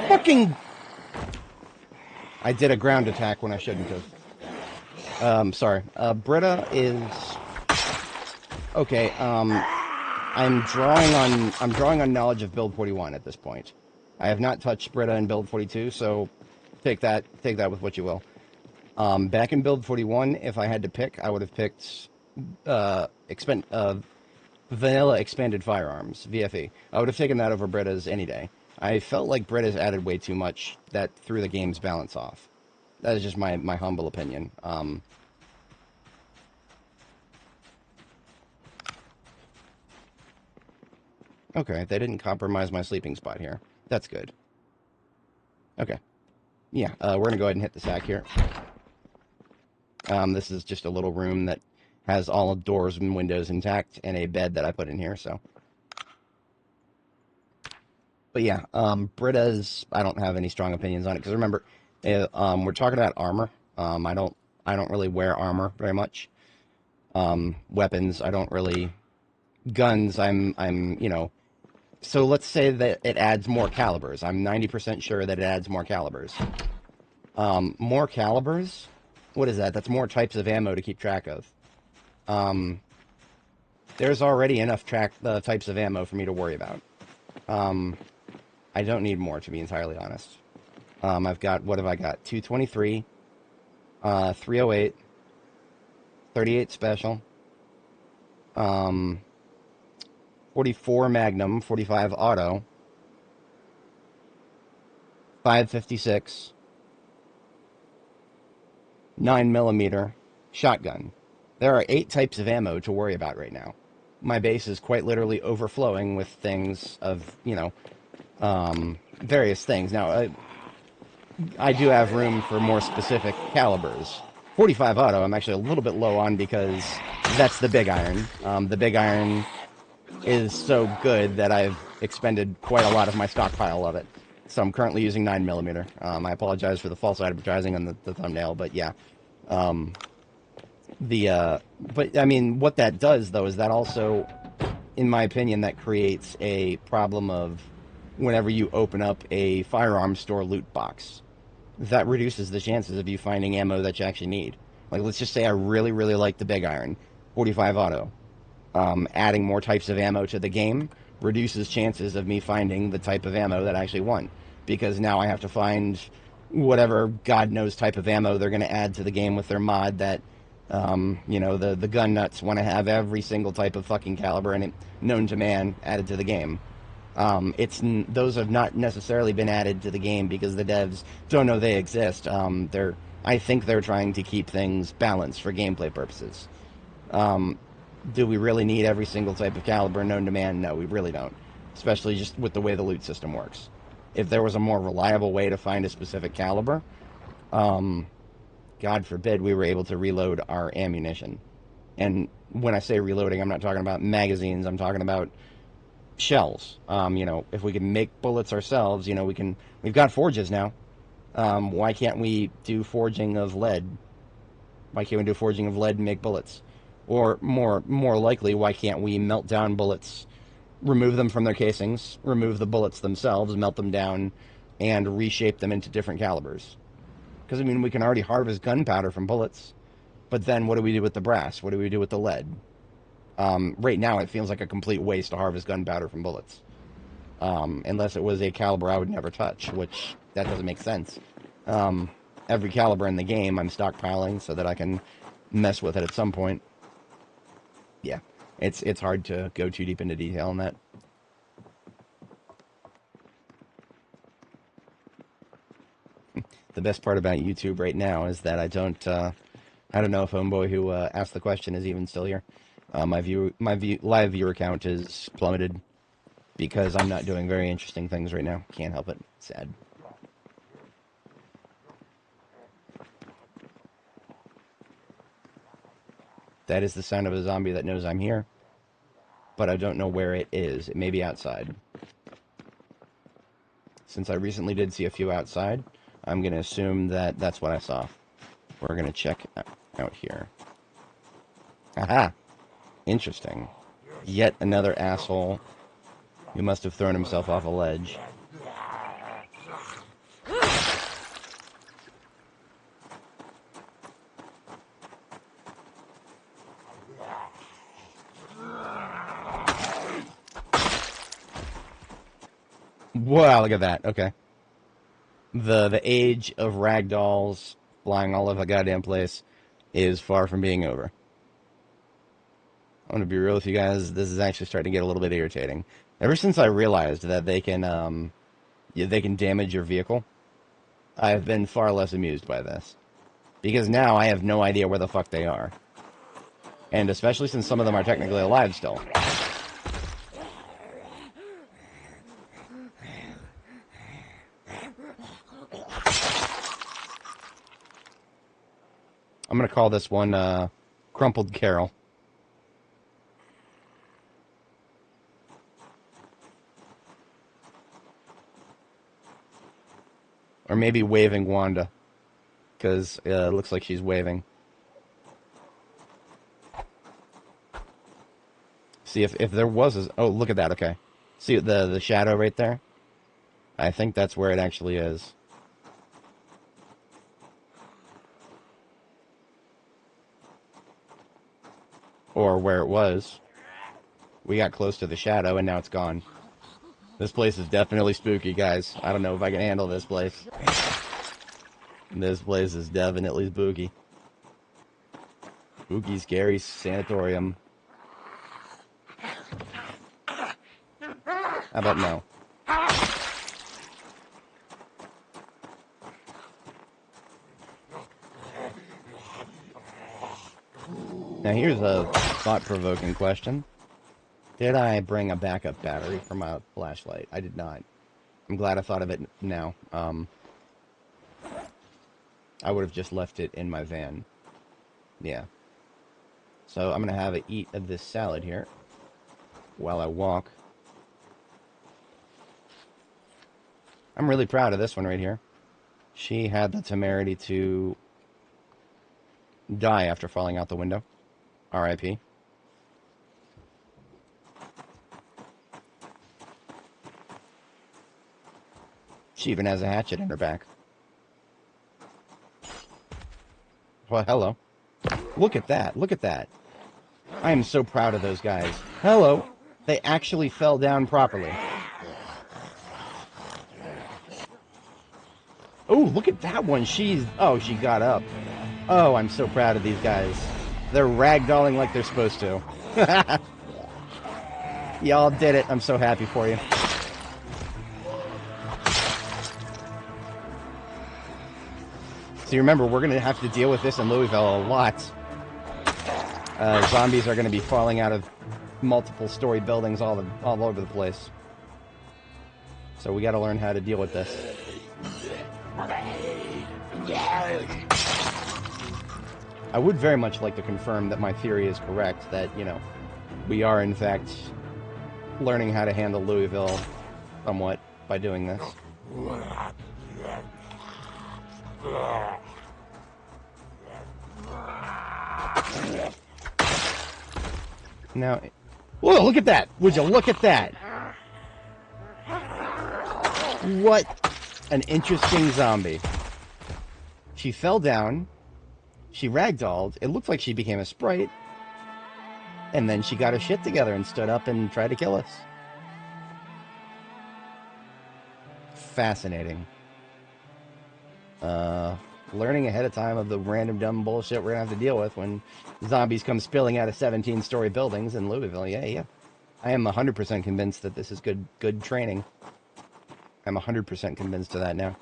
Fucking... I did a ground attack when I shouldn't have. Sorry. Britta is... Okay, I'm drawing on knowledge of build 41 at this point. I have not touched Britta in build 42, so take that with what you will. Back in build 41, if I had to pick, I would have picked Vanilla Expanded Firearms, VFE. I would have taken that over Britta's any day. I felt like Britta's added way too much that threw the game's balance off. That is just my humble opinion. Okay, they didn't compromise my sleeping spot here. That's good. Okay. Yeah, we're going to go ahead and hit the sack here. This is just a little room that has all doors and windows intact and a bed that I put in here, so. But yeah, Britta's, I don't have any strong opinions on it, because remember, we're talking about armor. I don't really wear armor very much. Weapons, I don't really. Guns, you know. So let's say that it adds more calibers. I'm 90% sure that it adds more calibers. More calibers? What is that? That's more types of ammo to keep track of. There's already enough types of ammo for me to worry about. I don't need more, to be entirely honest. I've got, what have I got? 223, 308, 38 special, 44 Magnum, 45 Auto, 556, 9mm, shotgun. There are 8 types of ammo to worry about right now. My base is quite literally overflowing with things of, you know, various things. Now, I do have room for more specific calibers. 45 Auto, I'm actually a little bit low on because that's the big iron. The big iron is so good that I've expended quite a lot of my stockpile of it. So I'm currently using 9mm. I apologize for the false advertising on the thumbnail, but yeah. But I mean, what that does, though, is that also, in my opinion, that creates a problem of whenever you open up a firearms store loot box. That reduces the chances of you finding ammo that you actually need. Like, let's just say I really, really like the big iron, 45 Auto. Adding more types of ammo to the game reduces chances of me finding the type of ammo that I actually want. Because now I have to find whatever God knows type of ammo they're going to add to the game with their mod that, you know, the gun nuts want to have every single type of fucking caliber and known to man added to the game. Those have not necessarily been added to the game because the devs don't know they exist. I think they're trying to keep things balanced for gameplay purposes. Do we really need every single type of caliber known to man? No, we really don't. Especially just with the way the loot system works. If there was a more reliable way to find a specific caliber, God forbid we were able to reload our ammunition. And when I say reloading, I'm not talking about magazines, I'm talking about shells. You know, if we can make bullets ourselves, you know, we've got forges now. Why can't we do forging of lead? Why can't we do forging of lead and make bullets? Or more likely, why can't we melt down bullets, remove them from their casings, remove the bullets themselves, melt them down, and reshape them into different calibers? Because, I mean, we can already harvest gunpowder from bullets, but then what do we do with the brass? What do we do with the lead? Right now, it feels like a complete waste to harvest gunpowder from bullets. Unless it was a caliber I would never touch, which, that doesn't make sense. Every caliber in the game I'm stockpiling so that I can mess with it at some point. Yeah, it's hard to go too deep into detail on that. The best part about YouTube right now is that I don't know if homeboy who asked the question is even still here. My live viewer count is plummeted because I'm not doing very interesting things right now. Can't help it. Sad. That is the sound of a zombie that knows I'm here, but I don't know where it is. It may be outside. Since I recently did see a few outside, I'm going to assume that that's what I saw. We're going to check out here. Aha! Interesting. Yet another asshole who must have thrown himself off a ledge. Wow, look at that. Okay. The age of ragdolls flying all over the goddamn place is far from being over. I'm gonna be real with you guys. This is actually starting to get a little bit irritating. Ever since I realized that yeah, they can damage your vehicle, I've been far less amused by this. Because now I have no idea where the fuck they are. And especially since some of them are technically alive still. I'm gonna call this one, Crumpled Carol. Or maybe Waving Wanda. Because it looks like she's waving. See, if there was a... Oh, look at that, okay. See the shadow right there? I think that's where it actually is. Or where it was. We got close to the shadow, and now it's gone. This place is definitely spooky, guys. I don't know if I can handle this place. This place is definitely spooky. Spooky, scary sanatorium. How about no? Now here's a thought-provoking question. Did I bring a backup battery for my flashlight? I did not. I'm glad I thought of it now. I would have just left it in my van. Yeah. So I'm going to have a eat of this salad here while I walk. I'm really proud of this one right here. She had the temerity to die after falling out the window. R.I.P. She even has a hatchet in her back. Well, hello. Look at that. Look at that. I am so proud of those guys. Hello. They actually fell down properly. Oh, look at that one. Oh, she got up. Oh, I'm so proud of these guys. They're ragdolling like they're supposed to. Y'all did it. I'm so happy for you. So remember, we're going to have to deal with this in Louisville a lot. Zombies are going to be falling out of multiple story buildings all over the place. So we got to learn how to deal with this. I would very much like to confirm that my theory is correct, that, you know, we are in fact learning how to handle Louisville somewhat by doing this. Now, whoa, look at that! Would you look at that? What an interesting zombie. She fell down, she ragdolled, it looked like she became a sprite, and then she got her shit together and stood up and tried to kill us. Fascinating. Learning ahead of time of the random dumb bullshit we're gonna have to deal with when zombies come spilling out of 17-story buildings in Louisville. Yeah. I am 100% convinced that this is good training. I'm 100% convinced of that now.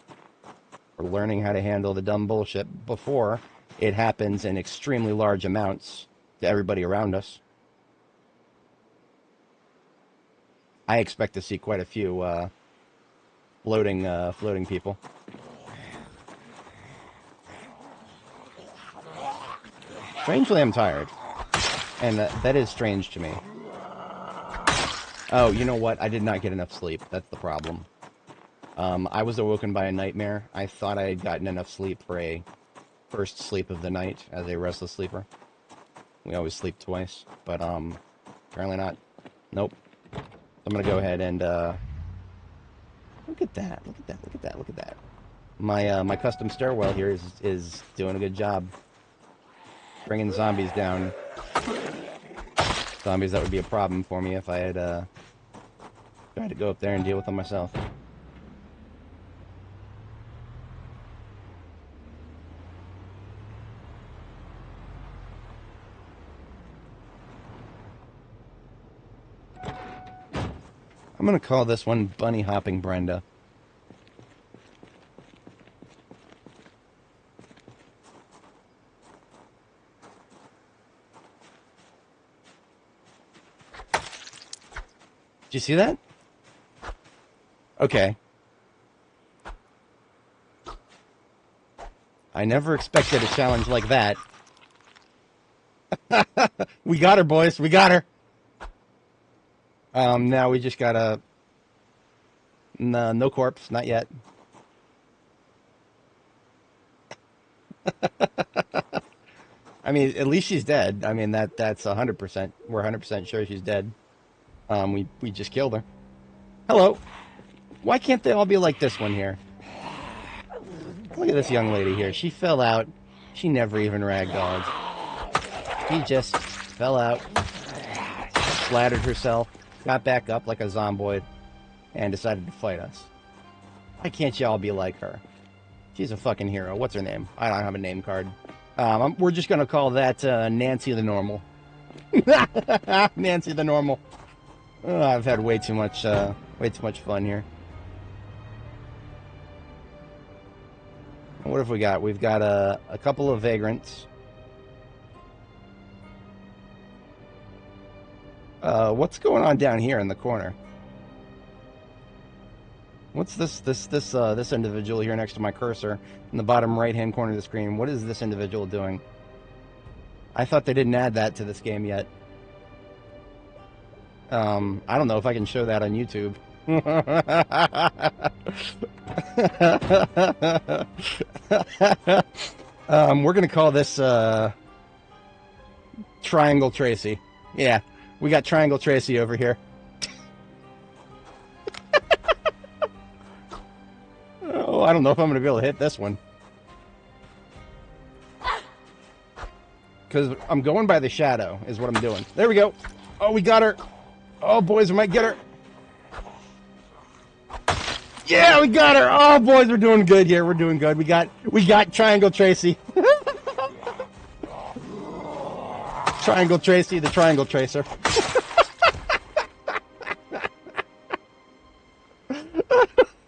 We're learning how to handle the dumb bullshit before it happens in extremely large amounts to everybody around us. I expect to see quite a few floating people. Strangely, I'm tired. And that is strange to me. Oh, you know what? I did not get enough sleep. That's the problem. I was awoken by a nightmare. I thought I had gotten enough sleep for a first sleep of the night as a restless sleeper. We always sleep twice, but apparently not. Nope. I'm gonna go ahead and look at that. Look at that. Look at that. Look at that. My custom stairwell here is doing a good job. Bringing zombies down. Zombies that would be a problem for me if I had tried to go up there and deal with them myself. I'm gonna call this one Bunny Hopping Brenda. Did you see that? Okay. I never expected a challenge like that. We got her, boys. We got her. Now we just gotta... No corpse. Not yet. I mean, at least she's dead. I mean, that's 100%. We're 100% sure she's dead. We just killed her. Hello. Why can't they all be like this one here? Look at this young lady here. She fell out. She never even ragdolled. She just fell out, splattered herself, got back up like a zomboid, and decided to fight us. Why can't y'all be like her? She's a fucking hero. What's her name? I don't have a name card. We're just gonna call that Nancy the Normal. Nancy the Normal. Oh, I've had way too much fun here. What have we got? We've got a couple of vagrants. What's going on down here in the corner? What's this individual here next to my cursor in the bottom right-hand corner of the screen? What is this individual doing? I thought they didn't add that to this game yet. I don't know if I can show that on YouTube. We're gonna call this Triangle Tracy. Yeah, we got Triangle Tracy over here. Oh, I don't know if I'm gonna be able to hit this one. Because I'm going by the shadow, is what I'm doing. There we go. Oh, we got her. Oh, boys, we might get her. Yeah, we got her. Oh, boys, we're doing good here. We're doing good. We got Triangle Tracy. Triangle Tracy, the Triangle Tracer.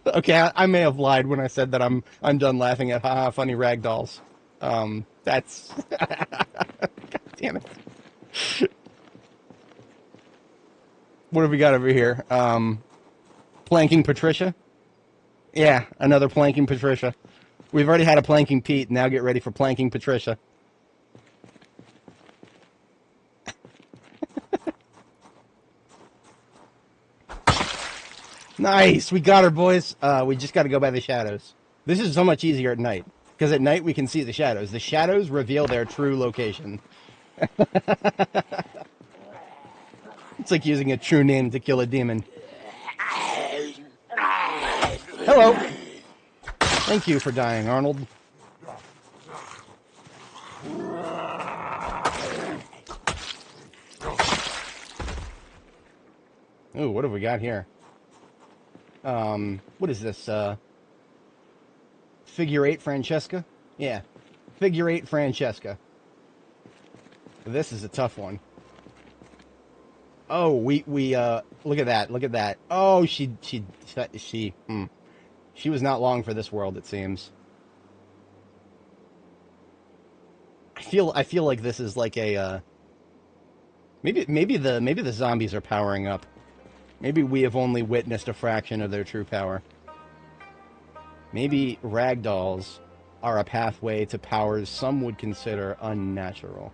Okay, I may have lied when I said that I'm done laughing at haha funny ragdolls. That's God damn it. What have we got over here? Planking Patricia. Yeah, another Planking Patricia. We've already had a Planking Pete. Now get ready for Planking Patricia. Nice, we got her, boys. We just got to go by the shadows. This is so much easier at night, because at night we can see the shadows. The shadows reveal their true location. It's like using a true name to kill a demon. Hello. Thank you for dying, Arnold. Ooh, what have we got here? What is this, Figure 8 Francesca? Yeah. Figure 8 Francesca. This is a tough one. Oh, we look at that, look at that. Oh, she was not long for this world, it seems. I feel like this is like a, maybe the zombies are powering up. Maybe we have only witnessed a fraction of their true power. Maybe ragdolls are a pathway to powers some would consider unnatural.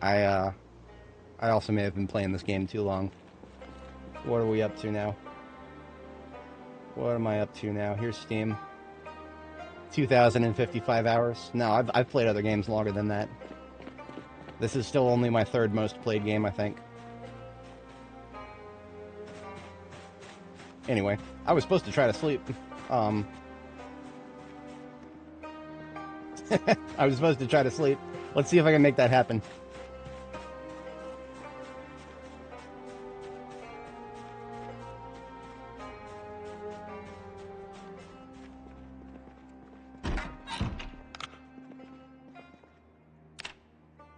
I also may have been playing this game too long. What are we up to now? What am I up to now? Here's Steam. 2,055 hours. No, I've played other games longer than that. This is still only my third most played game, I think. Anyway, I was supposed to try to sleep. I was supposed to try to sleep. Let's see if I can make that happen.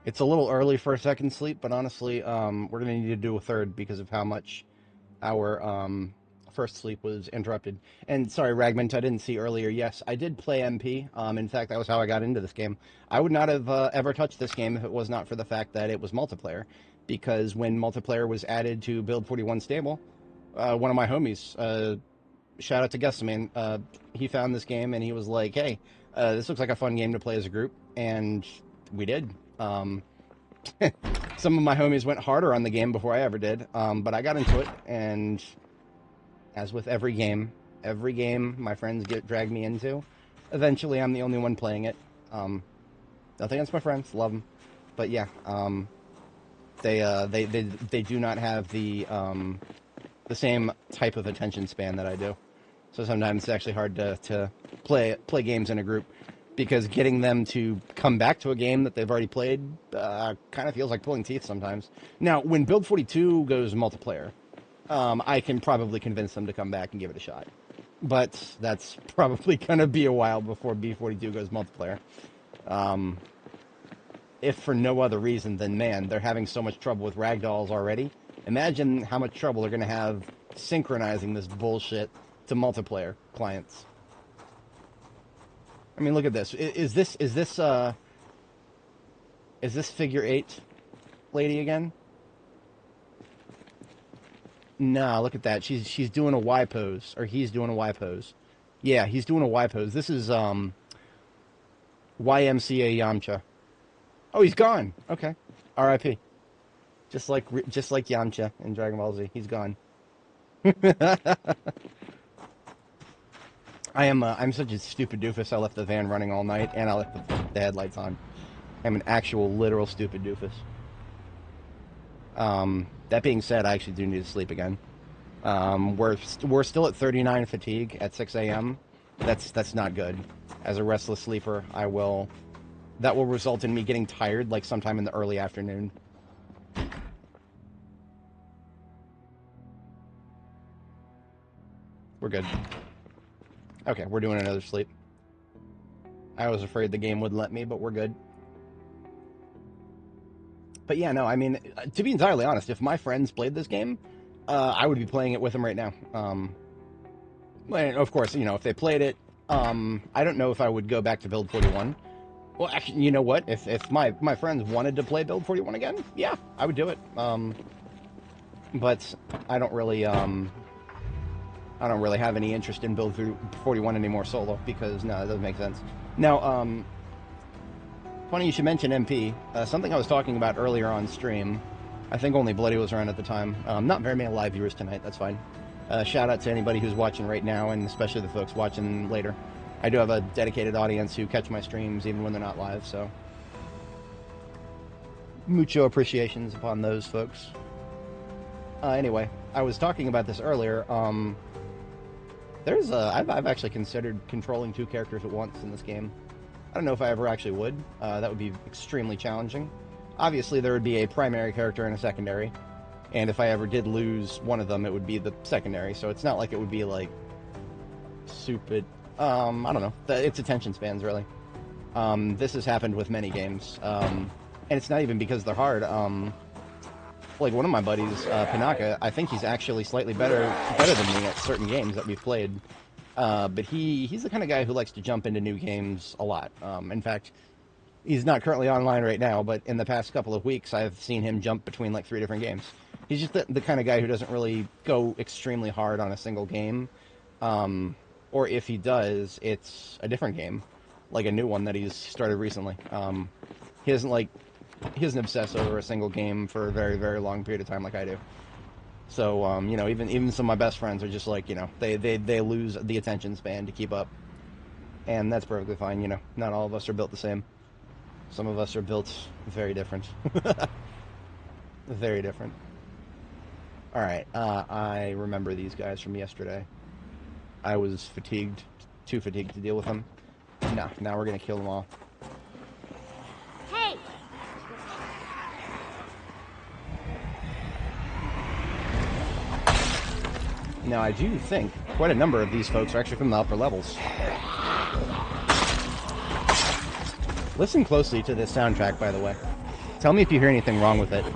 It's a little early for a second sleep, but honestly, we're gonna need to do a third because of how much our first sleep was interrupted. And sorry, Ragment, I didn't see earlier. Yes, I did play MP. In fact, that was how I got into this game. I would not have ever touched this game if it was not for the fact that it was multiplayer. Because when multiplayer was added to Build 41 stable, one of my homies, shout out to Gustaman, he found this game and he was like, "Hey, this looks like a fun game to play as a group," and we did. Some of my homies went harder on the game before I ever did, but I got into it, and as with every game my friends drag me into, eventually I'm the only one playing it. Nothing against my friends, love them, but yeah, they do not have the same type of attention span that I do. So sometimes it's actually hard to play games in a group, because getting them to come back to a game that they've already played kind of feels like pulling teeth sometimes. Now, when Build 42 goes multiplayer, I can probably convince them to come back and give it a shot. But that's probably going to be a while before B42 goes multiplayer. If for no other reason than, man, they're having so much trouble with ragdolls already. Imagine how much trouble they're going to have synchronizing this bullshit to multiplayer clients. I mean, look at this. Is this figure 8 lady again? Nah, look at that. She's doing a Y pose, or he's doing a Y pose. Yeah, he's doing a Y pose. This is YMCA Yamcha. Oh, he's gone. Okay, R.I.P. Just like Yamcha in Dragon Ball Z, he's gone. I'm such a stupid doofus. I left the van running all night, and I left the headlights on. I'm an actual, literal stupid doofus. That being said, I actually do need to sleep again. We're still at 39 fatigue at 6 a.m. That's not good. As a restless sleeper, that will result in me getting tired like sometime in the early afternoon. We're good. Okay, we're doing another sleep. I was afraid the game wouldn't let me, but we're good. But yeah, no, I mean, to be entirely honest, if my friends played this game, I would be playing it with them right now. Of course, if they played it, I don't know if I would go back to Build 41. Well, actually, you know what? If my friends wanted to play Build 41 again, yeah, I would do it. But I don't really have any interest in Build 41 anymore solo, because no, it doesn't make sense. Now, funny you should mention MP. Something I was talking about earlier on stream. I think only Bloody was around at the time. Not very many live viewers tonight, that's fine. Shout out to anybody who's watching right now, and especially the folks watching later. I do have a dedicated audience who catch my streams even when they're not live, so mucho appreciations upon those folks. Anyway, I was talking about this earlier. I've actually considered controlling 2 characters at once in this game. I don't know if I ever actually would. That would be extremely challenging. Obviously, there would be a primary character and a secondary, and if I ever did lose one of them, it would be the secondary, so it's not like it would be, like, stupid. I don't know. It's attention spans, really. This has happened with many games, and it's not even because they're hard. Like, one of my buddies, Pinaka, I think he's actually slightly better than me at certain games that we've played. But he's the kind of guy who likes to jump into new games a lot. In fact, he's not currently online right now, but in the past couple of weeks, I've seen him jump between, like, 3 different games. He's just the kind of guy who doesn't really go extremely hard on a single game. Or if he does, it's a different game, like a new one that he's started recently. He doesn't obsess over a single game for a very, very long period of time like I do. So, even some of my best friends are just like, they lose the attention span to keep up. And that's perfectly fine, Not all of us are built the same. Some of us are built very different. Very different. Alright, I remember these guys from yesterday. I was fatigued, too fatigued to deal with them. Nah, now we're gonna kill them all. Hey! Now, I do think quite a number of these folks are actually from the upper levels. Listen closely to this soundtrack, by the way. Tell me if you hear anything wrong with it.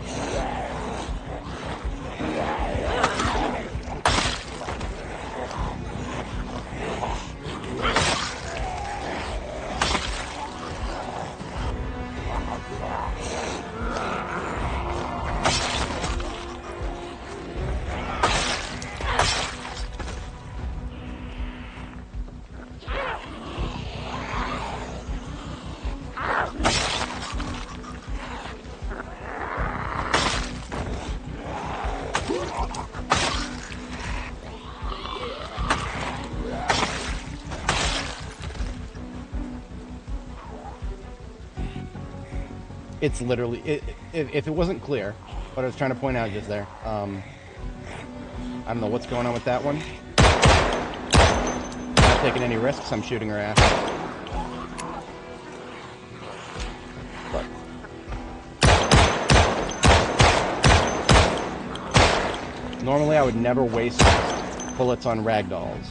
It's literally, if it wasn't clear, what I was trying to point out just there, I don't know what's going on with that one. Not taking any risks, I'm shooting her ass. But normally I would never waste bullets on ragdolls,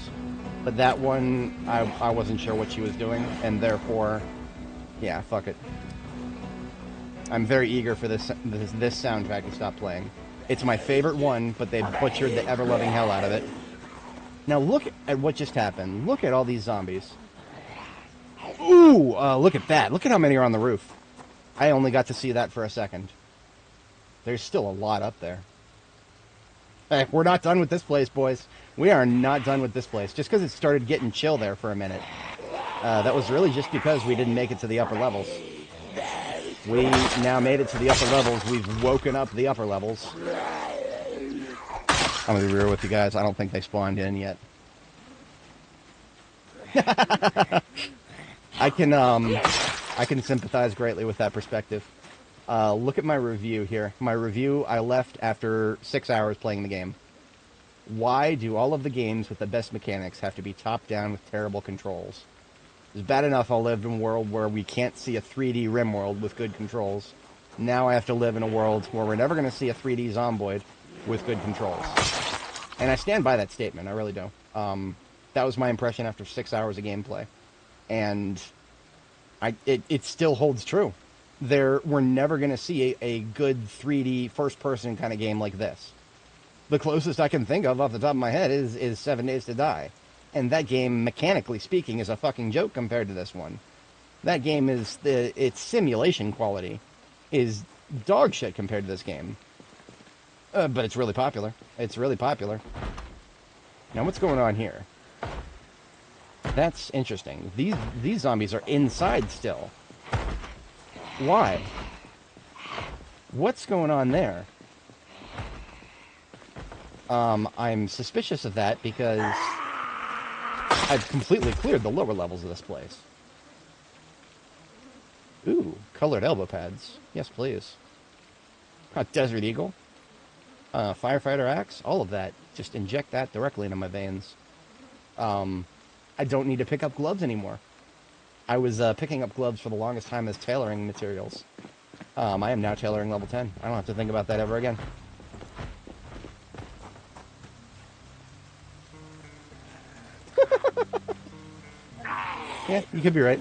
but that one, I wasn't sure what she was doing, and therefore, yeah, fuck it. I'm very eager for this soundtrack to stop playing. It's my favorite one, but they butchered the ever-loving hell out of it. Now look at what just happened. Look at all these zombies. Ooh, look at that. Look at how many are on the roof. I only got to see that for a second. There's still a lot up there. Hey, we're not done with this place, boys. We are not done with this place. Just because it started getting chill there for a minute. That was really just because we didn't make it to the upper levels. We now made it to the upper levels. We've woken up the upper levels. I'm going to be real with you guys. I don't think they spawned in yet. I can sympathize greatly with that perspective. Look at my review here. My review I left after 6 hours playing the game. Why do all of the games with the best mechanics have to be top-down with terrible controls? It's bad enough I'll live in a world where we can't see a 3D RimWorld with good controls. Now I have to live in a world where we're never going to see a 3D Zomboid with good controls. And I stand by that statement, I really do. That was my impression after 6 hours of gameplay. And it still holds true. We're never going to see a good 3D first-person kind of game like this. The closest I can think of off the top of my head is 7 Days to Die. And that game, mechanically speaking, is a fucking joke compared to this one. That game its simulation quality is dog shit compared to this game. But it's really popular. It's really popular. Now, what's going on here? That's interesting. These zombies are inside still. Why? What's going on there? I'm suspicious of that because I've completely cleared the lower levels of this place. Ooh, colored elbow pads. Yes, please. Desert Eagle. Firefighter axe. All of that. Just inject that directly into my veins. I don't need to pick up gloves anymore. I was picking up gloves for the longest time as tailoring materials. I am now tailoring level 10. I don't have to think about that ever again. Yeah, you could be right.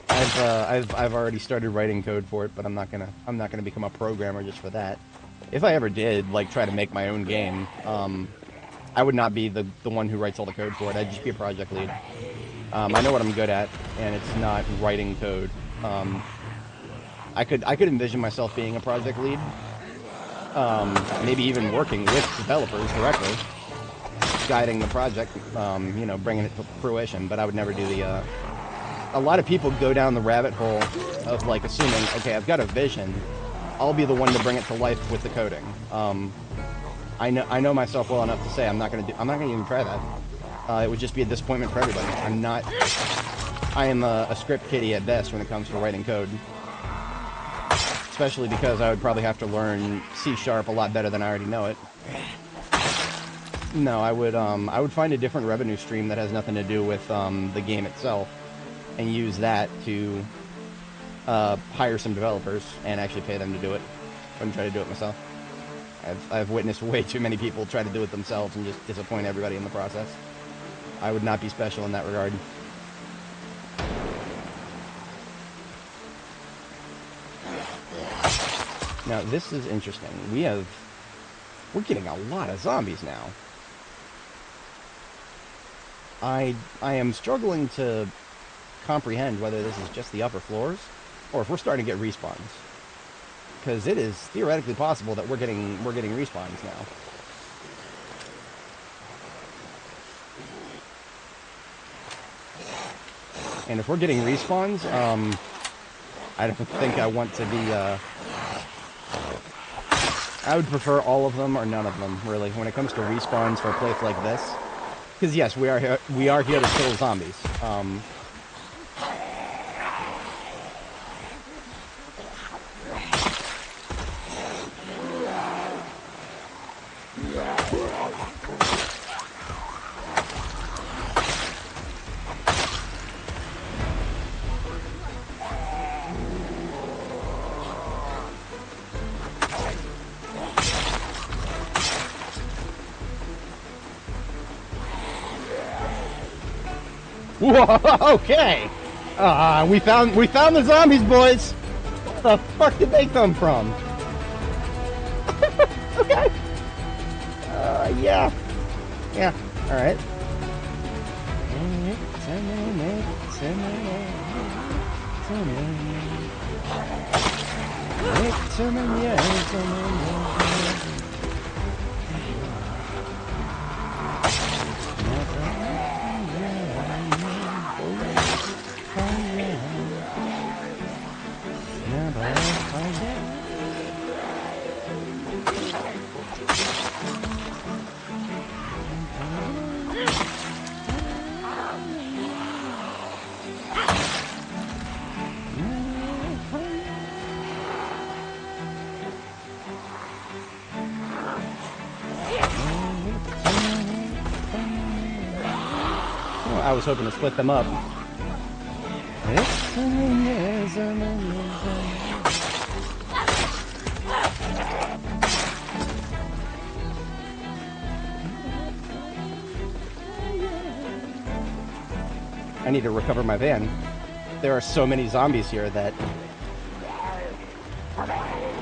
I've already started writing code for it, but I'm not gonna become a programmer just for that. If I ever did, like, try to make my own game, I would not be the one who writes all the code for it. I'd just be a project lead. I know what I'm good at, and it's not writing code. I could envision myself being a project lead, maybe even working with developers directly, guiding the project, you know, bringing it to fruition. But I would never do the. A lot of people go down the rabbit hole of, like, assuming, okay, I've got a vision, I'll be the one to bring it to life with the coding. I know myself well enough to say I'm not gonna even try that. It would just be a disappointment for everybody. I am a script kiddie at best when it comes to writing code. Especially because I would probably have to learn C# a lot better than I already know it. No, I would find a different revenue stream that has nothing to do with the game itself, and use that to hire some developers and actually pay them to do it. I wouldn't try to do it myself. I've witnessed way too many people try to do it themselves and just disappoint everybody in the process. I would not be special in that regard. Now, this is interesting. We're getting a lot of zombies now. I am struggling to comprehend whether this is just the upper floors or if we're starting to get respawns. Because it is theoretically possible that we're getting respawns now. And if we're getting respawns, I don't think I want to be, I would prefer all of them or none of them, really, when it comes to respawns for a place like this. Because yes, we are here to kill zombies. Whoa, okay. We found the zombies, boys. Where the fuck did they come from? Okay. Yeah. Yeah. All right. I was hoping to split them up. I need to recover my van. There are so many zombies here that...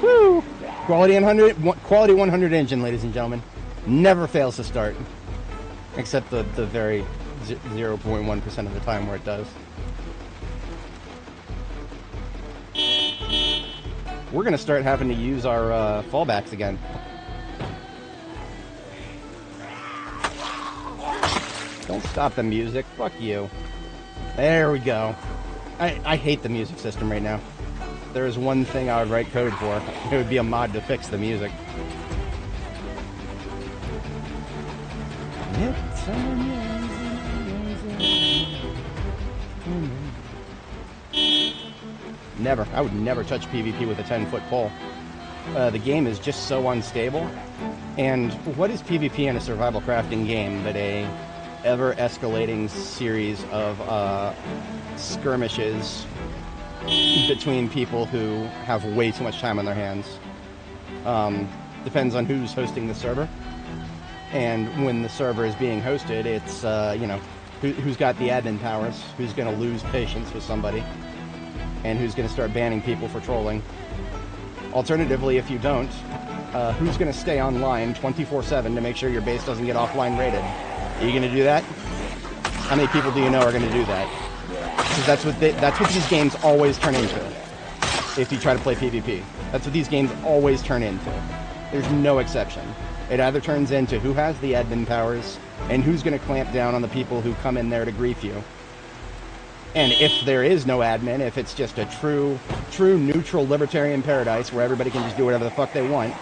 Woo! Quality 100 engine, ladies and gentlemen. Never fails to start. Except the very 0.1% of the time where it does. We're going to start having to use our fallbacks again. Don't stop the music. Fuck you. There we go. I hate the music system right now. There is one thing I would write code for. It would be a mod to fix the music. Never. I would never touch PvP with a 10-foot pole. The game is just so unstable. And what is PvP in a survival crafting game but a ever-escalating series of skirmishes between people who have way too much time on their hands? Depends on who's hosting the server. And when the server is being hosted, it's, you know, who's got the admin powers, who's going to lose patience with somebody, and who's going to start banning people for trolling. Alternatively, if you don't, who's going to stay online 24/7 to make sure your base doesn't get offline rated? Are you going to do that? How many people do you know are going to do that? Because that's what these games always turn into. If you try to play PvP, that's what these games always turn into. There's no exception. It either turns into who has the admin powers and who's going to clamp down on the people who come in there to grief you. And if there is no admin, if it's just a true neutral libertarian paradise where everybody can just do whatever the fuck they want,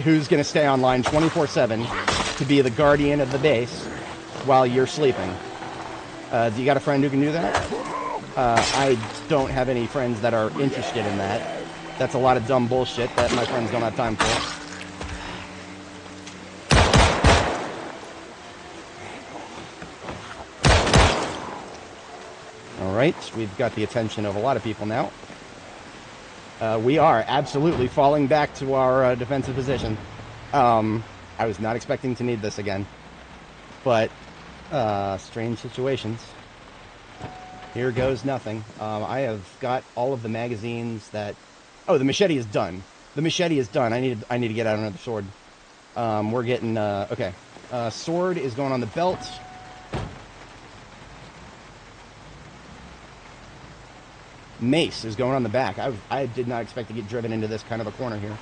who's going to stay online 24/7 to be the guardian of the base while you're sleeping? Do you got a friend who can do that? I don't have any friends that are interested in that. That's a lot of dumb bullshit that my friends don't have time for. Alright, we've got the attention of a lot of people now. We are absolutely falling back to our defensive position. I was not expecting to need this again. But, strange situations. Here goes nothing. I have got all of the magazines that Oh, the machete is done. The machete is done. I need to get out another sword. We're getting, okay. Sword is going on the belt. Mace is going on the back. I did not expect to get driven into this kind of a corner here.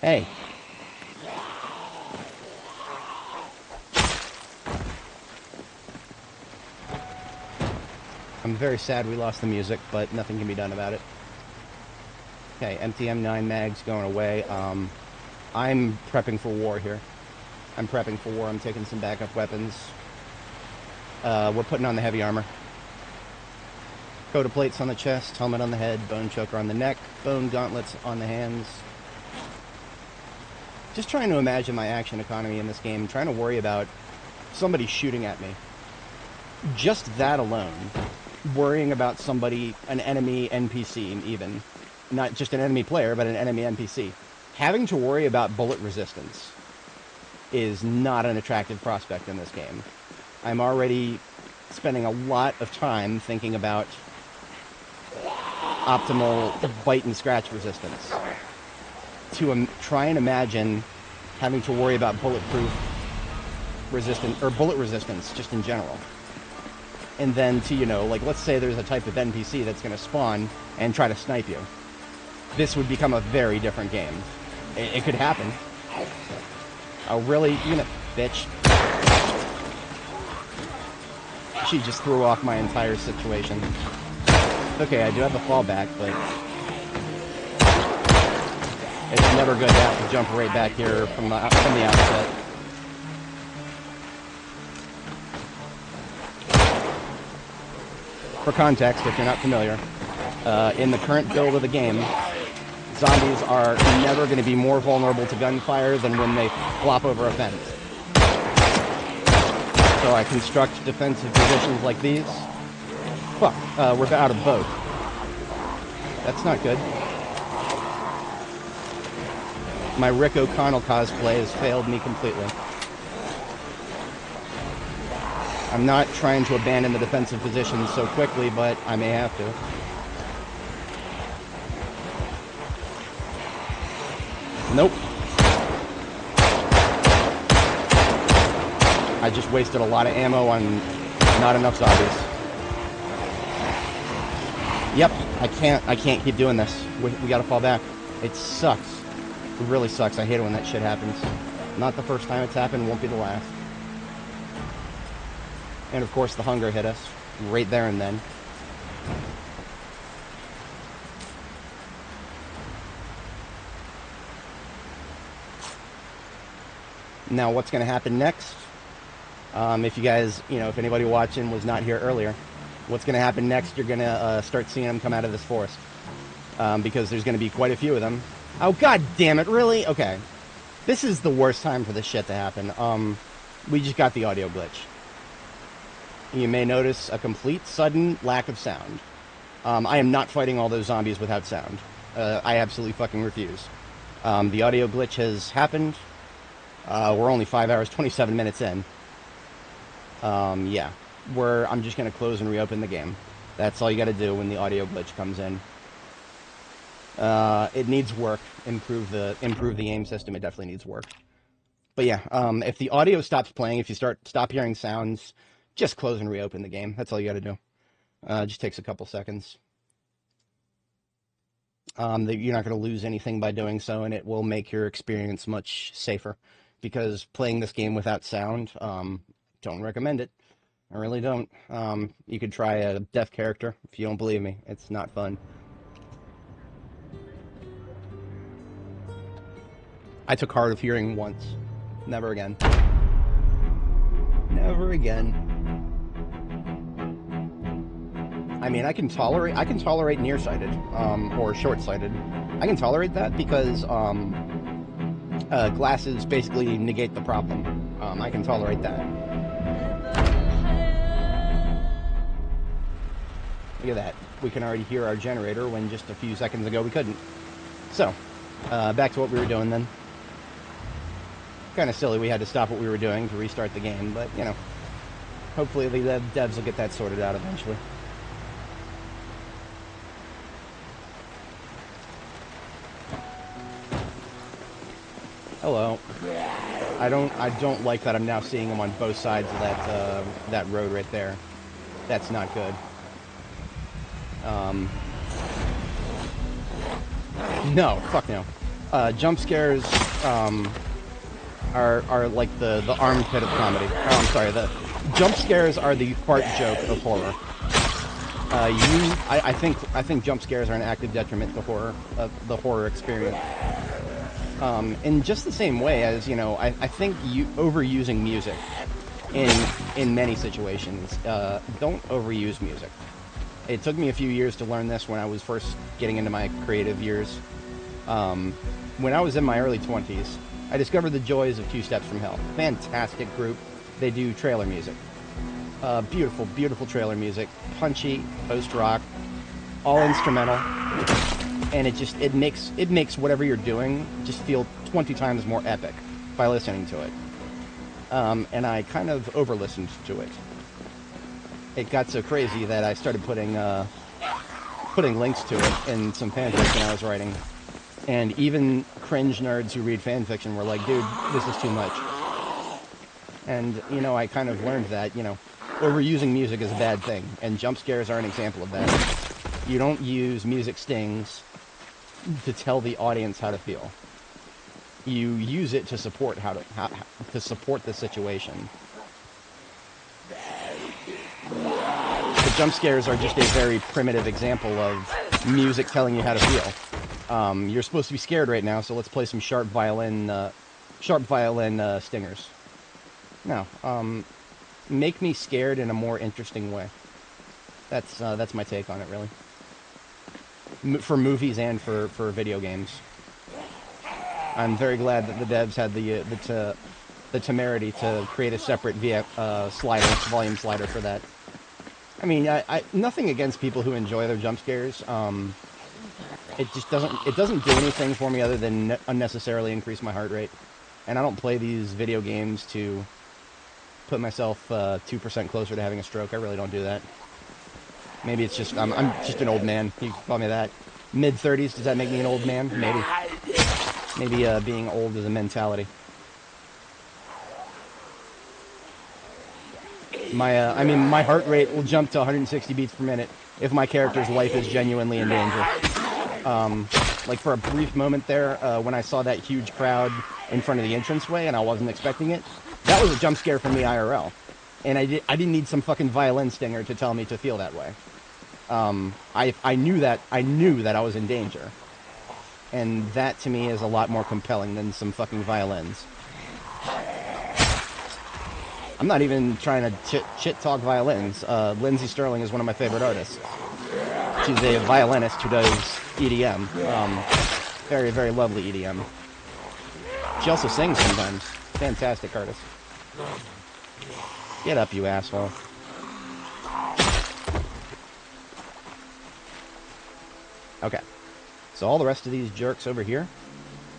Hey. I'm very sad we lost the music, but nothing can be done about it. Okay, empty M9 mags going away. I'm prepping for war here. I'm prepping for war. I'm taking some backup weapons. We're putting on the heavy armor. Coat of plates on the chest, helmet on the head, bone choker on the neck, bone gauntlets on the hands. Just trying to imagine my action economy in this game, trying to worry about somebody shooting at me. Just that alone. Worrying about somebody, an enemy NPC even. Not just an enemy player, but an enemy NPC. Having to worry about bullet resistance is not an attractive prospect in this game. I'm already spending a lot of time thinking about optimal bite and scratch resistance. To try and imagine having to worry about bulletproof resistance, or bullet resistance just in general. And then to, you know, like, let's say there's a type of NPC that's going to spawn and try to snipe you. This would become a very different game. It could happen. Oh, really? You know, bitch. She just threw off my entire situation. Okay, I do have the fallback, but it's never good to have to jump right back here from the outset. For context, if you're not familiar, in the current build of the game, zombies are never going to be more vulnerable to gunfire than when they flop over a fence. So I construct defensive positions like these. Fuck, we're out of both. That's not good. My Rick O'Connell cosplay has failed me completely. I'm not trying to abandon the defensive position so quickly, but I may have to. Nope. I just wasted a lot of ammo on not enough zombies. Yep, I can't keep doing this. We gotta fall back. It sucks. It really sucks. I hate it when that shit happens. Not the first time it's happened, won't be the last. And of course the hunger hit us, right there and then. Now what's going to happen next? If you guys, you know, if anybody watching was not here earlier, what's going to happen next, you're going to start seeing them come out of this forest. Because there's going to be quite a few of them. Oh, god damn it, really? Okay. This is the worst time for this shit to happen. We just got the audio glitch. You may notice a complete sudden lack of sound. I am not fighting all those zombies without sound. I absolutely fucking refuse. The audio glitch has happened. We're only 5 hours, 27 minutes in. Yeah. I'm just going to close and reopen the game. That's all you got to do when the audio glitch comes in. It needs work. Improve the aim system. It definitely needs work. But yeah, if the audio stops playing, if you stop hearing sounds, just close and reopen the game. That's all you got to do. It just takes a couple seconds. You're not going to lose anything by doing so, and it will make your experience much safer. Because playing this game without sound, don't recommend it. I really don't. You could try a deaf character if you don't believe me. It's not fun. I took hard of hearing once. Never again. Never again. I mean, I can tolerate nearsighted, or short-sighted. I can tolerate that because, glasses basically negate the problem. I can tolerate that. Look at that. We can already hear our generator when just a few seconds ago we couldn't. So, back to what we were doing then. Kind of silly we had to stop what we were doing to restart the game, but, you know, Hopefully the devs will get that sorted out eventually. Hello. I don't like that I'm now seeing them on both sides of that road right there. That's not good. No, fuck no. Jump scares are like the armpit of comedy. Oh, I'm sorry. The jump scares are the fart joke of horror. I think jump scares are an active detriment to horror, the horror experience. In just the same way as, you know, I think overusing music in many situations. Don't overuse music. It took me a few years to learn this when I was first getting into my creative years. When I was in my early 20s, I discovered the joys of Two Steps from Hell. Fantastic group. They do trailer music. Beautiful, beautiful trailer music. Punchy, post-rock, all instrumental. And it makes whatever you're doing just feel 20 times more epic by listening to it. And I kind of over-listened to it. It got so crazy that I started putting links to it in some fanfiction I was writing. And even cringe nerds who read fanfiction were like, dude, this is too much. And, you know, I kind of learned that, you know, overusing music is a bad thing. And jump scares are an example of that. You don't use music stings to tell the audience how to feel. You use it to support to support the situation. The jump scares are just a very primitive example of music telling you how to feel. You're supposed to be scared right now, so let's play some sharp violin stingers. No, make me scared in a more interesting way. That's my take on it, really. For movies and for video games. I'm very glad that the devs had the temerity to create a separate volume slider for that. I mean, I nothing against people who enjoy their jump scares. It just doesn't do anything for me other than unnecessarily increase my heart rate. And I don't play these video games to put myself 2% closer to having a stroke. I really don't do that. Maybe it's just I'm just an old man. You can call me that. Mid-30s, does that make me an old man? Maybe. Maybe being old is a mentality. My heart rate will jump to 160 beats per minute if my character's life is genuinely in danger. Like for a brief moment there, when I saw that huge crowd in front of the entranceway and I wasn't expecting it, that was a jump scare for me IRL. And I didn't need some fucking violin stinger to tell me to feel that way. I knew that I was in danger. And that to me is a lot more compelling than some fucking violins. I'm not even trying to shit talk violins. Lindsey Sterling is one of my favorite artists. She's a violinist who does EDM. Very, very lovely EDM. She also sings sometimes. Fantastic artist. Get up, you asshole. Okay. So all the rest of these jerks over here,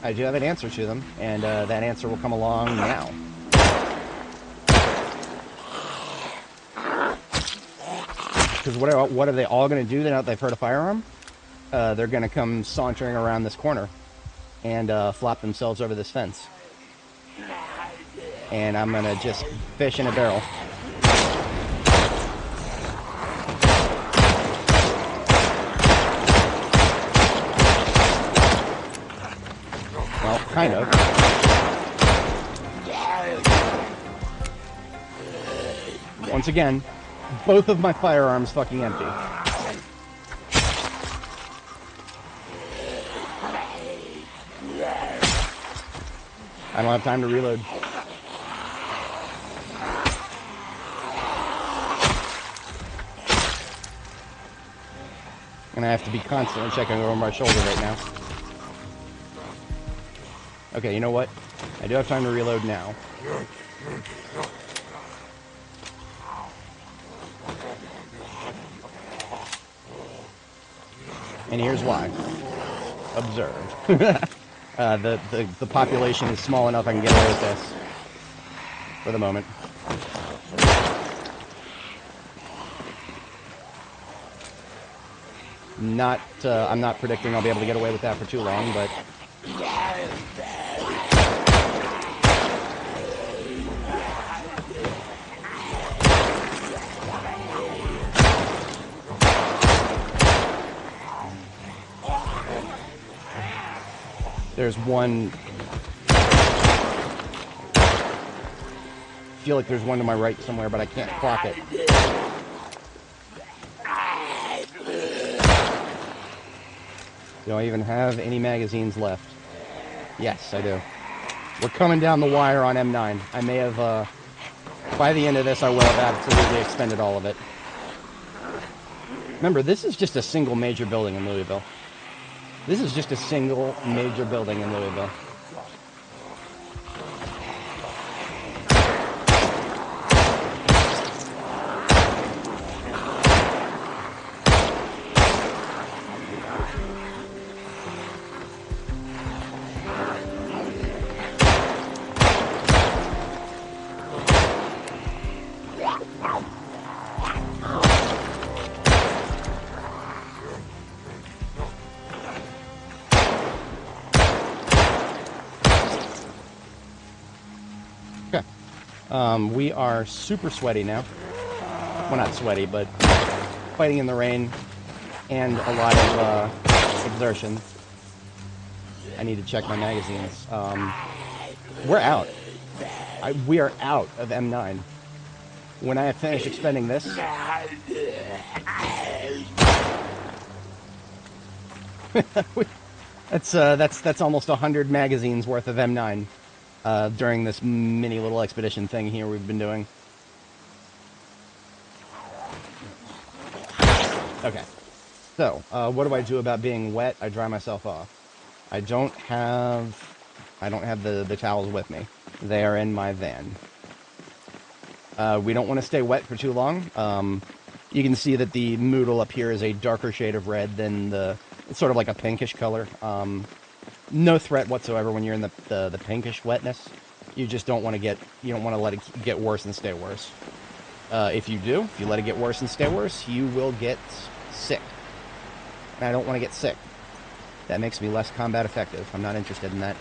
I do have an answer to them, and that answer will come along now. Because what are they all going to do now that they've heard a firearm? They're going to come sauntering around this corner and flop themselves over this fence. And I'm going to just fish in a barrel. Well, kind of. Once again, both of my firearms fucking empty. I don't have time to reload. And I have to be constantly checking over my shoulder right now. Okay, you know what? I do have time to reload now. And here's why. Observe. The population is small enough I can get away with this. For the moment. Not, I'm not predicting I'll be able to get away with that for too long, but... There's one... I feel like there's one to my right somewhere, but I can't clock it. Do I even have any magazines left? Yes, I do. We're coming down the wire on M9. I may have, by the end of this, I will have absolutely expended all of it. Remember, this is just a single major building in Louisville. This is just a single major building in Louisville. We are super sweaty now. Well, not sweaty, but fighting in the rain and a lot of exertion. I need to check my magazines. We're out. We are out of M9. When I have finished expending this... that's almost 100 magazines worth of M9. During this mini little expedition thing here we've been doing. Okay. So, what do I do about being wet? I dry myself off. I don't have the towels with me. They are in my van. We don't want to stay wet for too long. You can see that the moodle up here is a darker shade of red than it's sort of like a pinkish color. No threat whatsoever when you're in the pinkish wetness. You just don't want to let it get worse and stay worse. If you let it get worse and stay worse, you will get sick. And I don't want to get sick. That makes me less combat effective. I'm not interested in that.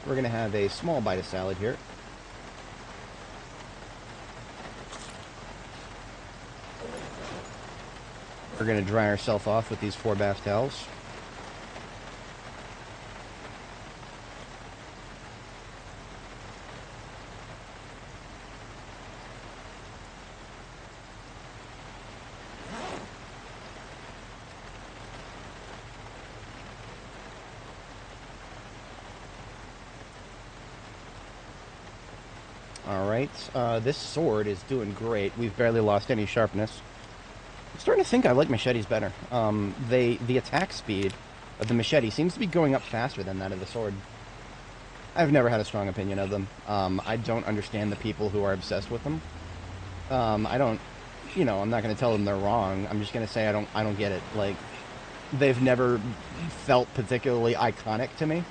We're going to have a small bite of salad here. We're going to dry ourselves off with these 4 bath towels. Alright, this sword is doing great. We've barely lost any sharpness. I'm starting to think I like machetes better. The attack speed of the machete seems to be going up faster than that of the sword. I've never had a strong opinion of them. I don't understand the people who are obsessed with them. I'm not going to tell them they're wrong. I'm just going to say I don't get it. Like, they've never felt particularly iconic to me.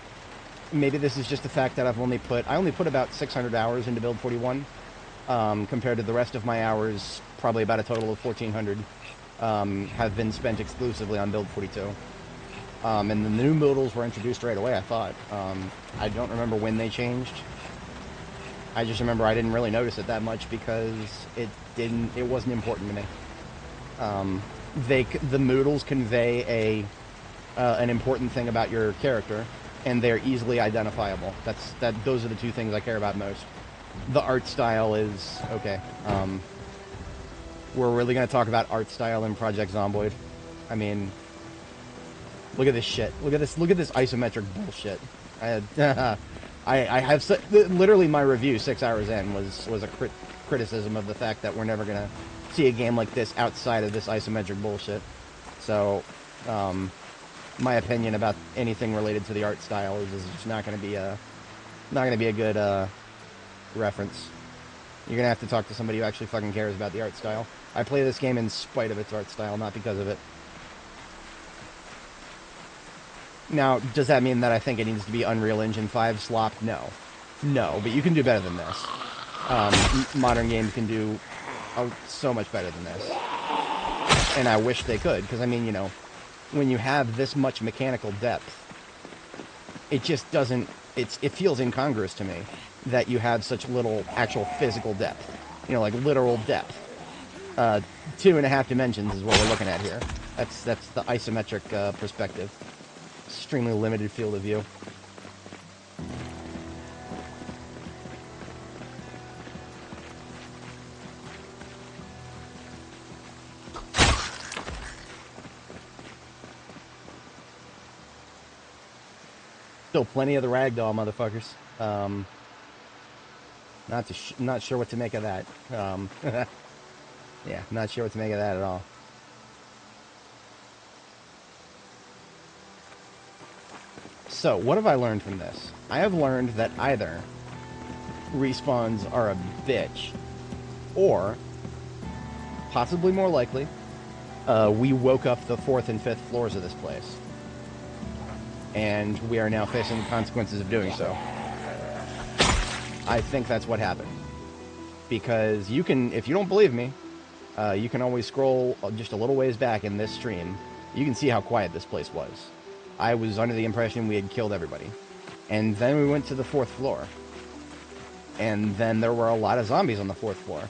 Maybe this is just the fact that I only put about 600 hours into build 41, compared to the rest of my hours, probably about a total of 1,400, have been spent exclusively on build 42. And the new modals were introduced right away, I thought. I don't remember when they changed. I just remember I didn't really notice it that much because it wasn't important to me. The modals convey an important thing about your character, and they're easily identifiable. Those are the two things I care about most. The art style is okay. We're really going to talk about art style in Project Zomboid. I mean, look at this shit. Look at this isometric bullshit. I have literally my review 6 hours in was a criticism of the fact that we're never going to see a game like this outside of this isometric bullshit. So, my opinion about anything related to the art style is just not going to be a good reference. You're going to have to talk to somebody who actually fucking cares about the art style. I play this game in spite of its art style, not because of it. Now, does that mean that I think it needs to be Unreal Engine 5 slop? No. No, but you can do better than this. Modern games can do so much better than this. And I wish they could, because I mean, you know, when you have this much mechanical depth, it just doesn't, it feels incongruous to me that you have such little actual physical depth. You know, like literal depth. 2.5 dimensions is what we're looking at here. That's the isometric perspective. Extremely limited field of view. Still plenty of the ragdoll motherfuckers. Not sure what to make of that. Yeah, not sure what to make of that at all. So, what have I learned from this? I have learned that either respawns are a bitch, or, possibly more likely, we woke up the 4th and 5th floors of this place. And we are now facing the consequences of doing so. I think that's what happened. Because you can, if you don't believe me, you can always scroll just a little ways back in this stream. You can see how quiet this place was. I was under the impression we had killed everybody. And then we went to the 4th floor. And then there were a lot of zombies on the 4th floor.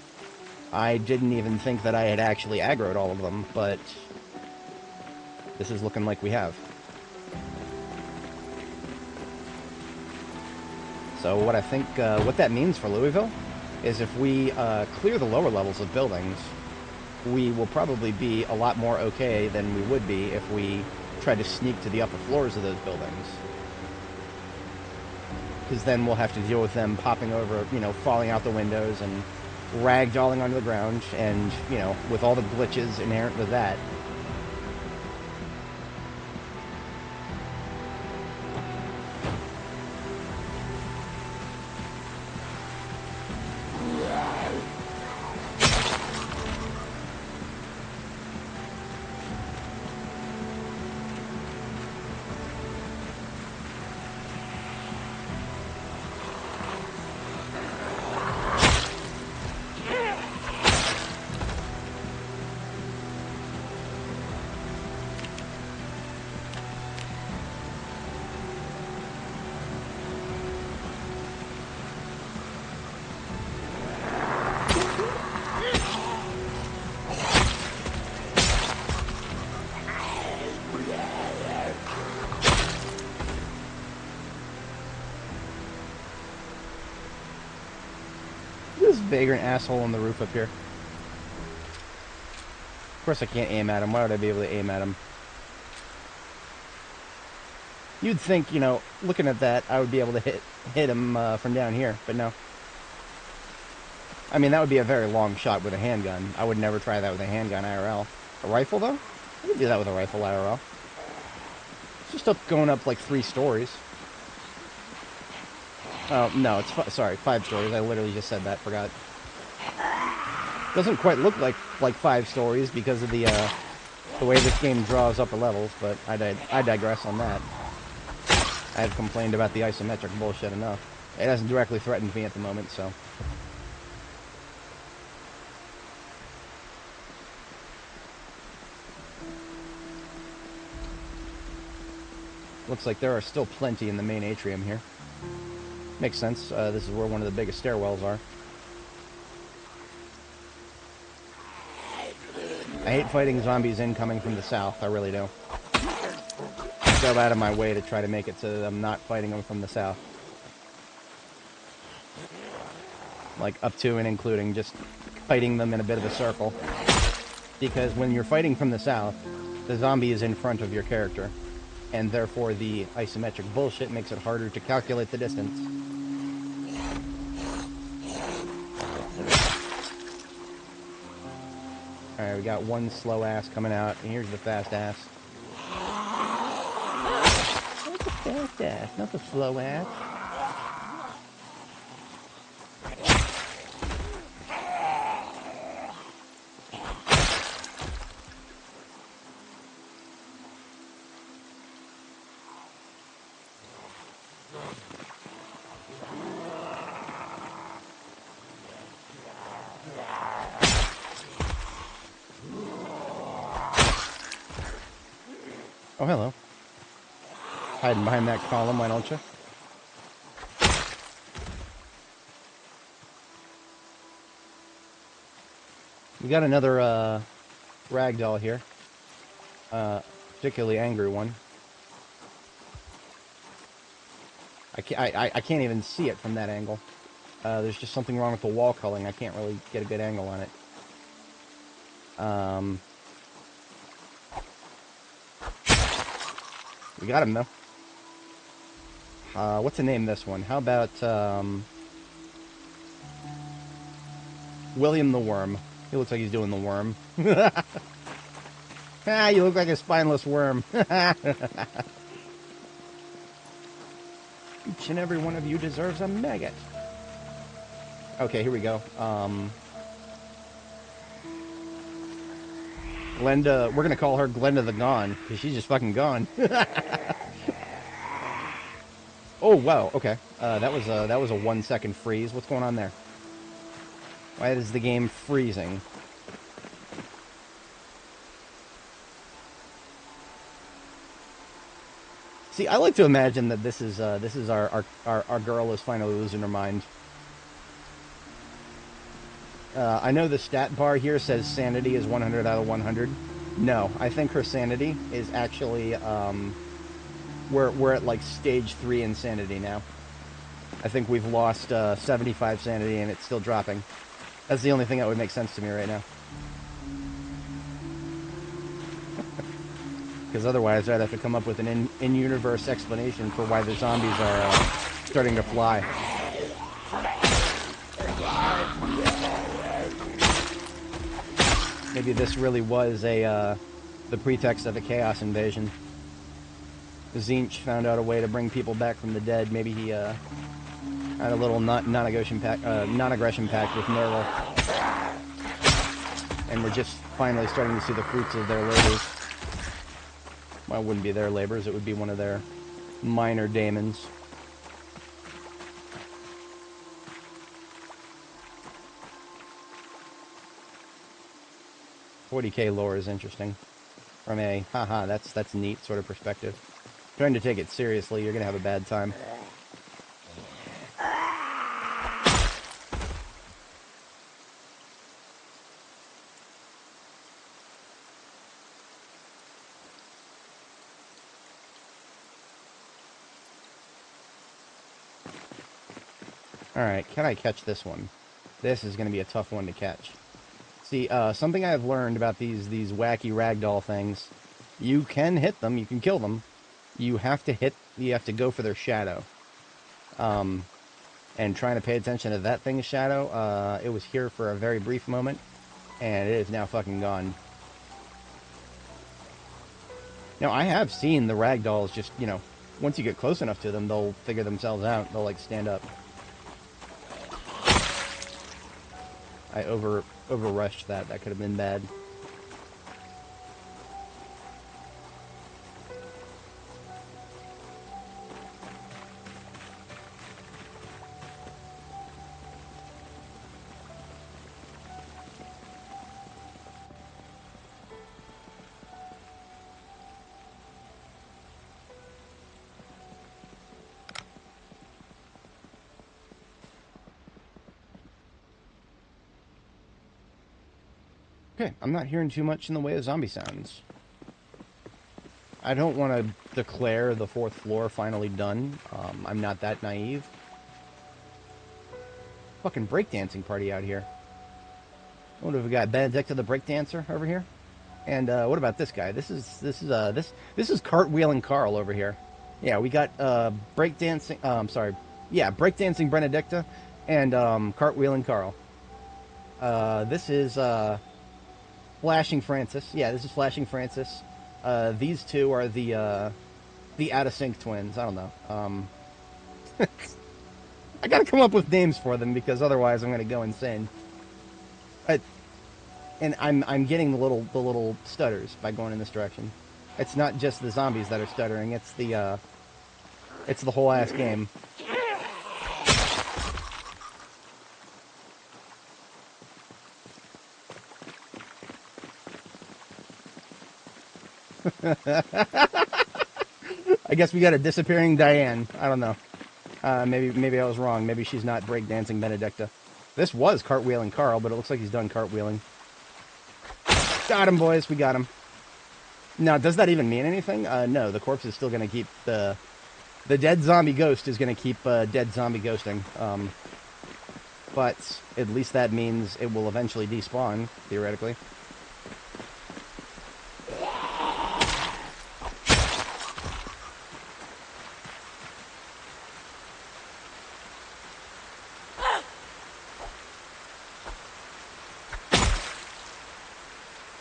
I didn't even think that I had actually aggroed all of them, but this is looking like we have. So what I think, what that means for Louisville is if we clear the lower levels of buildings, we will probably be a lot more okay than we would be if we try to sneak to the upper floors of those buildings. Because then we'll have to deal with them popping over, you know, falling out the windows and ragdolling onto the ground, and, you know, with all the glitches inherent with that. Vagrant asshole on the roof up here. Of course I can't aim at him. Why would I be able to aim at him? You'd think, you know, looking at that, I would be able to hit him from down here, but no. I mean, that would be a very long shot with a handgun. I would never try that with a handgun IRL. A rifle, though? I could do that with a rifle IRL. It's just going up like 3 stories. Oh, no, it's, sorry, 5 stories. I literally just said that, forgot. Doesn't quite look like 5 stories because of the way this game draws upper levels, but I digress on that. I've complained about the isometric bullshit enough. It hasn't directly threatened me at the moment, so. Looks like there are still plenty in the main atrium here. Makes sense. This is where one of the biggest stairwells are. I hate fighting zombies incoming from the south. I really do. I go out of my way to try to make it so that I'm not fighting them from the south. Like up to and including just fighting them in a bit of a circle. Because when you're fighting from the south, the zombie is in front of your character. And therefore the isometric bullshit makes it harder to calculate the distance. Alright, we got one slow ass coming out, and here's the fast ass. What's the fast ass, not the slow ass? Oh, hello. Hiding behind that column, why don't you? We got another ragdoll here. Particularly angry one. I can't even see it from that angle. There's just something wrong with the wall culling. I can't really get a good angle on it. We got him, though. What's the name of this one? How about, William the Worm. He looks like he's doing the worm. Ah, you look like a spineless worm. Each and every one of you deserves a maggot. Okay, here we go. Glenda, we're gonna call her Glenda the Gone, because she's just fucking gone. Oh, wow, okay. That was a 1 second freeze. What's going on there? Why is the game freezing? See, I like to imagine that this is our girl is finally losing her mind. I know the stat bar here says sanity is 100 out of 100. No, I think her sanity is actually we're at like stage 3 insanity now. I think we've lost 75 sanity and it's still dropping. That's the only thing that would make sense to me right now. Because otherwise I'd have to come up with an in-universe explanation for why the zombies are starting to fly. Maybe this really was the pretext of a chaos invasion. Zinch found out a way to bring people back from the dead. Maybe he had a little non-aggression pact with Nurgle. And we're just finally starting to see the fruits of their labors. Well, it wouldn't be their labors, it would be one of their minor daemons. $40K lore is interesting. From a, haha, that's neat sort of perspective. Trying to take it seriously, you're gonna have a bad time. Alright, can I catch this one? This is going to be a tough one to catch. See, something I've learned about these wacky ragdoll things, you can hit them, you can kill them. You have to go for their shadow. And trying to pay attention to that thing's shadow, it was here for a very brief moment, and it is now fucking gone. Now, I have seen the ragdolls just, you know, once you get close enough to them, they'll figure themselves out. They'll, like, stand up. I over-rushed that. That could have been bad. Okay, I'm not hearing too much in the way of zombie sounds. I don't want to declare the 4th floor finally done. I'm not that naive. Fucking breakdancing party out here. What have we got? Benedicta the breakdancer over here. And what about this guy? This is cartwheeling Carl over here. Yeah, we got breakdancing. Breakdancing Benedicta and cartwheeling Carl. This is Flashing Francis. Yeah, this is Flashing Francis. These two are the out of sync twins. I don't know. I gotta come up with names for them because otherwise I'm gonna go insane. And I'm getting the little stutters by going in this direction. It's not just the zombies that are stuttering. It's the whole ass game. I guess we got a disappearing Diane. I don't know. Maybe I was wrong. Maybe she's not breakdancing Benedicta. This was cartwheeling Carl, but it looks like he's done cartwheeling. Got him, boys. We got him. Now, does that even mean anything? No, the corpse is still going to keep the dead zombie ghost is going to keep dead zombie ghosting. But at least that means it will eventually despawn, theoretically.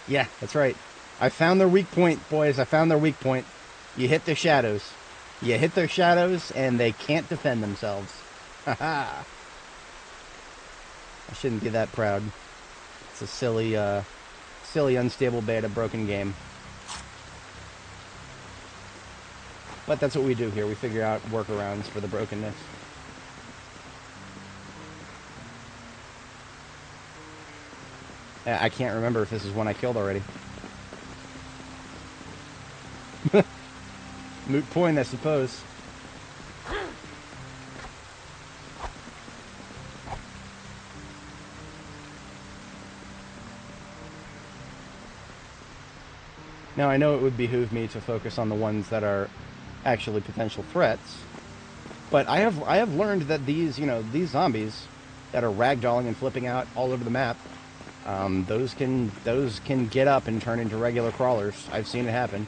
Yeah, that's right. I found their weak point, boys. I found their weak point. You hit their shadows. You hit their shadows, and they can't defend themselves. Haha. I shouldn't be that proud. It's a silly, unstable beta broken game. But that's what we do here. We figure out workarounds for the brokenness. I can't remember if this is one I killed already. Moot point, I suppose. Now, I know it would behoove me to focus on the ones that are actually potential threats, but I have learned that these zombies that are ragdolling and flipping out all over the map, those can get up and turn into regular crawlers. I've seen it happen.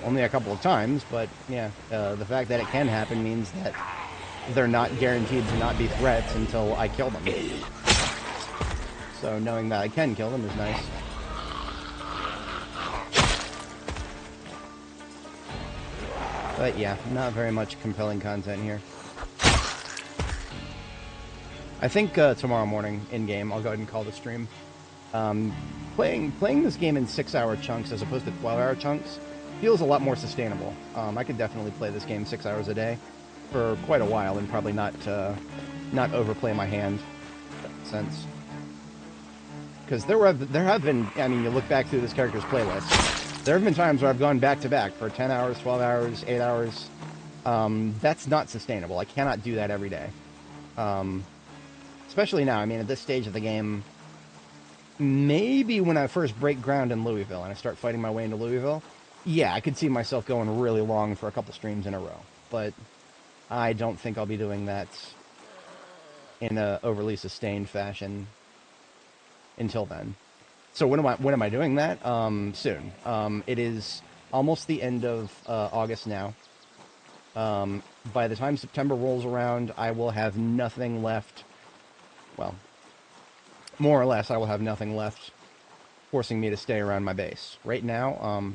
Only a couple of times, but yeah, the fact that it can happen means that they're not guaranteed to not be threats until I kill them. So knowing that I can kill them is nice. But yeah, not very much compelling content here. I think tomorrow morning, in-game, I'll go ahead and call the stream. Playing this game in 6-hour chunks as opposed to 12-hour chunks feels a lot more sustainable. I could definitely play this game 6 hours a day for quite a while and probably not overplay my hand, in that sense. Because there have been, I mean, you look back through this character's playlist, there have been times where I've gone back-to-back for 10 hours, 12 hours, 8 hours. That's not sustainable. I cannot do that every day. Especially now, I mean, at this stage of the game, maybe when I first break ground in Louisville and I start fighting my way into Louisville, yeah, I could see myself going really long for a couple streams in a row. But I don't think I'll be doing that in a overly sustained fashion until then. So when am I doing that? Soon. It is almost the end of August now. By the time September rolls around, I will have nothing left. Well, more or less, I will have nothing left forcing me to stay around my base. Right now,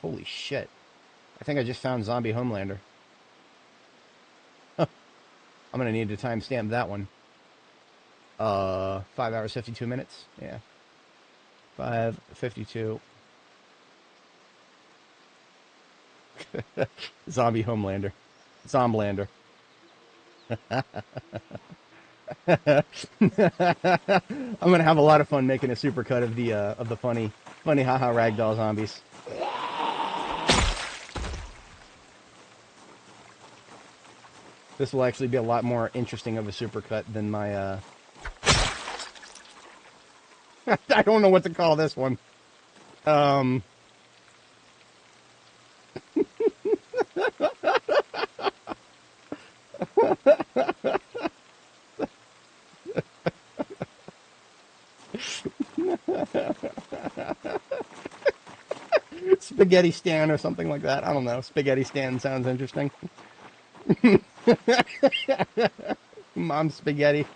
holy shit. I think I just found Zombie Homelander. I'm gonna need to timestamp that one. 5 hours, 52 minutes? Yeah. 5:52. Zombie Homelander. Zomblander. I'm gonna have a lot of fun making a supercut of the funny haha ragdoll zombies. This will actually be a lot more interesting of a supercut than my I don't know what to call this one. Spaghetti Stan or something like that. I don't know. Spaghetti Stan sounds interesting. Mom Spaghetti.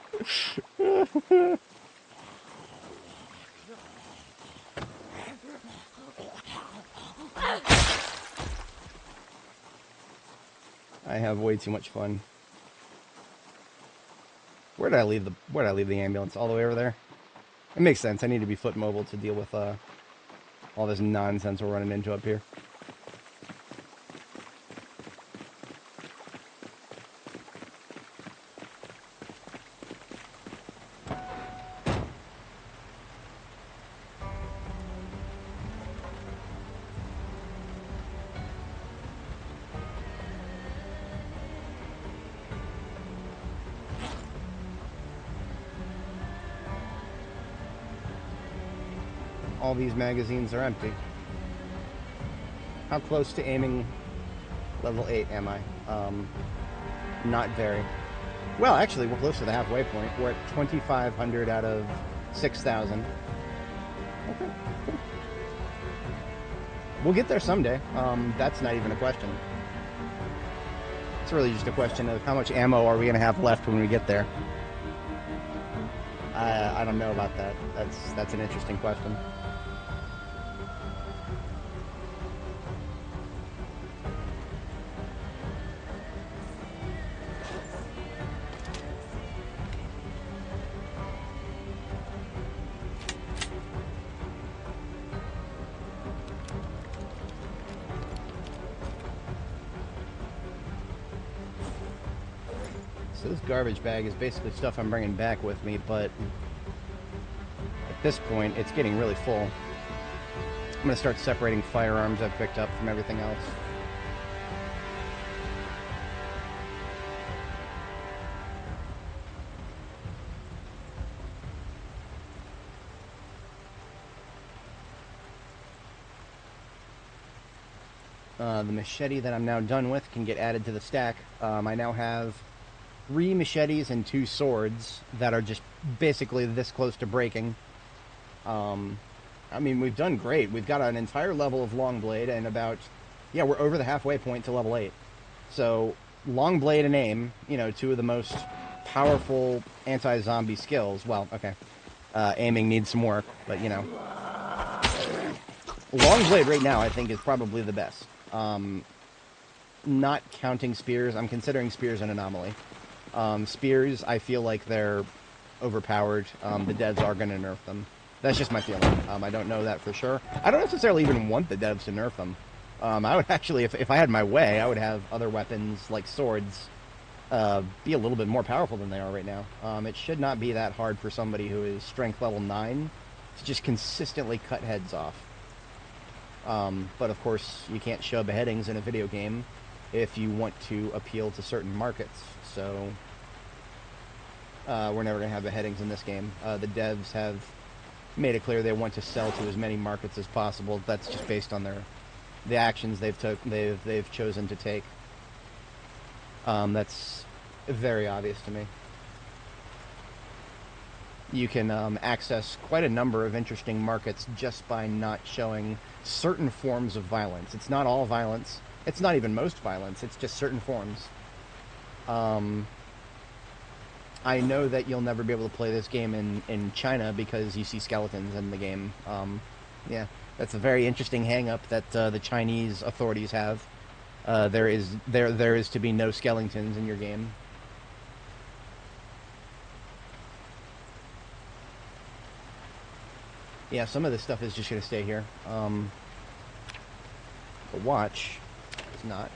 I have way too much fun. Where did I leave the ambulance? All the way over there? It makes sense. I need to be foot mobile to deal with all this nonsense we're running into up here. all these magazines are empty. How close to aiming level 8 am I? Not very. Well, actually, we're close to the halfway point. We're at 2,500 out of 6,000. Okay, cool. We'll get there someday. That's not even a question. It's really just a question of how much ammo are we going to have left when we get there. I don't know about that. That's an interesting question. So this garbage bag is basically stuff I'm bringing back with me, but at this point, it's getting really full. I'm going to start separating firearms I've picked up from everything else. The machete that I'm now done with can get added to the stack. I now have 3 machetes and 2 swords that are just basically this close to breaking. I mean, we've done great. We've got an entire level of long blade and about, yeah, we're over the halfway point to level 8. So, long blade and aim, you know, 2 of the most powerful anti-zombie skills. Well, okay, aiming needs some work, but you know. Long blade right now, I think, is probably the best. Not counting spears. I'm considering spears an anomaly. Spears, I feel like they're overpowered. The devs are going to nerf them. That's just my feeling. I don't know that for sure. I don't necessarily even want the devs to nerf them. I would actually, if I had my way, I would have other weapons like swords be a little bit more powerful than they are right now. It should not be that hard for somebody who is strength level 9 to just consistently cut heads off. But of course, you can't show beheadings in a video game if you want to appeal to certain markets. So we're never going to have beheadings in this game. The devs have made it clear they want to sell to as many markets as possible. That's just based on the actions they've chosen to take. That's very obvious to me. You can access quite a number of interesting markets just by not showing certain forms of violence. It's not all violence. It's not even most violence. It's just certain forms. I know that you'll never be able to play this game in China because you see skeletons in the game. Yeah, that's a very interesting hang-up that the Chinese authorities have. There is to be no skeletons in your game. Yeah, some of this stuff is just going to stay here. The watch is not.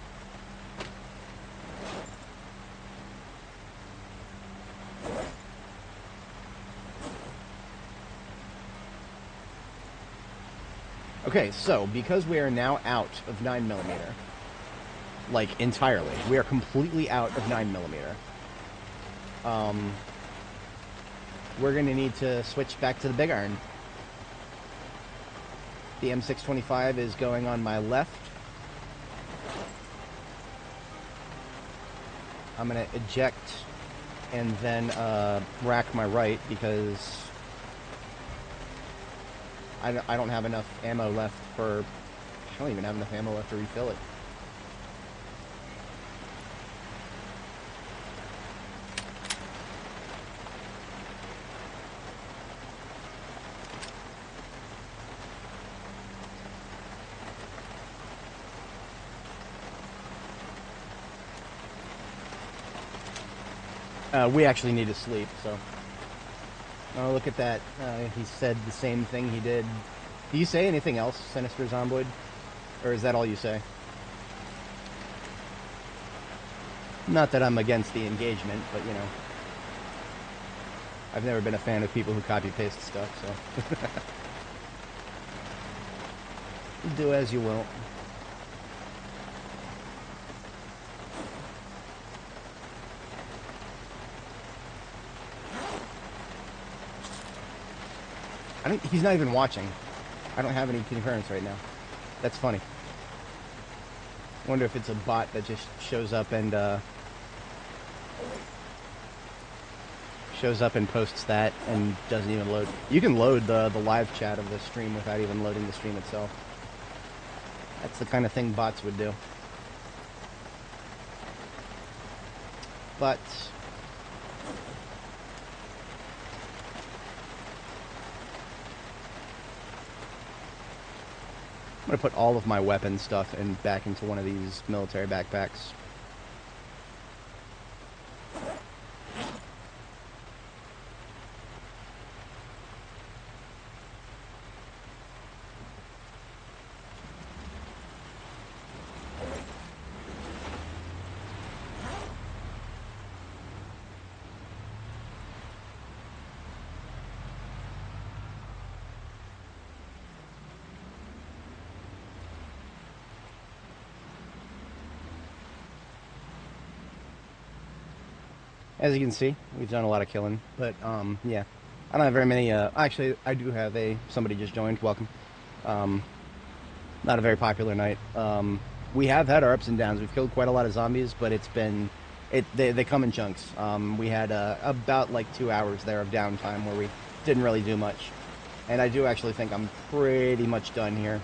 Okay, so because we are now out of 9mm, like entirely, we are completely out of 9mm. We're going to need to switch back to the big iron. The M625 is going on my left. I'm going to eject and then rack my right because I don't have enough ammo left for... I don't even have enough ammo left to refill it. We actually need to sleep, so... Oh, look at that. He said the same thing he did. Do you say anything else, Sinister Zomboid? Or is that all you say? Not that I'm against the engagement, but, you know. I've never been a fan of people who copy-paste stuff, so... Do as you will. He's not even watching. I don't have any concurrence right now. That's funny. I wonder if it's a bot that just shows up and posts that and doesn't even load. You can load the live chat of the stream without even loading the stream itself. That's the kind of thing bots would do. But I'm going to put all of my weapon stuff back into one of these military backpacks. As you can see, we've done a lot of killing, but yeah, I don't have very many. Actually, I do have somebody just joined. Welcome. Not a very popular night. We have had our ups and downs. We've killed quite a lot of zombies, but they come in chunks. We had about like 2 hours there of downtime where we didn't really do much, and I do actually think I'm pretty much done here.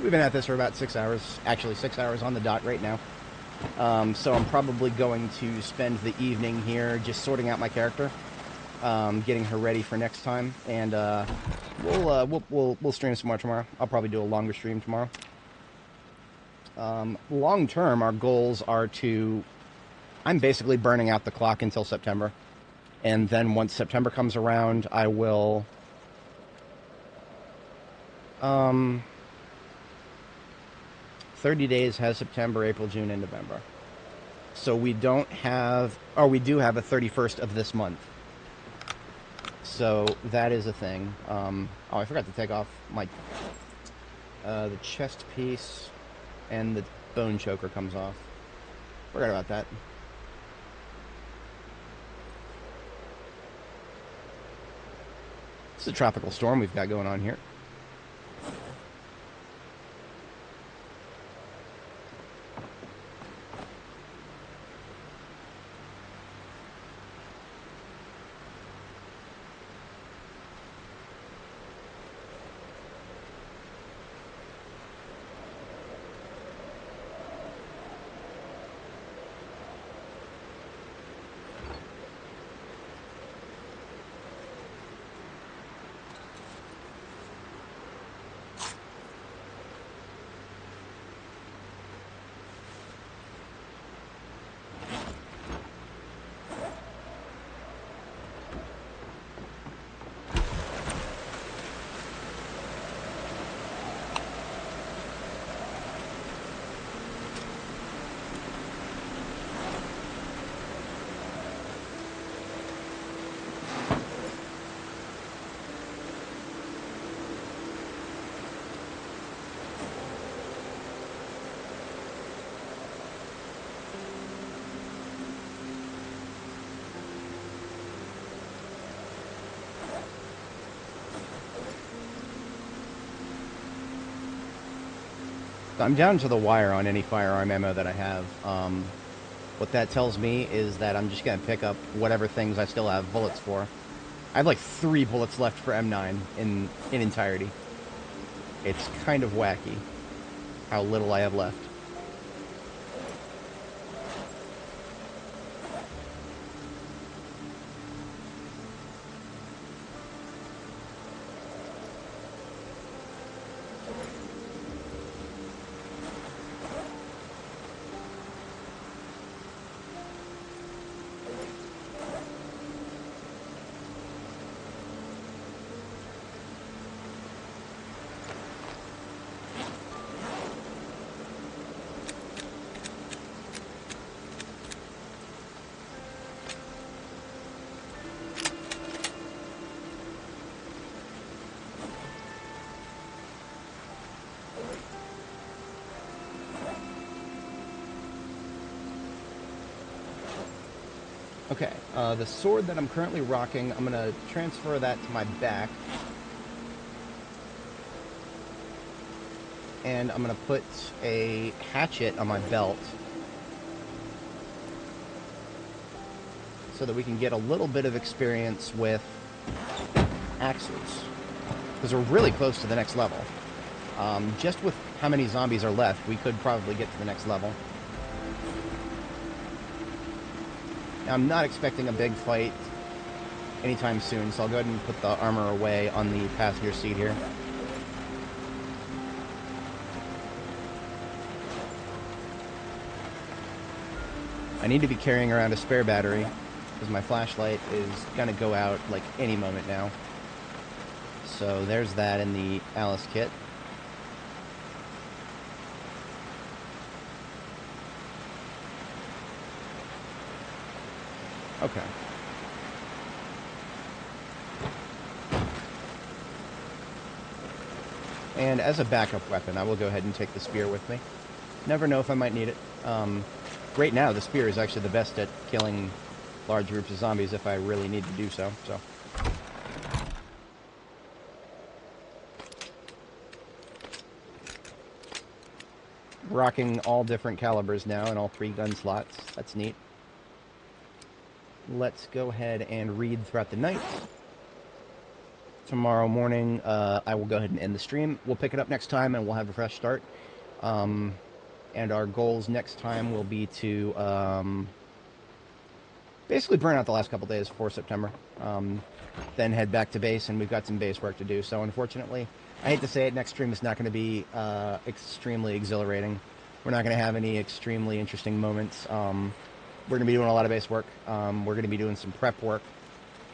We've been at this for about 6 hours. Actually, 6 hours on the dot right now. So I'm probably going to spend the evening here just sorting out my character, getting her ready for next time, and we'll stream some more tomorrow. I'll probably do a longer stream tomorrow. Long term, our goals are to... I'm basically burning out the clock until September, and then once September comes around, I will... 30 days has September, April, June, and November. So we don't have... Or we do have a 31st of this month. So that is a thing. Oh, I forgot to take off my... the chest piece and the bone choker comes off. Forgot about that. It's a tropical storm we've got going on here. I'm down to the wire on any firearm ammo that I have. What that tells me is that I'm just going to pick up whatever things I still have bullets for. I have like 3 bullets left for M9 in entirety. It's kind of wacky how little I have left. Okay, the sword that I'm currently rocking, I'm going to transfer that to my back. and I'm going to put a hatchet on my belt so that we can get a little bit of experience with axes, because we're really close to the next level. Just with how many zombies are left, we could probably get to the next level. Now, I'm not expecting a big fight anytime soon, so I'll go ahead and put the armor away on the passenger seat here. I need to be carrying around a spare battery, because my flashlight is going to go out like any moment now. So there's that in the Alice kit. Okay. And as a backup weapon, I will go ahead and take the spear with me. Never know if I might need it. Right now, the spear is actually the best at killing large groups of zombies if I really need to do so. Rocking all different calibers now and all 3 gun slots. That's neat. Let's go ahead and read throughout the night. Tomorrow morning, I will go ahead and end the stream. We'll pick it up next time, and we'll have a fresh start. And our goals next time will be to basically burn out the last couple days before September. Then head back to base, and we've got some base work to do. So unfortunately, I hate to say it, next stream is not going to be extremely exhilarating. We're not going to have any extremely interesting moments. We're going to be doing a lot of base work. We're going to be doing some prep work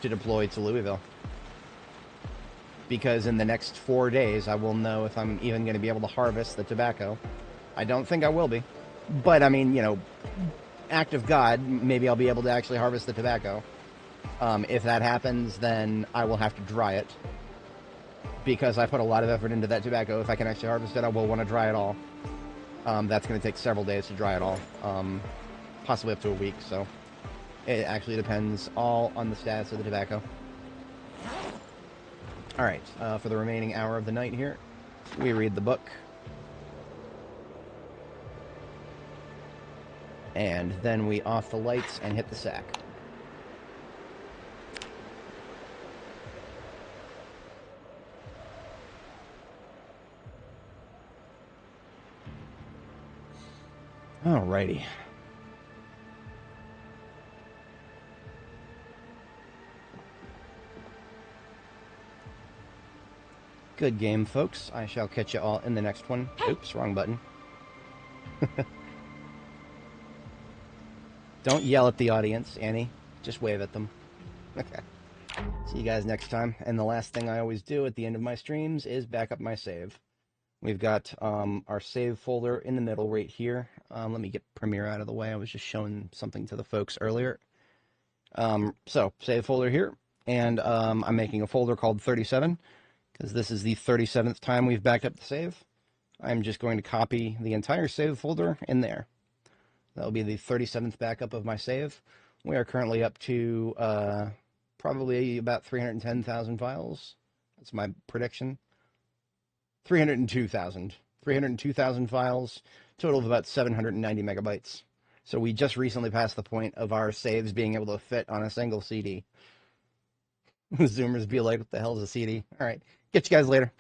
to deploy to Louisville. Because in the next 4 days, I will know if I'm even going to be able to harvest the tobacco. I don't think I will be. But, I mean, you know, act of God, maybe I'll be able to actually harvest the tobacco. If that happens, then I will have to dry it. Because I put a lot of effort into that tobacco. If I can actually harvest it, I will want to dry it all. That's going to take several days to dry it all. Possibly up to a week, so it actually depends all on the status of the tobacco. Alright, for the remaining hour of the night here, we read the book. And then we off the lights and hit the sack. Alrighty. Good game, folks. I shall catch you all in the next one. Oops, wrong button. Don't yell at the audience, Annie. Just wave at them. Okay. See you guys next time. And the last thing I always do at the end of my streams is back up my save. We've got our save folder in the middle right here. Let me get Premiere out of the way. I was just showing something to the folks earlier. So, save folder here. And I'm making a folder called 37. Because this is the 37th time we've backed up the save. I'm just going to copy the entire save folder in there. That'll be the 37th backup of my save. We are currently up to probably about 310,000 files. That's my prediction. 302,000. 302,000 files, total of about 790 megabytes. So we just recently passed the point of our saves being able to fit on a single CD. Zoomers be like, what the hell is a CD? All right. Get you guys later.